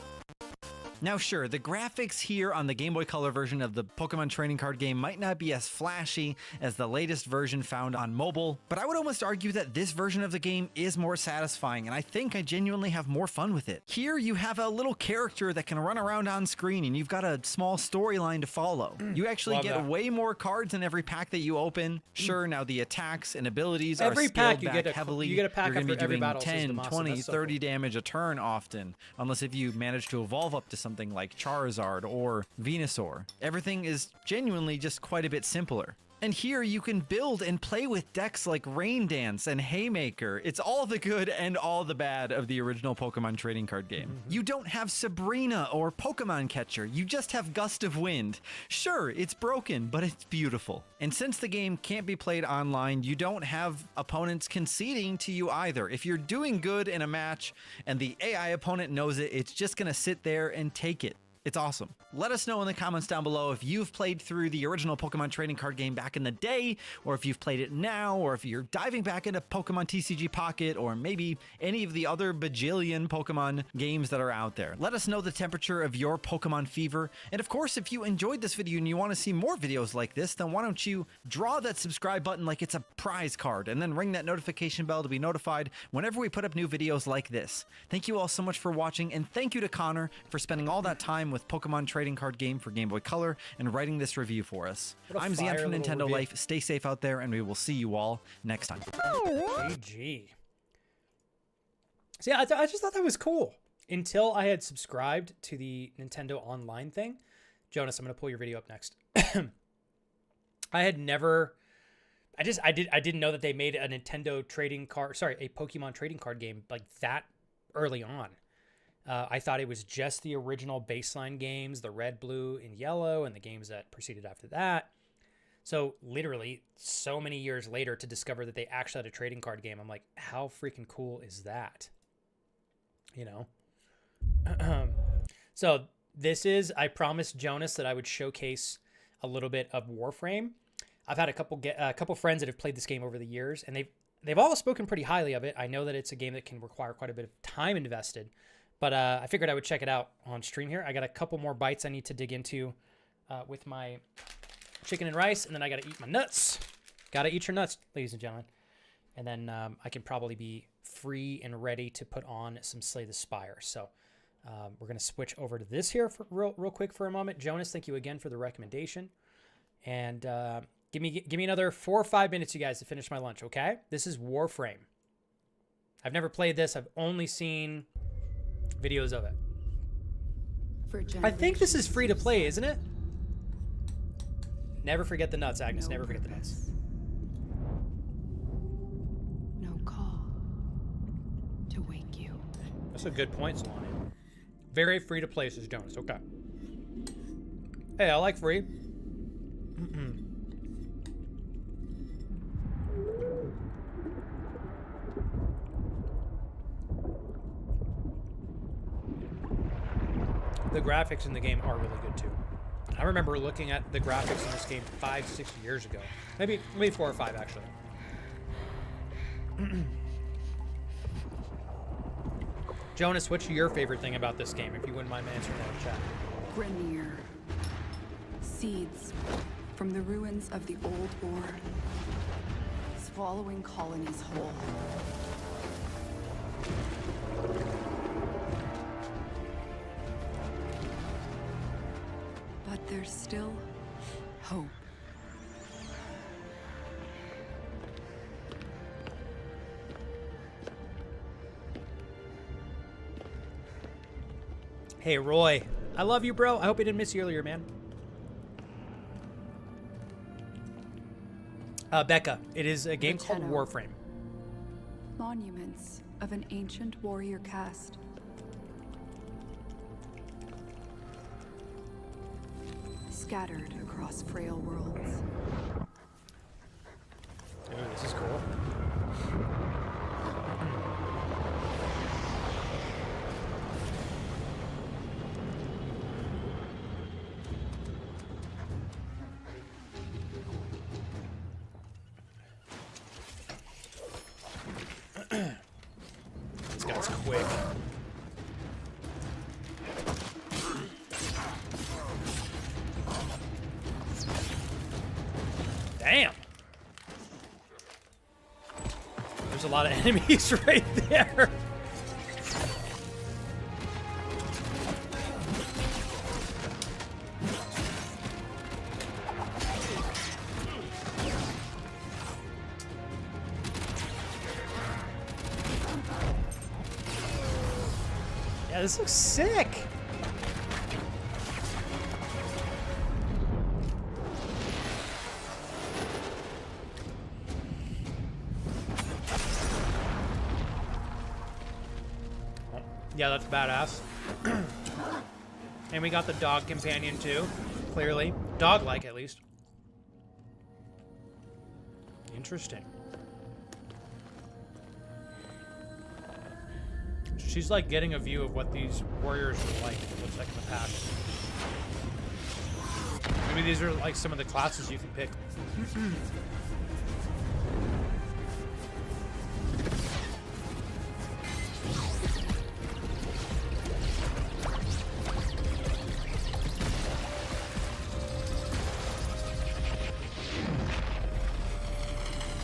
[SPEAKER 8] Now sure, the graphics here on the Game Boy Color version of the Pokemon trading card game might not be as flashy as the latest version found on mobile, but I would almost argue that this version of the game is more satisfying, and I think I genuinely have more fun with it. Here you have a little character that can run around on screen, and you've got a small storyline to follow. You actually
[SPEAKER 3] Love
[SPEAKER 8] get
[SPEAKER 3] that.
[SPEAKER 8] way more cards in every pack that you open. Sure, now the attacks and abilities
[SPEAKER 3] Every
[SPEAKER 8] are
[SPEAKER 3] pack
[SPEAKER 8] scaled
[SPEAKER 3] you
[SPEAKER 8] back
[SPEAKER 3] get
[SPEAKER 8] heavily.
[SPEAKER 3] you get a pack
[SPEAKER 8] You're going to be
[SPEAKER 3] after every
[SPEAKER 8] doing
[SPEAKER 3] battle, says
[SPEAKER 8] 10,
[SPEAKER 3] Damaso.
[SPEAKER 8] 20,
[SPEAKER 3] That's so
[SPEAKER 8] 30 damage a turn often, unless if you manage to evolve up to something like Charizard or Venusaur. Everything is genuinely just quite a bit simpler. And here you can build and play with decks like Rain Dance and Haymaker. It's all the good and all the bad of the original Pokemon trading card game. You don't have Sabrina or Pokemon Catcher, you just have Gust of Wind. Sure, it's broken, but it's beautiful. And since the game can't be played online, you don't have opponents conceding to you either. If you're doing good in a match and the AI opponent knows it, it's just gonna sit there and take it. It's awesome. Let us know in the comments down below if you've played through the original Pokemon trading card game back in the day, or if you've played it now, or if you're diving back into Pokemon TCG Pocket, or maybe any of the other bajillion Pokemon games that are out there. Let us know the temperature of your Pokemon fever. And of course, if you enjoyed this video and you want to see more videos like this, then why don't you draw that subscribe button like it's a prize card, and then ring that notification bell to be notified whenever we put up new videos like this. Thank you all so much for watching, and thank you to Connor for spending all that time with Pokemon trading card game for Game Boy Color and writing this review for us.
[SPEAKER 3] What a
[SPEAKER 8] I'm Zian
[SPEAKER 3] fire
[SPEAKER 8] from
[SPEAKER 3] little
[SPEAKER 8] Nintendo
[SPEAKER 3] review.
[SPEAKER 8] Life. Stay safe out there, and we will see you all next time.
[SPEAKER 3] GG. See, I just thought that was cool until I had subscribed to the Nintendo Online thing. Jonas, I'm going to pull your video up next. I had never... I didn't know that they made a Nintendo trading card... Sorry, a Pokemon trading card game like that early on. I thought it was just the original baseline games, the red, blue, and yellow, and the games that proceeded after that. So literally so many years later to discover that they actually had a trading card game, I'm like, how freaking cool is that? You know? So this is, I promised Jonas that I would showcase a little bit of Warframe. I've had a couple friends that have played this game over the years, and they've all spoken pretty highly of it. I know that it's a game that can require quite a bit of time invested, but I figured I would check it out on stream here. I got a couple more bites I need to dig into with my chicken and rice, and then I got to eat my nuts. Got to eat your nuts, ladies and gentlemen. And then I can probably be free and ready to put on some Slay the Spire. So we're going to switch over to this here for real quick for a moment. Jonas, thank you again for the recommendation. And give me another 4 or 5 minutes, you guys, to finish my lunch, okay? This is Warframe. I've never played this. I've only seen videos of it. I think this is free to play, isn't it? Never forget the nuts, Agnes. Never forget the nuts.
[SPEAKER 9] No call to wake you.
[SPEAKER 3] That's a good point, Solani. Very free to play, says Jonas. Okay. Hey, I like free. The graphics in the game are really good too. I remember looking at the graphics in this game 5-6 years ago. Maybe 4 or 5 actually. Jonas, what's your favorite thing about this game, if you wouldn't mind answering that in chat?
[SPEAKER 9] Grenier. Seeds from the ruins of the old war. Swallowing colonies whole. But there's still hope.
[SPEAKER 3] Hey, Roy. I love you, bro. I hope I didn't miss you earlier, man. Becca, it is a game called
[SPEAKER 9] Tenno.
[SPEAKER 3] Warframe.
[SPEAKER 9] Monuments of an ancient warrior caste. Scattered across frail worlds.
[SPEAKER 3] Ooh, this is cool. This guy's quick. Damn. There's a lot of enemies right there. Yeah, this looks sick. Yeah, that's badass. And we got the dog companion too, clearly. Dog-like, at least. Interesting. She's like getting a view of what these warriors are like. It looks like in the past. Maybe these are like some of the classes you can pick.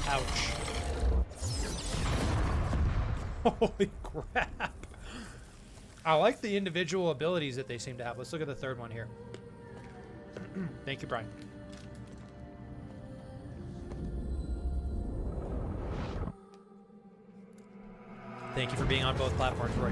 [SPEAKER 3] Ouch. Holy crap. I like the individual abilities that they seem to have. Let's look at the third one here. Thank you, Brian. Thank you for being on both platforms, Roy.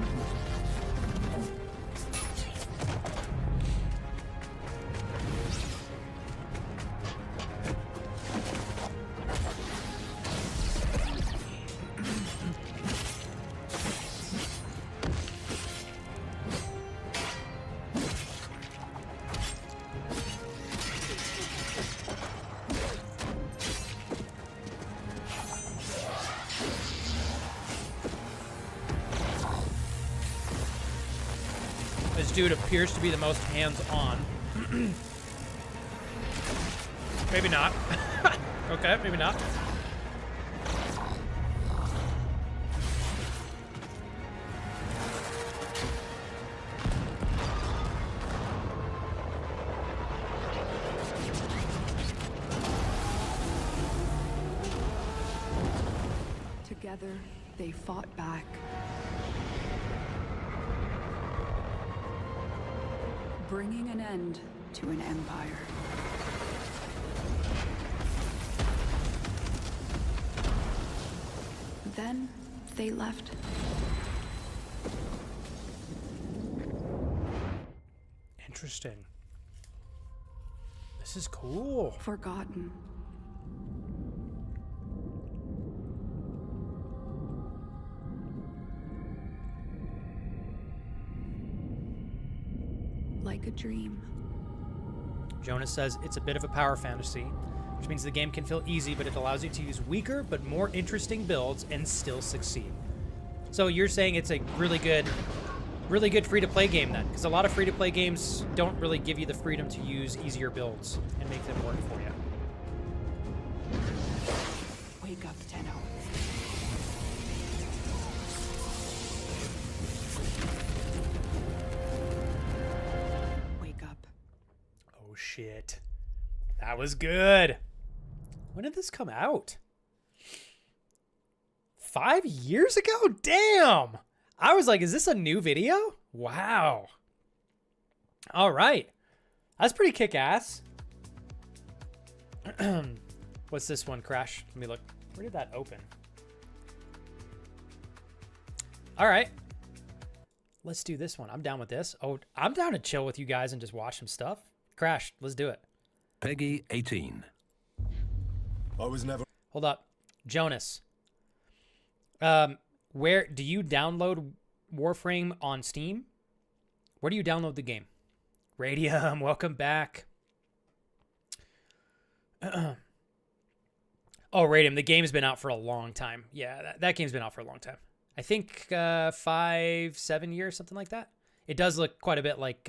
[SPEAKER 3] This dude appears to be the most hands-on. Maybe not. Okay, maybe not.
[SPEAKER 9] Together, they fought back. Bringing an end to an empire. Then they left.
[SPEAKER 3] Interesting. This is cool.
[SPEAKER 9] Forgotten. Like a dream.
[SPEAKER 3] Jonas says it's a bit of a power fantasy, which means the game can feel easy, but it allows you to use weaker but more interesting builds and still succeed. So you're saying it's a really good free-to-play game then? Because a lot of free-to-play games don't really give you the freedom to use easier builds and make them work for you.
[SPEAKER 9] Wake up, Tenno. Wake up.
[SPEAKER 3] Oh shit. That was good. When did this come out? 5 years ago? Damn! I was like, is this a new video? Wow. All right. That's pretty kick-ass. What's this one, Crash? Let me look. Where did that open? All right. Let's do this one. I'm down with this. Oh, I'm down to chill with you guys and just watch some stuff. Crash, let's do it.
[SPEAKER 10] Peggy 18.
[SPEAKER 5] I was never.
[SPEAKER 3] Hold up. Jonas. Where do you download Warframe on Steam? Where do you download the game? Radium, welcome back. Oh, Radium, the game's been out for a long time. Yeah, that game's been out for a long time. I think 5, 7 years, something like that. It does look quite a bit like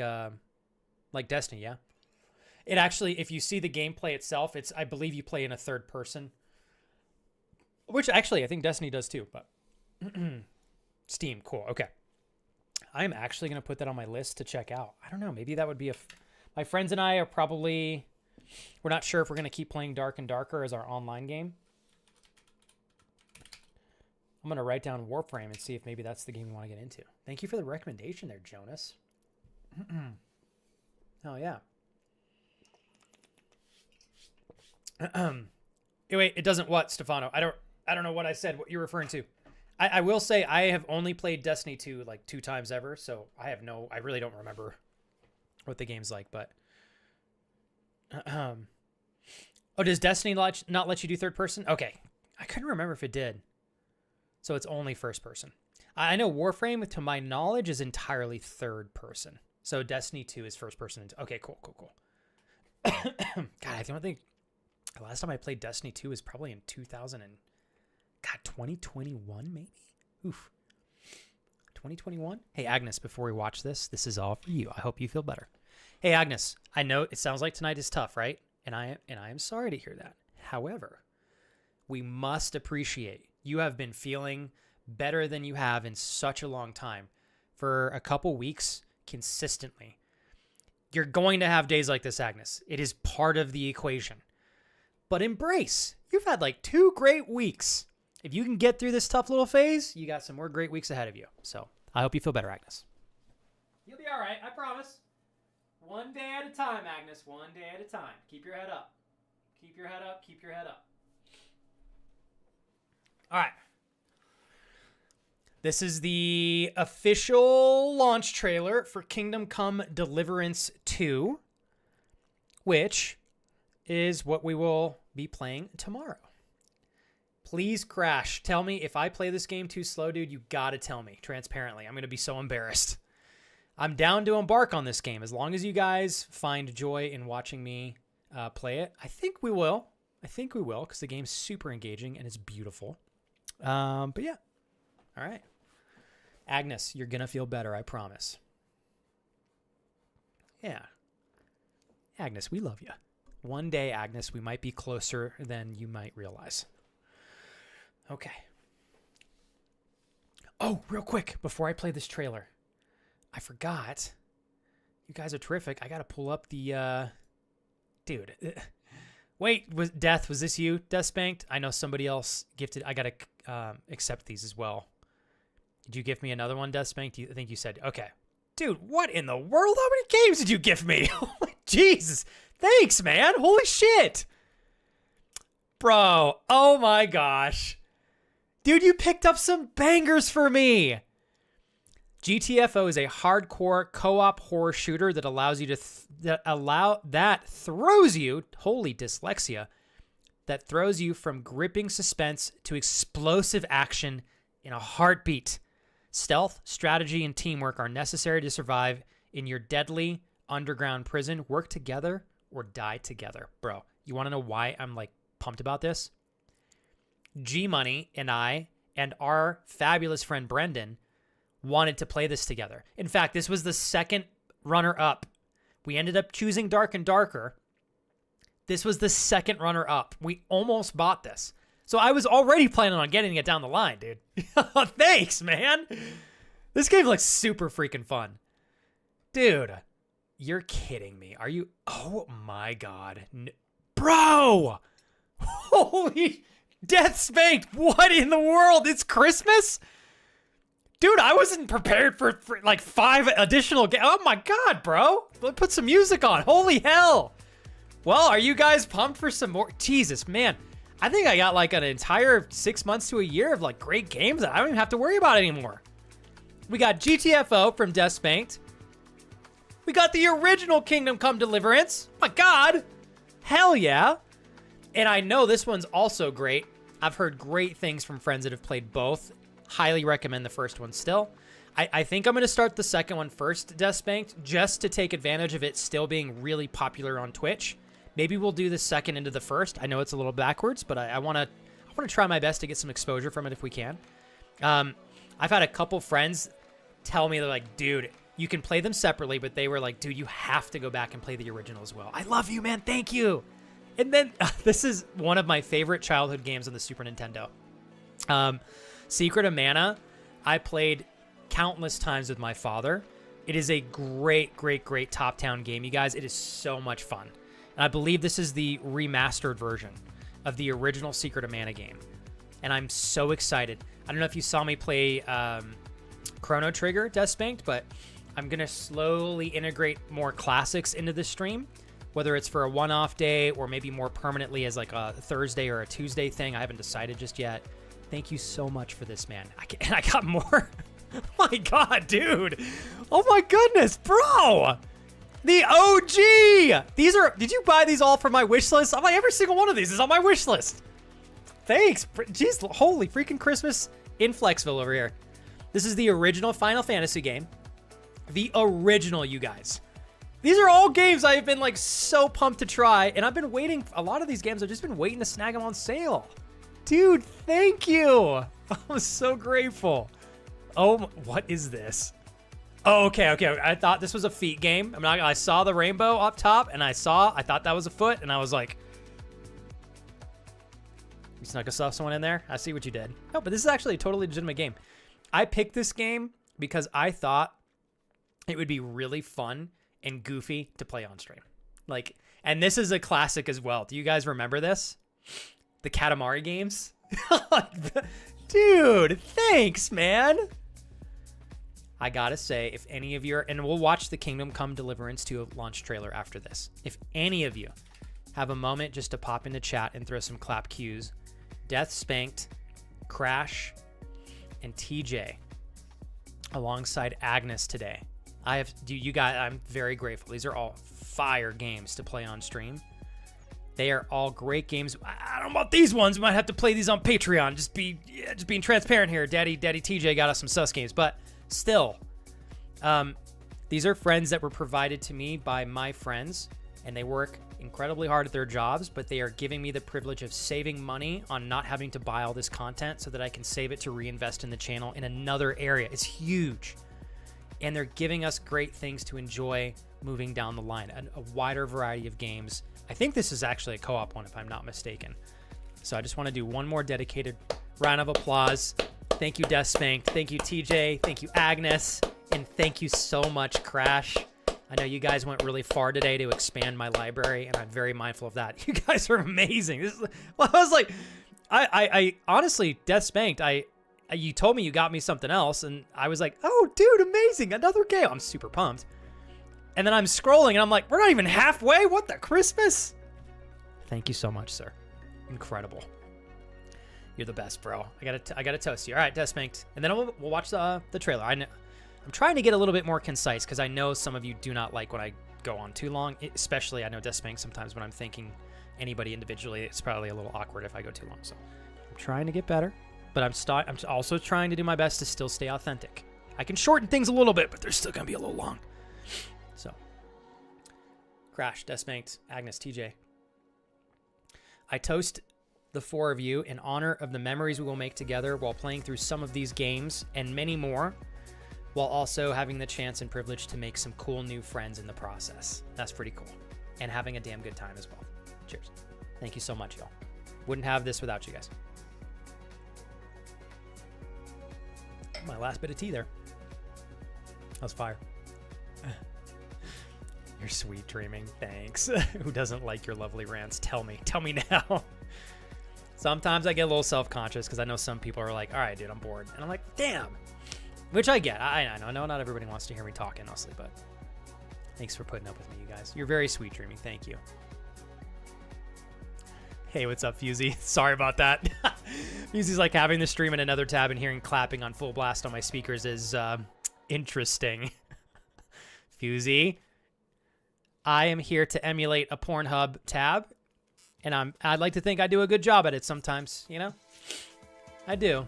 [SPEAKER 3] Destiny, yeah. It actually, if you see the gameplay itself, I believe you play in a third person. Which actually, I think Destiny does too, but Steam, cool, okay. I'm actually going to put that on my list to check out. I don't know, maybe that would be my friends and I are probably, we're not sure if we're going to keep playing Dark and Darker as our online game. I'm going to write down Warframe and see if maybe that's the game we want to get into. Thank you for the recommendation there, Jonas. Oh, yeah. Wait, it doesn't what, Stefano? I don't know what I said, what you're referring to. I will say I have only played Destiny 2 like 2 times ever, so I really don't remember what the game's like, but oh, does Destiny not let you do third person? Okay. I couldn't remember if it did. So it's only first person. I know Warframe, to my knowledge, is entirely third person. So Destiny 2 is first person. Okay, cool. God, I don't think the last time I played Destiny 2 was probably in 2021 maybe? Oof. 2021. Hey, Agnes, before we watch this is all for you. I hope you feel better. Hey, Agnes, I know it sounds like tonight is tough, right? And I am sorry to hear that. However, we must appreciate you have been feeling better than you have in such a long time for a couple weeks consistently. You're going to have days like this, Agnes. It is part of the equation. But embrace. You've had like 2 great weeks. If you can get through this tough little phase, you got some more great weeks ahead of you. So I hope you feel better, Agnes. You'll be all right, I promise. One day at a time, Agnes. One day at a time. Keep your head up. Keep your head up. Keep your head up. All right. This is the official launch trailer for Kingdom Come Deliverance 2, which is what we will be playing tomorrow. Please, Crash, tell me if I play this game too slow, dude. You gotta tell me transparently. I'm gonna be so embarrassed. I'm down to embark on this game as long as you guys find joy in watching me play it. I think we will. Because the game's super engaging and it's beautiful. But yeah. All right. Agnes, you're gonna feel better, I promise. Yeah. Agnes, we love you. One day, Agnes, we might be closer than you might realize. Okay. Oh, real quick, before I play this trailer, I forgot. You guys are terrific. I gotta pull up the, dude. Wait, was this you, Death Spanked? I know somebody else gifted. I gotta accept these as well. Did you gift me another one, Death Spanked? I think you said, okay. Dude, what in the world? How many games did you gift me? Oh my Jesus. Thanks, man. Holy shit. Bro, oh my gosh. Dude, you picked up some bangers for me. GTFO is a hardcore co-op horror shooter that allows you to throws you, holy dyslexia, that throws you from gripping suspense to explosive action in a heartbeat. Stealth, strategy, and teamwork are necessary to survive in your deadly underground prison. Work together or die together. Bro, you want to know why I'm like pumped about this? G-Money and I and our fabulous friend Brendan wanted to play this together. In fact, this was the second runner-up. We ended up choosing Dark and Darker. This was the second runner-up. We almost bought this. So I was already planning on getting it down the line, dude. Thanks, man. This game looks super freaking fun. Dude, you're kidding me. Are you? Oh my God. Bro! Holy Death Spanked. What in the world? It's Christmas? Dude, I wasn't prepared for like 5 additional games. Oh my God, bro. Let's put some music on. Holy hell. Well, are you guys pumped for some more? Jesus, man. I think I got like an entire 6 months to a year of like great games that I don't even have to worry about anymore. We got GTFO from Death Spanked. We got the original Kingdom Come Deliverance. My God. Hell yeah. And I know this one's also great. I've heard great things from friends that have played both. Highly recommend the first one still. I think I'm going to start the second one first, Death Spanked, just to take advantage of it still being really popular on Twitch. Maybe we'll do the second into the first. I know it's a little backwards, but I want to try my best to get some exposure from it if we can. I've had a couple friends tell me, they're like, dude, you can play them separately, but they were like, dude, you have to go back and play the original as well. I love you, man. Thank you. And then this is one of my favorite childhood games on the Super Nintendo. Secret of Mana, I played countless times with my father. It is a great, great, great top-down game, you guys. It is so much fun. And I believe this is the remastered version of the original Secret of Mana game. And I'm so excited. I don't know if you saw me play Chrono Trigger, Death Spanked, but I'm going to slowly integrate more classics into this stream, whether it's for a one-off day or maybe more permanently as like a Thursday or a Tuesday thing. I haven't decided just yet. Thank you so much for this, man. And I got more. Oh my God, dude. Oh my goodness, bro. The OG. Did you buy these all from my wish list? I'm like, every single one of these is on my wish list. Thanks. Jeez, holy freaking Christmas in Flexville over here. This is the original Final Fantasy game. The original, you guys. These are all games I have been like so pumped to try, and I've been waiting. A lot of these games I've just been waiting to snag them on sale. Dude, thank you. I'm so grateful. Oh, what is this? Oh, okay. I thought this was a feet game. I saw the rainbow up top, and I thought that was a foot, and I was like, you snuck someone in there? I see what you did. No, but this is actually a totally legitimate game. I picked this game because I thought it would be really fun and goofy to play on stream. Like, and this is a classic as well. Do you guys remember this? The Katamari games? Dude, thanks, man. I gotta say, if any of you are, and we'll watch the Kingdom Come Deliverance 2 launch trailer after this. If any of you have a moment just to pop into chat and throw some clap cues, Death Spanked, Crash, and TJ alongside Agnes today. You guys, I'm very grateful. These are all fire games to play on stream. They are all great games. I don't know about these ones. We might have to play these on Patreon. Just being transparent here. Daddy TJ got us some sus games, but still, these are friends that were provided to me by my friends, and they work incredibly hard at their jobs, but they are giving me the privilege of saving money on not having to buy all this content so that I can save it to reinvest in the channel in another area. It's huge. And they're giving us great things to enjoy moving down the line, a wider variety of games. I think this is actually a co-op one, if I'm not mistaken. So I just want to do one more dedicated round of applause. Thank you, Death Spanked. Thank you, TJ. Thank you, Agnes. And thank you so much, Crash. I know you guys went really far today to expand my library, and I'm very mindful of that. You guys are amazing. I was like, I honestly, Death Spanked, you told me you got me something else, and I was like, oh, dude, amazing, another game. I'm super pumped. And then I'm scrolling, and I'm like, we're not even halfway? What the Christmas? Thank you so much, sir. Incredible. You're the best, bro. I gotta toast you. All right, Death Spanked. And then we'll watch the trailer. I'm trying to get a little bit more concise, because I know some of you do not like when I go on too long, especially I know Death Spanked sometimes when I'm thanking anybody individually, it's probably a little awkward if I go too long. So I'm trying to get better. But I'm also trying to do my best to still stay authentic. I can shorten things a little bit, but they're still going to be a little long. So, Crash, Death Spanked, Agnes, TJ. I toast the four of you in honor of the memories we will make together while playing through some of these games and many more, while also having the chance and privilege to make some cool new friends in the process. That's pretty cool. And having a damn good time as well. Cheers. Thank you so much, y'all. Wouldn't have this without you guys. My last bit of tea there. That was fire. You're sweet dreaming. Thanks. Who doesn't like your lovely rants? Tell me now. Sometimes I get a little self-conscious because I know some people are like, all right, dude, I'm bored. And I'm like, damn. Which I get. I know not everybody wants to hear me talk endlessly, but thanks for putting up with me, you guys. You're very sweet dreaming. Thank you. Hey, what's up, Fusey? Sorry about that. Fusey's like having the stream in another tab and hearing clapping on full blast on my speakers is interesting. Fusey, I am here to emulate a Pornhub tab, and I'd like to think I do a good job at it sometimes, you know? I do.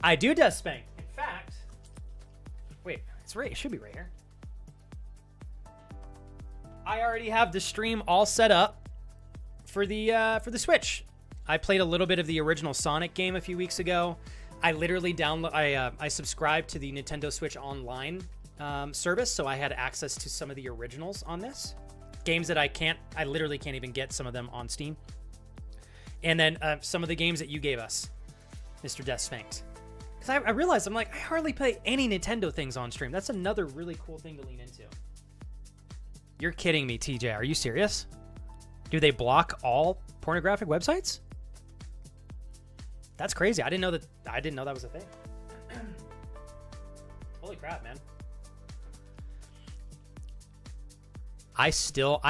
[SPEAKER 3] I do, Death Spank. In fact, wait, it should be right here. I already have the stream all set up for the Switch. I played a little bit of the original Sonic game a few weeks ago. I literally I subscribed to the Nintendo Switch Online service, so I had access to some of the originals on this. Games that I literally can't even get some of them on Steam. And then some of the games that you gave us, Mr. Death Spanked. Because I realized, I'm like, I hardly play any Nintendo things on stream. That's another really cool thing to lean into. You're kidding me, TJ. Are you serious? Do they block all pornographic websites? That's crazy. I didn't know that was a thing. Holy crap, man. I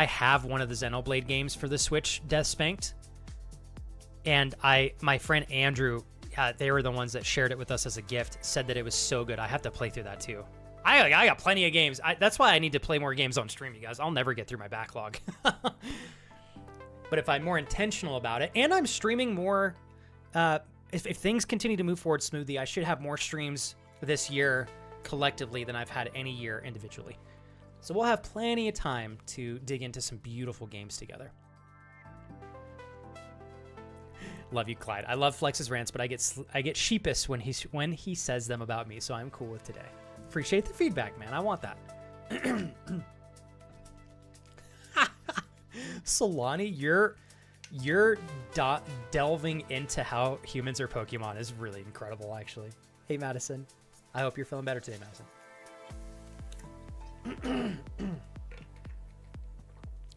[SPEAKER 3] have one of the Xenoblade games for the Switch, Death Spanked. And my friend Andrew, they were the ones that shared it with us as a gift, said that it was so good. I have to play through that too. I got plenty of games. That's why I need to play more games on stream, you guys. I'll never get through my backlog. But if I'm more intentional about it, and I'm streaming more, if things continue to move forward smoothly, I should have more streams this year collectively than I've had any year individually. So we'll have plenty of time to dig into some beautiful games together. Love you, Clyde. I love Flex's rants, but I get sheepish when he says them about me, so I'm cool with today. Appreciate the feedback, man. I want that. Solani, you're delving into how humans are Pokemon is really incredible, actually. Hey, Madison. I hope you're feeling better today, Madison.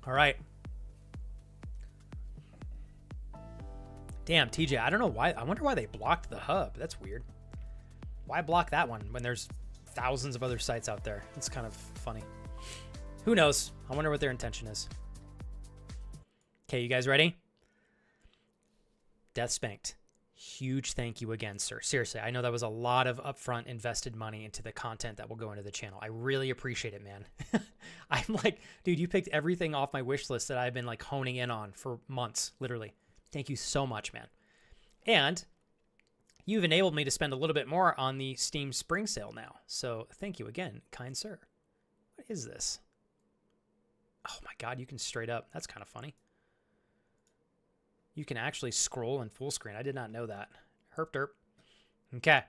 [SPEAKER 3] All right. Damn, TJ, I don't know why. I wonder why they blocked the hub. That's weird. Why block that one when there's thousands of other sites out there? It's kind of funny. Who knows? I wonder what their intention is. Okay, you guys ready? Death Spanked. Huge thank you again, sir. Seriously, I know that was a lot of upfront invested money into the content that will go into the channel. I really appreciate it, man. I'm like, dude, you picked everything off my wish list that I've been like honing in on for months, literally. Thank you so much, man. And you've enabled me to spend a little bit more on the Steam Spring Sale now. So thank you again, kind sir. What is this? Oh my God, you can straight up. That's kind of funny. You can actually scroll in full screen. I did not know that. Herp derp. Okay.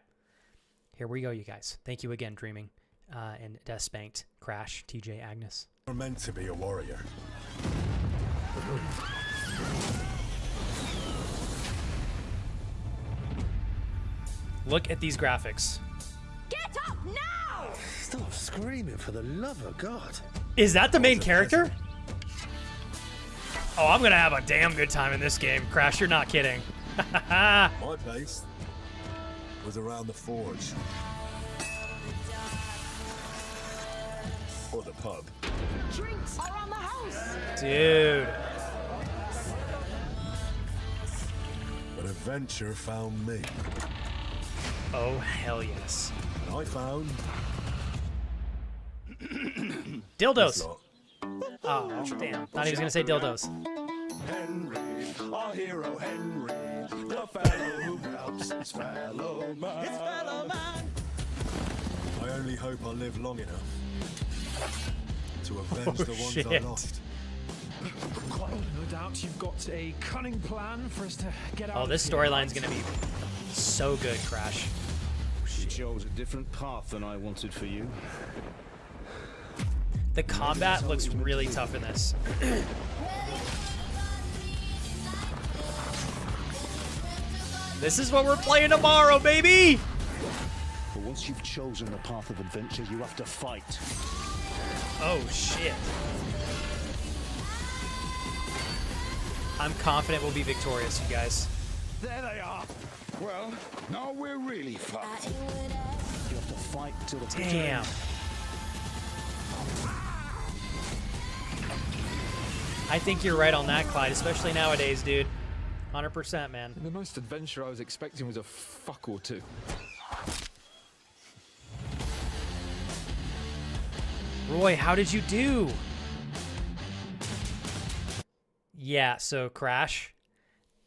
[SPEAKER 3] Here we go, you guys. Thank you again, Dreaming. And Death Spanked, Crash, TJ, Agnes.
[SPEAKER 5] You're meant to be a warrior.
[SPEAKER 3] Look at these graphics.
[SPEAKER 6] Get up now!
[SPEAKER 10] Stop screaming, for the love of God.
[SPEAKER 3] Is that the main character? Oh, I'm gonna have a damn good time in this game. Crash, you're not kidding.
[SPEAKER 5] My place was around the forge. Or the pub.
[SPEAKER 6] Drinks around the house!
[SPEAKER 3] Dude.
[SPEAKER 5] An adventure found me.
[SPEAKER 3] Oh, hell yes.
[SPEAKER 5] And I found
[SPEAKER 3] dildos. Oh, damn. Thought he was gonna say dildos.
[SPEAKER 5] Henry, our hero Henry, the fellow who helps his fellow man. His fellow man. I only hope I live long enough to avenge the ones I lost.
[SPEAKER 8] No doubt you've got a cunning plan for us to get out.
[SPEAKER 3] Oh, this storyline's gonna be so good, Crash.
[SPEAKER 10] You chose a different path than I wanted for you.
[SPEAKER 3] The combat looks really tough in this. This is what we're playing tomorrow, baby!
[SPEAKER 10] But once you've chosen the path of adventure, you have to fight.
[SPEAKER 3] Oh, shit. I'm confident we'll be victorious, you guys.
[SPEAKER 10] There they are. Well, now we're really fucked. You have to fight till the bitter
[SPEAKER 3] Damn.
[SPEAKER 10] end.
[SPEAKER 3] I think you're right on that, Clyde, especially nowadays, dude. 100%, man.
[SPEAKER 11] The most adventure I was expecting was a fuck or two.
[SPEAKER 3] Roy, how did you do? Yeah, so Crash.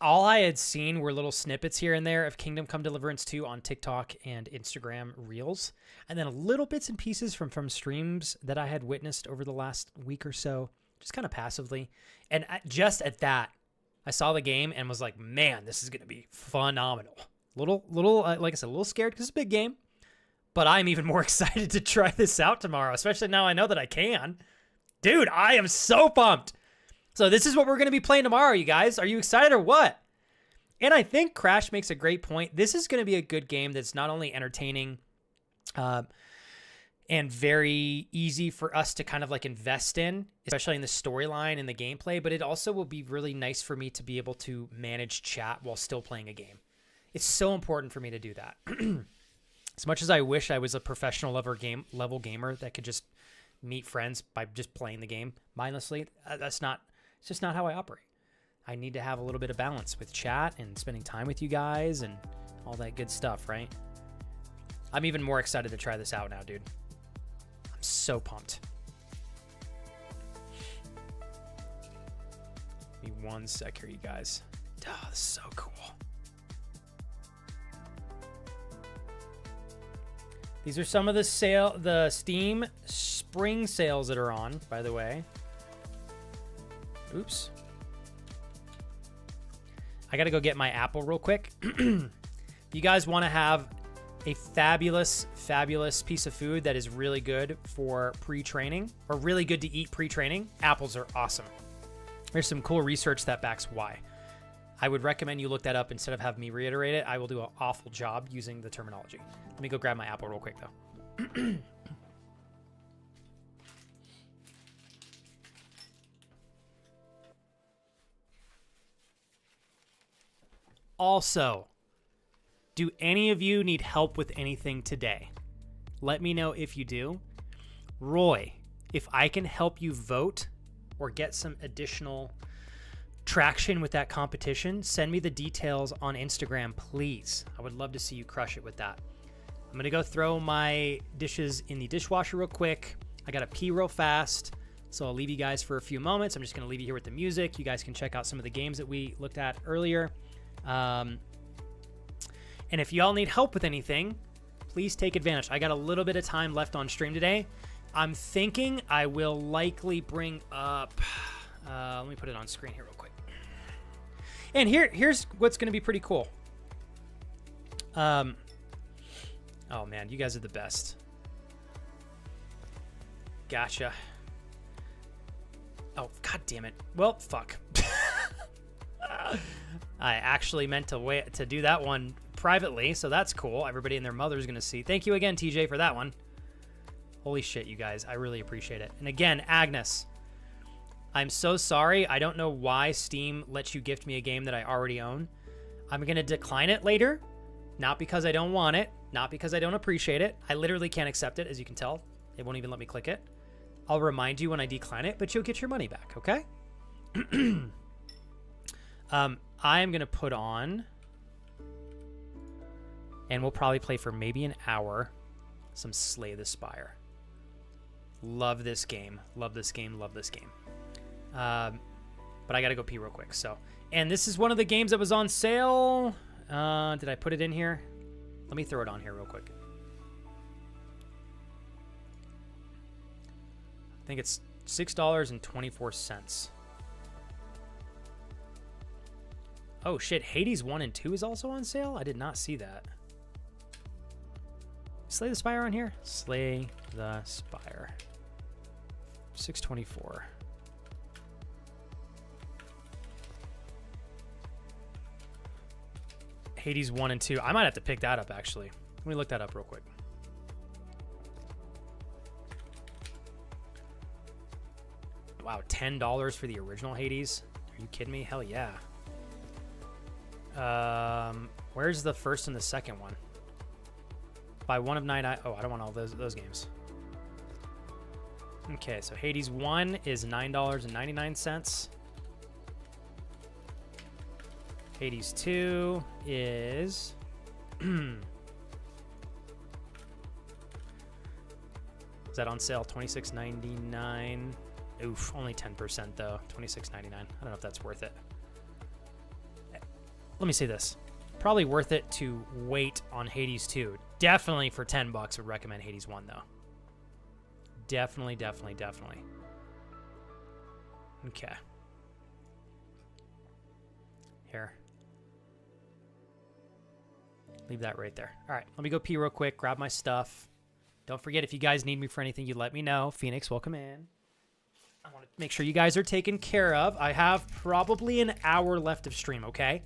[SPEAKER 3] All I had seen were little snippets here and there of Kingdom Come Deliverance 2 on TikTok and Instagram Reels. And then little bits and pieces from streams that I had witnessed over the last week or so, just kind of passively. And just at that, I saw the game and was like, man, this is going to be phenomenal. Little, like I said, a little scared because it's a big game. But I'm even more excited to try this out tomorrow, especially now I know that I can. Dude, I am so pumped. So this is what we're going to be playing tomorrow, you guys. Are you excited or what? And I think Crash makes a great point. This is going to be a good game that's not only entertaining and very easy for us to kind of like invest in, especially in the storyline and the gameplay, but it also will be really nice for me to be able to manage chat while still playing a game. It's so important for me to do that. As much as I wish I was a professional level gamer that could just meet friends by just playing the game mindlessly, it's just not how I operate. I need to have a little bit of balance with chat and spending time with you guys and all that good stuff, right? I'm even more excited to try this out now, dude. I'm so pumped. Give me 1 sec here, you guys. Oh, this is so cool. These are some of the Steam spring sales that are on, by the way. Oops. I got to go get my apple real quick. You guys want to have a fabulous, fabulous piece of food that is really good for pre-training, or really good to eat pre-training? Apples are awesome. There's some cool research that backs why. I would recommend you look that up instead of having me reiterate it. I will do an awful job using the terminology. Let me go grab my apple real quick, though. Also, do any of you need help with anything today? Let me know if you do. Roy, if I can help you vote or get some additional traction with that competition, send me the details on Instagram, please. I would love to see you crush it with that. I'm going to go throw my dishes in the dishwasher real quick. I got to pee real fast, so I'll leave you guys for a few moments. I'm just going to leave you here with the music. You guys can check out some of the games that we looked at earlier. And if y'all need help with anything, please take advantage. I got a little bit of time left on stream today. I'm thinking I will likely bring up, let me put it on screen here real quick. And here's what's going to be pretty cool. Oh man, you guys are the best. Gotcha. Oh, god damn it. Well, fuck. I actually meant to do that one privately, so that's cool. Everybody and their mother's gonna see. Thank you again, TJ, for that one. Holy shit, you guys. I really appreciate it. And again, Agnes, I'm so sorry. I don't know why Steam lets you gift me a game that I already own. I'm gonna decline it later. Not because I don't want it. Not because I don't appreciate it. I literally can't accept it, as you can tell. It won't even let me click it. I'll remind you when I decline it, but you'll get your money back, okay? I am going to put on, and we'll probably play for maybe an hour, some Slay the Spire. Love this game. Love this game. Love this game. But I got to go pee real quick. So, and this is one of the games that was on sale. Did I put it in here? Let me throw it on here real quick. I think it's $6.24. Oh shit, Hades 1 and 2 is also on sale? I did not see that. Slay the Spire on here? Slay the Spire. $6.24. Hades 1 and 2. I might have to pick that up, actually. Let me look that up real quick. Wow, $10 for the original Hades? Are you kidding me? Hell yeah. Where's the first and the second one? Buy one of 9. Oh, I don't want all those games. Okay, so Hades 1 is $9.99. Hades 2 is is that on sale? $26.99. Oof, only 10% though. $26.99. I don't know if that's worth it. Let me say this. Probably worth it to wait on Hades 2. Definitely for $10 would recommend Hades 1 though. Definitely. Okay. Here. Leave that right there. All right, let me go pee real quick, grab my stuff. Don't forget, if you guys need me for anything, you let me know. Phoenix, welcome in. I want to make sure you guys are taken care of. I have probably an hour left of stream, okay?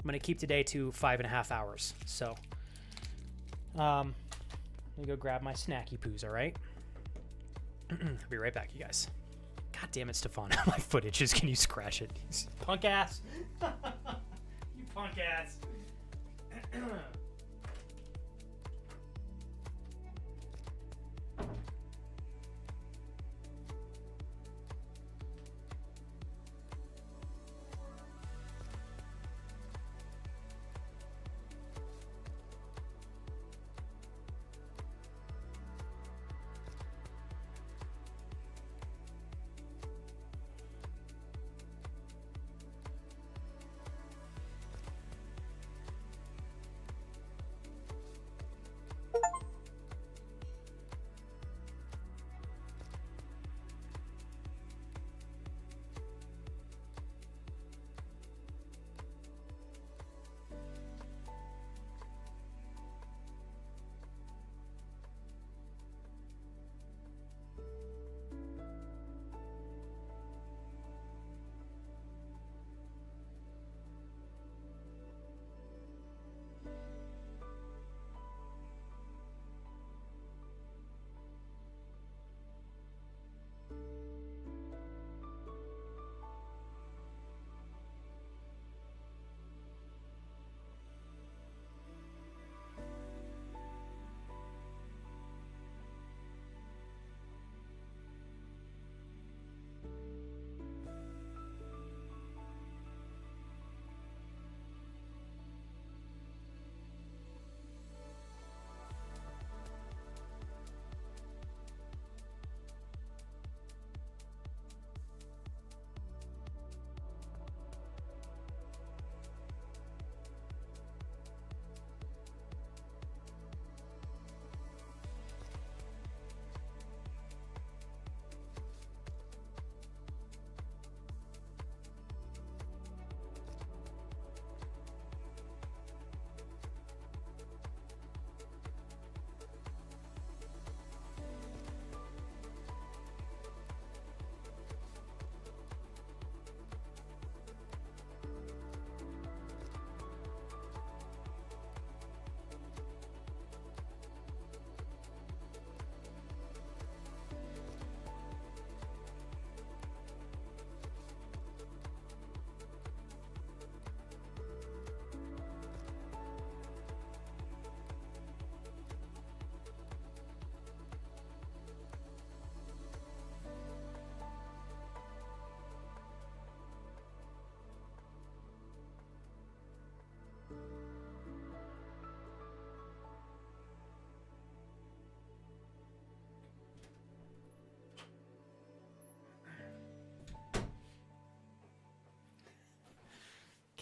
[SPEAKER 3] I'm going to keep today to 5.5 hours. So, let me go grab my snacky poos, all right? I'll be right back, you guys. God damn it, Stefan. My foot itches. Can you scratch it? Punk ass. You punk ass.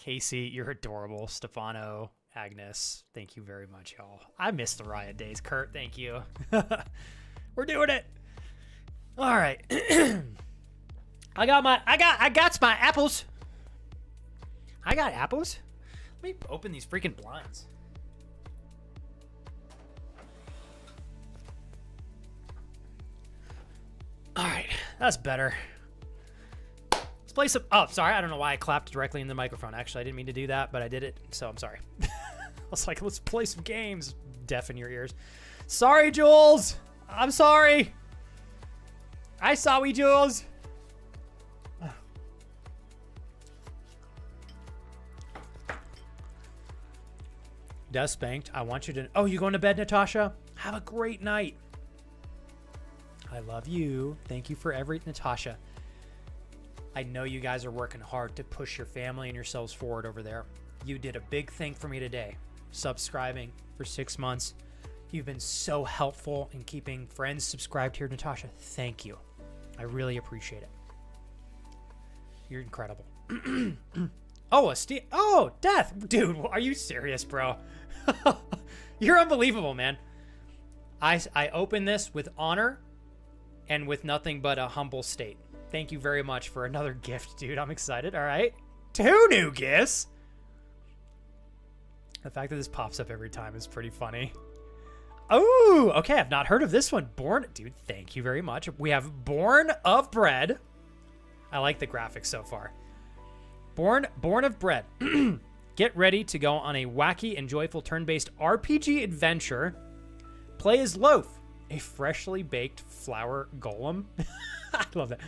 [SPEAKER 3] Casey, you're adorable. Stefano, Agnes, thank you very much, y'all. I miss the Riot days. Kurt, thank you. We're doing it. All right. I got my apples. I got apples. Let me open these freaking blinds. All right, that's better. Let's play some. Oh, sorry. I don't know why I clapped directly in the microphone. Actually, I didn't mean to do that, but I did it, so I'm sorry. I was like, let's play some games. Deafen your ears. Sorry, Jules. I'm sorry. I saw we, Jules. Death spanked. I want you to. Oh, you going to bed, Natasha? Have a great night. I love you. Thank you for Natasha. I know you guys are working hard to push your family and yourselves forward over there. You did a big thing for me today. Subscribing for 6 months. You've been so helpful in keeping friends subscribed here, Natasha. Thank you. I really appreciate it. You're incredible. Oh, Death. Dude, are you serious, bro? You're unbelievable, man. I open this with honor and with nothing but a humble state. Thank you very much for another gift, dude. I'm excited. All right. 2 new gifts. The fact that this pops up every time is pretty funny. Oh, okay. I've not heard of this one. Dude, thank you very much. We have Born of Bread. I like the graphics so far. Born of Bread. Get ready to go on a wacky and joyful turn-based RPG adventure. Play as Loaf, a freshly baked flour golem. I love that.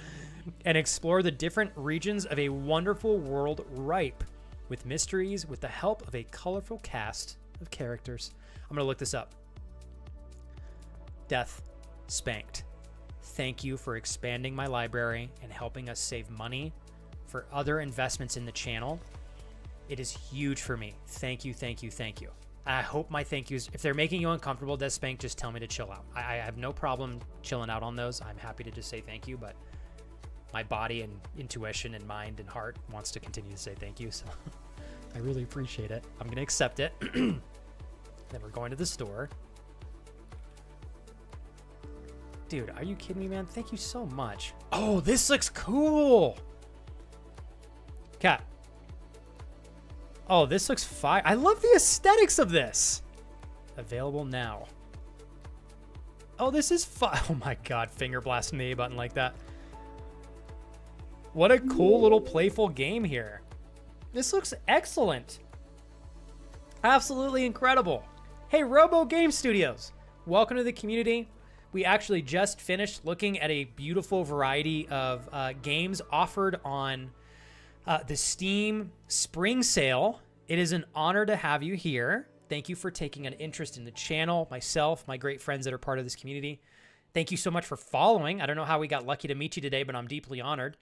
[SPEAKER 3] And explore the different regions of a wonderful world ripe with mysteries with the help of a colorful cast of characters. I'm going to look this up. Death spanked. Thank you for expanding my library and helping us save money for other investments in the channel. It is huge for me. Thank you, thank you, thank you. I hope my thank yous, if they're making you uncomfortable, Death Spank, just tell me to chill out. I have no problem chilling out on those. I'm happy to just say thank you, but my body and intuition and mind and heart wants to continue to say thank you, so I really appreciate it. I'm going to accept it. Then we're going to the store. Dude, are you kidding me, man? Thank you so much. Oh, this looks cool. Cat. Oh, this looks fire. I love the aesthetics of this. Available now. Oh, this is fun. Oh my God, finger blasting the A button like that. What a cool little playful game here. This looks excellent. Absolutely incredible. Hey, Robo Game Studios. Welcome to the community. We actually just finished looking at a beautiful variety of games offered on the Steam Spring Sale. It is an honor to have you here. Thank you for taking an interest in the channel, myself, my great friends that are part of this community. Thank you so much for following. I don't know how we got lucky to meet you today, but I'm deeply honored.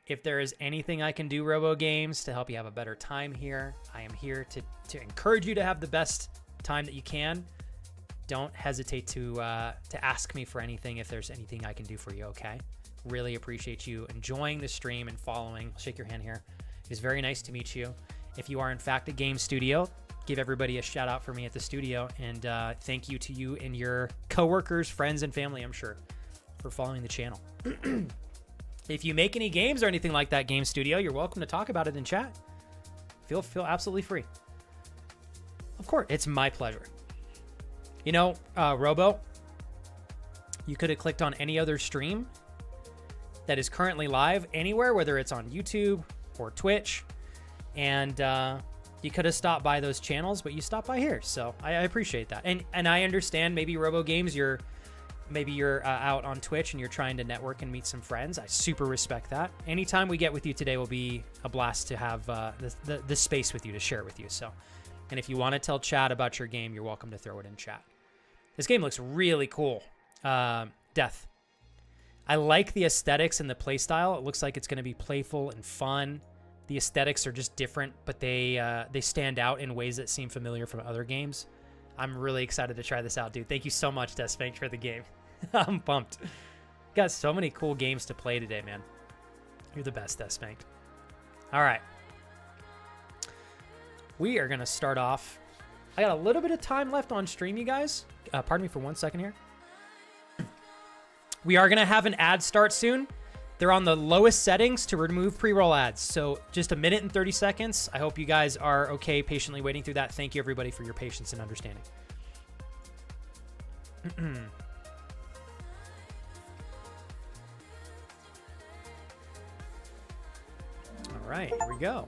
[SPEAKER 3] If there is anything I can do, Robo Games, to help you have a better time here, I am here to encourage you to have the best time that you can. Don't hesitate to ask me for anything if there's anything I can do for you, okay? Really appreciate you enjoying the stream and following. I'll shake your hand here. It is very nice to meet you. If you are in fact a game studio, give everybody a shout out for me at the studio, and thank you to you and your coworkers, friends, and family, I'm sure, for following the channel. If you make any games or anything like that, Game Studio, you're welcome to talk about it in chat. Feel absolutely free. Of course, it's my pleasure. You know, Robo, you could have clicked on any other stream that is currently live anywhere, whether it's on YouTube or Twitch, and you could have stopped by those channels, but you stopped by here, so I appreciate that. And I understand maybe Robo Games, you're out on Twitch and you're trying to network and meet some friends. I super respect that. Anytime we get with you today will be a blast to have the space with you to share it with you. So, and if you want to tell chat about your game, you're welcome to throw it in chat. This game looks really cool. Death. I like the aesthetics and the playstyle. It looks like it's going to be playful and fun. The aesthetics are just different, but they stand out in ways that seem familiar from other games. I'm really excited to try this out, dude. Thank you so much, Deathspank, for the game. I'm pumped. Got so many cool games to play today, man. You're the best, Deathspank. All right. we are going to start off. I got a little bit of time left on stream, you guys. Pardon me for 1 second here. We are going to have an ad start soon. They're on the lowest settings to remove pre-roll ads. So just 1 minute and 30 seconds. I hope you guys are okay patiently waiting through that. Thank you, everybody, for your patience and understanding. All right, here we go.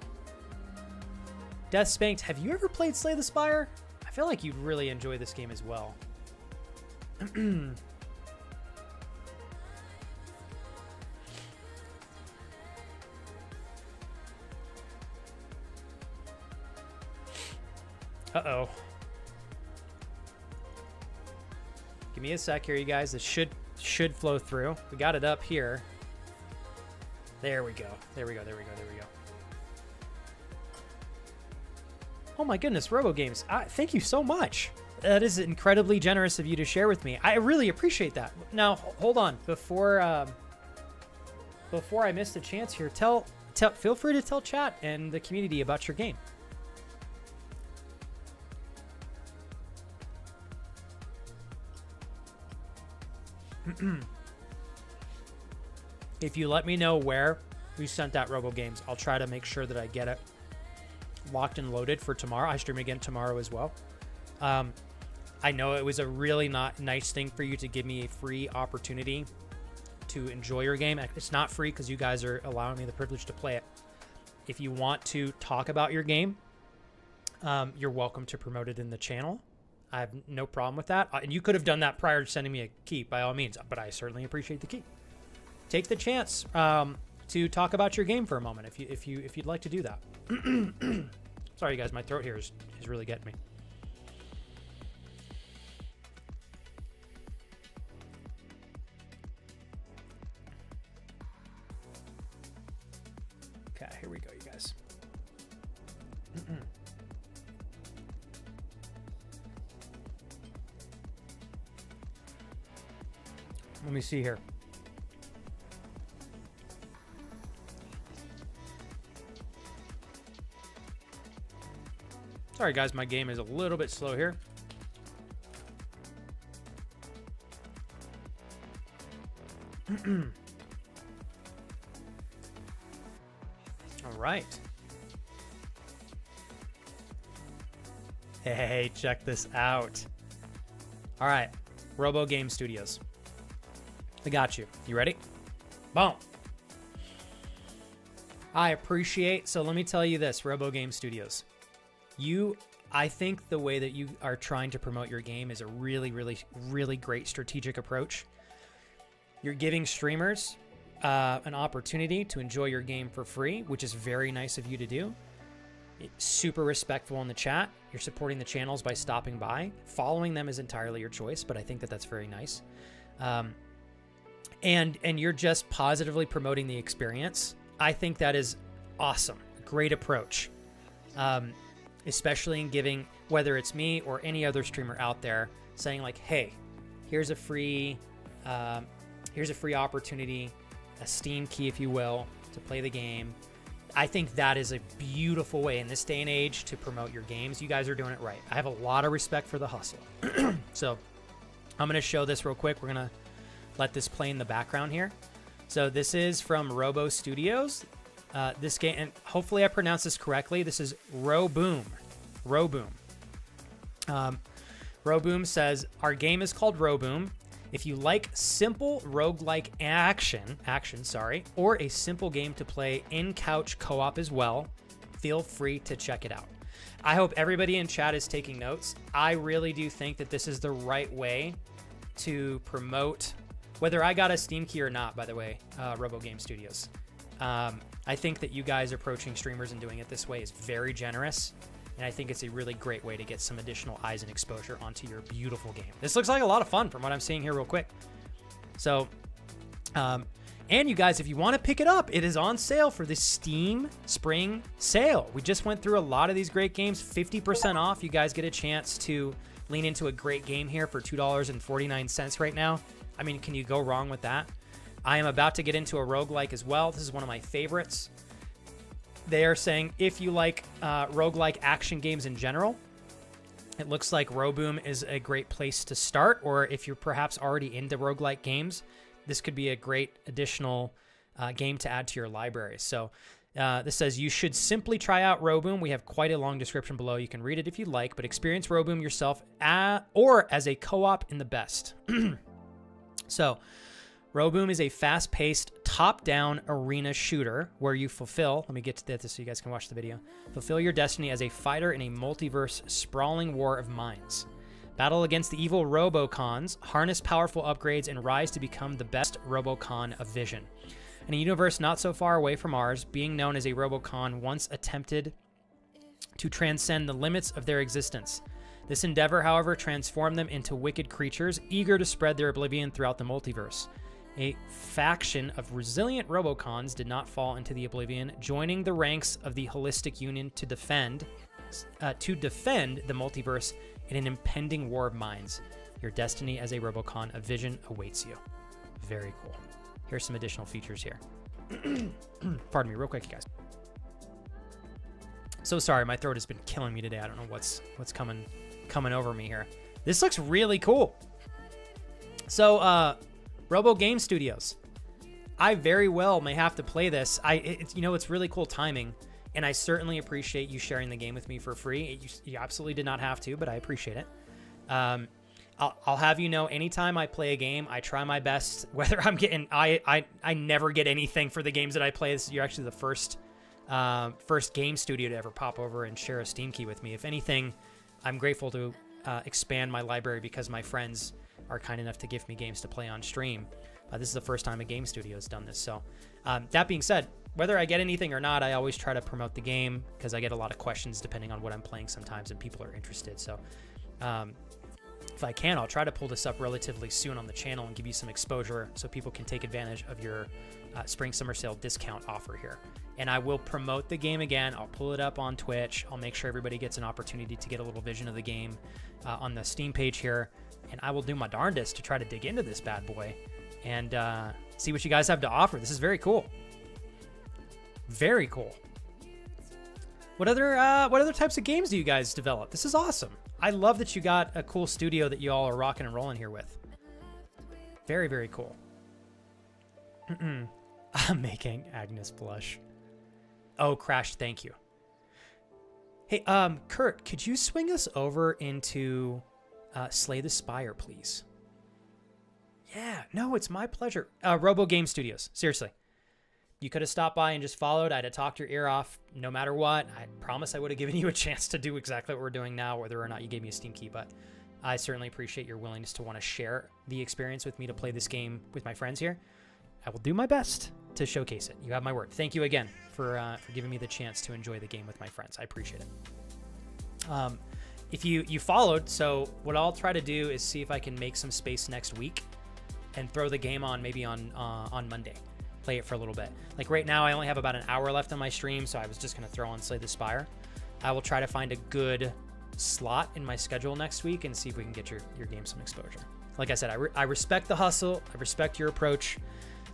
[SPEAKER 3] Death Spanked, have you ever played Slay the Spire? I feel like you'd really enjoy this game as well. Uh-oh. Give me a sec here, you guys. This should flow through. We got it up here. There we go. There we go. There we go. There we go. Oh my goodness, RoboGames. Thank you so much. That is incredibly generous of you to share with me. I really appreciate that. Now, hold on. Before I miss the chance here, feel free to tell chat and the community about your game. If you let me know where you sent that RoboGames, I'll try to make sure that I get it locked and loaded for tomorrow. I stream again tomorrow as well. I know it was a really nice thing for you to give me a free opportunity to enjoy your game. It's not free because you guys are allowing me the privilege to play it. If you want to talk about your game, you're welcome to promote it in the channel. I have no problem with that. And you could have done that prior to sending me a key, by all means, but I certainly appreciate the key. Take the chance to talk about your game for a moment if you'd like to do that. Sorry, guys, my throat here is really getting me. Okay, here we go, you guys. Let me see here. Sorry, guys, my game is a little bit slow here. All right. Hey, check this out. All right, RoboGame Studios. I got you. You ready? Boom. I appreciate, so let me tell you this, RoboGame Studios. I think the way that you are trying to promote your game is a really, really, really great strategic approach. You're giving streamers an opportunity to enjoy your game for free, which is very nice of you to do. It's super respectful in the chat. You're supporting the channels by stopping by. Following them is entirely your choice, but I think that that's very nice. And you're just positively promoting the experience. I think that is awesome. Great approach. Especially in giving, whether it's me or any other streamer out there, saying like, hey, here's a free opportunity, a Steam key, if you will, to play the game. I think that is a beautiful way in this day and age to promote your games. You guys are doing it right. I have a lot of respect for the hustle. So I'm going to show this real quick. We're going to let this play in the background here. So this is from Robo Studios. This game, and hopefully I pronounce this correctly. This is Roboom. Roboom. Roboom says, our game is called Roboom. If you like simple roguelike action, or a simple game to play in-couch co-op as well, feel free to check it out. I hope everybody in chat is taking notes. I really do think that this is the right way to promote, whether I got a Steam key or not, by the way, RoboGame Studios. I think that you guys approaching streamers and doing it this way is very generous, and I think it's a really great way to get some additional eyes and exposure onto your beautiful game. This looks like a lot of fun from what I'm seeing here real quick. So, and you guys, if you want to pick it up, it is on sale for the Steam Spring Sale. We just went through a lot of these great games, 50% off. You guys get a chance to lean into a great game here for $2.49 right now. I mean, can you go wrong with that? I am about to get into a roguelike as well. This is one of my favorites. They are saying if you like roguelike action games in general, it looks like Roboom is a great place to start. Or if you're perhaps already into roguelike games, this could be a great additional game to add to your library. So this says you should simply try out Roboom. We have quite a long description below. You can read it if you'd like, but experience Roboom yourself or as a co-op in the best. So Roboom is a fast-paced, top-down arena shooter where you fulfill, let me get to this so you guys can watch the video, fulfill your destiny as a fighter in a multiverse sprawling war of minds. Battle against the evil Robocons, harness powerful upgrades, and rise to become the best Robocon of Vision. In a universe not so far away from ours, being known as a Robocon once attempted to transcend the limits of their existence. This endeavor, however, transformed them into wicked creatures, eager to spread their oblivion throughout the multiverse. A faction of resilient Robocons did not fall into the oblivion, joining the ranks of the Holistic Union to defend the multiverse in an impending war of minds. Your destiny as a Robocon of Vision awaits you. Very cool. Here's some additional features here. Pardon me, real quick, you guys. So sorry, my throat has been killing me today. I don't know what's coming over me here. This looks really cool. So, Robo Game Studios. I very well may have to play this. It's really cool timing, and I certainly appreciate you sharing the game with me for free. You absolutely did not have to, but I appreciate it. I'll have you know, anytime I play a game, I try my best. Whether I'm getting, I never get anything for the games that I play. You're actually the first game studio to ever pop over and share a Steam key with me. If anything, I'm grateful to expand my library because my friends are kind enough to give me games to play on stream. This is the first time a game studio has done this. So that being said, whether I get anything or not, I always try to promote the game because I get a lot of questions depending on what I'm playing sometimes, and people are interested. So if I can, I'll try to pull this up relatively soon on the channel and give you some exposure so people can take advantage of your Spring Summer Sale discount offer here. And I will promote the game again. I'll pull it up on Twitch. I'll make sure everybody gets an opportunity to get a little vision of the game on the Steam page here. And I will do my darndest to try to dig into this bad boy and see what you guys have to offer. This is very cool. Very cool. What other types of games do you guys develop? This is awesome. I love that you got a cool studio that you all are rocking and rolling here with. Very, very cool. I'm making Agnes blush. Oh, Crash, thank you. Hey, Kurt, could you swing us over into Slay the Spire, please? Yeah, no, it's my pleasure. Robo Game Studios, seriously. You could have stopped by and just followed. I'd have talked your ear off no matter what. I promise I would have given you a chance to do exactly what we're doing now, whether or not you gave me a Steam key. But I certainly appreciate your willingness to want to share the experience with me to play this game with my friends here. I will do my best to showcase it. You have my word. Thank you again for giving me the chance to enjoy the game with my friends. I appreciate it. If you followed, so what I'll try to do is see if I can make some space next week and throw the game on maybe on Monday. Play it for a little bit. Like right now, I only have about an hour left on my stream, so I was just going to throw on Slay the Spire. I will try to find a good slot in my schedule next week and see if we can get your game some exposure. Like I said, I respect the hustle. I respect your approach.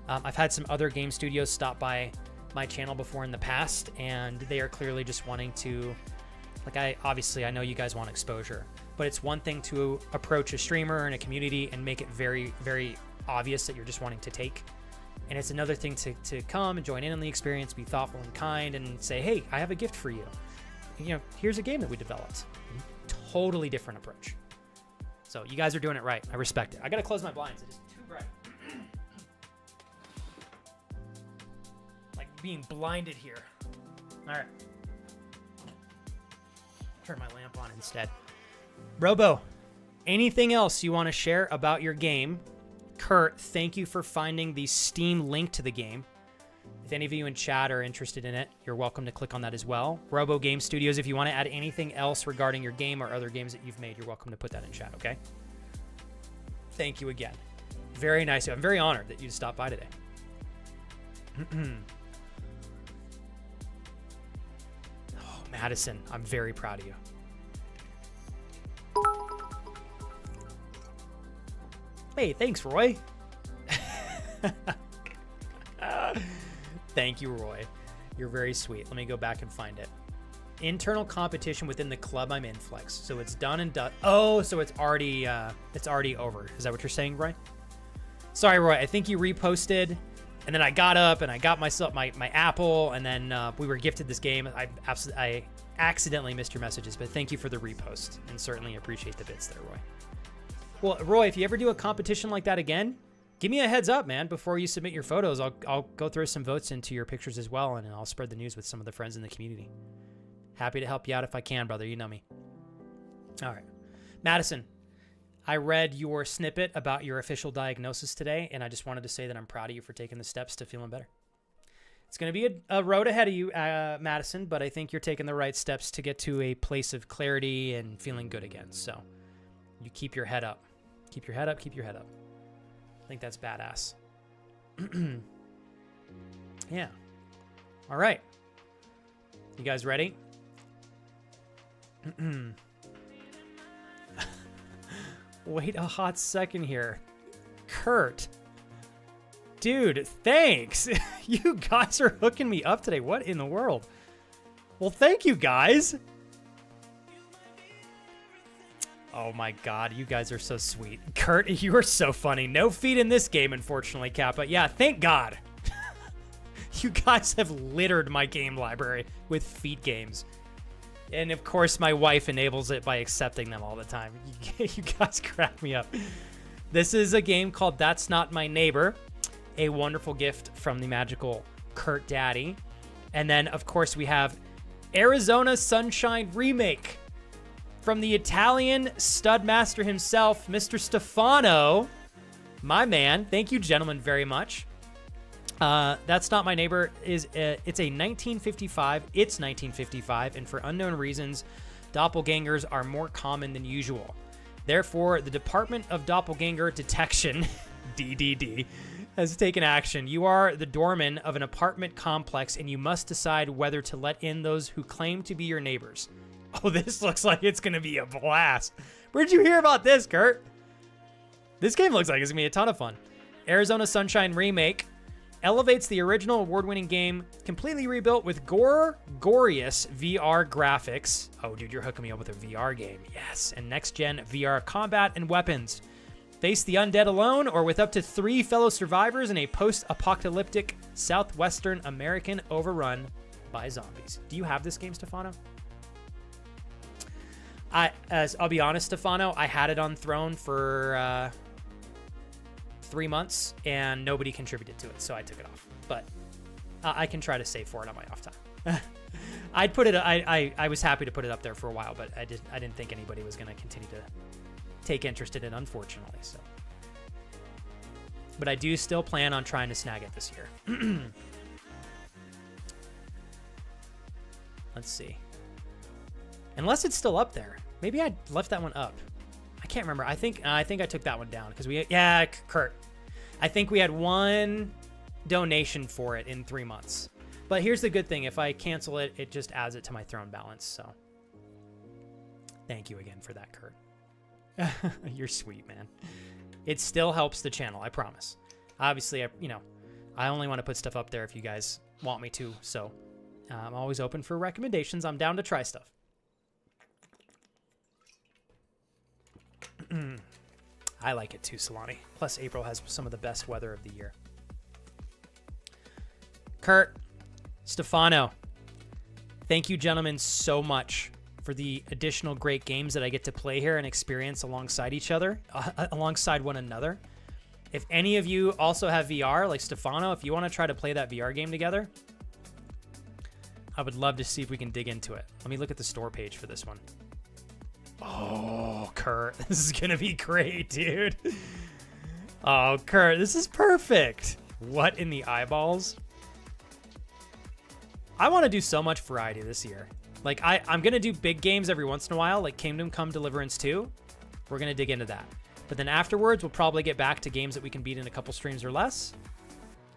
[SPEAKER 3] I've had some other game studios stop by my channel before in the past, and they are clearly just wanting to, I know you guys want exposure, but it's one thing to approach a streamer and a community and make it very, very obvious that you're just wanting to take. And it's another thing to come and join in on the experience, be thoughtful and kind, and say, hey, I have a gift for you. Here's a game that we developed. Totally different approach. So you guys are doing it right. I respect it. I got to close my blinds. It is too bright. Like being blinded here. All right. Turn my lamp on instead. Robo, anything else you want to share about your game? Kurt, thank you for finding the Steam link to the game. If any of you in chat are interested in it, you're welcome to click on that as well. Robo Game Studios, if you want to add anything else regarding your game or other games that you've made, you're welcome to put that in chat, okay? Thank you again. Very nice. I'm very honored that you stopped by today. Oh, Madison, I'm very proud of you. Hey, thanks, Roy. Thank you, Roy. You're very sweet. Let me go back and find it. Internal competition within the club I'm in, Flex. So it's done and done. Oh, so it's already over. Is that what you're saying, Roy? Sorry, Roy. I think you reposted, and then I got up and I got myself my Apple, and then we were gifted this game. I accidentally missed your messages, but thank you for the repost, and certainly appreciate the bits there, Roy. Well, Roy, if you ever do a competition like that again, give me a heads up, man, before you submit your photos. I'll go throw some votes into your pictures as well, and I'll spread the news with some of the friends in the community. Happy to help you out if I can, brother. You know me. All right. Madison, I read your snippet about your official diagnosis today, and I just wanted to say that I'm proud of you for taking the steps to feeling better. It's going to be a road ahead of you, Madison, but I think you're taking the right steps to get to a place of clarity and feeling good again. So you keep your head up. Keep your head up. Keep your head up. I think that's badass. Yeah. All right. You guys ready? Wait a hot second here. Kurt. Dude, thanks. You guys are hooking me up today. What in the world? Well, thank you guys. Oh my god, you guys are so sweet. Kurt, you are so funny. No feet in this game, unfortunately, Kappa. Yeah, thank God. You guys have littered my game library with feet games. And of course, my wife enables it by accepting them all the time. You guys crack me up. This is a game called That's Not My Neighbor, a wonderful gift from the magical Kurt Daddy. And then, of course, we have Arizona Sunshine Remake from the Italian stud master himself, Mr. Stefano. My man. Thank you, gentlemen, very much. That's Not My Neighbor it's a 1955. It's 1955, and for unknown reasons, doppelgangers are more common than usual. Therefore, the Department of Doppelganger Detection, DDD, has taken action. You are the doorman of an apartment complex, and you must decide whether to let in those who claim to be your neighbors. Oh, this looks like it's going to be a blast. Where'd you hear about this, Kurt? This game looks like it's going to be a ton of fun. Arizona Sunshine Remake elevates the original award-winning game, completely rebuilt with gorious VR graphics. Oh, dude, you're hooking me up with a VR game. Yes, and next-gen VR combat and weapons. Face the undead alone or with up to 3 fellow survivors in a post-apocalyptic southwestern American overrun by zombies. Do you have this game, Stefano? I'll be honest, Stefano, I had it on Throne for 3 months and nobody contributed to it, so I took it off. But I can try to save for it on my off time. I'd put it. I was happy to put it up there for a while, but I didn't think anybody was going to continue to take interest in it, unfortunately. So, but I do still plan on trying to snag it this year. Let's see. Unless it's still up there. Maybe I left that one up. I can't remember. I think I took that one down because Kurt. I think we had one donation for it in 3 months. But here's the good thing. If I cancel it, it just adds it to my Throne balance. So thank you again for that, Kurt. You're sweet, man. It still helps the channel, I promise. Obviously, I only want to put stuff up there if you guys want me to. So I'm always open for recommendations. I'm down to try stuff. I like it too, Solani. Plus, April has some of the best weather of the year. Kurt, Stefano, thank you, gentlemen, so much for the additional great games that I get to play here and experience alongside each other, alongside one another. If any of you also have VR, like Stefano, if you want to try to play that VR game together, I would love to see if we can dig into it. Let me look at the store page for this one. Oh, Kurt, this is going to be great, dude. Oh, Kurt, this is perfect. What in the eyeballs? I want to do so much variety this year. Like, I'm going to do big games every once in a while, like Kingdom Come Deliverance 2. We're going to dig into that. But then afterwards, we'll probably get back to games that we can beat in a couple streams or less.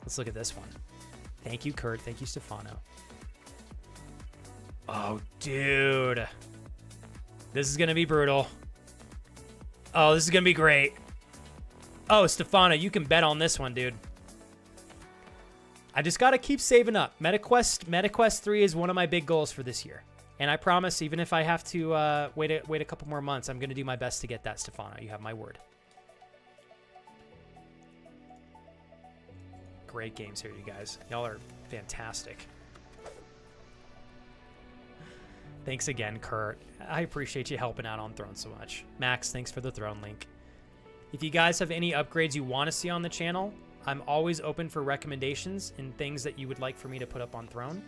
[SPEAKER 3] Let's look at this one. Thank you, Kurt. Thank you, Stefano. Oh, dude. This is going to be brutal. Oh, this is going to be great. Oh, Stefano, you can bet on this one, dude. I just got to keep saving up. MetaQuest 3 is one of my big goals for this year. And I promise, even if I have to wait a couple more months, I'm going to do my best to get that, Stefano. You have my word. Great games here, you guys. Y'all are fantastic. Thanks again, Kurt. I appreciate you helping out on Throne so much. Max, thanks for the Throne link. If you guys have any upgrades you want to see on the channel, I'm always open for recommendations and things that you would like for me to put up on Throne.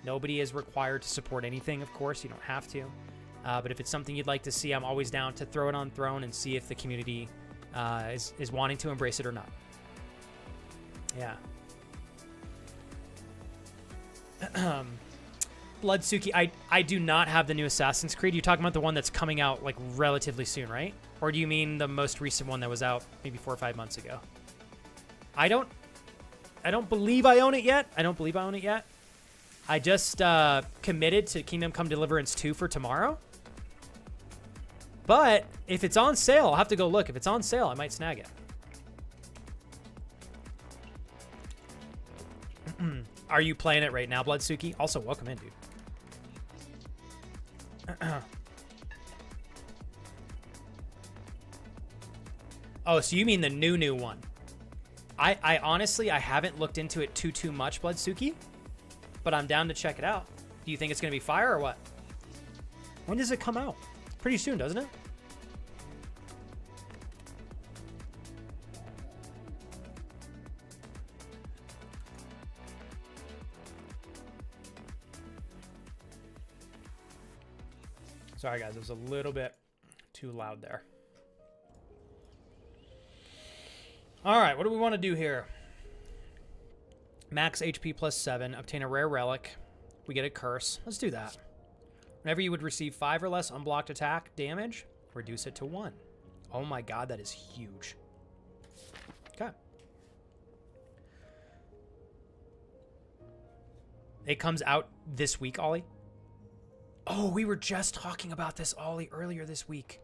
[SPEAKER 3] Nobody is required to support anything, of course. You don't have to. But if it's something you'd like to see, I'm always down to throw it on Throne and see if the community is wanting to embrace it or not. Yeah. Bloodsuki, I do not have the new Assassin's Creed. You're talking about the one that's coming out like relatively soon, right? Or do you mean the most recent one that was out maybe 4 or 5 months ago? I don't believe I own it yet. I just committed to Kingdom Come Deliverance 2 for tomorrow. But if it's on sale, I'll have to go look. If it's on sale, I might snag it. Are you playing it right now, Bloodsuki? Also, welcome in, dude. Oh, so you mean the new one? I honestly, I haven't looked into it too much, Bloodsuki, but I'm down to check it out. Do you think it's going to be fire or what? When does it come out? Pretty soon, doesn't it? Sorry, guys. It was a little bit too loud there. All right. What do we want to do here? Max HP plus 7. Obtain a rare relic. We get a curse. Let's do that. Whenever you would receive 5 or less unblocked attack damage, reduce it to 1. Oh my god, that is huge. Okay. It comes out this week, Ollie. Oh, we were just talking about this, Ollie, earlier this week.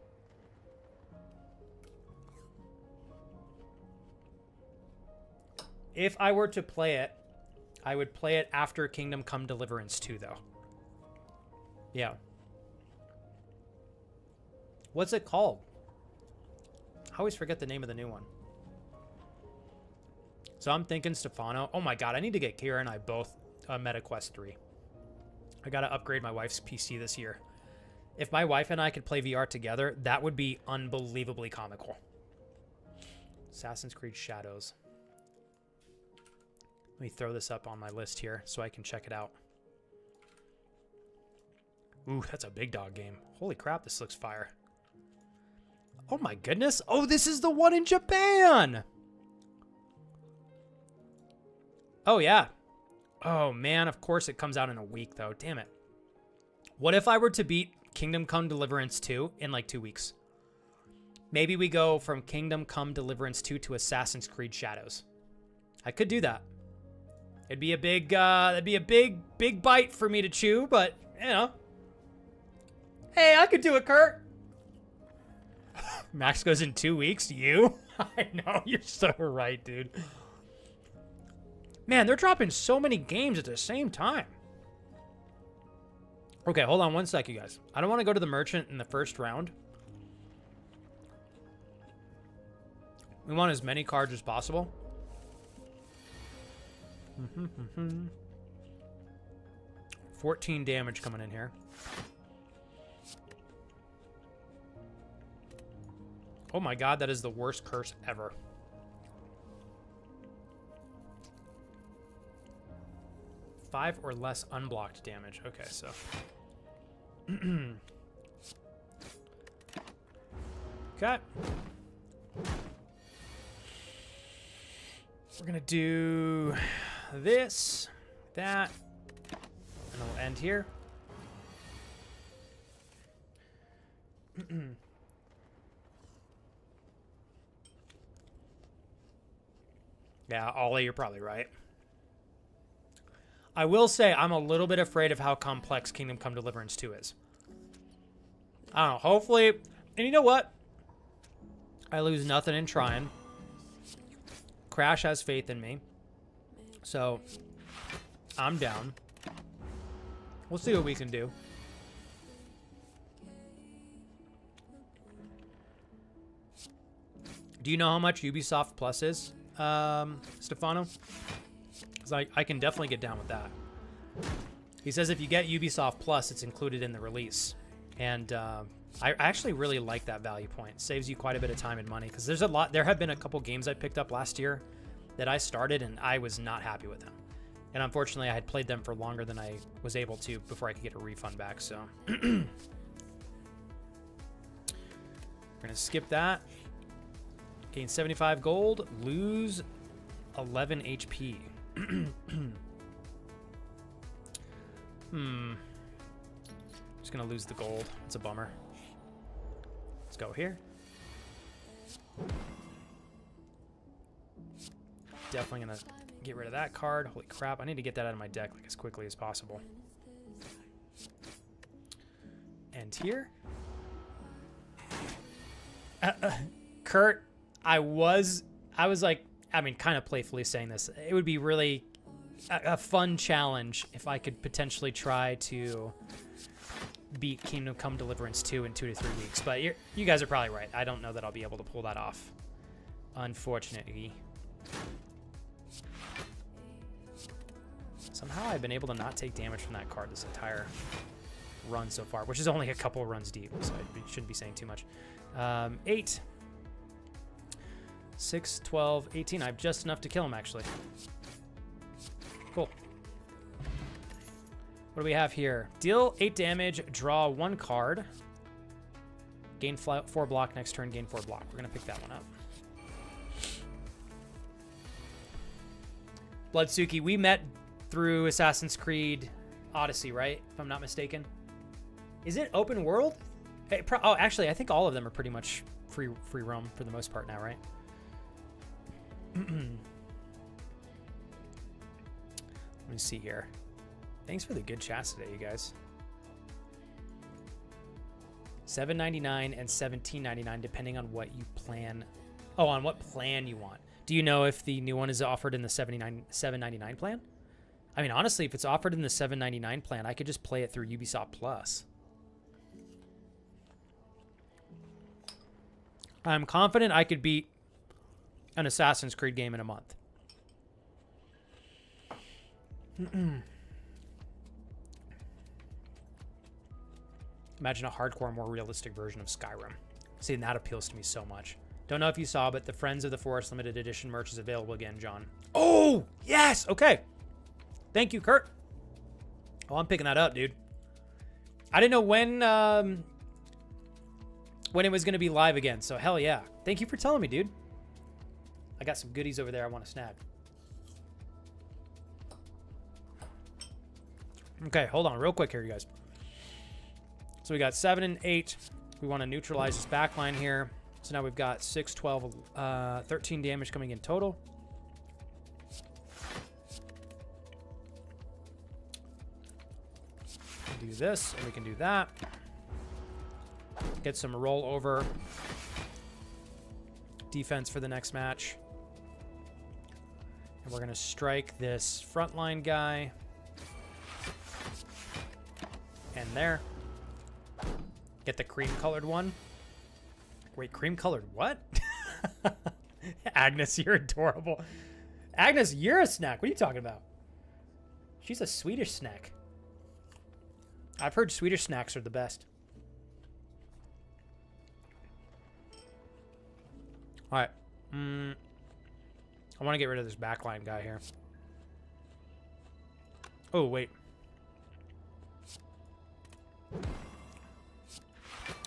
[SPEAKER 3] If I were to play it, I would play it after Kingdom Come Deliverance 2, though. Yeah. What's it called? I always forget the name of the new one. So I'm thinking Stefano. Oh my god, I need to get Kira and I both MetaQuest 3. I gotta upgrade my wife's PC this year. If my wife and I could play VR together, that would be unbelievably comical. Assassin's Creed Shadows. Let me throw this up on my list here so I can check it out. Ooh, that's a big dog game. Holy crap, this looks fire. Oh my goodness. Oh, this is the one in Japan. Oh, yeah. Oh, man, of course it comes out in a week, though. Damn it. What if I were to beat Kingdom Come Deliverance 2 in like 2 weeks? Maybe we go from Kingdom Come Deliverance 2 to Assassin's Creed Shadows. I could do that. It'd be a big, that'd be a big bite for me to chew, but, you know. Hey, I could do it, Kurt. Max goes in 2 weeks. You? I know, you're so right, dude. Man, they're dropping so many games at the same time. Okay, hold on one sec, you guys. I don't want to go to the merchant in the first round. We want as many cards as possible. 14 damage coming in here. Oh my god, that is the worst curse ever. Five or less unblocked damage. Okay, so. Okay. We're gonna do this, that, and we'll end here. Yeah, Ollie, you're probably right. I will say I'm a little bit afraid of how complex Kingdom Come Deliverance 2 is. I don't know. Hopefully, and you know what? I lose nothing in trying. Crash has faith in me. So I'm down. We'll see what we can do. Do you know how much Ubisoft Plus is, Stefano? Because I can definitely get down with that. He says if you get Ubisoft Plus, it's included in the release. And I actually really like that value point. It saves you quite a bit of time and money. Because there's a lot. There have been a couple games I picked up last year that I started, and I was not happy with them. And unfortunately, I had played them for longer than I was able to before I could get a refund back. So we're going to skip that. Gain 75 gold, lose 11 HP. Just gonna lose the gold. It's a bummer. Let's go here. Definitely gonna get rid of that card. Holy crap, I need to get that out of my deck like as quickly as possible. And here. Kurt, I was like, I mean, kind of playfully saying this. It would be really a fun challenge if I could potentially try to beat Kingdom Come Deliverance 2 in 2 to 3 weeks. But you guys are probably right. I don't know that I'll be able to pull that off, unfortunately. Somehow I've been able to not take damage from that card this entire run so far, which is only a couple runs deep, so I shouldn't be saying too much. 8. 6, 12, 18. I have just enough to kill him, actually. Cool. What do we have here? Deal 8 damage, draw 1 card. Gain 4 block next turn, gain 4 block. We're going to pick that one up. Bloodsuki, we met through Assassin's Creed Odyssey, right? If I'm not mistaken. Is it open world? Oh, actually, I think all of them are pretty much free roam for the most part now, right? Let me see here. Thanks for the good chats today, you guys. $7.99 and $17.99, depending on what you plan. Oh, on what plan you want. Do you know if the new one is offered in the $7.99 plan? I mean, honestly, if it's offered in the $7.99 plan, I could just play it through Ubisoft Plus. I'm confident I could beat an Assassin's Creed game in a month. Imagine a hardcore, more realistic version of Skyrim. See, and that appeals to me so much. Don't know if you saw, but the Friends of the Forest limited edition merch is available again, John. Oh, yes! Okay. Thank you, Kurt. Oh, I'm picking that up, dude. I didn't know when it was going to be live again, so hell yeah. Thank you for telling me, dude. I got some goodies over there I want to snag. Okay, hold on real quick here, you guys. So we got 7 and 8. We want to neutralize this back line here. So now we've got 6, 12, 13 damage coming in total. We do this, and we can do that. Get some rollover defense for the next match. And we're going to strike this frontline guy. And there. Get the cream-colored one. Wait, cream-colored what? Agnes, you're adorable. Agnes, you're a snack. What are you talking about? She's a Swedish snack. I've heard Swedish snacks are the best. All right. I want to get rid of this backline guy here. Oh, wait.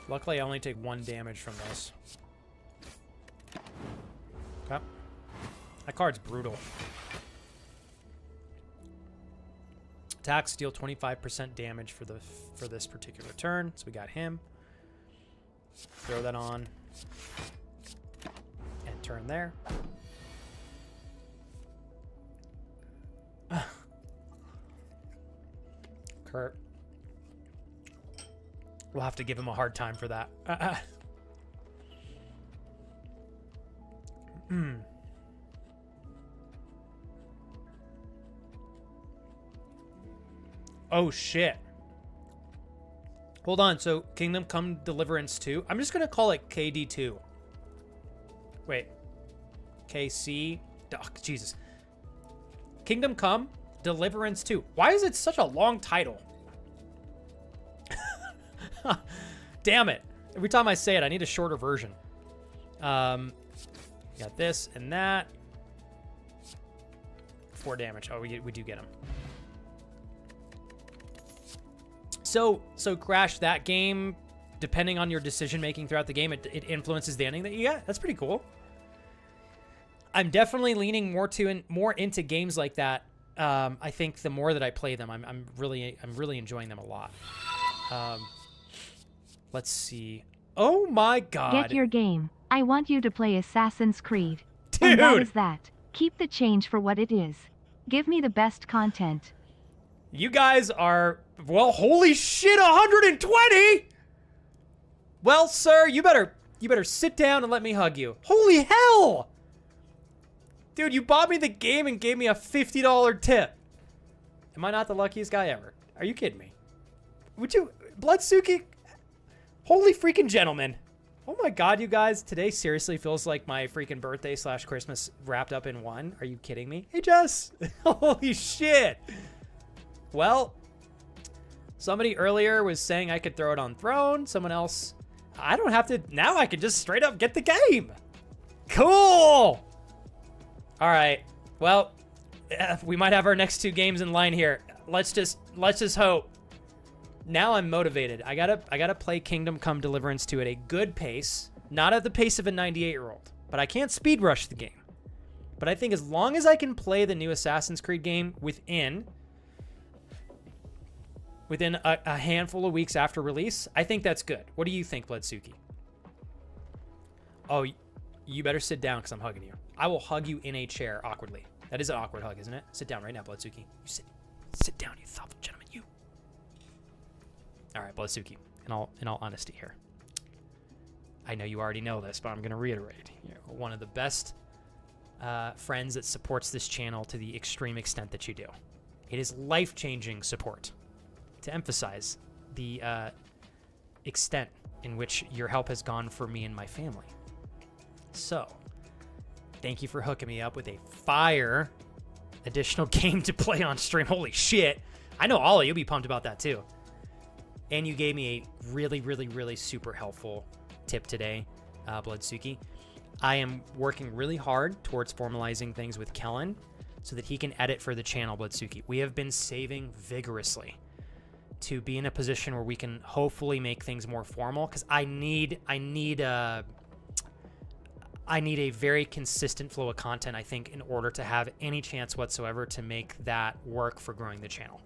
[SPEAKER 3] Luckily, I only take 1 damage from this. Okay. That card's brutal. Attacks deal 25% damage for this particular turn. So we got him. Throw that on. And turn there. Kurt. We'll have to give him a hard time for that. Oh, shit. Hold on. So, Kingdom Come Deliverance 2. I'm just going to call it KD2. Wait. KC. Oh, Jesus. Kingdom Come Deliverance 2. Why is it such a long title? Damn it. Every time I say it, I need a shorter version. Got this and that. 4 damage. Oh, we do get him. So Crash, that game, depending on your decision making throughout the game, it influences the ending that you get. That's pretty cool. I'm definitely leaning more into games like that. I think the more that I play them, I'm really enjoying them a lot. Let's see. Oh my God.
[SPEAKER 4] Get your game. I want you to play Assassin's Creed.
[SPEAKER 3] Dude.
[SPEAKER 4] And that is that. Keep the change for what it is. Give me the best content.
[SPEAKER 3] You guys are, well, holy shit, 120. Well, sir, you better sit down and let me hug you. Holy hell. Dude, you bought me the game and gave me a $50 tip. Am I not the luckiest guy ever? Are you kidding me? Would you, Bloodsuki? Holy freaking gentleman. Oh my God, you guys. Today seriously feels like my freaking birthday / Christmas wrapped up in one. Are you kidding me? Hey, Jess. Holy shit. Well, somebody earlier was saying I could throw it on Throne. Someone else. I don't have to. Now I can just straight up get the game. Cool. All right. Well, we might have our next 2 games in line here. Let's just hope. Now I'm motivated. I gotta play Kingdom Come Deliverance 2 at a good pace, not at the pace of a 98-year-old. But I can't speed rush the game. But I think as long as I can play the new Assassin's Creed game within a handful of weeks after release, I think that's good. What do you think, Bloodsuki? Oh, you better sit down because I'm hugging you. I will hug you in a chair awkwardly. That is an awkward hug, isn't it? Sit down right now, Bloodsuki. You sit down, you thoughtful gentleman, you. All right, Bloodsuki, in all honesty here. I know you already know this, but I'm going to reiterate. You're one of the best friends that supports this channel to the extreme extent that you do. It is life-changing support. To emphasize the extent in which your help has gone for me and my family. So, thank you for hooking me up with a fire additional game to play on stream. Holy shit. I know all of you will be pumped about that too. And you gave me a really, really, really super helpful tip today, Bloodsuki. I am working really hard towards formalizing things with Kellen so that he can edit for the channel, Bloodsuki. We have been saving vigorously to be in a position where we can hopefully make things more formal, because I need a very consistent flow of content, I think, in order to have any chance whatsoever to make that work for growing the channel.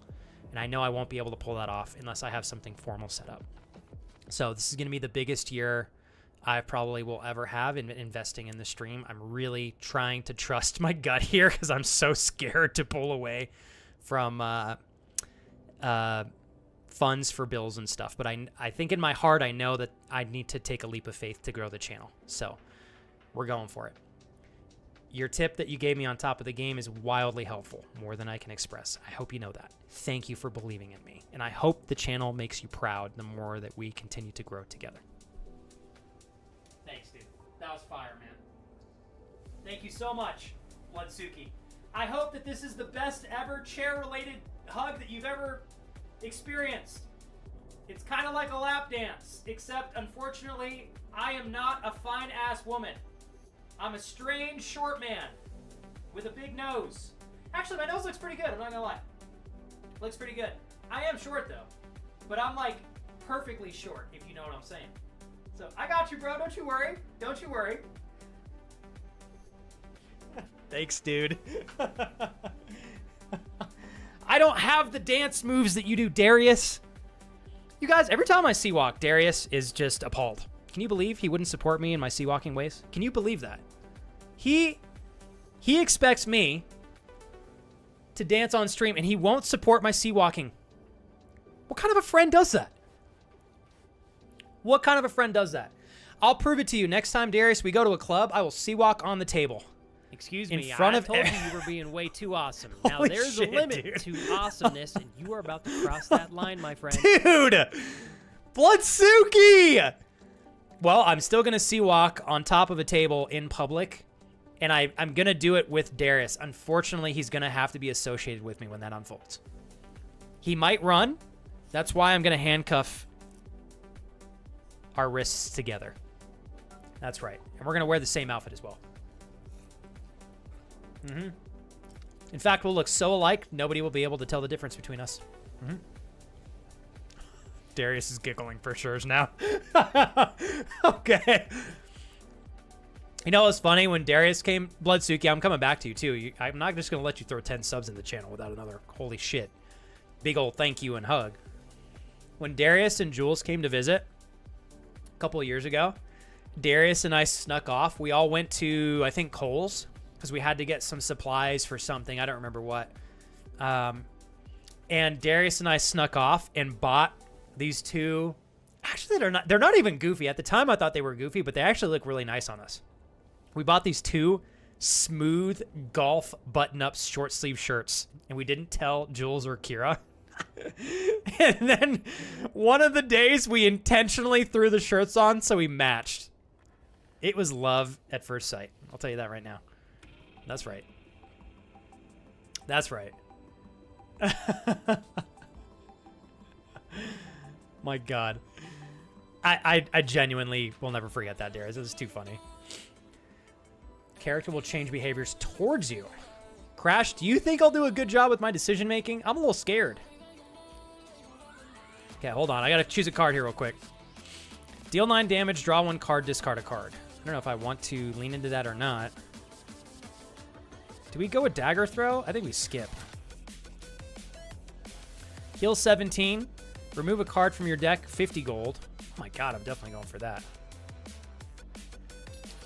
[SPEAKER 3] And I know I won't be able to pull that off unless I have something formal set up. So this is going to be the biggest year I probably will ever have in investing in the stream. I'm really trying to trust my gut here because I'm so scared to pull away from funds for bills and stuff. But I think in my heart, I know that I need to take a leap of faith to grow the channel. So we're going for it. Your tip that you gave me on top of the game is wildly helpful, more than I can express. I hope you know that. Thank you for believing in me. And I hope the channel makes you proud the more that we continue to grow together. Thanks, dude. That was fire, man. Thank you so much, Bloodsuki. I hope that this is the best ever chair-related hug that you've ever experienced. It's kind of like a lap dance, except, unfortunately, I am not a fine-ass woman. I'm a strange short man with a big nose. Actually, my nose looks pretty good, I'm not gonna lie. Looks pretty good. I am short, though. But I'm, like, perfectly short, if you know what I'm saying. So, I got you, bro. Don't you worry. Don't you worry. Thanks, dude. I don't have the dance moves that you do, Darius. You guys, every time I sea walk, Darius is just appalled. Can you believe he wouldn't support me in my sea walking ways? Can you believe that? He expects me to dance on stream and he won't support my sea walking. What kind of a friend does that? What kind of a friend does that? I'll prove it to you. Next time, Darius, we go to a club, I will sea walk on the table. Excuse
[SPEAKER 2] in
[SPEAKER 3] me,
[SPEAKER 2] front
[SPEAKER 3] I
[SPEAKER 2] of
[SPEAKER 3] told you you were being way too awesome. Now
[SPEAKER 2] Holy
[SPEAKER 3] there's
[SPEAKER 2] shit,
[SPEAKER 3] a limit
[SPEAKER 2] dude.
[SPEAKER 3] to awesomeness, and you are about to cross that line, my friend.
[SPEAKER 2] Dude! Bloodsuki! Well, I'm still going to sea walk on top of a table in public, and I'm going to do it with Darius. Unfortunately, he's going to have to be associated with me when that unfolds. He might run. That's why I'm going to handcuff our wrists together. That's right. And we're going to wear the same outfit as well. In fact, we'll look so alike, nobody will be able to tell the difference between us. Darius is giggling for sure now. Okay. You know what's funny? When Darius came, Bloodsuki, I'm coming back to you too. I'm not just going to let you throw 10 subs in the channel without another holy shit. Big old thank you and hug. When Darius and Jules came to visit a couple of years ago, Darius and I snuck off. We all went to, I think, Kohl's, because we had to get some supplies for something. I don't remember what. And Darius and I snuck off and bought these two. Actually, they're not even goofy. At the time, I thought they were goofy, but they actually look really nice on us. We bought these two smooth golf button-up short sleeve shirts, and we didn't tell Jules or Kira. And then one of the days, we intentionally threw the shirts on so we matched. It was love at first sight. I'll tell you that right now. That's right. That's right. My God. I genuinely will never forget that, Darius. It was too funny. Character will change behaviors towards you. Crash, do you think I'll do a good job with my decision making? I'm a little scared. Okay, hold on. I gotta choose a card here real quick. Deal 9 damage, draw 1 card, discard a card. I don't know if I want to lean into that or not. Do we go with dagger throw? I think we skip. Heal 17. Remove a card from your deck, 50 gold. Oh my God, I'm definitely going for that.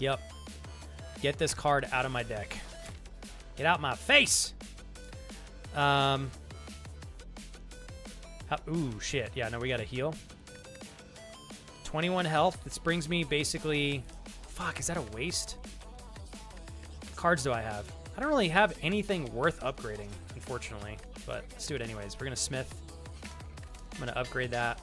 [SPEAKER 2] Yep. Get this card out of my deck. Get out my face! Ooh, shit. Yeah, no, we gotta heal. 21 health. This brings me basically... Fuck, is that a waste? What cards do I have? I don't really have anything worth upgrading, unfortunately. But let's do it anyways. We're gonna smith. I'm gonna upgrade that.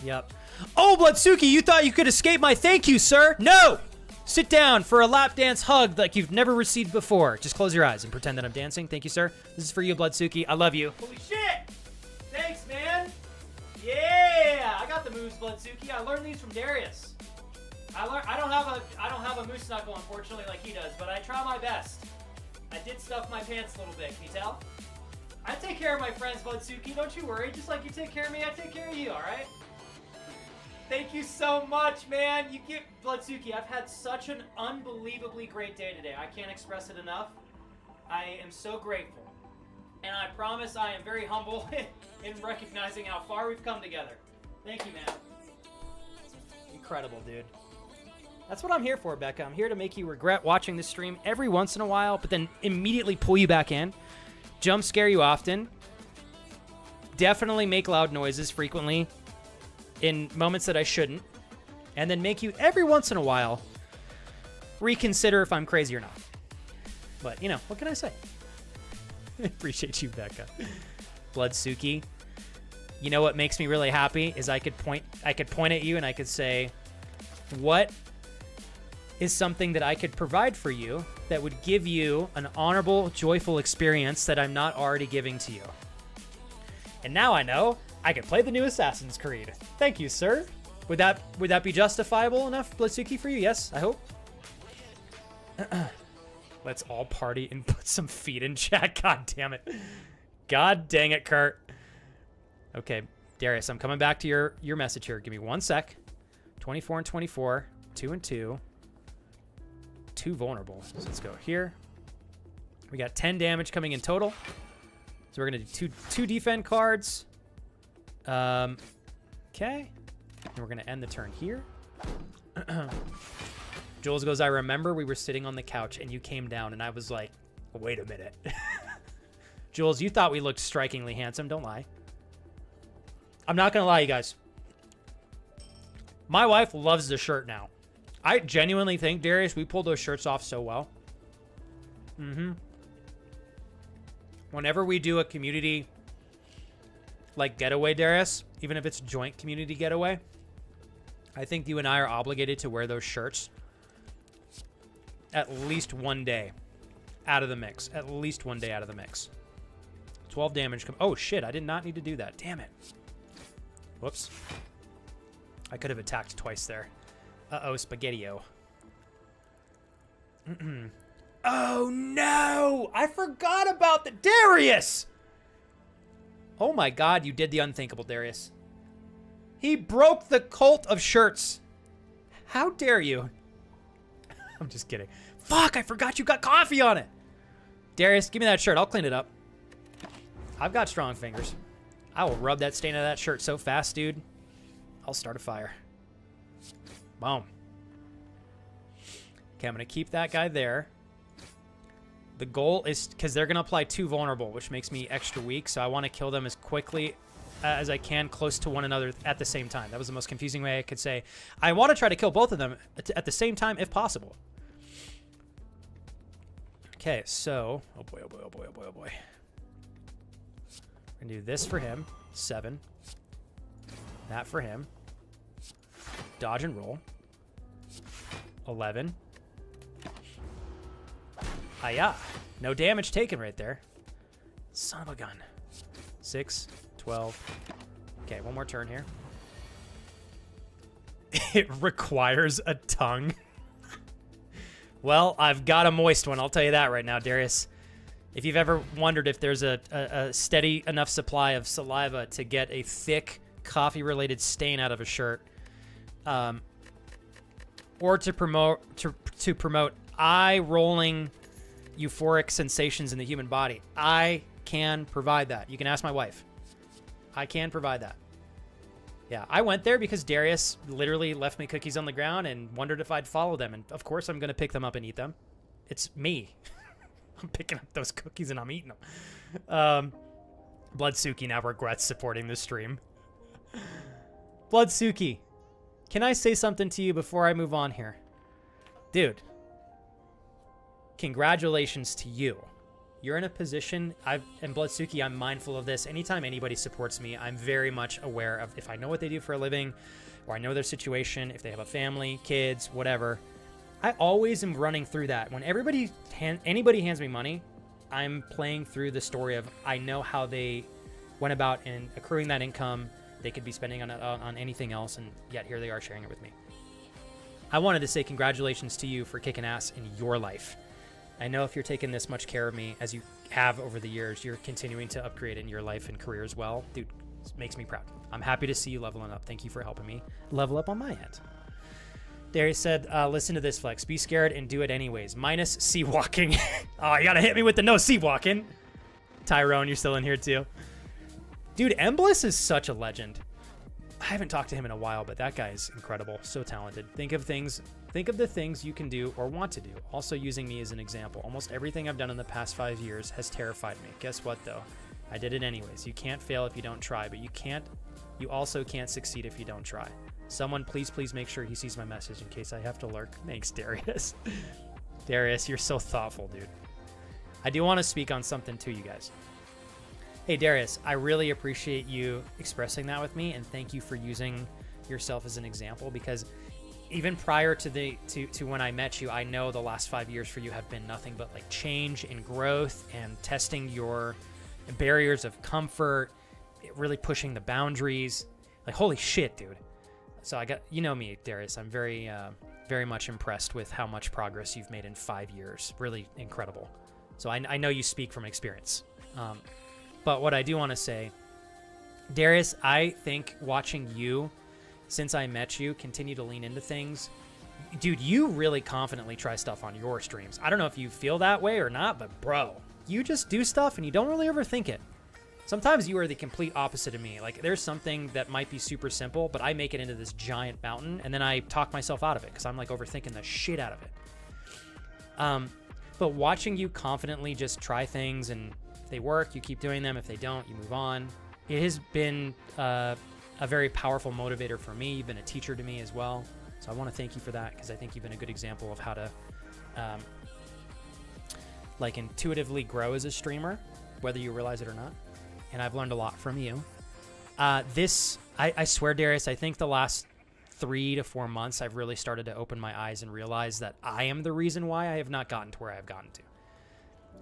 [SPEAKER 2] Yep. Oh, Bloodsuki, you thought you could escape my thank you, sir? No! Sit down for a lap dance hug like you've never received before. Just close your eyes and pretend that I'm dancing. Thank you, sir. This is for you, Bloodsuki. I love you. Holy shit! Thanks, man. Yeah, I got the moves, Bloodsuki. I learned these from Darius. I don't have a moose knuckle, unfortunately, like he does, but I try my best. I did stuff my pants a little bit. Can you tell? I take care of my friends, Bloodsuki. Don't you worry. Just like you take care of me, I take care of you. All right? Thank you so much, man. You get Bloodsuki. I've had such an unbelievably great day today. I can't express it enough. I am so grateful. And I promise I am very humble in recognizing how far we've come together. Thank you, man. Incredible, dude. That's what I'm here for, Becca. I'm here to make you regret watching this stream every once in a while, but then immediately pull you back in. Jump scare you often. Definitely make loud noises frequently in moments that I shouldn't. And then make you every once in a while reconsider if I'm crazy or not. But, you know, what can I say? I appreciate you, Becca. Bloodsuki. You know what makes me really happy is I could point at you and I could say, what is something that I could provide for you that would give you an honorable, joyful experience that I'm not already giving to you? And now I know I can play the new Assassin's Creed. Thank you, sir. Would that be justifiable enough, Bloodsuki, for you? Yes, I hope. Let's all party and put some feet in chat. God damn it. God dang it, Kurt. Okay, Darius, I'm coming back to your message here. Give me 1 sec. 24 and 24. 2 and 2. 2 vulnerable. So let's go here. We got 10 damage coming in total. So we're going to do two defend cards. Okay. And we're going to end the turn here. Jules goes, I remember we were sitting on the couch and you came down and I was like, wait a minute. Jules, you thought we looked strikingly handsome. Don't lie. I'm not going to lie, you guys. My wife loves the shirt now. I genuinely think, Darius, we pulled those shirts off so well.
[SPEAKER 3] Whenever we do a community like getaway, Darius, even if it's joint community getaway, I think you and I are obligated to wear those shirts at least one day out of the mix. At least one day out of the mix. 12 damage. Oh, shit. I did not need to do that. Damn it. Whoops. I could have attacked twice there. Uh-oh, Spaghetti-O. Oh, no! I forgot about the... Darius! Oh, my God. You did the unthinkable, Darius. He broke the cult of shirts. How dare you? I'm just kidding. Fuck, I forgot you got coffee on it. Darius, give me that shirt. I'll clean it up. I've got strong fingers. I will rub that stain out of that shirt so fast, dude. I'll start a fire. Boom. Okay, I'm going to keep that guy there. The goal is, because they're going to apply 2 vulnerable, which makes me extra weak, so I want to kill them as quickly as I can, close to one another at the same time. That was the most confusing way I could say. I want to try to kill both of them at the same time, if possible. Okay, so... Oh boy, oh boy, oh boy, oh boy, oh boy. We're gonna do this for him. 7. That for him. Dodge and roll. 11. Hiya. No damage taken right there. Son of a gun. 6. 12. Okay, one more turn here. It requires a tongue. Well, I've got a moist one. I'll tell you that right now, Darius. If you've ever wondered if there's a steady enough supply of saliva to get a thick coffee-related stain out of a shirt, or to promote eye-rolling euphoric sensations in the human body, I can provide that. You can ask my wife. I can provide that. Yeah, I went there because Darius literally left me cookies on the ground and wondered if I'd follow them. And of course I'm going to pick them up and eat them. It's me. I'm picking up those cookies and I'm eating them. Bloodsuki now regrets supporting the stream. Bloodsuki, can I say something to you before I move on here? Dude, congratulations to you. You're in a position, and Bloodsuki, I'm mindful of this. Anytime anybody supports me, I'm very much aware of if I know what they do for a living, or I know their situation, if they have a family, kids, whatever. I always am running through that. When anybody hands me money, I'm playing through the story of I know how they went about in accruing that income. They could be spending on anything else, and yet here they are sharing it with me. I wanted to say congratulations to you for kicking ass in your life. I know if you're taking this much care of me as you have over the years, you're continuing to upgrade in your life and career as well. Dude, it makes me proud. I'm happy to see you leveling up. Thank you for helping me level up on my end. Darius said, listen to this, Flex. Be scared and do it anyways. Minus sea walking. Oh, you gotta hit me with the no sea walking. Tyrone, you're still in here too. Dude, Embliss is such a legend. I haven't talked to him in a while, but that guy is incredible. So talented. Think of the things you can do or want to do. Also using me as an example. Almost everything I've done in the past 5 years has terrified me. Guess what though? I did it anyways. You can't fail if you don't try, but you also can't succeed if you don't try. Someone please make sure he sees my message in case I have to lurk. Thanks, Darius. Darius, you're so thoughtful, dude. I do want to speak on something too, you guys. Hey, Darius, I really appreciate you expressing that with me, and thank you for using yourself as an example, because even prior to when I met you, I know the last 5 years for you have been nothing but like change and growth and testing your barriers of comfort, really pushing the boundaries. Like, holy shit, dude. So you know me, Darius, I'm very much impressed with how much progress you've made in 5 years. Really incredible. So I know you speak from experience. But what I do want to say, Darius, I think watching you, since I met you, continue to lean into things. Dude, you really confidently try stuff on your streams. I don't know if you feel that way or not, but bro, you just do stuff and you don't really overthink it. Sometimes you are the complete opposite of me. Like, there's something that might be super simple, but I make it into this giant mountain, and then I talk myself out of it because I'm like overthinking the shit out of it. But watching you confidently just try things, and if they work, you keep doing them. If they don't, you move on. It has been a very powerful motivator for me. You've been a teacher to me as well. So I want to thank you for that, because I think you've been a good example of how to like intuitively grow as a streamer, whether you realize it or not. And I've learned a lot from you. I swear, Darius, I think the last 3 to 4 months, I've really started to open my eyes and realize that I am the reason why I have not gotten to where I have gotten to.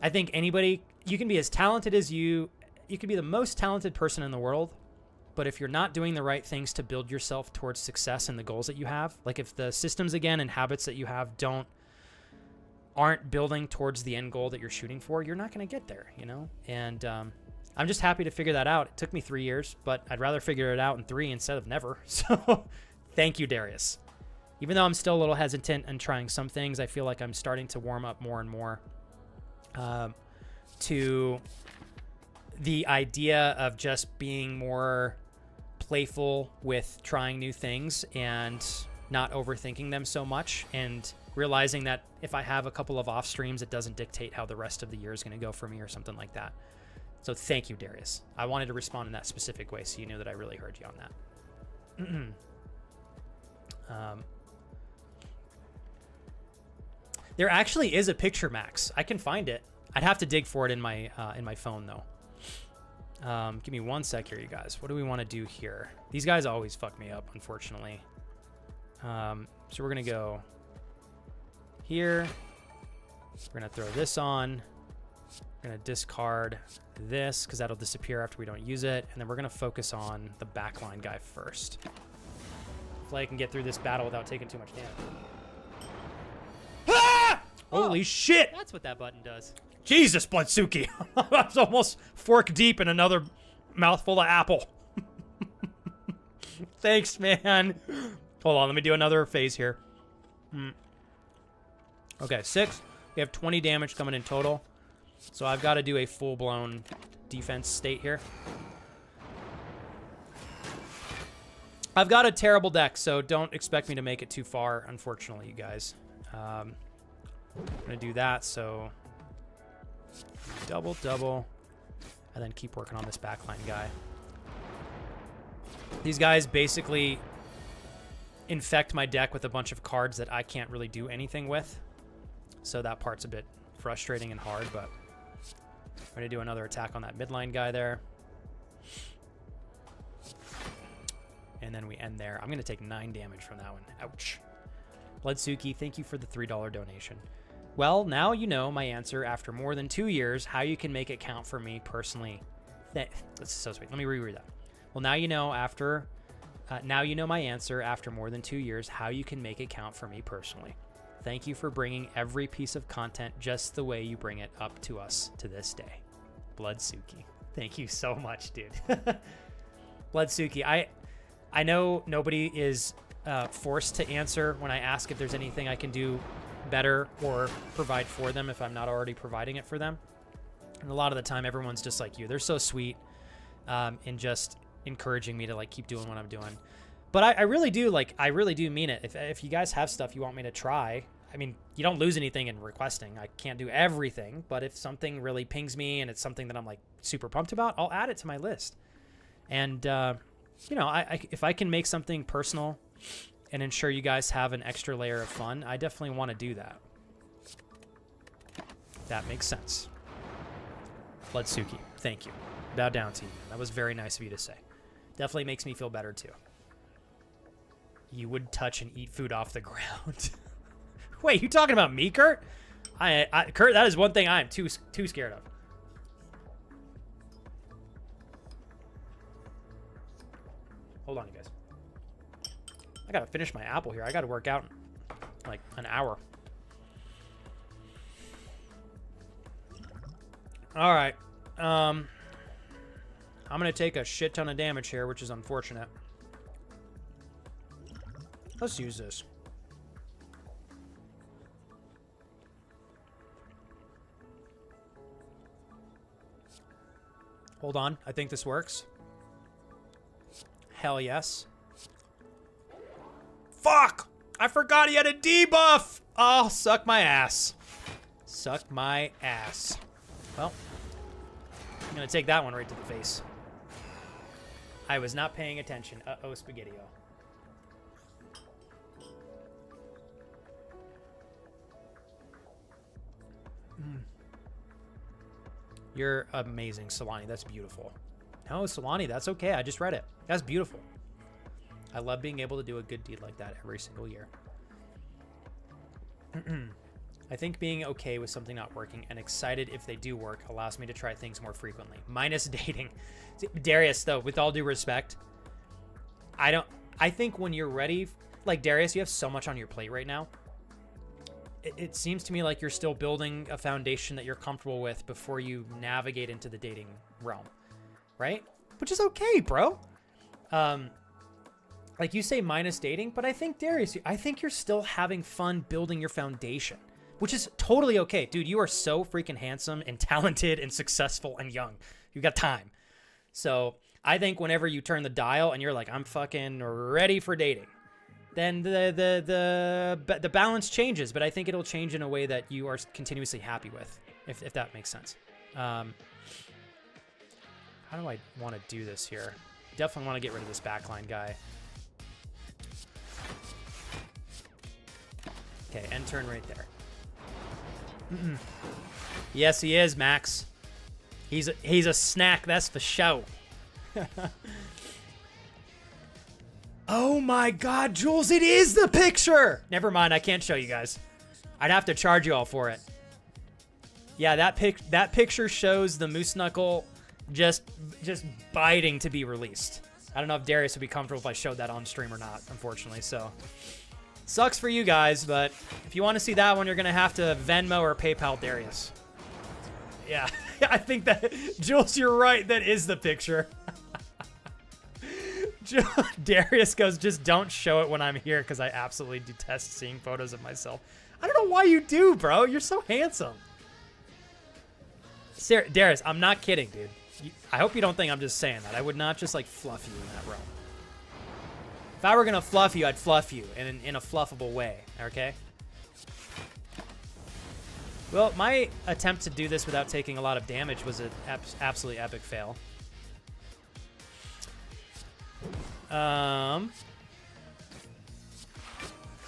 [SPEAKER 3] I think anybody, you can be as talented as you can be the most talented person in the world, but if you're not doing the right things to build yourself towards success and the goals that you have, like if the systems again and habits that you have aren't building towards the end goal that you're shooting for, you're not going to get there, you know? And I'm just happy to figure that out. It took me 3 years, but I'd rather figure it out in 3 instead of never. So thank you, Darius. Even though I'm still a little hesitant in trying some things, I feel like I'm starting to warm up more and more to the idea of just being more playful with trying new things and not overthinking them so much, and realizing that if I have a couple of off streams, it doesn't dictate how the rest of the year is going to go for me or something like that. So thank you, Darius. I wanted to respond in that specific way so you knew that I really heard you on that. There actually is a picture, Max. I can find it. I'd have to dig for it in my phone though. Give me 1 sec here, you guys. What do we want to do here? These guys always fuck me up, unfortunately. So we're gonna go here. We're gonna throw this on. We're gonna discard this because that'll disappear after we don't use it, and then we're gonna focus on the backline guy first. Hopefully I can get through this battle without taking too much damage. Ah! Holy shit! That's what that button does. Jesus, Bloodsuki. I was almost fork deep in another mouthful of apple. Thanks, man. Hold on, let me do another phase here. Okay, 6. We have 20 damage coming in total. So I've got to do a full-blown defense state here. I've got a terrible deck, so don't expect me to make it too far, unfortunately, you guys. I'm going to do that, so double, and then keep working on this backline guy. These guys basically infect my deck with a bunch of cards that I can't really do anything with. So that part's a bit frustrating and hard, but I'm going to do another attack on that midline guy there. And then we end there. I'm going to take 9 damage from that one. Ouch. Bloodsuki, thank you for the $3 donation. Well, now you know my answer after more than 2 years, how you can make it count for me personally. That's so sweet. Let me reread that. Well, now you know my answer after more than 2 years, how you can make it count for me personally. Thank you for bringing every piece of content just the way you bring it up to us to this day. Bloodsuki. Thank you so much, dude. Bloodsuki, I know nobody is forced to answer when I ask if there's anything I can do better or provide for them if I'm not already providing it for them. And a lot of the time, everyone's just like you. They're so sweet in just encouraging me to like keep doing what I'm doing. But I really do mean it. If you guys have stuff you want me to try, I mean, you don't lose anything in requesting. I can't do everything, but if something really pings me and it's something that I'm like super pumped about, I'll add it to my list. And you know, if I can make something personal and ensure you guys have an extra layer of fun, I definitely want to do that. That makes sense. Bloodsuki, thank you. Bow down to you. That was very nice of you to say. Definitely makes me feel better too. You would touch and eat food off the ground. Wait, you talking about me, Kurt? Kurt, that is one thing I am too scared of. Hold on, you guys. I gotta finish my apple here. I gotta work out in like an hour. All right. I'm gonna take a shit ton of damage here, which is unfortunate. Let's use this. Hold on. I think this works. Hell yes. Fuck! I forgot he had a debuff! Oh, suck my ass. Suck my ass. Well, I'm gonna take that one right to the face. I was not paying attention. Uh-oh, Spaghetti-O. You're amazing, Solani. That's beautiful. No, Solani, that's okay. I just read it. That's beautiful. I love being able to do a good deed like that every single year. I think being okay with something not working and excited if they do work allows me to try things more frequently. Minus dating. Darius, though, with all due respect, I think when you're ready, like Darius, you have so much on your plate right now. It seems to me like you're still building a foundation that you're comfortable with before you navigate into the dating realm, right? Which is okay, bro. Like you say minus dating, but I think, Darius, I think you're still having fun building your foundation, which is totally okay. Dude, you are so freaking handsome and talented and successful and young. You got time. So I think whenever you turn the dial and you're like, I'm fucking ready for dating, then the balance changes, but I think it'll change in a way that you are continuously happy with, if that makes sense. How do I want to do this here? Definitely want to get rid of this backline guy. Okay, end turn right there. Yes, he is, Max. He's a snack, that's for show. Oh my God, Jules, it is the picture! Never mind, I can't show you guys. I'd have to charge you all for it. Yeah, that picture shows the moose knuckle just biting to be released. I don't know if Darius would be comfortable if I showed that on stream or not, unfortunately, so. Sucks for you guys, but if you want to see that one, you're going to have to Venmo or PayPal Darius. Yeah, I think that, Jules, you're right, that is the picture. Darius goes, just don't show it when I'm here because I absolutely detest seeing photos of myself. I don't know why you do, bro. You're so handsome. Darius, I'm not kidding, dude. I hope you don't think I'm just saying that. I would not just, like, fluff you in that realm. If I were going to fluff you, I'd fluff you in a fluffable way, okay? Well, my attempt to do this without taking a lot of damage was an absolutely epic fail.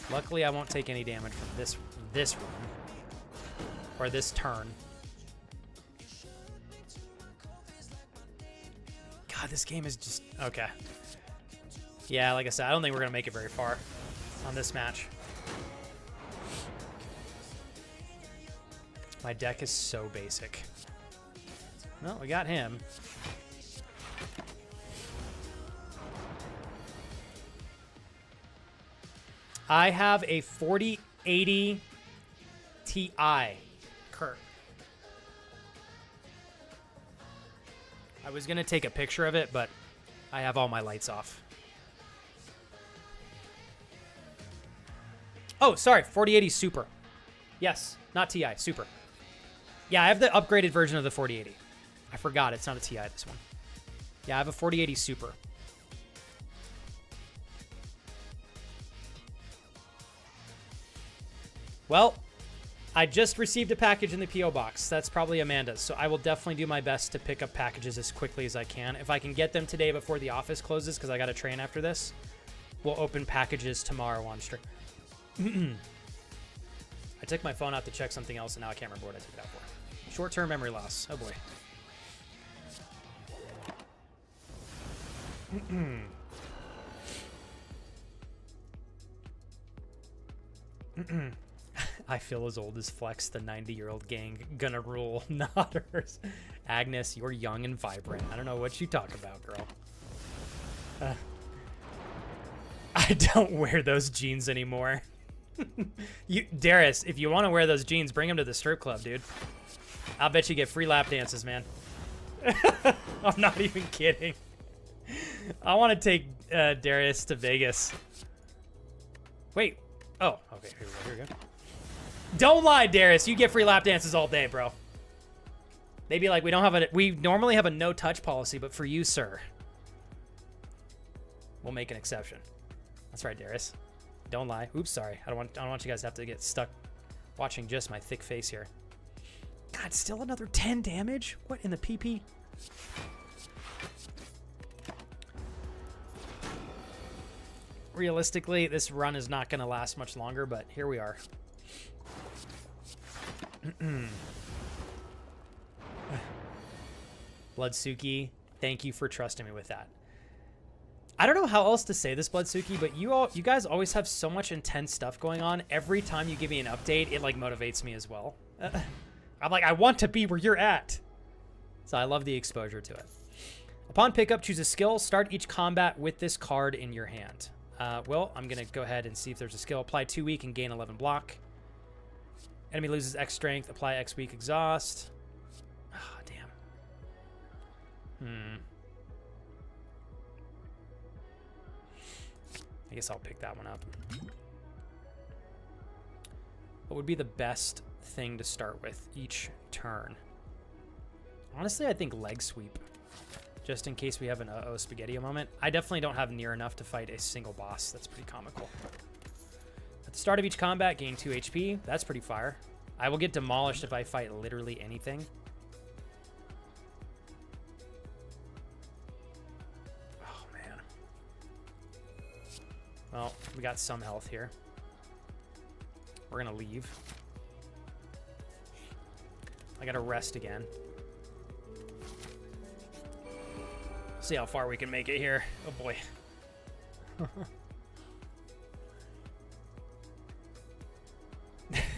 [SPEAKER 3] Luckily, I won't take any damage from this run. Or this turn. God, this game is just... Okay. Yeah, like I said, I don't think we're going to make it very far on this match. My deck is so basic. Well, we got him. I have a 4080 Ti, Kurt. I was going to take a picture of it, but I have all my lights off. Oh, sorry, 4080 Super. Yes, not Ti, Super. Yeah, I have the upgraded version of the 4080. I forgot, it's not a Ti, this one. Yeah, I have a 4080 Super. Well, I just received a package in the P.O. box. That's probably Amanda's, so I will definitely do my best to pick up packages as quickly as I can. If I can get them today before the office closes, because I got a train after this, we'll open packages tomorrow on stream. I took my phone out to check something else, and now I can't remember what I took it out for. Short-term memory loss. Oh, boy. I feel as old as Flex, the 90-year-old gang. Gonna rule, not hers. Agnes, you're young and vibrant. I don't know what you talk about, girl. I don't wear those jeans anymore. Darius, if you want to wear those jeans, bring them to the strip club, dude. I'll bet you get free lap dances, man. I'm not even kidding. I want to take Darius to Vegas. Wait. Oh, okay. Here we go. Don't lie, Darius. You get free lap dances all day, bro. They'd be like, we normally have a no-touch policy, but for you, sir, we'll make an exception. That's right, Darius. Don't lie. Oops, sorry. I don't want you guys to have to get stuck watching just my thick face here. God, still another 10 damage? What in the PP? Realistically, this run is not going to last much longer, but here we are. Bloodsuki, thank you for trusting me with that. I don't know how else to say this, Bloodsuki, but you guys always have so much intense stuff going on. Every time you give me an update, it like motivates me as well. I'm like, I want to be where you're at. So I love the exposure to it. Upon pickup, choose a skill. Start each combat with this card in your hand. Well, I'm going to go ahead and see if there's a skill. Apply 2 weak and gain 11 block. Enemy loses X strength. Apply X weak exhaust. Oh, damn. I guess I'll pick that one up. What would be the best thing to start with each turn? Honestly, I think leg sweep. Just in case we have an uh-oh spaghetti moment. I definitely don't have near enough to fight a single boss. That's pretty comical. At the start of each combat, gain 2 HP. That's pretty fire. I will get demolished if I fight literally anything. Oh, man. Well, we got some health here. We're going to leave. I got to rest again. See how far we can make it here. Oh boy.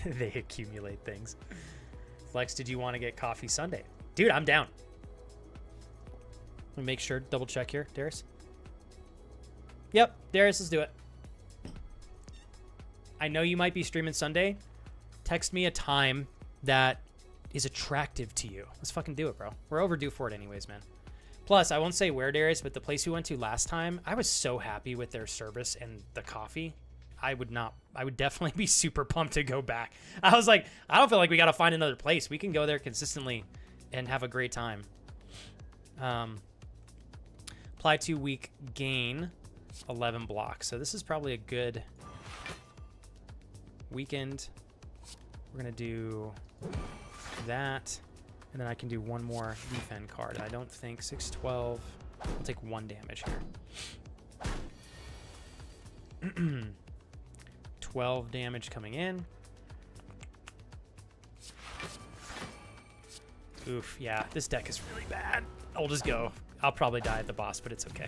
[SPEAKER 3] They accumulate things. Flex, did you want to get coffee Sunday? Dude, I'm down. Let me make sure, double check here, Darius. Yep, Darius, let's do it. I know you might be streaming Sunday. Text me a time that is attractive to you. Let's fucking do it, bro. We're overdue for it anyways, man. Plus, I won't say where, Darius, but the place we went to last time, I was so happy with their service and the coffee. I would definitely be super pumped to go back. I was like, I don't feel like we got to find another place. We can go there consistently and have a great time. Apply 2 weak, gain 11 blocks. So this is probably a good weekend. We're going to do that. And then I can do one more defend card. I don't think 612. I'll take 1 damage here. 12 damage coming in. Oof, yeah, this deck is really bad. I'll just go. I'll probably die at the boss, but it's okay.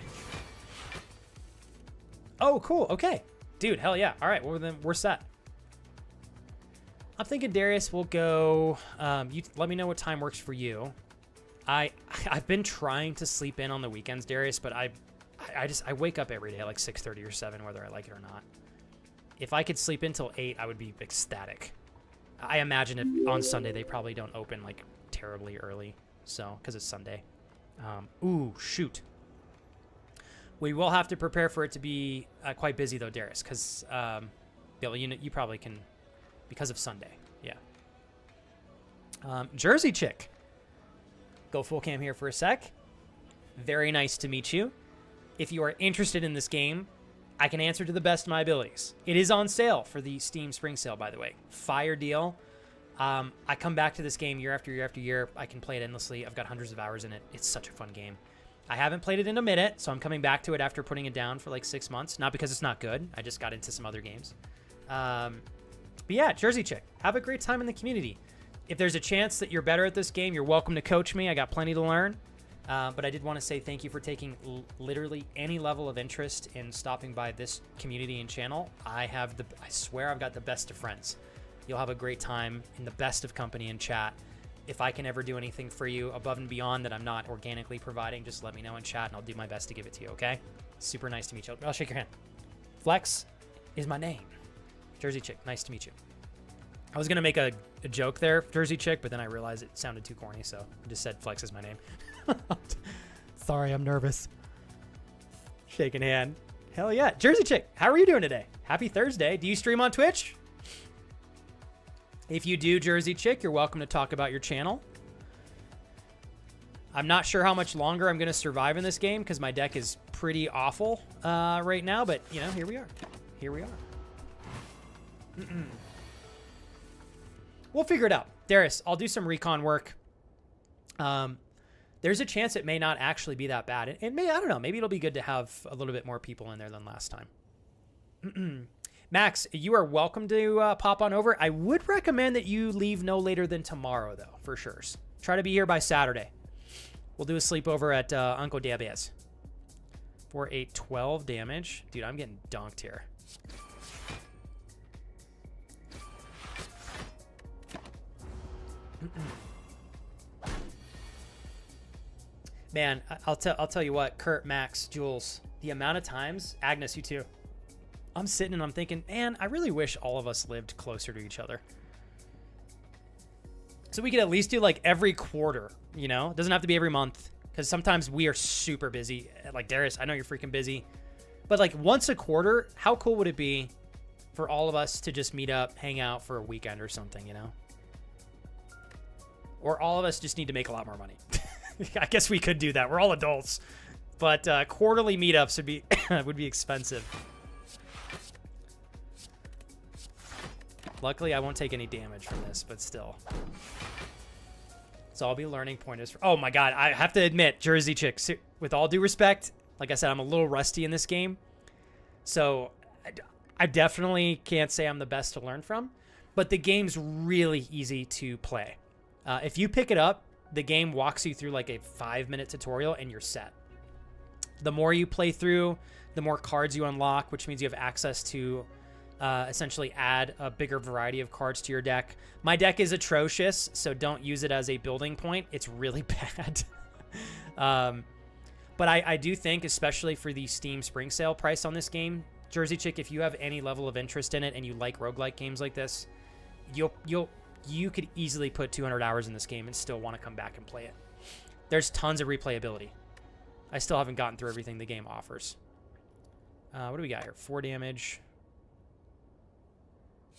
[SPEAKER 3] Oh, cool. Okay. Dude, hell yeah. All right, well, then we're set. I'm thinking, Darius, we'll go. You let me know what time works for you. I've been trying to sleep in on the weekends, Darius, but I wake up every day at like 6:30 or 7, whether I like it or not. If I could sleep until 8, I would be ecstatic. I imagine if on Sunday they probably don't open like terribly early, so because it's Sunday. Ooh, shoot. We will have to prepare for it to be quite busy though, Darius, because Bill, you probably can. Because of Sunday, yeah. Jersey Chick. Go full cam here for a sec. Very nice to meet you. If you are interested in this game, I can answer to the best of my abilities. It is on sale for the Steam Spring Sale, by the way. Fire deal. I come back to this game year after year after year. I can play it endlessly. I've got hundreds of hours in it. It's such a fun game. I haven't played it in a minute, so I'm coming back to it after putting it down for like 6 months. Not because it's not good. I just got into some other games. But yeah, Jersey Chick, have a great time in the community. If there's a chance that you're better at this game, you're welcome to coach me. I got plenty to learn. But I did want to say thank you for taking literally any level of interest in stopping by this community and channel. I swear I've got the best of friends. You'll have a great time in the best of company and chat. If I can ever do anything for you above and beyond that I'm not organically providing, just let me know in chat and I'll do my best to give it to you, okay? Super nice to meet you. I'll shake your hand. Flex is my name. Jersey Chick, nice to meet you. I was going to make a joke there, Jersey Chick, but then I realized it sounded too corny, so I just said Flex is my name. Sorry, I'm nervous. Shaking hand. Hell yeah. Jersey Chick, how are you doing today? Happy Thursday. Do you stream on Twitch? If you do, Jersey Chick, you're welcome to talk about your channel. I'm not sure how much longer I'm going to survive in this game because my deck is pretty awful right now, but, you know, here we are. Here we are. We'll figure it out. Darius, I'll do some recon work. There's a chance it may not actually be that bad. It may, I don't know, maybe it'll be good to have a little bit more people in there than last time. Max, you are welcome to pop on over. I would recommend that you leave no later than tomorrow, though, for sure. Try to be here by Saturday. We'll do a sleepover at Uncle Dabia's. For a 12 damage. Dude, I'm getting dunked here. Man, I'll tell you what, Kurt, Max, Jules, the amount of times, Agnes, you too. I'm sitting and I'm thinking, man, I really wish all of us lived closer to each other. So we could at least do like every quarter, you know? It doesn't have to be every month, because sometimes we are super busy. Like Darius, I know you're freaking busy. But like once a quarter, how cool would it be for all of us to just meet up, hang out for a weekend or something, you know? Or all of us just need to make a lot more money. I guess we could do that. We're all adults. But quarterly meetups would be would be expensive. Luckily, I won't take any damage from this, but still. So I'll be learning pointers. Oh my god, I have to admit, Jersey Chick, with all due respect, like I said, I'm a little rusty in this game. So I definitely can't say I'm the best to learn from, but the game's really easy to play. If you pick it up, the game walks you through like a 5-minute tutorial and you're set. The more you play through, the more cards you unlock, which means you have access to essentially add a bigger variety of cards to your deck. My deck is atrocious, so don't use it as a building point. It's really bad. But I do think, especially for the Steam Spring Sale price on this game, Jersey Chick, if you have any level of interest in it and you like roguelike games like this, you could easily put 200 hours in this game and still want to come back and play it. There's tons of replayability. I still haven't gotten through everything the game offers. What do we got here? 4 damage.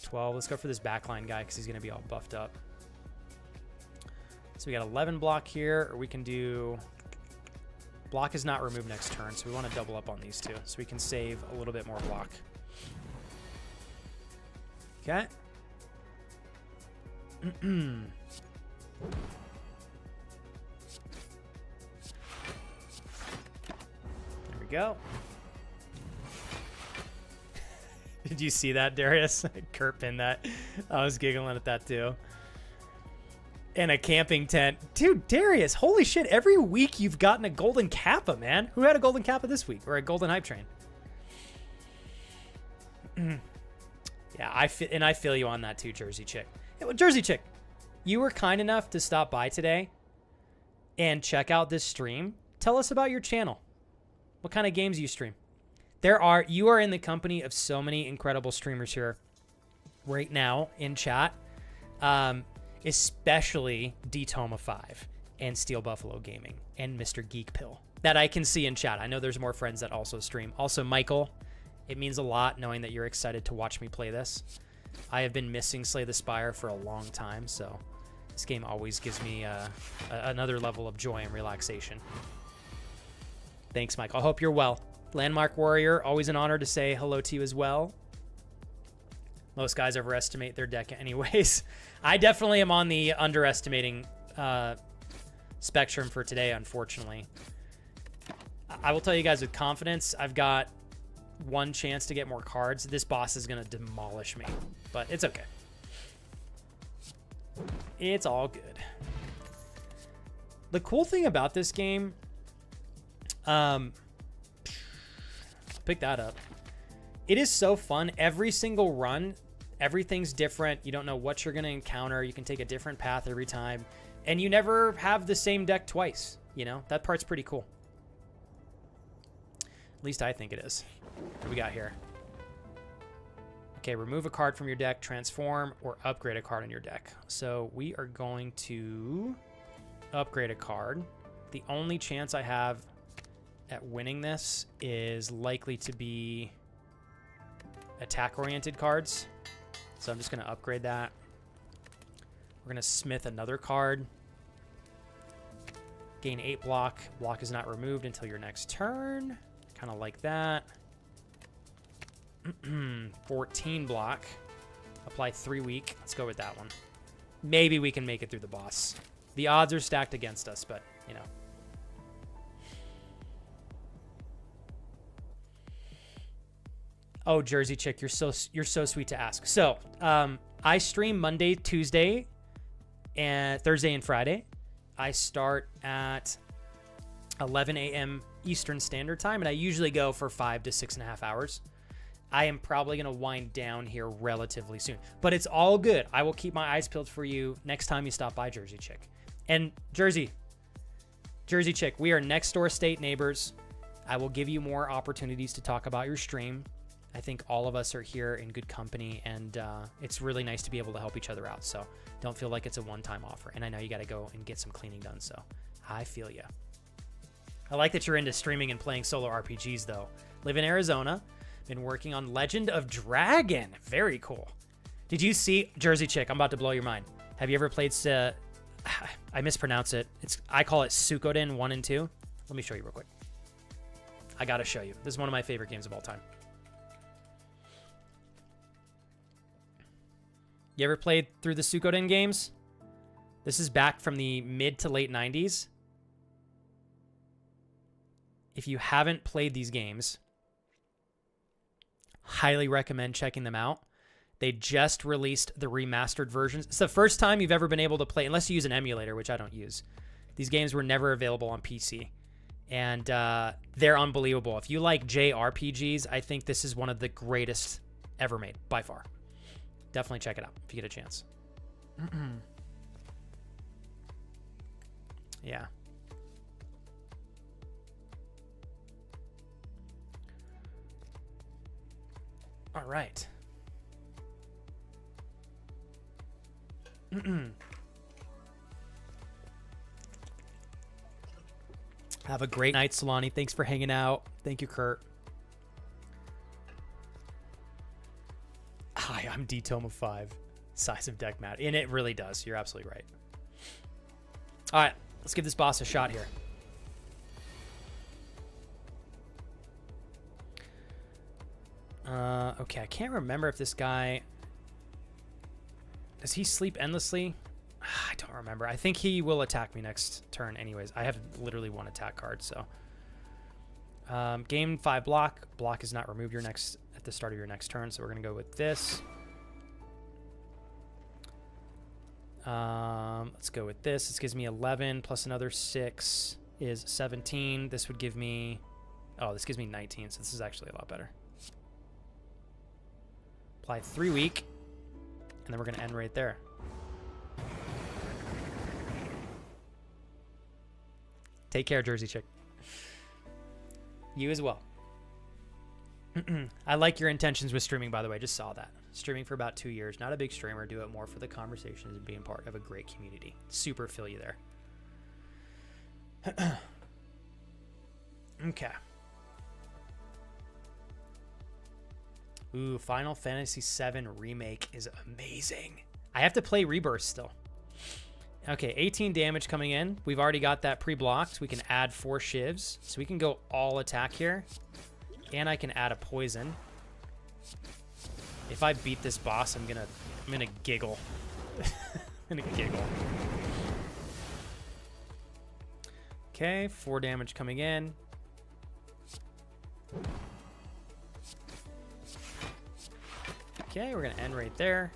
[SPEAKER 3] 12. Let's go for this backline guy because he's going to be all buffed up. So we got 11 block here, or we can do... Block is not removed next turn, so we want to double up on these two so we can save a little bit more block. Okay. There we go. Did you see that, Darius? Kurt pinned that. I was giggling at that too. And a camping tent. Dude, Darius, holy shit. Every week you've gotten a golden kappa, man. Who had a golden kappa this week? Or a golden hype train? Yeah, I feel you on that too, Jersey Chick. Hey, well, Jersey Chick, you were kind enough to stop by today and check out this stream. Tell us about your channel. What kind of games you stream? You are in the company of so many incredible streamers here right now in chat, especially DToma5 and Steel Buffalo Gaming and Mr. Geek Pill that I can see in chat. I know there's more friends that also stream. Also, Michael, it means a lot knowing that you're excited to watch me play this. I have been missing Slay the Spire for a long time, so this game always gives me another level of joy and relaxation. Thanks, Michael. I hope you're well. Landmark Warrior, always an honor to say hello to you as well. Most guys overestimate their deck anyways. I definitely am on the underestimating spectrum for today, unfortunately. I will tell you guys with confidence, I've got one chance to get more cards. This boss is going to demolish me, but it's okay. It's all good. The cool thing about this game, pick that up. It is so fun. Every single run, everything's different. You don't know what you're going to encounter. You can take a different path every time, and you never have the same deck twice. You know, that part's pretty cool. At least I think it is. What do we got here? Okay, remove a card from your deck, transform, or upgrade a card in your deck. So we are going to upgrade a card. The only chance I have at winning this is likely to be attack-oriented cards. So I'm just going to upgrade that. We're going to smith another card. Gain 8 block. Block is not removed until your next turn. Kind of like that. 14 block. Apply 3 weak. Let's go with that one. Maybe we can make it through the boss. The odds are stacked against us, but, you know. Oh, Jersey Chick, you're so sweet to ask. So, I stream Monday, Tuesday, and Thursday and Friday. I start at 11 a.m. Eastern Standard Time, and I usually go for 5 to 6.5 hours. I am probably going to wind down here relatively soon, but it's all good. I will keep my eyes peeled for you next time you stop by, Jersey Chick. And Jersey Chick, we are next door state neighbors. I will give you more opportunities to talk about your stream. I think all of us are here in good company, and it's really nice to be able to help each other out. So don't feel like it's a one-time offer. And I know you got to go and get some cleaning done, so I feel you. I like that you're into streaming and playing solo RPGs, though. Live in Arizona. Been working on Legend of Dragon. Very cool. Did you see Jersey Chick? I'm about to blow your mind. Have you ever played? I mispronounce it. I call it Suikoden 1 and 2. Let me show you real quick. I gotta show you. This is one of my favorite games of all time. You ever played through the Suikoden games? This is back from the mid to late 90s. If you haven't played these games, highly recommend checking them out. They just released the remastered versions. It's the first time you've ever been able to play, unless you use an emulator, which I don't use. These games were never available on PC. And they're unbelievable. If you like JRPGs, I think this is one of the greatest ever made, by far. Definitely check it out if you get a chance. Yeah. All right. Have a great night, Solani. Thanks for hanging out. Thank you, Kurt. Hi, I'm D-Tome of 5. Size of deck matter. And it really does. You're absolutely right. All right. Let's give this boss a shot here. Okay, I can't remember if this guy... Does he sleep endlessly? I don't remember. I think he will attack me next turn anyways. I have literally one attack card, so... Gain 5 block. Block is not removed at the start of your next turn, so we're going to go with this. Let's go with this. This gives me 11 plus another 6 is 17. This would give me... Oh, this gives me 19, so this is actually a lot better. Apply 3 weak, and then we're going to end right there. Take care, Jersey Chick. You as well. I like your intentions with streaming, by the way. Just saw that. Streaming for about 2 years. Not a big streamer. Do it more for the conversations and being part of a great community. Super feel you there. Okay. Ooh, Final Fantasy VII Remake is amazing. I have to play Rebirth still. Okay, 18 damage coming in. We've already got that pre-blocked. We can add 4 shivs. So we can go all attack here. And I can add a poison. If I beat this boss, I'm gonna giggle. I'm gonna giggle. Okay, 4 damage coming in. Okay, we're gonna end right there.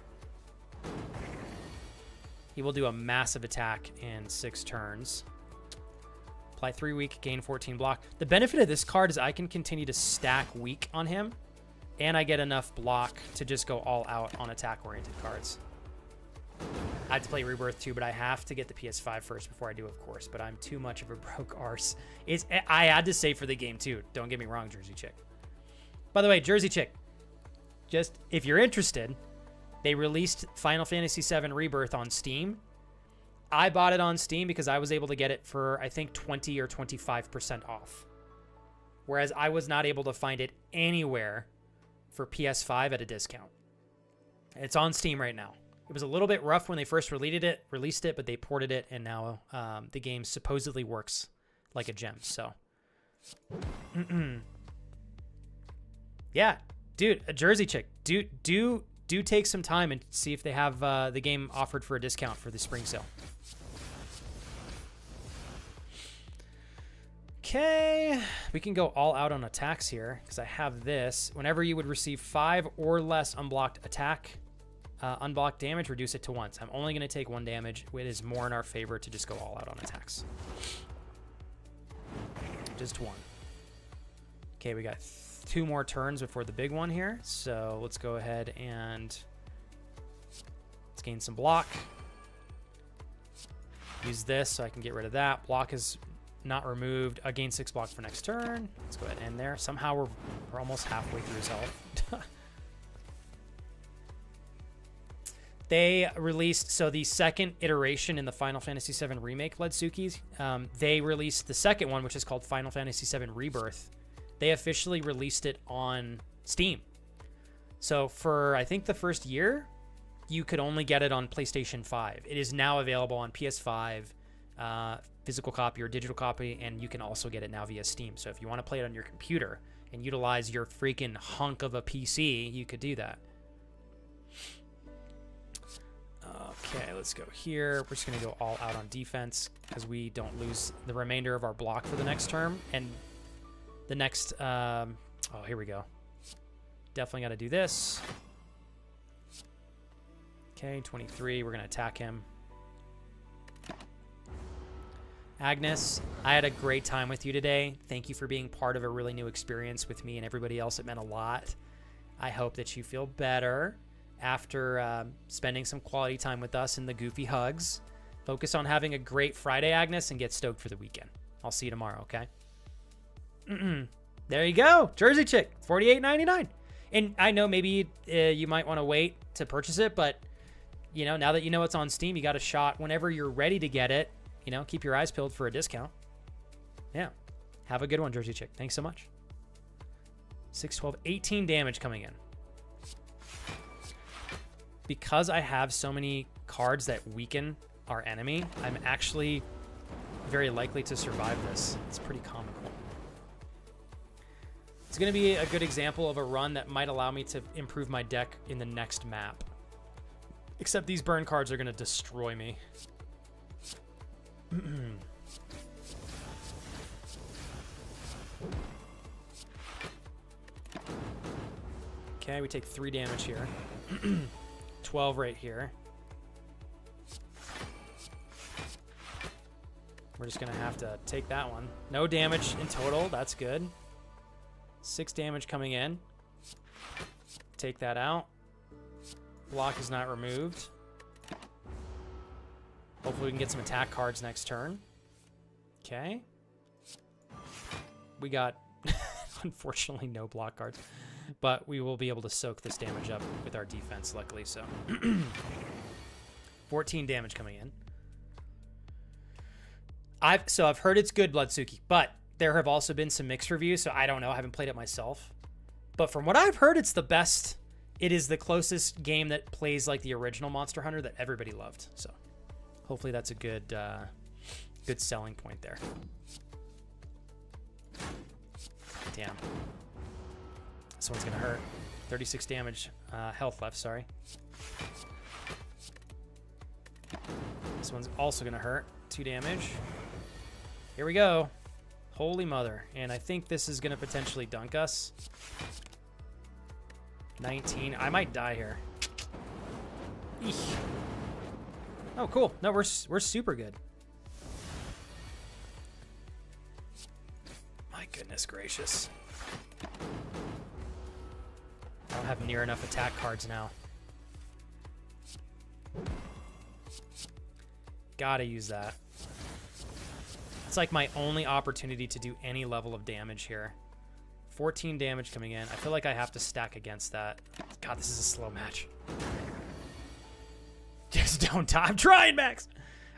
[SPEAKER 3] He will do a massive attack in 6 turns. Apply 3 weak, gain 14 block. The benefit of this card is I can continue to stack weak on him, and I get enough block to just go all out on attack-oriented cards. I have to play Rebirth too, but I have to get the PS5 first before I do, of course. But I'm too much of a broke arse. I had to save for the game too. Don't get me wrong, Jersey Chick. By the way, Jersey Chick, just if you're interested, they released Final Fantasy VII Rebirth on Steam. I bought it on Steam because I was able to get it for, I think, 20 or 25% off. Whereas I was not able to find it anywhere for PS5 at a discount. It's on Steam right now. It was a little bit rough when they first released it, but they ported it, and now the game supposedly works like a gem. So, yeah, dude, a Jersey Chick, do take some time and see if they have the game offered for a discount for the spring sale. Okay, we can go all out on attacks here because I have this. Whenever you would receive 5 or less unblocked attack, unblocked damage, reduce it to once. I'm only going to take 1 damage. It is more in our favor to just go all out on attacks. Just one. Okay, we got 2 more turns before the big one here. So let's go ahead and let's gain some block. Use this so I can get rid of that. Block is not removed. I gain 6 block for next turn. Let's go ahead and end there. Somehow we're almost halfway through his health. They released, so the second iteration in the Final Fantasy VII Remake Bloodsuki, they released the second one, which is called Final Fantasy VII Rebirth. They officially released it on Steam. So for, I think, the first year, you could only get it on PlayStation 5. It is now available on PS5, physical copy or digital copy, and you can also get it now via Steam. So if you want to play it on your computer and utilize your freaking hunk of a PC, you could do that. Okay, let's go here. We're just going to go all out on defense because we don't lose the remainder of our block for the next term. And the next, oh, here we go. Definitely got to do this. Okay, 23, we're going to attack him. Agnes, I had a great time with you today. Thank you for being part of a really new experience with me and everybody else. It meant a lot. I hope that you feel better after spending some quality time with us and the goofy hugs. Focus on having a great Friday, Agnes, and get stoked for the weekend. I'll see you tomorrow, okay? There you go. Jersey Chick, $48.99. And I know maybe you might want to wait to purchase it, but you know, now that you know it's on Steam, you got a shot whenever you're ready to get it. You know, keep your eyes peeled for a discount. Yeah. Have a good one, Jersey Chick. Thanks so much. 6, 12, 18 damage coming in. Because I have so many cards that weaken our enemy, I'm actually very likely to survive this. It's pretty comical. It's going to be a good example of a run that might allow me to improve my deck in the next map. Except these burn cards are going to destroy me. Okay, we take 3 damage here. 12 right here. We're just going to have to take that one. No damage in total. That's good. 6 damage coming in. Take that out. Block is not removed. Hopefully we can get some attack cards next turn. Okay. We got, unfortunately, no block cards. But we will be able to soak this damage up with our defense, luckily so. 14 damage coming in. I've heard it's good, Bloodsuki, but there have also been some mixed reviews, so I don't know. I haven't played it myself. But from what I've heard, it's the best. It is the closest game that plays like the original Monster Hunter that everybody loved. So hopefully that's a good good selling point there. Damn. This one's gonna hurt. 36 damage, health left, sorry. This one's also gonna hurt. 2 damage. Here we go. Holy mother. And I think this is gonna potentially dunk us. 19. I might die here. Eek. Oh, cool. No, we're super good. My goodness gracious. I don't have near enough attack cards now. Gotta use that. It's like my only opportunity to do any level of damage here. 14 damage coming in. I feel like I have to stack against that. God, this is a slow match. Just don't die. I'm trying, Max.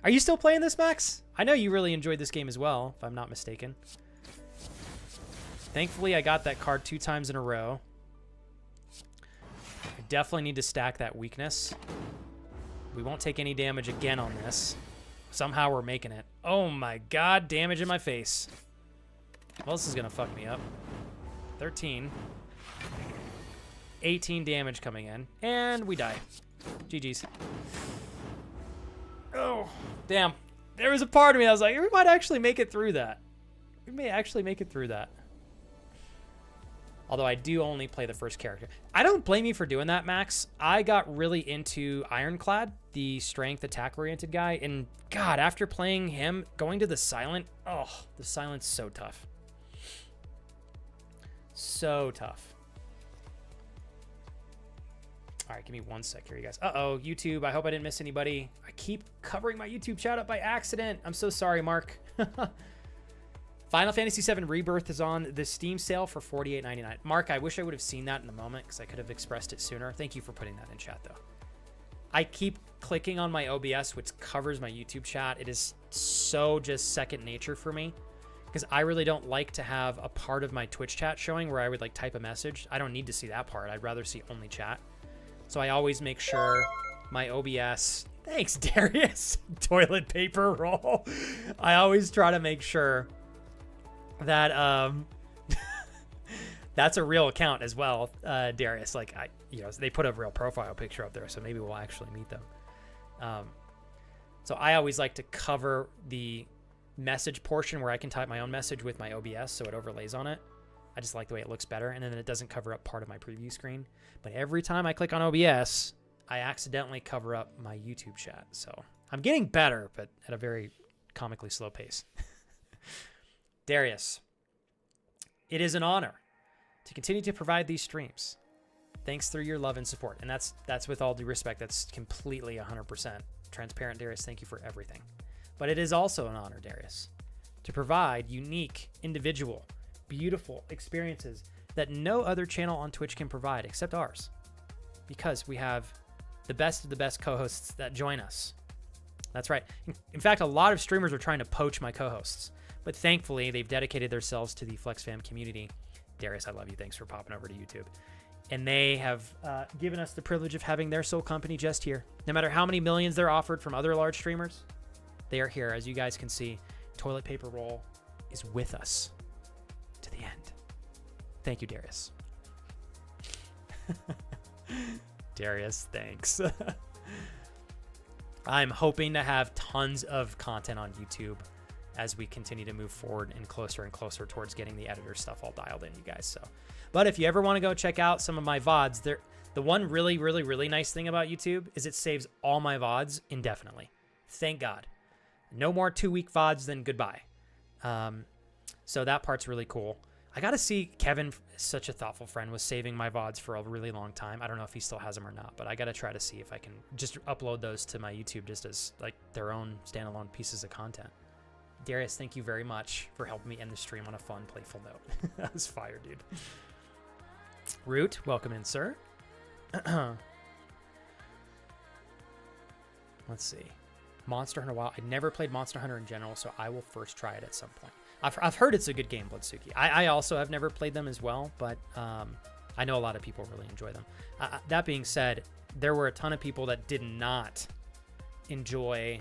[SPEAKER 3] Are you still playing this, Max? I know you really enjoyed this game as well, if I'm not mistaken. Thankfully, I got that card 2 times in a row. I definitely need to stack that weakness. We won't take any damage again on this. Somehow we're making it. Oh my god, damage in my face. Well, this is gonna fuck me up. 13. 18 damage coming in. And we die. GG's. Oh, damn. There was a part of me that was like, we might actually make it through that. We may actually make it through that. Although I do only play the first character. I don't blame you for doing that, Max. I got really into Ironclad, the strength attack-oriented guy. And God, after playing him, going to the Silent, oh, the Silent's so tough. So tough. All right, give me 1 sec here, you guys. Uh-oh, YouTube. I hope I didn't miss anybody. I keep covering my YouTube shout out by accident. I'm so sorry, Mark. Final Fantasy VII Rebirth is on the Steam sale for $48.99. Mark, I wish I would have seen that in the moment because I could have expressed it sooner. Thank you for putting that in chat, though. I keep clicking on my OBS, which covers my YouTube chat. It is so just second nature for me because I really don't like to have a part of my Twitch chat showing where I would like type a message. I don't need to see that part. I'd rather see only chat. So I always make sure my OBS, thanks Darius, toilet paper roll. I always try to make sure that that's a real account as well, Darius. Like they put a real profile picture up there, so maybe we'll actually meet them. So I always like to cover the message portion where I can type my own message with my OBS so it overlays on it. I just like the way it looks better, and then it doesn't cover up part of my preview screen. But every time I click on OBS, I accidentally cover up my YouTube chat. So I'm getting better, but at a very comically slow pace. Darius, it is an honor to continue to provide these streams. Thanks through your love and support. And that's with all due respect. That's completely 100% transparent, Darius. Thank you for everything. But it is also an honor, Darius, to provide unique, individual, beautiful experiences that no other channel on Twitch can provide except ours, because we have the best of the best co-hosts that join us. That's right. In fact, a lot of streamers are trying to poach my co-hosts, but thankfully they've dedicated themselves to the FlexFam community. Darius, I love you. Thanks for popping over to YouTube. And they have given us the privilege of having their sole company just here. No matter how many millions they're offered from other large streamers, they are here. As you guys can see, Toilet Paper Roll is with us to the end. Thank you, Darius. Darius, thanks. I'm hoping to have tons of content on YouTube as we continue to move forward and closer towards getting the editor stuff all dialed in, you guys. So, but if you ever want to go check out some of my VODs, the one really nice thing about YouTube is it saves all my VODs indefinitely. Thank God. No more 2-week VODs, then goodbye. So that part's really cool. I got to see Kevin, such a thoughtful friend, was saving my VODs for a really long time. I don't know if he still has them or not, but I got to try to see if I can just upload those to my YouTube just as like their own standalone pieces of content. Darius, thank you very much for helping me end the stream on a fun, playful note. That was fire, dude. Root, welcome in, sir. Let's see. Monster Hunter Wild. I never played Monster Hunter in general, so I will first try it at some point. I've heard it's a good game, Bloodsuki. I also have never played them as well, but I know a lot of people really enjoy them. That being said, there were a ton of people that did not enjoy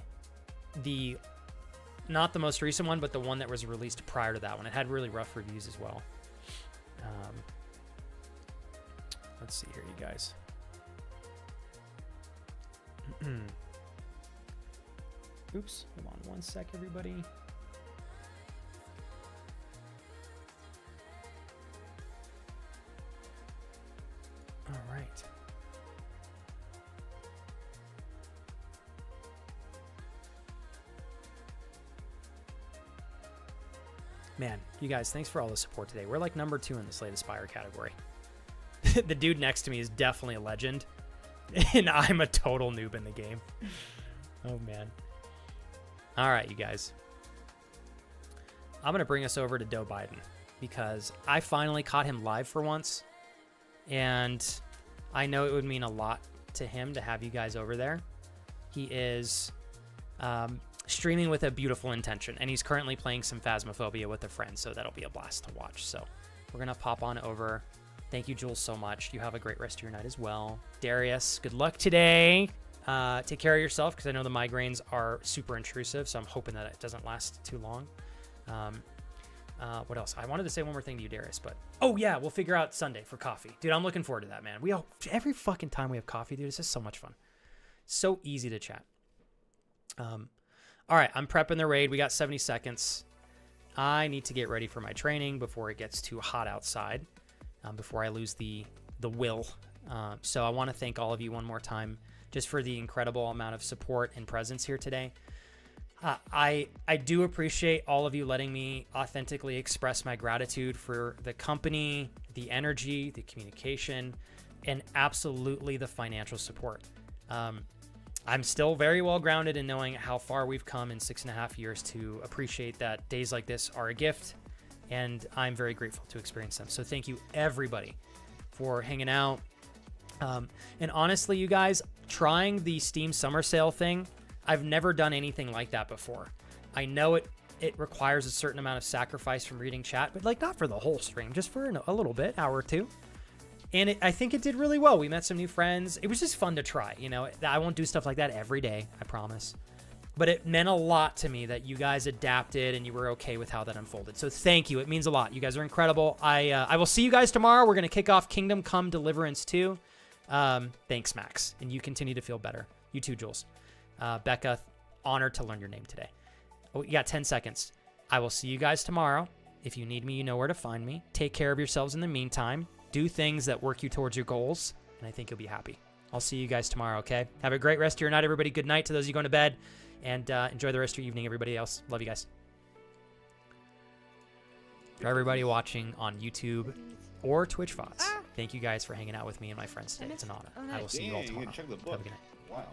[SPEAKER 3] not the most recent one, but the one that was released prior to that one. It had really rough reviews as well. Let's see here, you guys. Oops, hold on 1 sec, everybody. All right. Man, you guys, thanks for all the support today. We're like number 2 in the Slay the Spire category. The dude next to me is definitely a legend, and I'm a total noob in the game. Oh, man. All right, you guys. I'm going to bring us over to Joe Biden because I finally caught him live for once, and I know it would mean a lot to him to have you guys over there. He is streaming with a beautiful intention, and he's currently playing some Phasmophobia with a friend, so that'll be a blast to watch. So we're going to pop on over. Thank you, Jules, so much. You have a great rest of your night as well. Darius, good luck today. Take care of yourself because I know the migraines are super intrusive, so I'm hoping that it doesn't last too long. What else? I wanted to say one more thing to you, Darius, but oh yeah, we'll figure out Sunday for coffee. Dude, I'm looking forward to that, man. Every fucking time we have coffee, dude, it's just so much fun. So easy to chat. All right, I'm prepping the raid. We got 70 seconds. I need to get ready for my training before it gets too hot outside, before I lose the will. So I want to thank all of you one more time just for the incredible amount of support and presence here today. I do appreciate all of you letting me authentically express my gratitude for the company, the energy, the communication, and absolutely the financial support. I'm still very well grounded in knowing how far we've come in 6.5 years to appreciate that days like this are a gift, and I'm very grateful to experience them. So thank you, everybody, for hanging out. And honestly, you guys, trying the Steam Summer Sale thing, I've never done anything like that before. I know it requires a certain amount of sacrifice from reading chat, but like not for the whole stream, just for a little bit, hour or two. And I think it did really well. We met some new friends. It was just fun to try. You know, I won't do stuff like that every day, I promise. But it meant a lot to me that you guys adapted and you were okay with how that unfolded. So thank you. It means a lot. You guys are incredible. I will see you guys tomorrow. We're going to kick off Kingdom Come Deliverance 2. Thanks, Max. And you continue to feel better. You too, Jules. Becca, honored to learn your name today. Oh, you got 10 seconds. I will see you guys tomorrow. If you need me, you know where to find me. Take care of yourselves in the meantime. Do things that work you towards your goals, and I think you'll be happy. I'll see you guys tomorrow, okay? Have a great rest of your night, everybody. Good night to those of you going to bed, and enjoy the rest of your evening, everybody else. Love you guys. For everybody watching on YouTube or Twitch VODs, thank you guys for hanging out with me and my friends today. It's an honor. I will see you all tomorrow. Have a good night.
[SPEAKER 12] Wow.